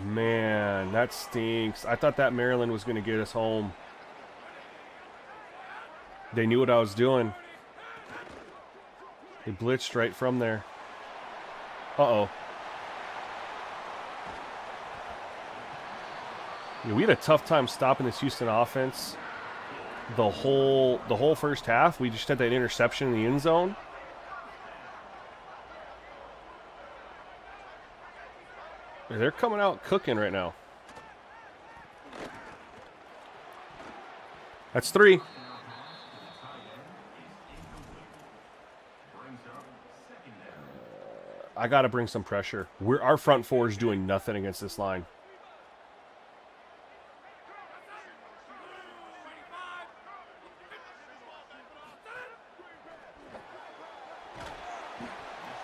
man, that stinks. I thought that Maryland was going to get us home. They knew what I was doing. They blitzed right from there. Uh-oh. Yeah, we had a tough time stopping this Houston offense the whole first half. We just had that interception in the end zone. They're coming out cooking right now. That's 3. I got to bring some pressure. Our front four is doing nothing against this line.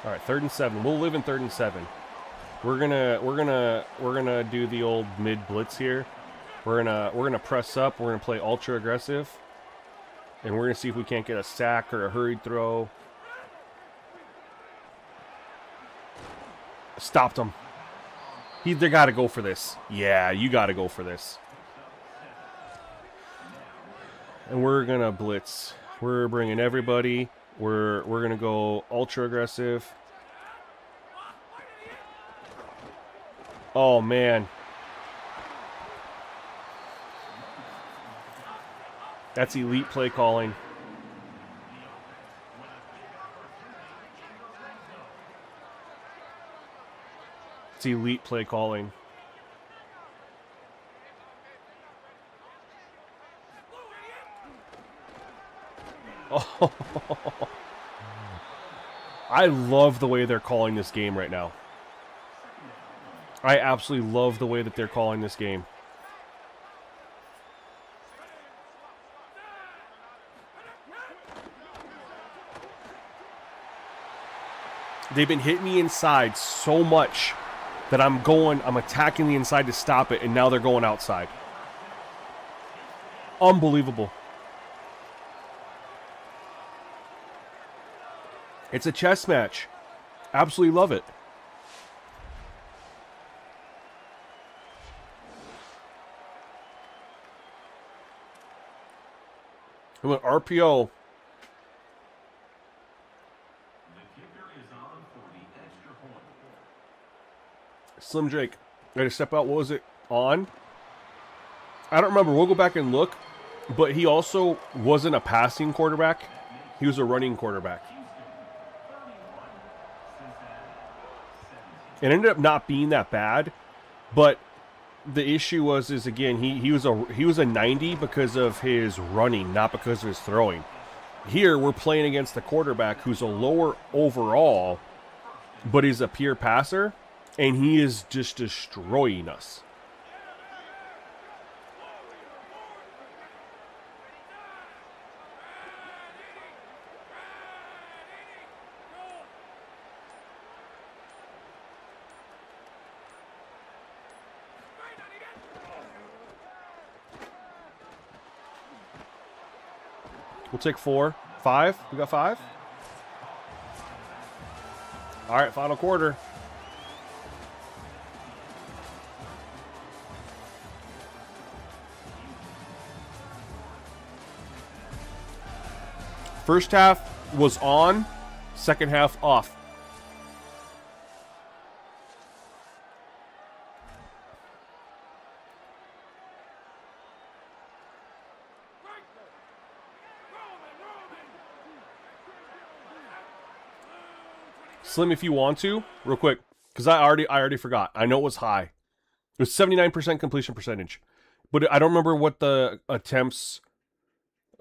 All right, 3rd and 7. We'll live in 3rd and 7. We're gonna do the old mid blitz here. We're gonna press up. We're gonna play ultra aggressive, and we're gonna see if we can't get a sack or a hurried throw. Stopped him. They got to go for this. Yeah, you got to go for this. And we're gonna blitz. We're bringing everybody. We're gonna go ultra aggressive. Oh man, that's elite play calling. It's elite play calling. Oh, I love the way they're calling this game right now. I absolutely love the way that they're calling this game. They've been hitting me inside so much that I'm attacking the inside to stop it, and now they're going outside. Unbelievable. It's a chess match. Absolutely love it. We went RPO. Slim Jake. I had to step out. What was it? On? I don't remember. We'll go back and look. But he also wasn't a passing quarterback. He was a running quarterback. It ended up not being that bad. But the issue is again, he was a 90 because of his running, not because of his throwing. Here we're playing against the quarterback who's a lower overall, but he's a pure passer, and he is just destroying us. We'll take 4. 5. We got 5. All right, final quarter. First half was on, second half off. Slim, if you want to, real quick, because I already forgot. I know it was high. It was 79% completion percentage, but I don't remember what the attempts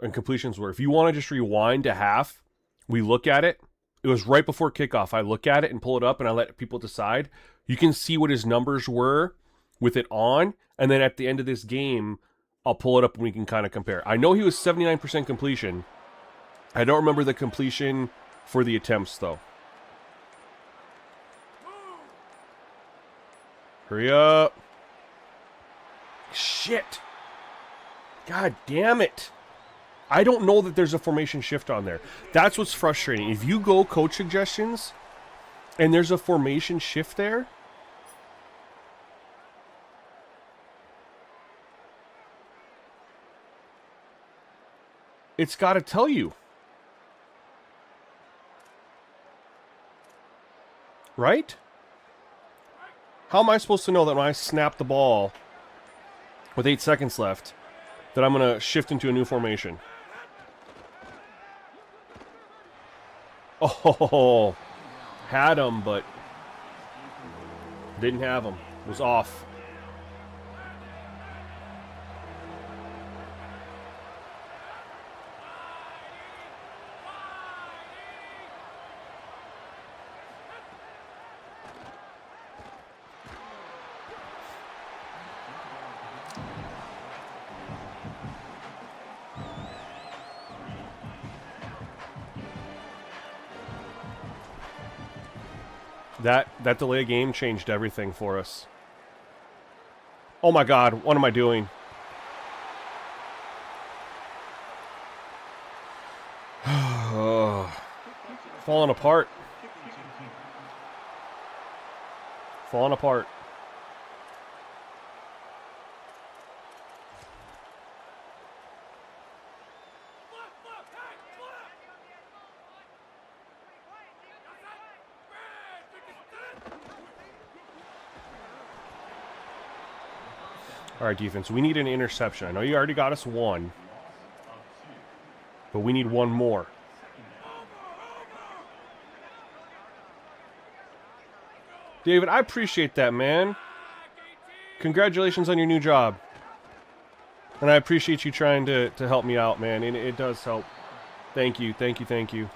and completions were. If you want to just rewind to half, we look at it. It was right before kickoff. I look at it and pull it up, and I let people decide. You can see what his numbers were with it on, and then at the end of this game, I'll pull it up and we can kind of compare. I know he was 79% completion. I don't remember the completion for the attempts, though. Hurry up. Shit. God damn it. I don't know that there's a formation shift on there. That's what's frustrating. If you go coach suggestions and there's a formation shift there, It's got to tell you. Right? How am I supposed to know that when I snap the ball with 8 seconds left that I'm going to shift into a new formation? Oh, had him, but didn't have him. Was off. That delay game changed everything for us. Oh my God, what am I doing? Falling apart. Falling apart. All right, defense, we need an interception. I know you already got us one, but we need one more. David, I appreciate that, man. Congratulations on your new job. And I appreciate you trying to help me out, man. And it does help. Thank you, thank you, thank you.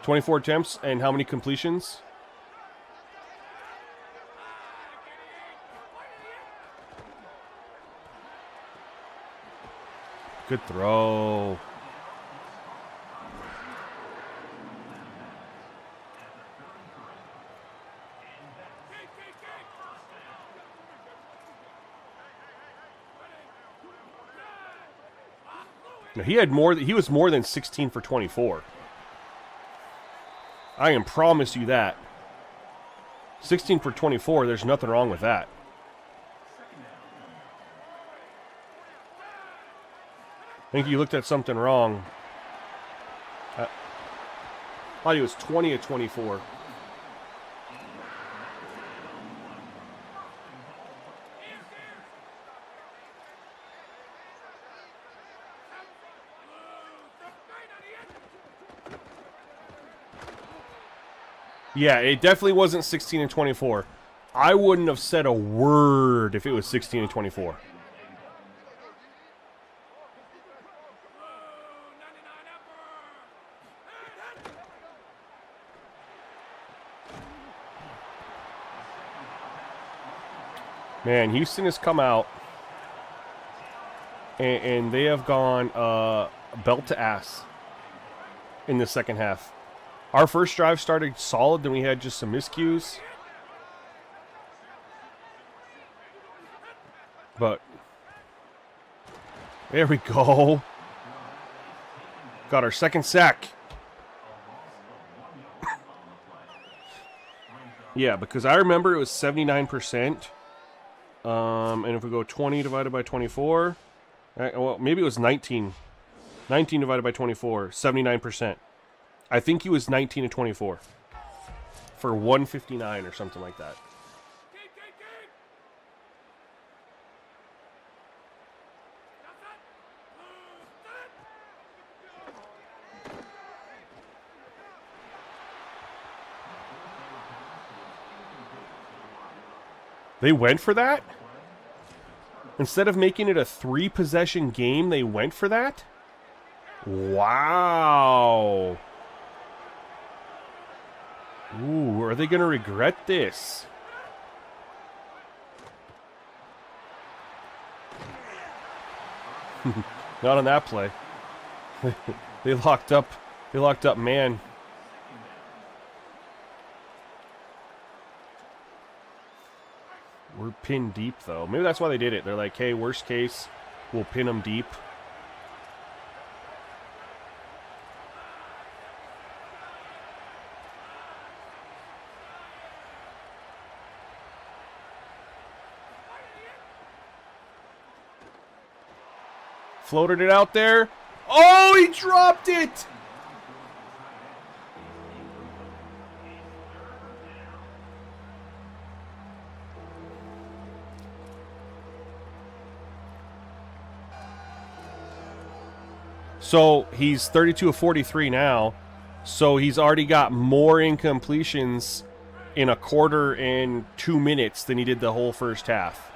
24 attempts and how many completions? Good throw. No, he was more than 16 for 24. I can promise you that. 16 for 24, there's nothing wrong with that. I think you looked at something wrong. I thought he was 20 of 24. Yeah, it definitely wasn't 16 and 24. I wouldn't have said a word if it was 16 and 24. Man, Houston has come out, and they have gone belt to ass in the second half. Our first drive started solid, then we had just some miscues. But there we go. Got our second sack. Yeah, because I remember it was 79%. And if we go 20 divided by 24, well, maybe it was 19. 19 divided by 24, 79%. I think he was 19 to 24 for 159 or something like that. They went for that? Instead of making it a 3-possession game, they went for that? Wow. Ooh, are they going to regret this? Not on that play. They locked up man. We're pinned deep, though. Maybe that's why they did it. They're like, hey, worst case, we'll pin them deep. Floated it out there. Oh, he dropped it! So he's 32 of 43 now. So he's already got more incompletions in a quarter and 2 minutes than he did the whole first half.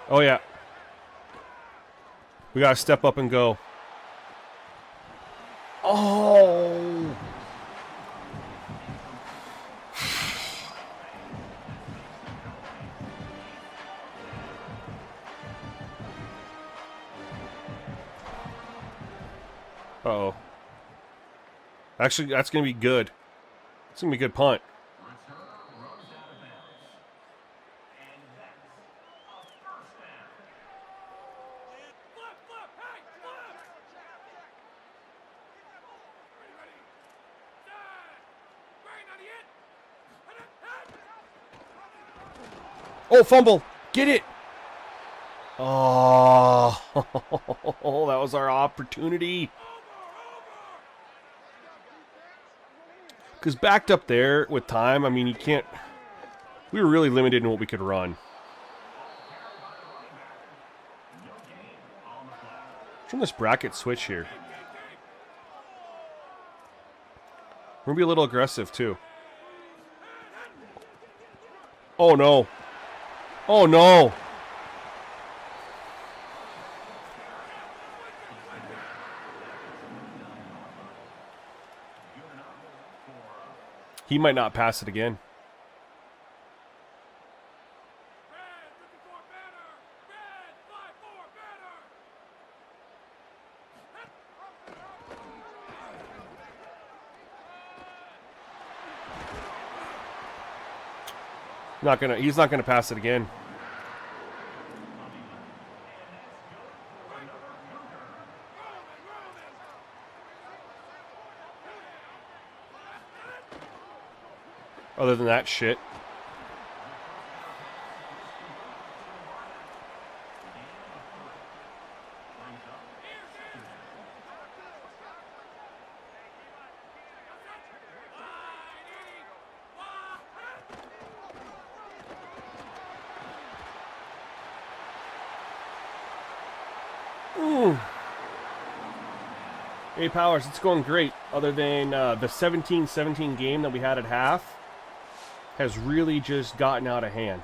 Oh, yeah. We got to step up and go. Oh. Uh-oh. Actually, that's going to be good. It's going to be a good punt. Oh, fumble. Get it. Oh, that was our opportunity. Because backed up there with time, I mean, you can't... We were really limited in what we could run. Turn this bracket switch here. We're going to be a little aggressive, too. Oh, no. Oh, no. He might not pass it again. He's not gonna pass it again. Other than that shit. Hey, Powers, it's going great. Other than the 17-17 game that we had at half has really just gotten out of hand.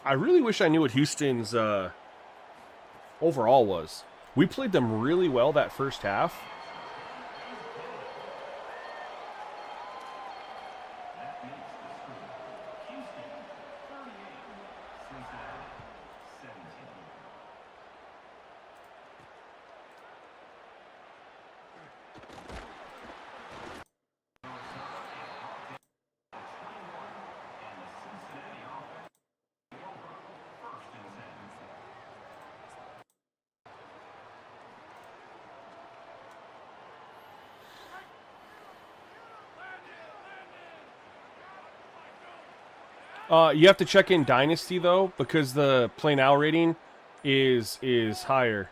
I really wish I knew what Houston's overall was. We played them really well that first half. You have to check in Dynasty though, because the play now rating is higher.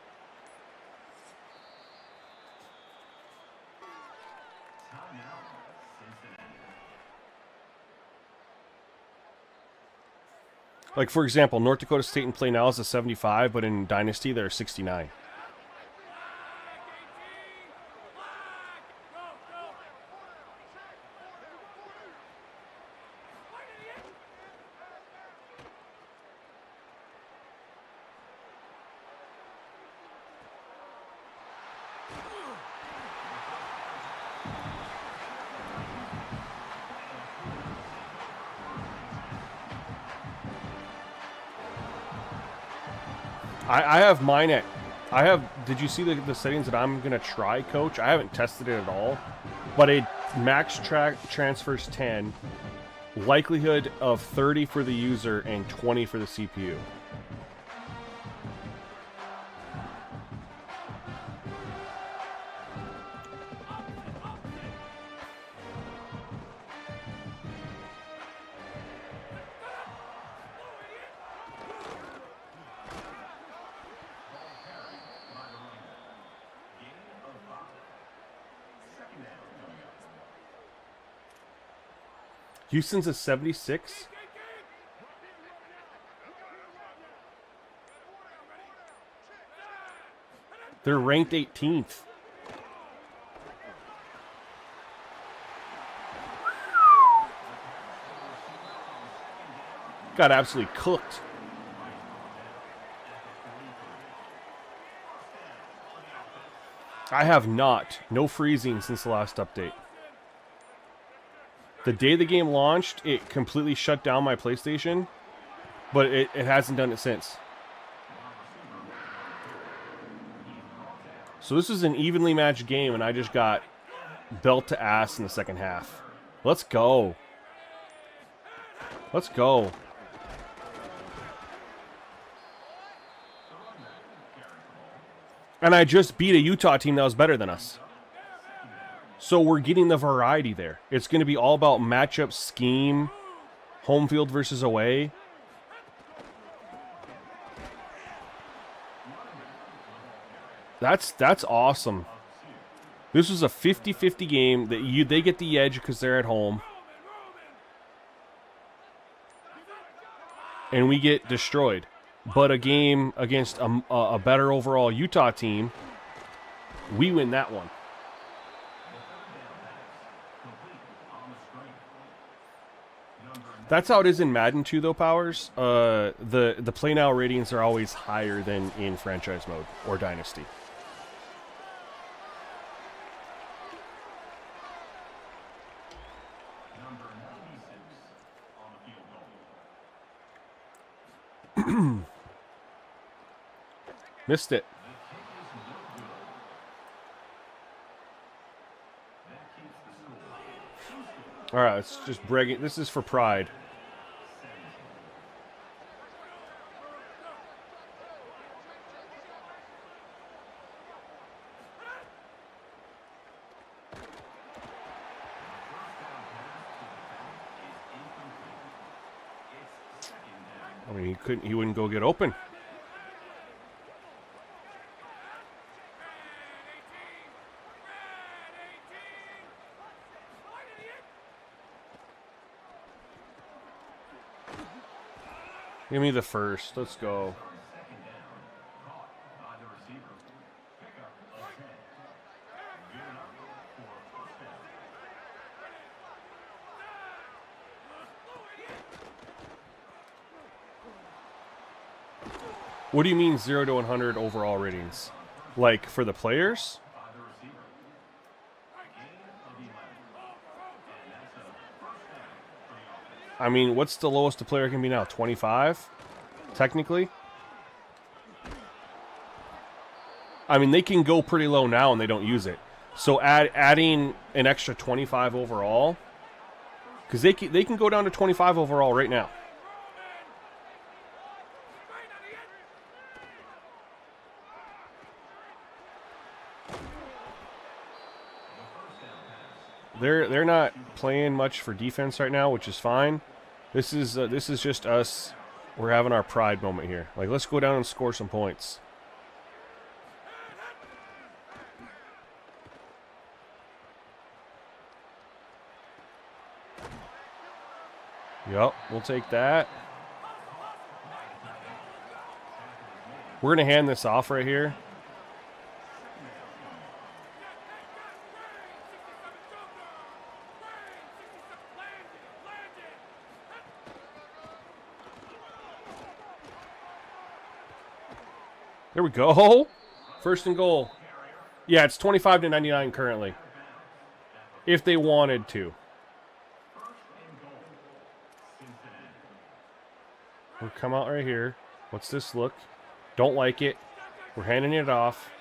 Like for example, North Dakota State in play now is a 75, but in Dynasty they're 69. I have mine at... Did you see the settings that I'm going to try, Coach? I haven't tested it at all. But it max transfers 10. Likelihood of 30 for the user and 20 for the CPU. Houston's a 76. They're ranked 18th. Got absolutely cooked. I have not. No freezing since the last update. The day the game launched, it completely shut down my PlayStation, but it hasn't done it since. So this is an evenly matched game, and I just got belt to ass in the second half. Let's go. Let's go. And I just beat a Utah team that was better than us. So we're getting the variety there. It's going to be all about matchup, scheme, home field versus away. That's awesome. This was a 50-50 game that they get the edge because they're at home. And we get destroyed. But a game against a better overall Utah team, we win that one. That's how it is in Madden 2, though, Powers. The play now ratings are always higher than in franchise mode or Dynasty. Missed it. All right, let's just bragging. This is for pride. I mean, he wouldn't go get open. Give me the first. Let's go. What do you mean 0 to 100 overall ratings? Like for the players? I mean, what's the lowest a player can be now? 25? Technically? I mean, they can go pretty low now and they don't use it. So adding an extra 25 overall, because they can go down to 25 overall right now. They're not playing much for defense right now, which is fine. This is just us. We're having our pride moment here. Like, let's go down and score some points. Yep, we'll take that. We're going to hand this off right here. There we go. First and goal. Yeah, it's 25 to 99 currently. If they wanted to. We'll come out right here. What's this look? Don't like it. We're handing it off.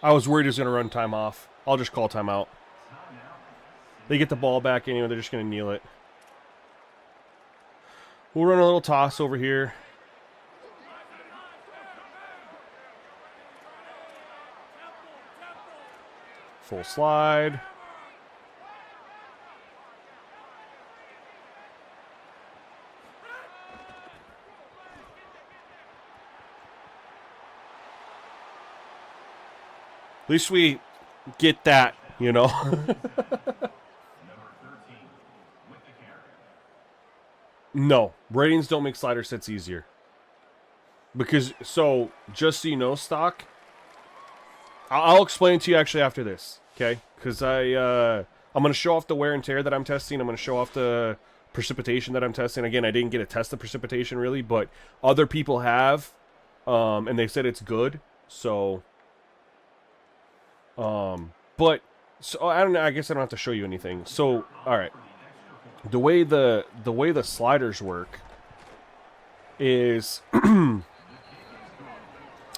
I was worried he was going to run time off. I'll just call timeout. They get the ball back anyway. They're just going to kneel it. We'll run a little toss over here. Full slide. At least we get that, you know. No, ratings don't make slider sets easier. Because, so, just so you know, Stock, I'll explain it to you actually after this, okay? Because I'm going to show off the wear and tear that I'm testing. I'm going to show off the precipitation that I'm testing. Again, I didn't get to test the precipitation really, but other people have, and they said it's good. So, but, so I don't know. I guess I don't have to show you anything. So, all right. The way the sliders work is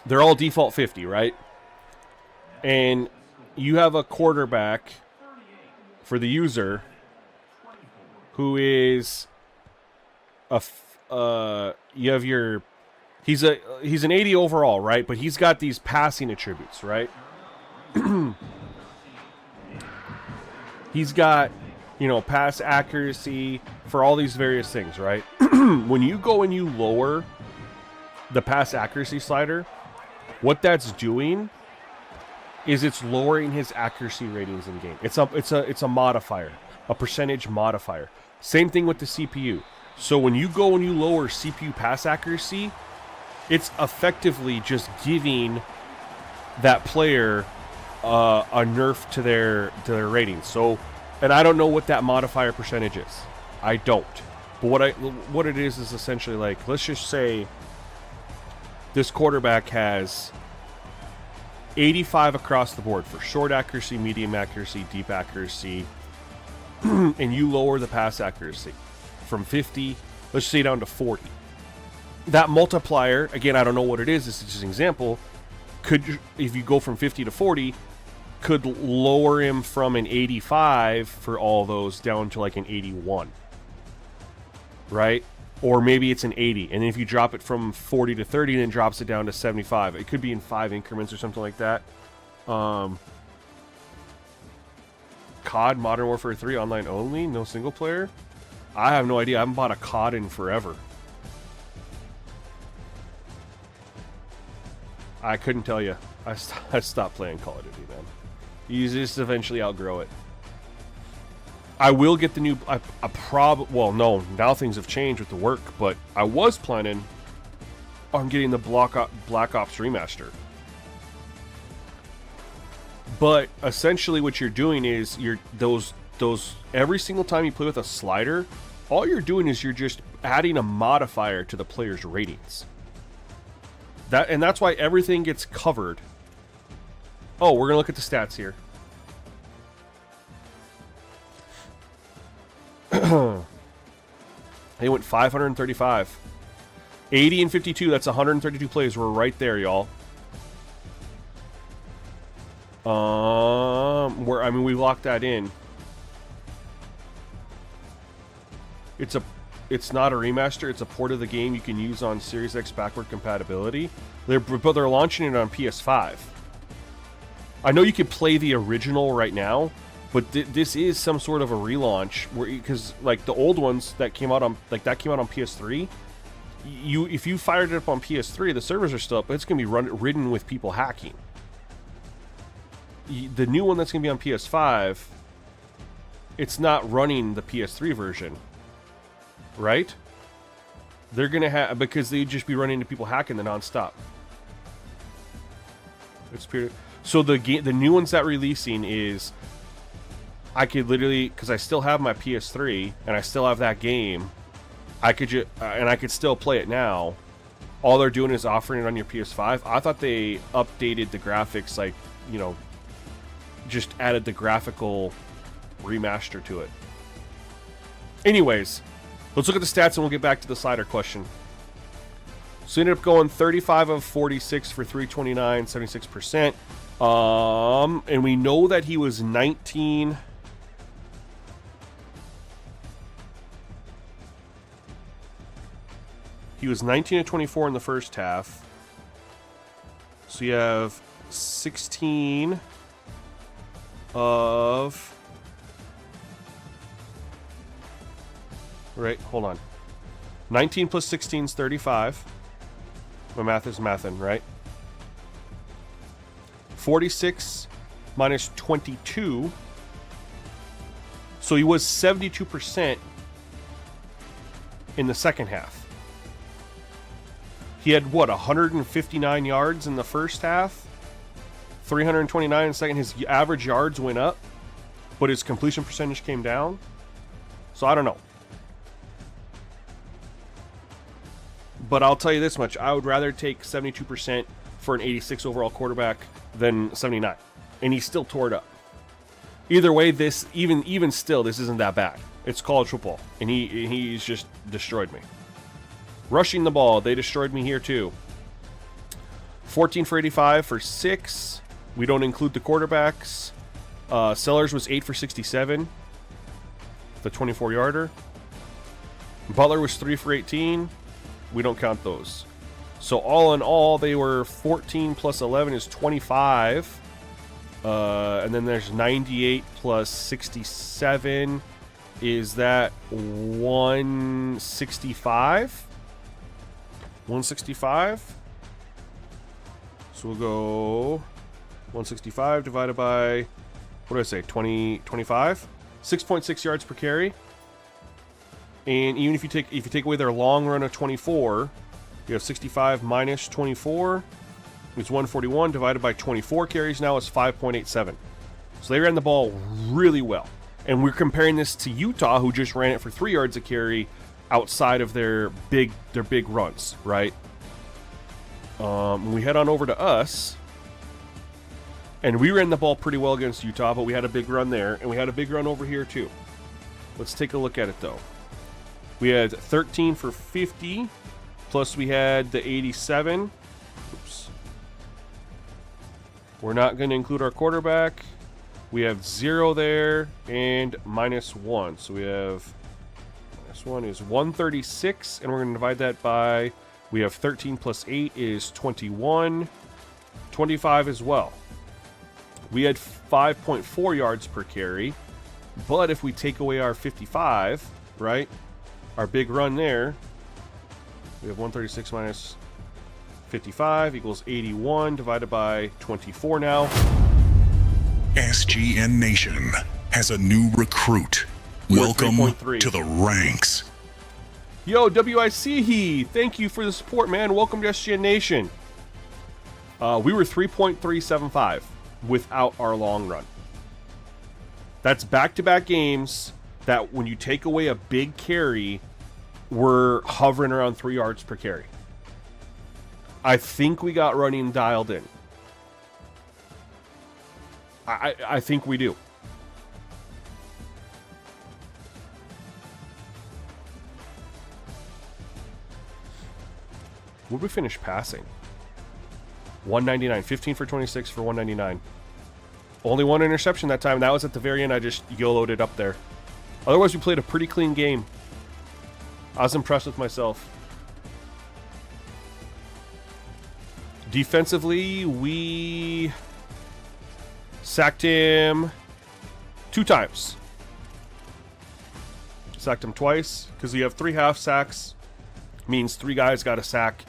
they're all default 50, right? And you have a quarterback for the user who is you have your he's an 80 overall, right? But he's got these passing attributes, right? He's got, you know, pass accuracy for all these various things, right? When you go and you lower the pass accuracy slider, what that's doing is it's lowering his accuracy ratings in game. It's a modifier, a percentage modifier. Same thing with the CPU. So when you go and you lower CPU pass accuracy, it's effectively just giving that player a nerf to their ratings. So, and I don't know what that modifier percentage is. I don't. But what it is essentially like, let's just say this quarterback has 85 across the board for short accuracy, medium accuracy, deep accuracy, and you lower the pass accuracy from 50, let's say down to 40. That multiplier, again, I don't know what it is, this is just an example, could, if you go from 50 to 40, could lower him from an 85 for all those down to like an 81. Right? Or maybe it's an 80, and then if you drop it from 40 to 30, then drops it down to 75. It could be in 5 increments or something like that. COD Modern Warfare 3 online only, no single player. I have no idea. I haven't bought a COD in forever. I couldn't tell you. I stopped playing Call of Duty, man. You just eventually outgrow it. I will get the new... well, no. Now things have changed with the work, but I was planning on getting the Black Ops Remaster. But essentially what you're doing is those every single time you play with a slider, all you're doing is you're just adding a modifier to the player's ratings. And that's why everything gets covered. Oh, we're going to look at the stats here. They went 535. 80 and 52, that's 132 plays. We're right there, y'all. I mean, we locked that in. It's not a remaster, it's a port of the game you can use on Series X backward compatibility. But they're launching it on PS5. I know you can play the original right now, but this is some sort of a relaunch, because like the old ones that came out on on PS3, if you fired it up on PS3, the servers are still up, but it's gonna be ridden with people hacking. The new one that's gonna be on PS5, it's not running the PS3 version, right? They're gonna have, because they'd just be running into people hacking the nonstop. It's period. So the new ones that releasing is, I could literally, because I still have my PS3 and I still have that game, I could and I could still play it now. All they're doing is offering it on your PS5. I thought they updated the graphics, like, you know, just added the graphical remaster to it. Anyways, let's look at the stats and we'll get back to the slider question. So he ended up going 35 of 46 for 329, 76%. And we know that he was 19. He was 19 to 24 in the first half. So you have 16 of... Right, hold on. 19 plus 16 is 35. My math is mathin', right? 46 minus 22. So he was 72% in the second half. He had, what, 159 yards in the first half? 329 in the second. His average yards went up, but his completion percentage came down. So I don't know. But I'll tell you this much. I would rather take 72% for an 86 overall quarterback than 79. And he still tore it up. Either way, this even still, this isn't that bad. It's college football, and he's just destroyed me. Rushing the ball, they destroyed me here too. 14 for 85 for 6. We don't include the quarterbacks. Sellers was 8 for 67. The 24-yarder. Butler was 3 for 18. We don't count those. So all in all, they were 14 plus 11 is 25. And then there's 98 plus 67. Is that 165? 165? So we'll go 165 divided by, what did I say, 25? 6.6 yards per carry. And even if you take away their long run of 24, you have 65 minus 24. It's 141 divided by 24 carries now is 5.87. So they ran the ball really well. And we're comparing this to Utah, who just ran it for 3 yards a carry outside of their big runs, right? We head on over to us. And we ran the ball pretty well against Utah, but we had a big run there. And we had a big run over here too. Let's take a look at it though. We had 13 for 50. Plus we had the 87. Oops. We're not going to include our quarterback. We have 0 there and -1. So we have -1 is 136. And we're going to divide that by, we have 13 plus 8 is 21. 25 as well. We had 5.4 yards per carry. But if we take away our 55, right? Our big run there. We have 136 minus 55 equals 81 divided by 24 now. SGN Nation has a new recruit. Welcome 3.3. to the ranks. Yo, WIC, thank you for the support, man. Welcome to SGN Nation. We were 3.375 without our long run. That's back-to-back games that when you take away a big carry, we're hovering around 3 yards per carry. I think we got running dialed in. I think we do. What did we finish passing? 199. 15 for 26 for 199. Only one interception that time. That was at the very end. I just YOLO'd it up there. Otherwise, we played a pretty clean game. I was impressed with myself. Defensively, we sacked him 2 times. Sacked him twice because you have 3 half sacks. Means 3 guys got a sack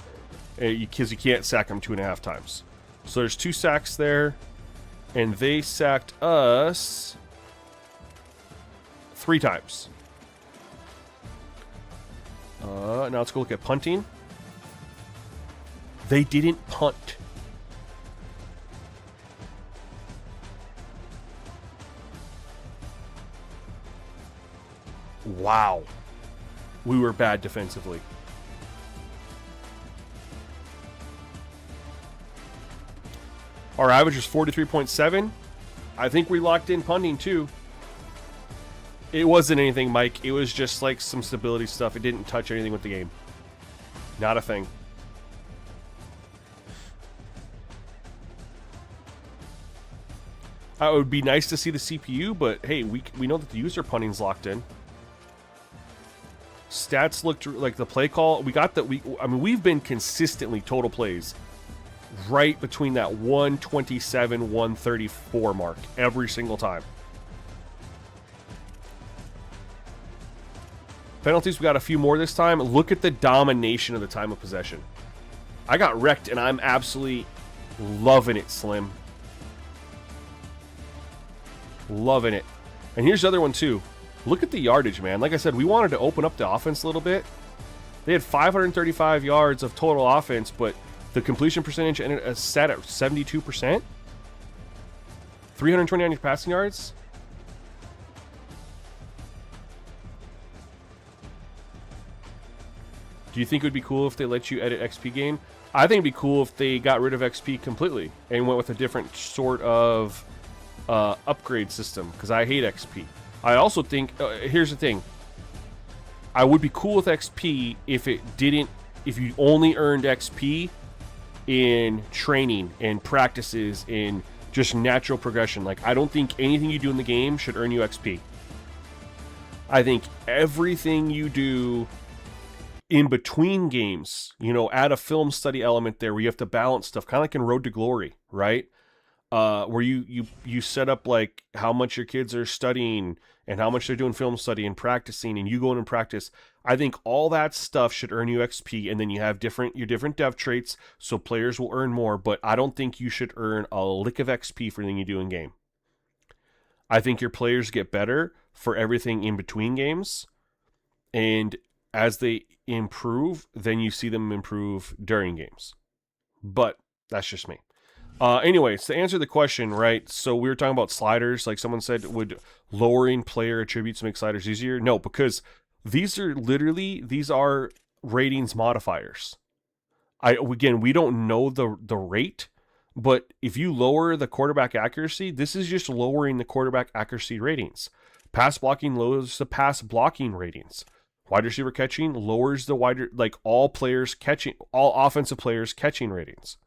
because you can't sack them 2.5 times. So there's 2 sacks there, and they sacked us 3 times. Now let's go look at punting. They didn't punt. Wow. We were bad defensively. Our average is 43.7. I think we locked in punting too. It wasn't anything, Mike. It was just like some stability stuff. It didn't touch anything with the game. Not a thing. It would be nice to see the CPU, but hey, we know that the user punting's locked in. Stats looked like the play call. We got that. We've been consistently total plays right between that 127, 134 mark every single time. Penalties, we got a few more this time. Look at the domination of the time of possession. I got wrecked, and I'm absolutely loving it, Slim. Loving it. And here's the other one, too. Look at the yardage, man. Like I said, we wanted to open up the offense a little bit. They had 535 yards of total offense, but the completion percentage ended set at 72%. 329 passing yards. Do you think it would be cool if they let you edit XP gain? I think it'd be cool if they got rid of XP completely and went with a different sort of upgrade system, because I hate XP. I also think, here's the thing. I would be cool with XP if you only earned XP in training and practices in just natural progression. Like, I don't think anything you do in the game should earn you XP. I think everything you do in between games, add a film study element there where you have to balance stuff, kind of like in Road to Glory, right? Where you set up like how much your kids are studying and how much they're doing film study and practicing, and you go in and practice. I think all that stuff should earn you XP, and then you have your different dev traits, so players will earn more, but I don't think you should earn a lick of XP for anything you do in game. I think your players get better for everything in between games, and as they improve, then you see them improve during games. But that's just me. Anyways, to answer the question, right, so we were talking about sliders, like someone said, would lowering player attributes make sliders easier? No, because these are ratings modifiers. Again, we don't know the rate, but if you lower the quarterback accuracy, this is just lowering the quarterback accuracy ratings. Pass blocking lowers the pass blocking ratings. Wide receiver catching lowers the all offensive players catching ratings.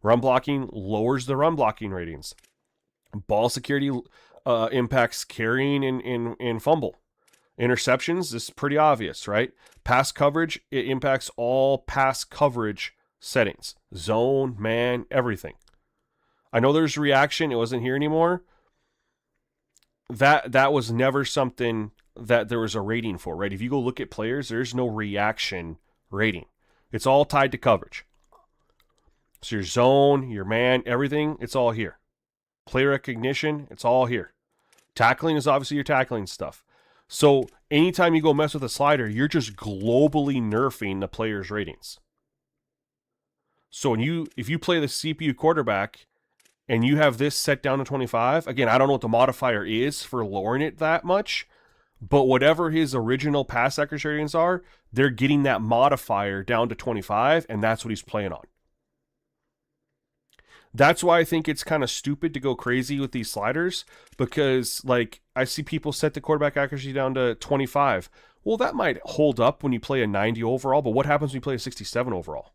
Run blocking lowers the run blocking ratings. Ball security impacts carrying and fumble. Interceptions, this is pretty obvious, right? Pass coverage, it impacts all pass coverage settings. Zone, man, everything. I know there's reaction. It wasn't here anymore. That was never something that there was a rating for, right? If you go look at players, there's no reaction rating. It's all tied to coverage. So your zone, your man, everything, it's all here. Play recognition, it's all here. Tackling is obviously your tackling stuff. So anytime you go mess with a slider, you're just globally nerfing the player's ratings. So if you play the CPU quarterback and you have this set down to 25, again, I don't know what the modifier is for lowering it that much, but whatever his original pass accuracy ratings are, they're getting that modifier down to 25, and that's what he's playing on. That's why I think it's kind of stupid to go crazy with these sliders, because like I see people set the quarterback accuracy down to 25. Well, that might hold up when you play a 90 overall, but what happens when you play a 67 overall?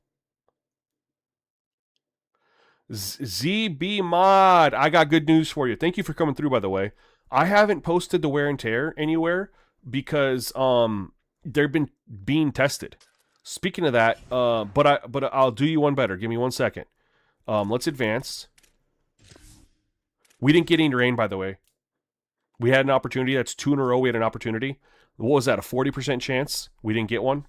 ZB Mod, I got good news for you. Thank you for coming through, by the way. I haven't posted the wear and tear anywhere because they've been being tested. Speaking of that, but I'll do you one better. Give me 1 second. Let's advance. We didn't get any rain, by the way. We had an opportunity. That's 2 in a row. We had an opportunity. What was that? A 40% chance? We didn't get one.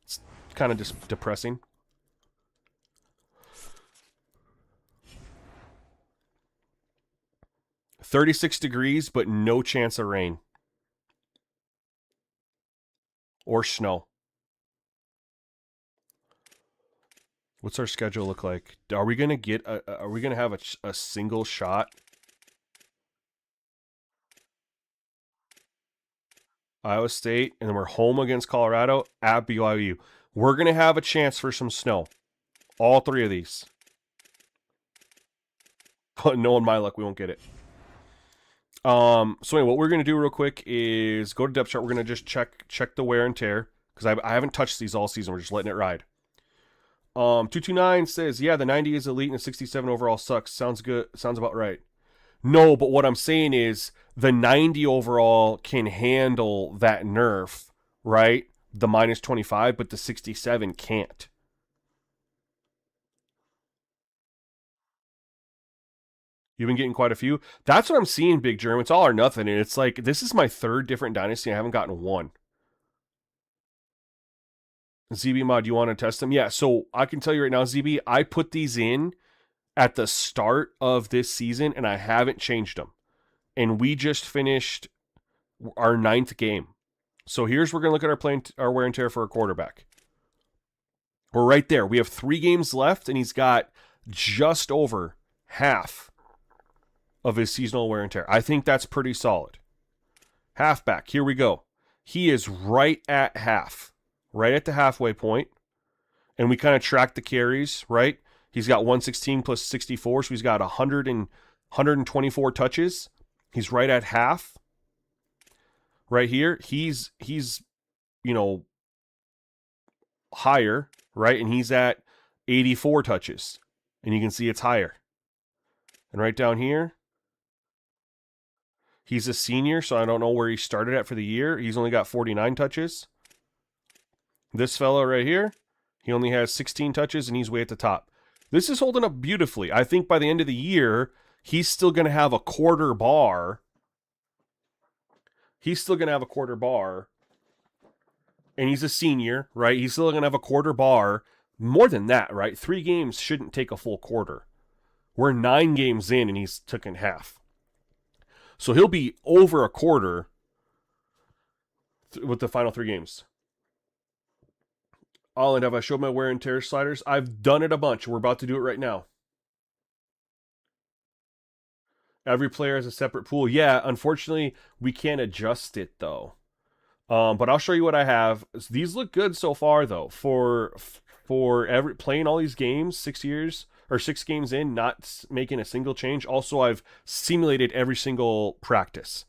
It's kind of just depressing. $36 degrees, but no chance of rain or snow. What's our schedule look like? Are we gonna get? Are we gonna have a single shot? Iowa State, and then we're home against Colorado at BYU. We're gonna have a chance for some snow. All 3 of these. But knowing my luck, we won't get it. So anyway, what we're gonna do real quick is go to depth chart. We're gonna just check the wear and tear, because I haven't touched these all season. We're just letting it ride. 229 says, yeah, the 90 is elite and the 67 overall sucks. Sounds good. Sounds about right. No, but what I'm saying is the 90 overall can handle that nerf, right? The minus 25, but the 67 can't. You've been getting quite a few. That's what I'm seeing, Big Germ. It's all or nothing. And it's like, this is my third different dynasty. I haven't gotten one. ZB Mod, you want to test them? Yeah, so I can tell you right now, ZB, I put these in at the start of this season and I haven't changed them. And we just finished our 9th game. So here's we're going to look at our wear and tear for a quarterback. We're right there. We have 3 games left and he's got just over half of his seasonal wear and tear. I think that's pretty solid. Halfback, here we go. He is right at half, right at the halfway point. And we kind of track the carries, right? He's got 116 plus 64, so he's got 124 touches. He's right at half. Right here, he's higher, right? And he's at 84 touches. And you can see it's higher. And right down here, he's a senior, so I don't know where he started at for the year. He's only got 49 touches. This fellow right here, he only has 16 touches, and he's way at the top. This is holding up beautifully. I think by the end of the year, he's still going to have a quarter bar. And he's a senior, right? He's still going to have a quarter bar. More than that, right? 3 games shouldn't take a full quarter. We're 9 games in, and he's taken half. So he'll be over a quarter with the final 3 games. And have I showed my wear and tear sliders? I've done it a bunch. We're about to do it right now. Every player has a separate pool. Yeah, unfortunately, we can't adjust it, though. But I'll show you what I have. These look good so far, though. For playing all these games, 6 years or 6 games in, not making a single change. Also, I've simulated every single practice.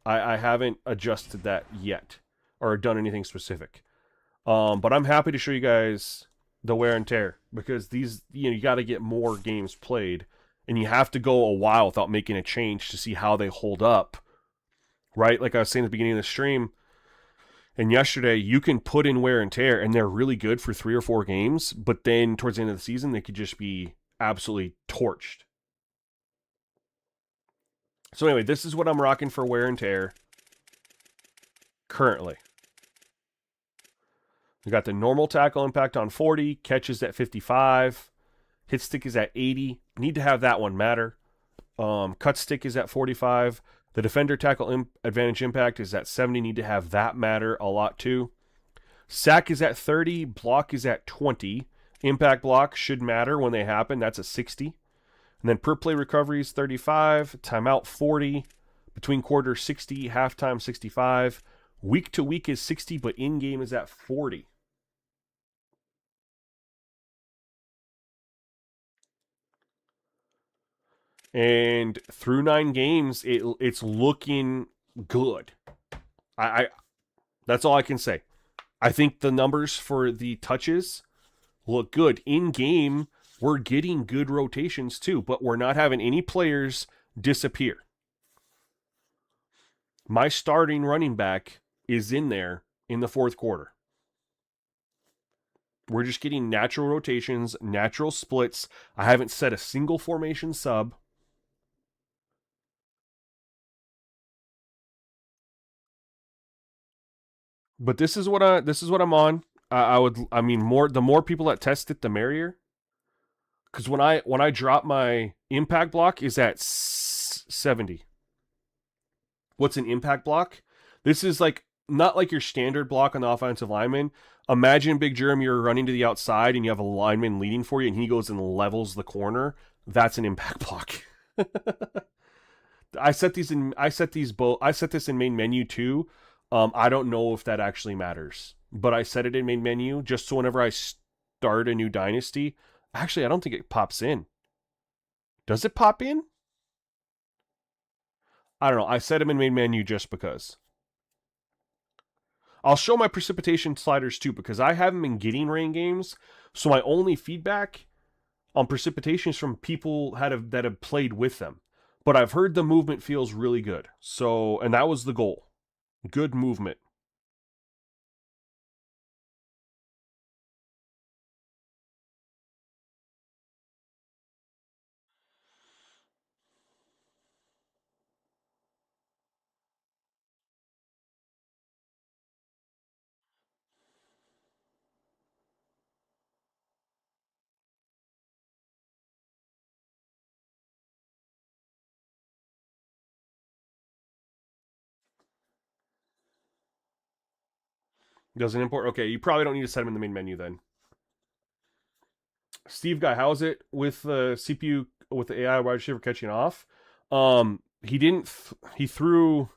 I haven't adjusted that yet or done anything specific. But I'm happy to show you guys the wear and tear because these, you got to get more games played, and you have to go a while without making a change to see how they hold up. Right, like I was saying at the beginning of the stream. And yesterday, you can put in wear and tear, and they're really good for 3 or 4 games. But then towards the end of the season, they could just be absolutely torched. So anyway, this is what I'm rocking for wear and tear currently. We got the normal tackle impact on 40, catches at 55, hit stick is at 80. Need to have that one matter. Cut stick is at 45. The defender tackle advantage impact is at 70. Need to have that matter a lot too. Sack is at 30. Block is at 20. Impact block should matter when they happen. That's a 60. And then per play recovery is 35. Timeout 40. Between quarters 60. Halftime 65. Week to week is 60, but in game is at 40. And through 9 games, it's looking good. I that's all I can say. I think the numbers for the touches look good. In game, we're getting good rotations too, but we're not having any players disappear. My starting running back is in there in the 4th quarter. We're just getting natural rotations, natural splits. I haven't set a single formation sub. But this is what I'm on. The more people that test it, the merrier. Because when I drop my impact block is at 70. What's an impact block? This is like not like your standard block on the offensive lineman. Imagine, Big Jerem, you're running to the outside and you have a lineman leading for you, and he goes and levels the corner. That's an impact block. I set this in main menu too. I don't know if that actually matters, but I set it in main menu just so whenever I start a new dynasty, actually, I don't think it pops in. Does it pop in? I don't know. I set them in main menu just because. I'll show my precipitation sliders too because I haven't been getting rain games, so my only feedback on precipitation is from people that have played with them. But I've heard the movement feels really good. So, and that was the goal. Good movement. Doesn't import? Okay, you probably don't need to set them in the main menu then. Steve Guy, how's it with the CPU with the AI wide receiver catching off? He didn't. He threw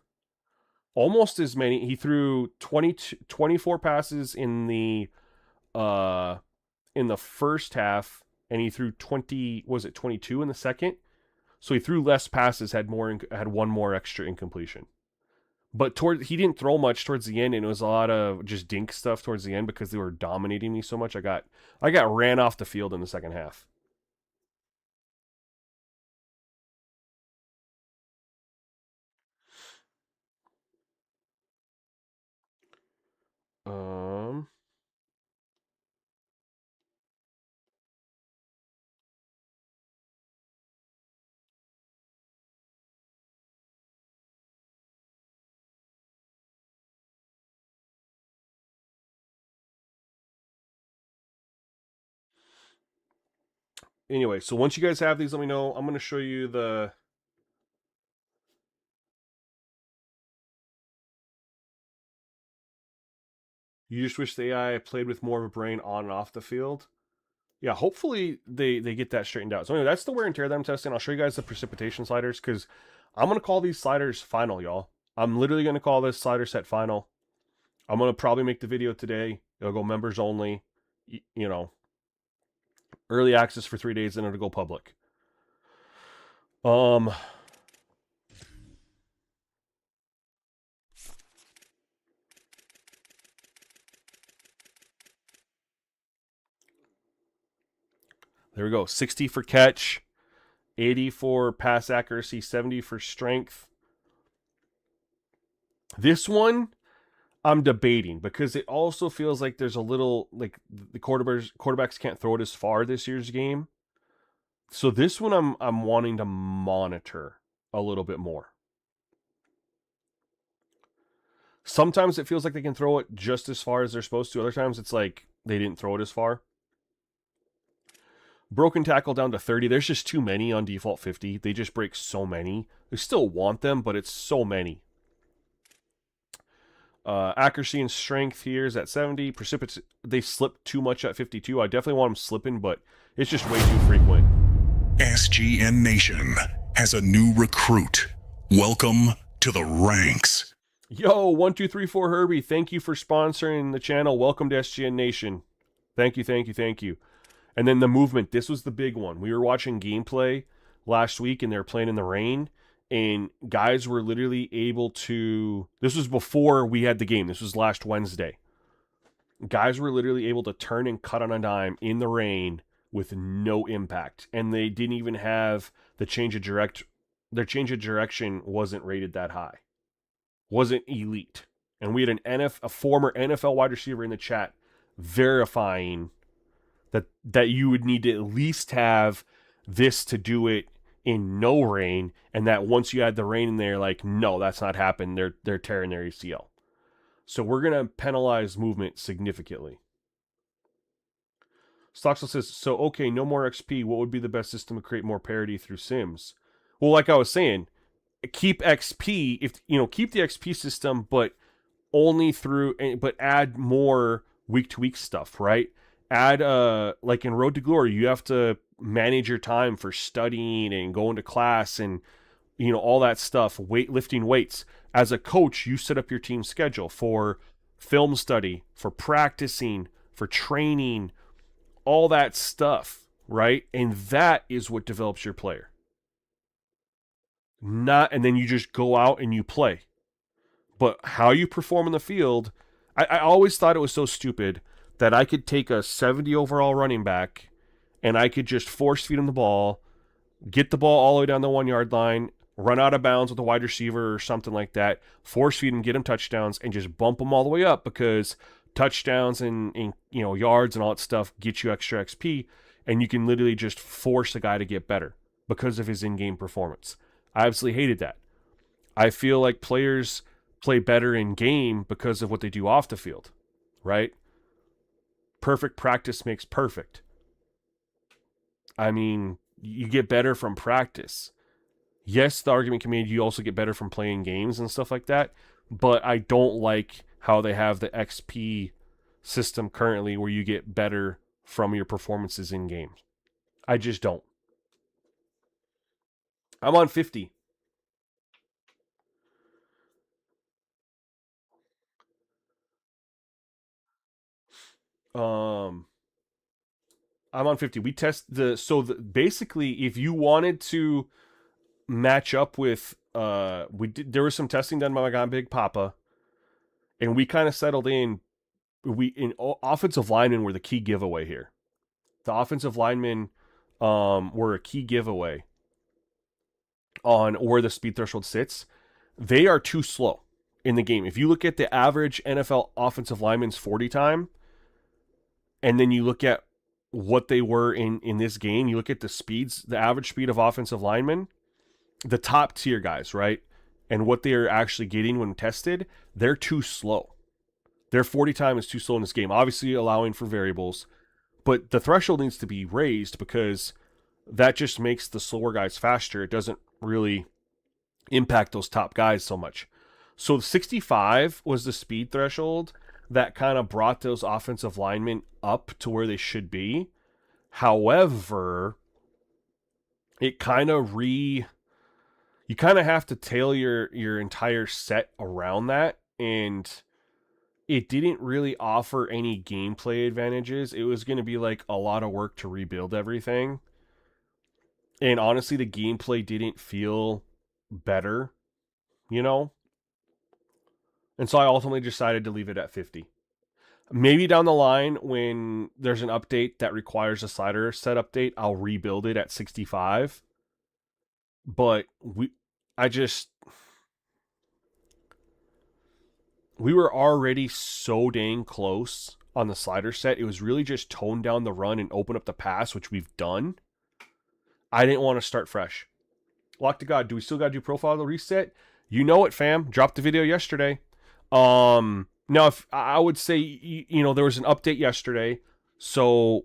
almost as many. He threw 24 passes uh in the first half, and he threw 20. Was it 22 in the second? So he threw less passes, had one more extra incompletion. But he didn't throw much towards the end, and it was a lot of just dink stuff towards the end because they were dominating me so much. I got ran off the field in the second half. Um. Anyway, so once you guys have these, let me know. I'm going to show you the. You just wish the AI played with more of a brain on and off the field. Yeah, hopefully they get that straightened out. So anyway, that's the wear and tear that I'm testing. I'll show you guys the precipitation sliders because I'm going to call these sliders final, y'all. I'm literally going to call this slider set final. I'm going to probably make the video today. It'll go members only, you know, early access for 3 days, and it'll go public. There we go. 60 for catch, 80 for pass accuracy, 70 for strength. This one, I'm debating because it also feels like there's a little like the quarterbacks can't throw it as far this year's game. So this one I'm wanting to monitor a little bit more. Sometimes it feels like they can throw it just as far as they're supposed to. Other times it's like they didn't throw it as far. Broken tackle down to 30. There's just too many on default 50. They just break so many. They still want them, but it's so many. Accuracy and strength here is at 70. They slip too much at 52. I definitely want them slipping, but it's just way too frequent. SGN Nation has a new recruit. Welcome to the ranks. Yo, 1234 Herbie, thank you for sponsoring the channel. Welcome to SGN Nation. Thank you. And then the movement. This was the big one. We were watching gameplay last week, and they were playing in the rain. And guys were literally able to... This was before we had the game. This was last Wednesday. Guys were literally able to turn and cut on a dime in the rain with no impact. And they didn't even have the change of direct... Their change of direction wasn't rated that high. Wasn't elite. And we had a former NFL wide receiver in the chat verifying that you would need to at least have this to do it in no rain, and that once you add the rain in there, like, no, that's not happened. They're tearing their ACL. So we're gonna penalize movement significantly. Stocksel says, so okay, no more XP. What would be the best system to create more parity through Sims? Well, like I was saying, keep XP keep the XP system, but add more week to week stuff, right? Add like in Road to Glory, you have to manage your time for studying and going to class and all that stuff, lifting weights. As a coach, you set up your team schedule for film study, for practicing, for training, all that stuff, right? And that is what develops your player. And then you just go out and you play. But how you perform in the field, I always thought it was so stupid that I could take a 70 overall running back and I could just force feed him the ball, get the ball all the way down the 1 yard line, run out of bounds with a wide receiver or something like that, force feed him, get him touchdowns, and just bump him all the way up because touchdowns and yards and all that stuff get you extra XP, and you can literally just force a guy to get better because of his in-game performance. I absolutely hated that. I feel like players play better in game because of what they do off the field, right? Perfect practice makes perfect. I mean, you get better from practice. Yes, the argument can be made you also get better from playing games and stuff like that, but I don't like how they have the XP system currently where you get better from your performances in games. I just don't. I'm on 50. I'm on 50. We test basically if you wanted to match up with there was some testing done by my guy Big Papa, and we kind of settled in. Offensive linemen were the key giveaway here. The offensive linemen were a key giveaway on where the speed threshold sits. They are too slow in the game. If you look at the average NFL offensive lineman's 40 time, and then you look at what they were in this game, you look at the speeds, the average speed of offensive linemen, the top tier guys, right? And what they're actually getting when tested, they're too slow. Their 40 time is too slow in this game, obviously allowing for variables, but the threshold needs to be raised because that just makes the slower guys faster. It doesn't really impact those top guys so much. So 65 was the speed threshold that kind of brought those offensive linemen up to where they should be. However, it kind of you kind of have to tailor your entire set around that, and it didn't really offer any gameplay advantages. It was going to be like a lot of work to rebuild everything. And honestly, the gameplay didn't feel better, you know? And so I ultimately decided to leave it at 50. Maybe down the line, when there's an update that requires a slider set update, I'll rebuild it at 65. But we were already so dang close on the slider set. It was really just tone down the run and open up the pass, which we've done. I didn't want to start fresh. Lock to God, do we still got to do profile to reset? You know it, fam. Dropped the video yesterday. Now, if I would say, you know, there was an update yesterday, so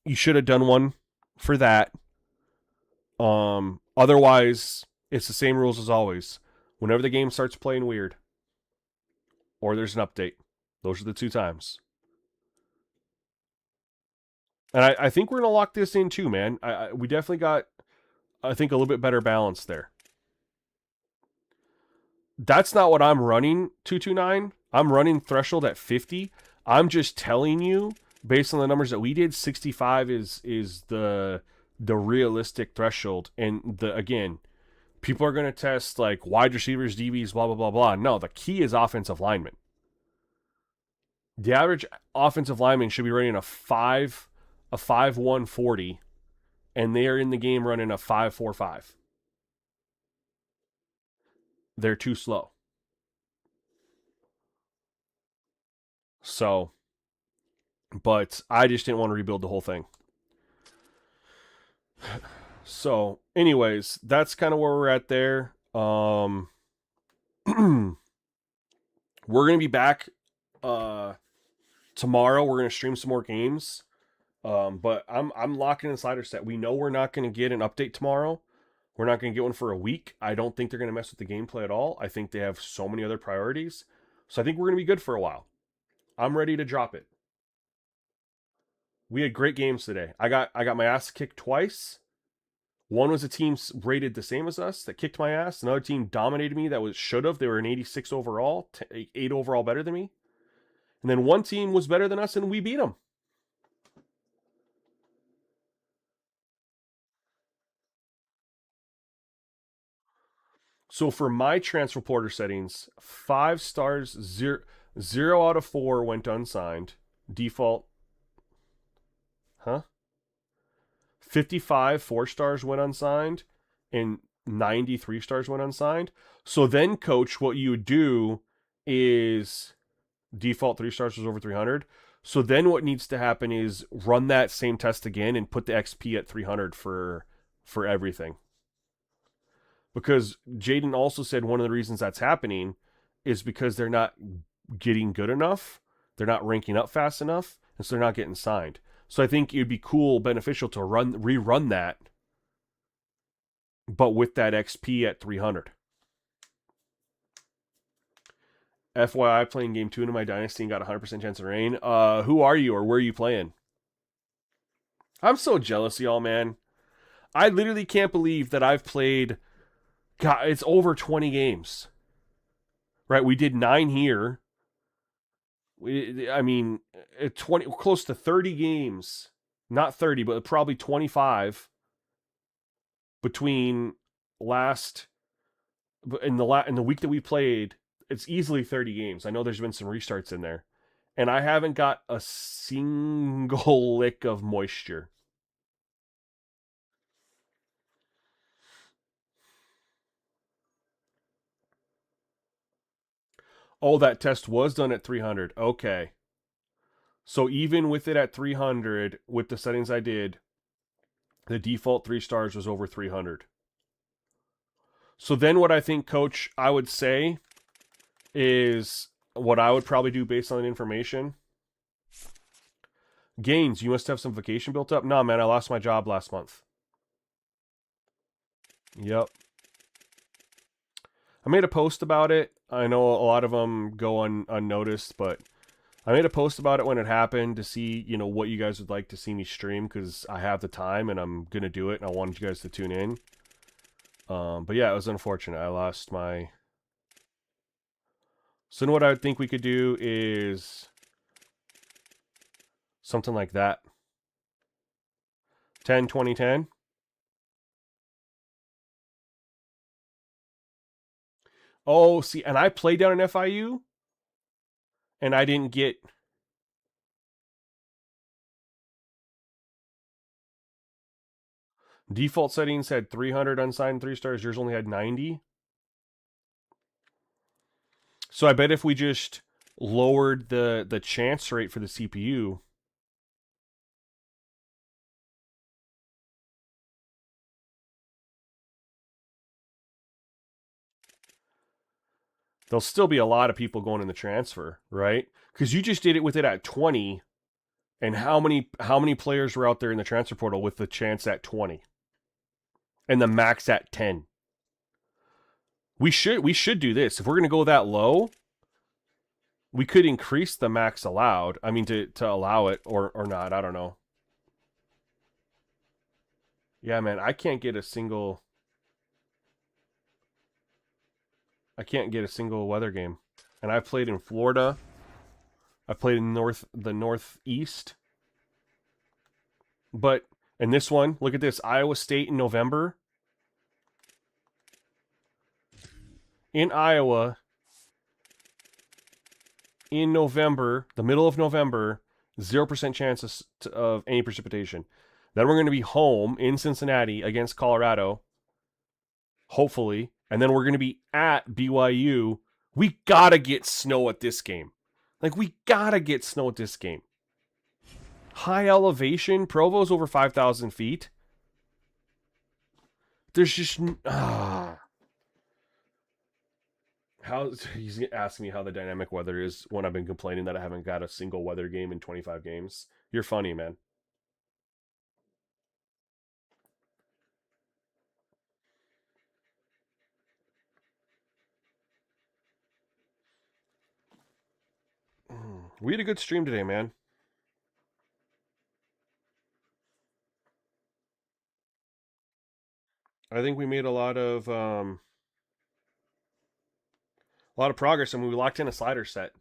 you should have done one for that. Otherwise, it's the same rules as always. Whenever the game starts playing weird, or there's an update, those are the two times. And I think we're gonna lock this in too, man. We definitely got, I think, a little bit better balance there. That's not what I'm running 229. I'm running threshold at 50. I'm just telling you, based on the numbers that we did, 65 is the realistic threshold. And again, people are going to test like wide receivers, DBs, blah, blah, blah, blah. No, the key is offensive linemen. The average offensive lineman should be running a 5.1 40, and they are in the game running a 5.45. They're too slow. So, but I just didn't want to rebuild the whole thing. So, anyways, that's kind of where we're at there. We're going to be back tomorrow. We're going to stream some more games. But I'm locking in the slider set. We know we're not going to get an update tomorrow. We're not going to get one for a week. I don't think they're going to mess with the gameplay at all. I think they have so many other priorities. So I think we're going to be good for a while. I'm ready to drop it. We had great games today. I got my ass kicked twice. One was a team rated the same as us that kicked my ass. Another team dominated me that should have. They were an 86 overall, 8 overall better than me. And then one team was better than us and we beat them. So for my transfer porter settings, 5 stars, 0 out of 4 went unsigned. Default. 55 4 stars went unsigned, and 93 stars went unsigned. So then, coach, what you would do is default 3 stars was over 300. So then what needs to happen is run that same test again and put the XP at 300 for everything. Because Jaden also said one of the reasons that's happening is because they're not getting good enough. They're not ranking up fast enough, and so they're not getting signed. So I think it'd be cool, beneficial to rerun that, but with that XP at 300. FYI, playing game 2 into my dynasty and got a 100% chance of rain. Who are you or where are you playing? I'm so jealous of y'all, man. I literally can't believe that I've played. God, it's over 20 games. Right? We did 9 here. I mean, 20, close to 30 games. Not 30, but probably 25 between last in the week that we played. It's easily 30 games. I know there's been some restarts in there, and I haven't got a single lick of moisture. Oh, that test was done at 300. Okay. So even with it at 300, with the settings I did, the default 3 stars was over 300. So then what I think, Coach, I would say is what I would probably do based on the information. Gains, you must have some vacation built up. Nah, man, I lost my job last month. Yep. I made a post about it. I know a lot of them go unnoticed, but I made a post about it when it happened to see, what you guys would like to see me stream because I have the time and I'm going to do it and I wanted you guys to tune in. But yeah, it was unfortunate. I lost my... So then what I would think we could do is something like that. 10, 20, 10. Oh, see, and I played down in FIU and I didn't get... Default settings had 300 unsigned 3 stars. Yours only had 90. So I bet if we just lowered the chance rate for the CPU, there'll still be a lot of people going in the transfer, right? Because you just did it with it at 20, and how many players were out there in the transfer portal with the chance at 20, and the max at 10? We should do this if we're gonna go that low. We could increase the max allowed. I mean, to allow it or not. I don't know. Yeah, man, I can't get a single weather game. And I've played in Florida. I played in the Northeast. But in this one, look at this. Iowa State in November. In Iowa, in November, the middle of November, 0% chance of any precipitation. Then we're going to be home in Cincinnati against Colorado, hopefully. And then we're going to be at BYU. We got to get snow at this game. We got to get snow at this game. High elevation. Provo's over 5,000 feet. There's just... He's asking me how the dynamic weather is when I've been complaining that I haven't got a single weather game in 25 games. You're funny, man. We had a good stream today, man. I think we made a lot of progress, and we locked in a slider set.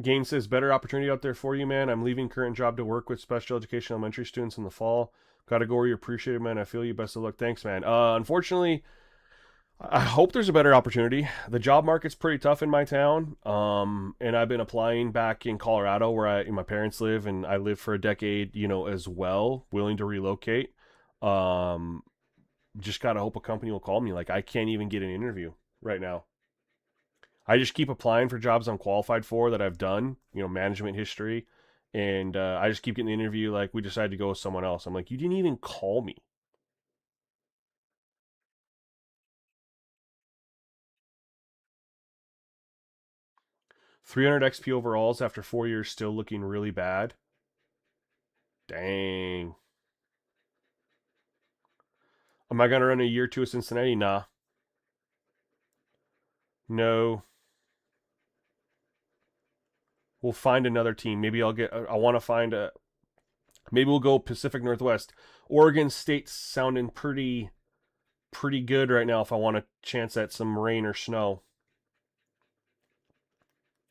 Game says, better opportunity out there for you, man. I'm leaving current job to work with special education elementary students in the fall. Gotta go where you appreciate it, man. I feel you. Best of luck. Thanks, man. Unfortunately, I hope there's a better opportunity. The job market's pretty tough in my town. And I've been applying back in Colorado where my parents live, and I lived for a decade, as well, willing to relocate. Just gotta hope a company will call me. I can't even get an interview right now. I just keep applying for jobs I'm qualified for that I've done, management history. And I just keep getting the interview we decided to go with someone else. I'm like, you didn't even call me. $300 XP overalls after 4 years, still looking really bad. Dang. Am I going to run a year 2 of Cincinnati? Nah. No. We'll find another team. Maybe I'll get. I want to find a. Maybe we'll go Pacific Northwest. Oregon State's sounding pretty good right now. If I want a chance at some rain or snow,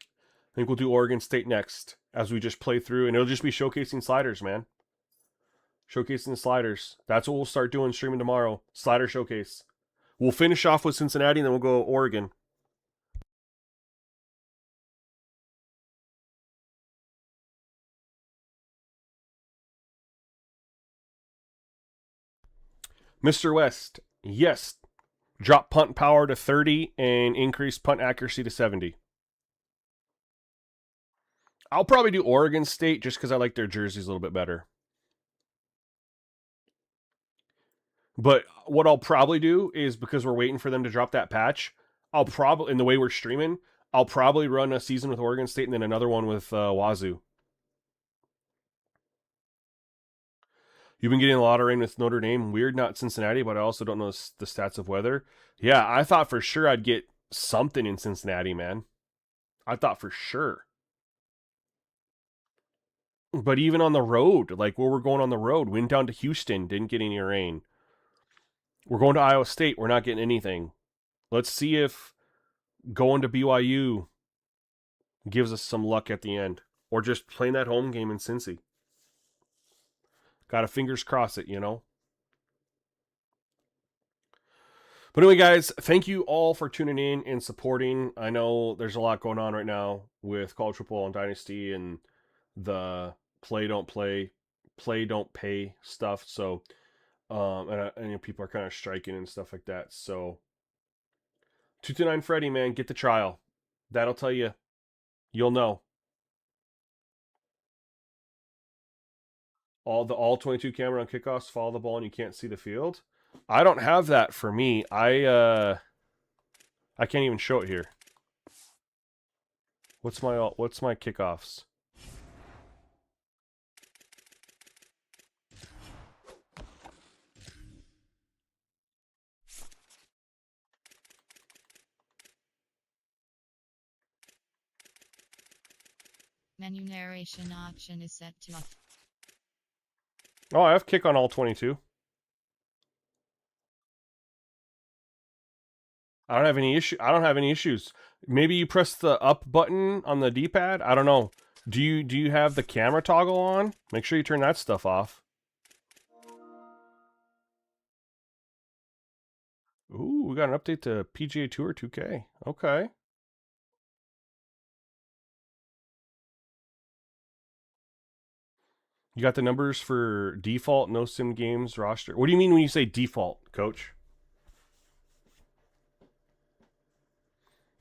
I think we'll do Oregon State next as we just play through, and it'll just be showcasing sliders, man. Showcasing the sliders. That's what we'll start doing streaming tomorrow. Slider showcase. We'll finish off with Cincinnati, and then we'll go Oregon. Mr. West, yes. Drop punt power to 30 and increase punt accuracy to 70. I'll probably do Oregon State just because I like their jerseys a little bit better. But what I'll probably do is, because we're waiting for them to drop that patch, I'll probably, in the way we're streaming, I'll probably run a season with Oregon State and then another one with Wazoo. You've been getting a lot of rain with Notre Dame. Weird, not Cincinnati, but I also don't know the stats of weather. Yeah, I thought for sure I'd get something in Cincinnati, man. I thought for sure. But even on the road, like where we're going on the road, went down to Houston, didn't get any rain. We're going to Iowa State, we're not getting anything. Let's see if going to BYU gives us some luck at the end. Or just playing that home game in Cincy. Gotta fingers cross it, you know? But anyway, guys, thank you all for tuning in and supporting. I know there's a lot going on right now with college football and Dynasty and the play don't pay stuff. So, and people are kind of striking and stuff like that. So, 229 Freddy, man, get the trial. That'll tell you. You'll know. All 22 camera on kickoffs follow the ball and you can't see the field. I don't have that for me. I can't even show it here. What's my kickoffs? Menu narration option is set to off. Oh, I have kick on all 22. I don't have any issues. Maybe you press the up button on the D-pad. I don't know. Do you have the camera toggle on? Make sure you turn that stuff off. Ooh, we got an update to PGA Tour 2K. Okay. You got the numbers for default no sim games roster. What do you mean when you say default, coach?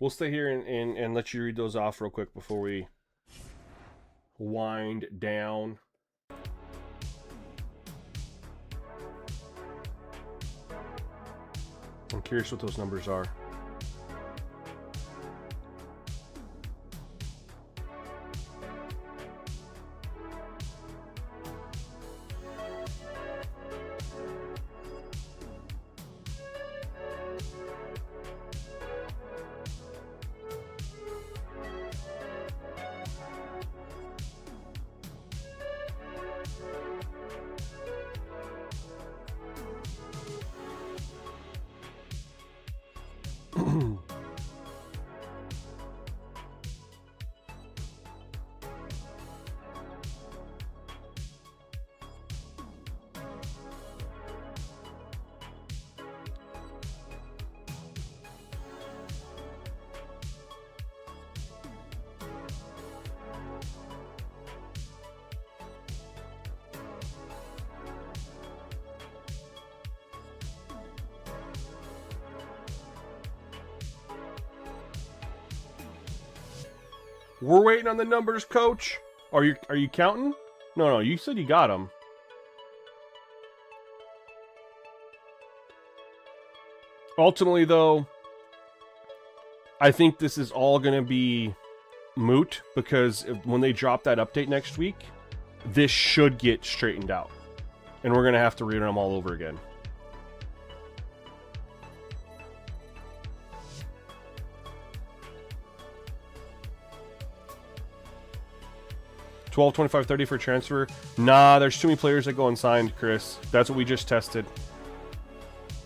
We'll stay here and let you read those off real quick before we wind down. I'm curious what those numbers are. We're waiting on the numbers, coach. Are you counting? No, you said you got them. Ultimately, though, I think this is all going to be moot because when they drop that update next week, this should get straightened out. And we're going to have to read them all over again. 12, 25, 30 for transfer. Nah, there's too many players that go unsigned, Chris. That's what we just tested.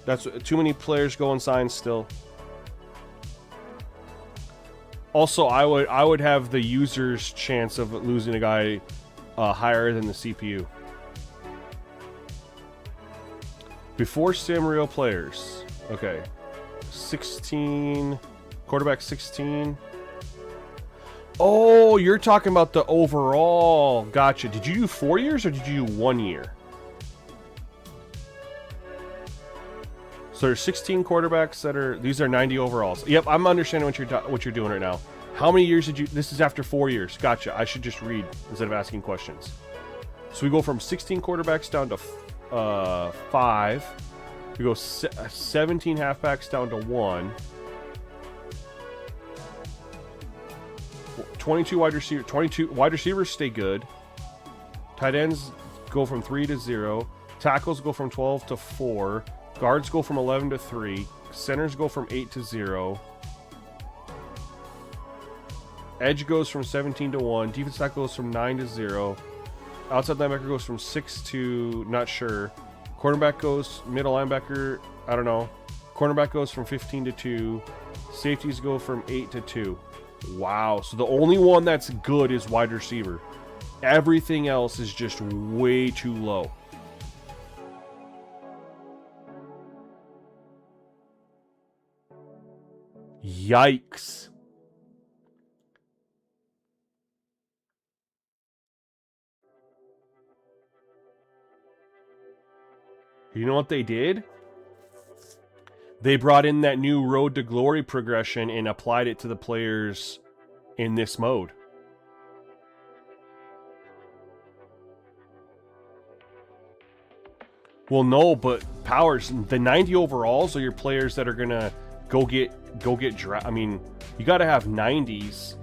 That's too many players go unsigned still. Also, I would have the user's chance of losing a guy higher than the CPU. Before sim real players. Okay. 16. Quarterback 16. Oh, you're talking about the overall. Gotcha. Did you do 4 years or did you do 1 year? So there's 16 quarterbacks that are. These are 90 overalls. Yep, I'm understanding what you're doing right now. How many years did you? This is after 4 years. Gotcha. I should just read instead of asking questions. So we go from 16 quarterbacks down to 5. We go 17 halfbacks down to 1. 22 wide receivers. 22 wide receivers stay good. Tight ends go from 3 to 0. Tackles go from 12 to 4. Guards go from 11 to 3. Centers go from 8 to 0. Edge goes from 17 to 1. Defense tackle goes from 9 to 0. Outside linebacker goes from 6 to not sure. Cornerback goes, middle linebacker, I don't know. Cornerback goes from 15 to 2. Safeties go from 8 to 2. Wow. So the only one that's good is wide receiver. Everything else is just way too low. Yikes. You know what they did? They brought in that new Road to Glory progression and applied it to the players in this mode. Well, no, but Powers, the 90 overalls are your players that are gonna go get draft. I mean, you got to have 90s,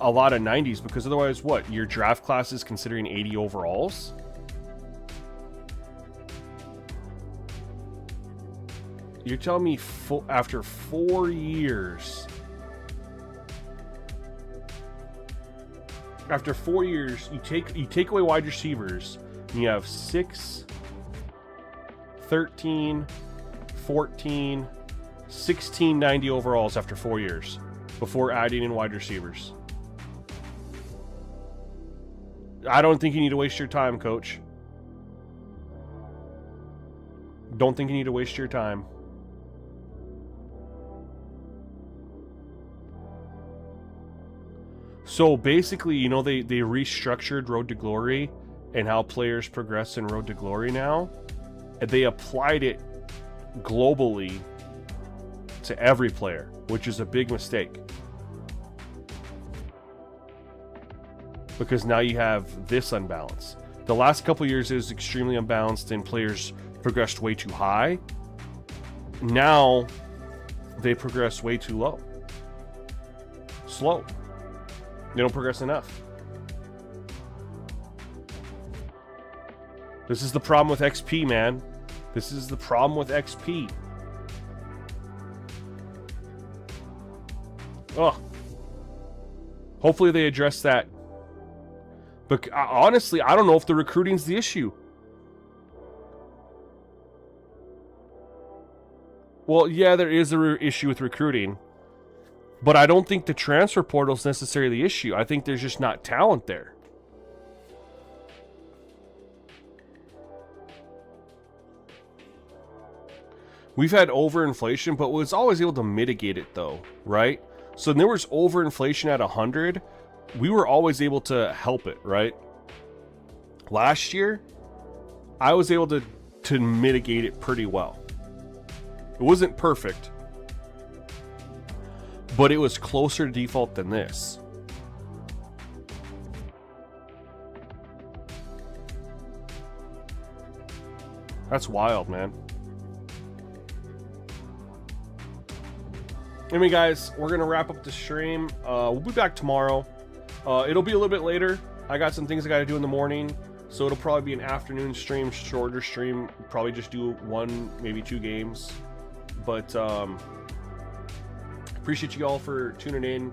a lot of 90s, because otherwise, what? Your draft class is considering 80 overalls. You're telling me after 4 years, you take away wide receivers, and you have 6, 13, 14, 16 90 overalls after 4 years before adding in wide receivers. I don't think you need to waste your time, coach. Don't think you need to waste your time. So basically, you know, they restructured Road to Glory and how players progress in Road to Glory now. And they applied it globally to every player, which is a big mistake. Because now you have this unbalance. The last couple years is extremely unbalanced and players progressed way too high. Now they progress way too low. Slow. They don't progress enough. This is the problem with XP, man. This is the problem with XP. Oh. Hopefully they address that. But honestly, I don't know if the recruiting's the issue. Well, yeah, there is an issue with recruiting. But I don't think the transfer portal is necessarily the issue. I think there's just not talent there. We've had overinflation, but was always able to mitigate it though, right? So when there was overinflation at 100, we were always able to help it, right? Last year, I was able to mitigate it pretty well. It wasn't perfect, but it was closer to default than this. That's wild, man. Anyway, guys, we're going to wrap up the stream. We'll be back tomorrow. It'll be a little bit later. I got some things I got to do in the morning, so it'll probably be an afternoon stream, shorter stream. Probably just do 1, maybe 2 games. But appreciate you all for tuning in,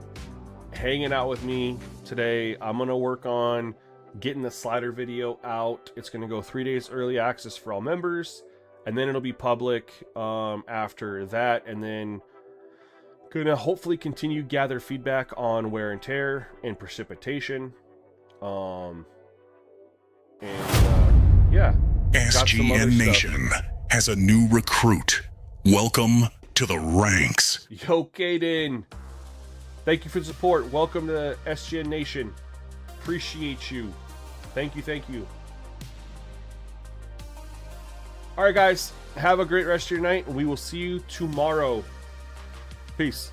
hanging out with me today. I'm going to work on getting the slider video out. It's going to go 3 days early access for all members, and then it'll be public after that, and then gonna hopefully continue gather feedback on wear and tear and precipitation. Yeah. got some other SGN stuff. Nation has a new recruit. Welcome to the ranks. Yo, Kaden. Thank you for the support. Welcome to SGN Nation. Appreciate you. Thank you, thank you. All right, guys. Have a great rest of your night. We will see you tomorrow. Peace.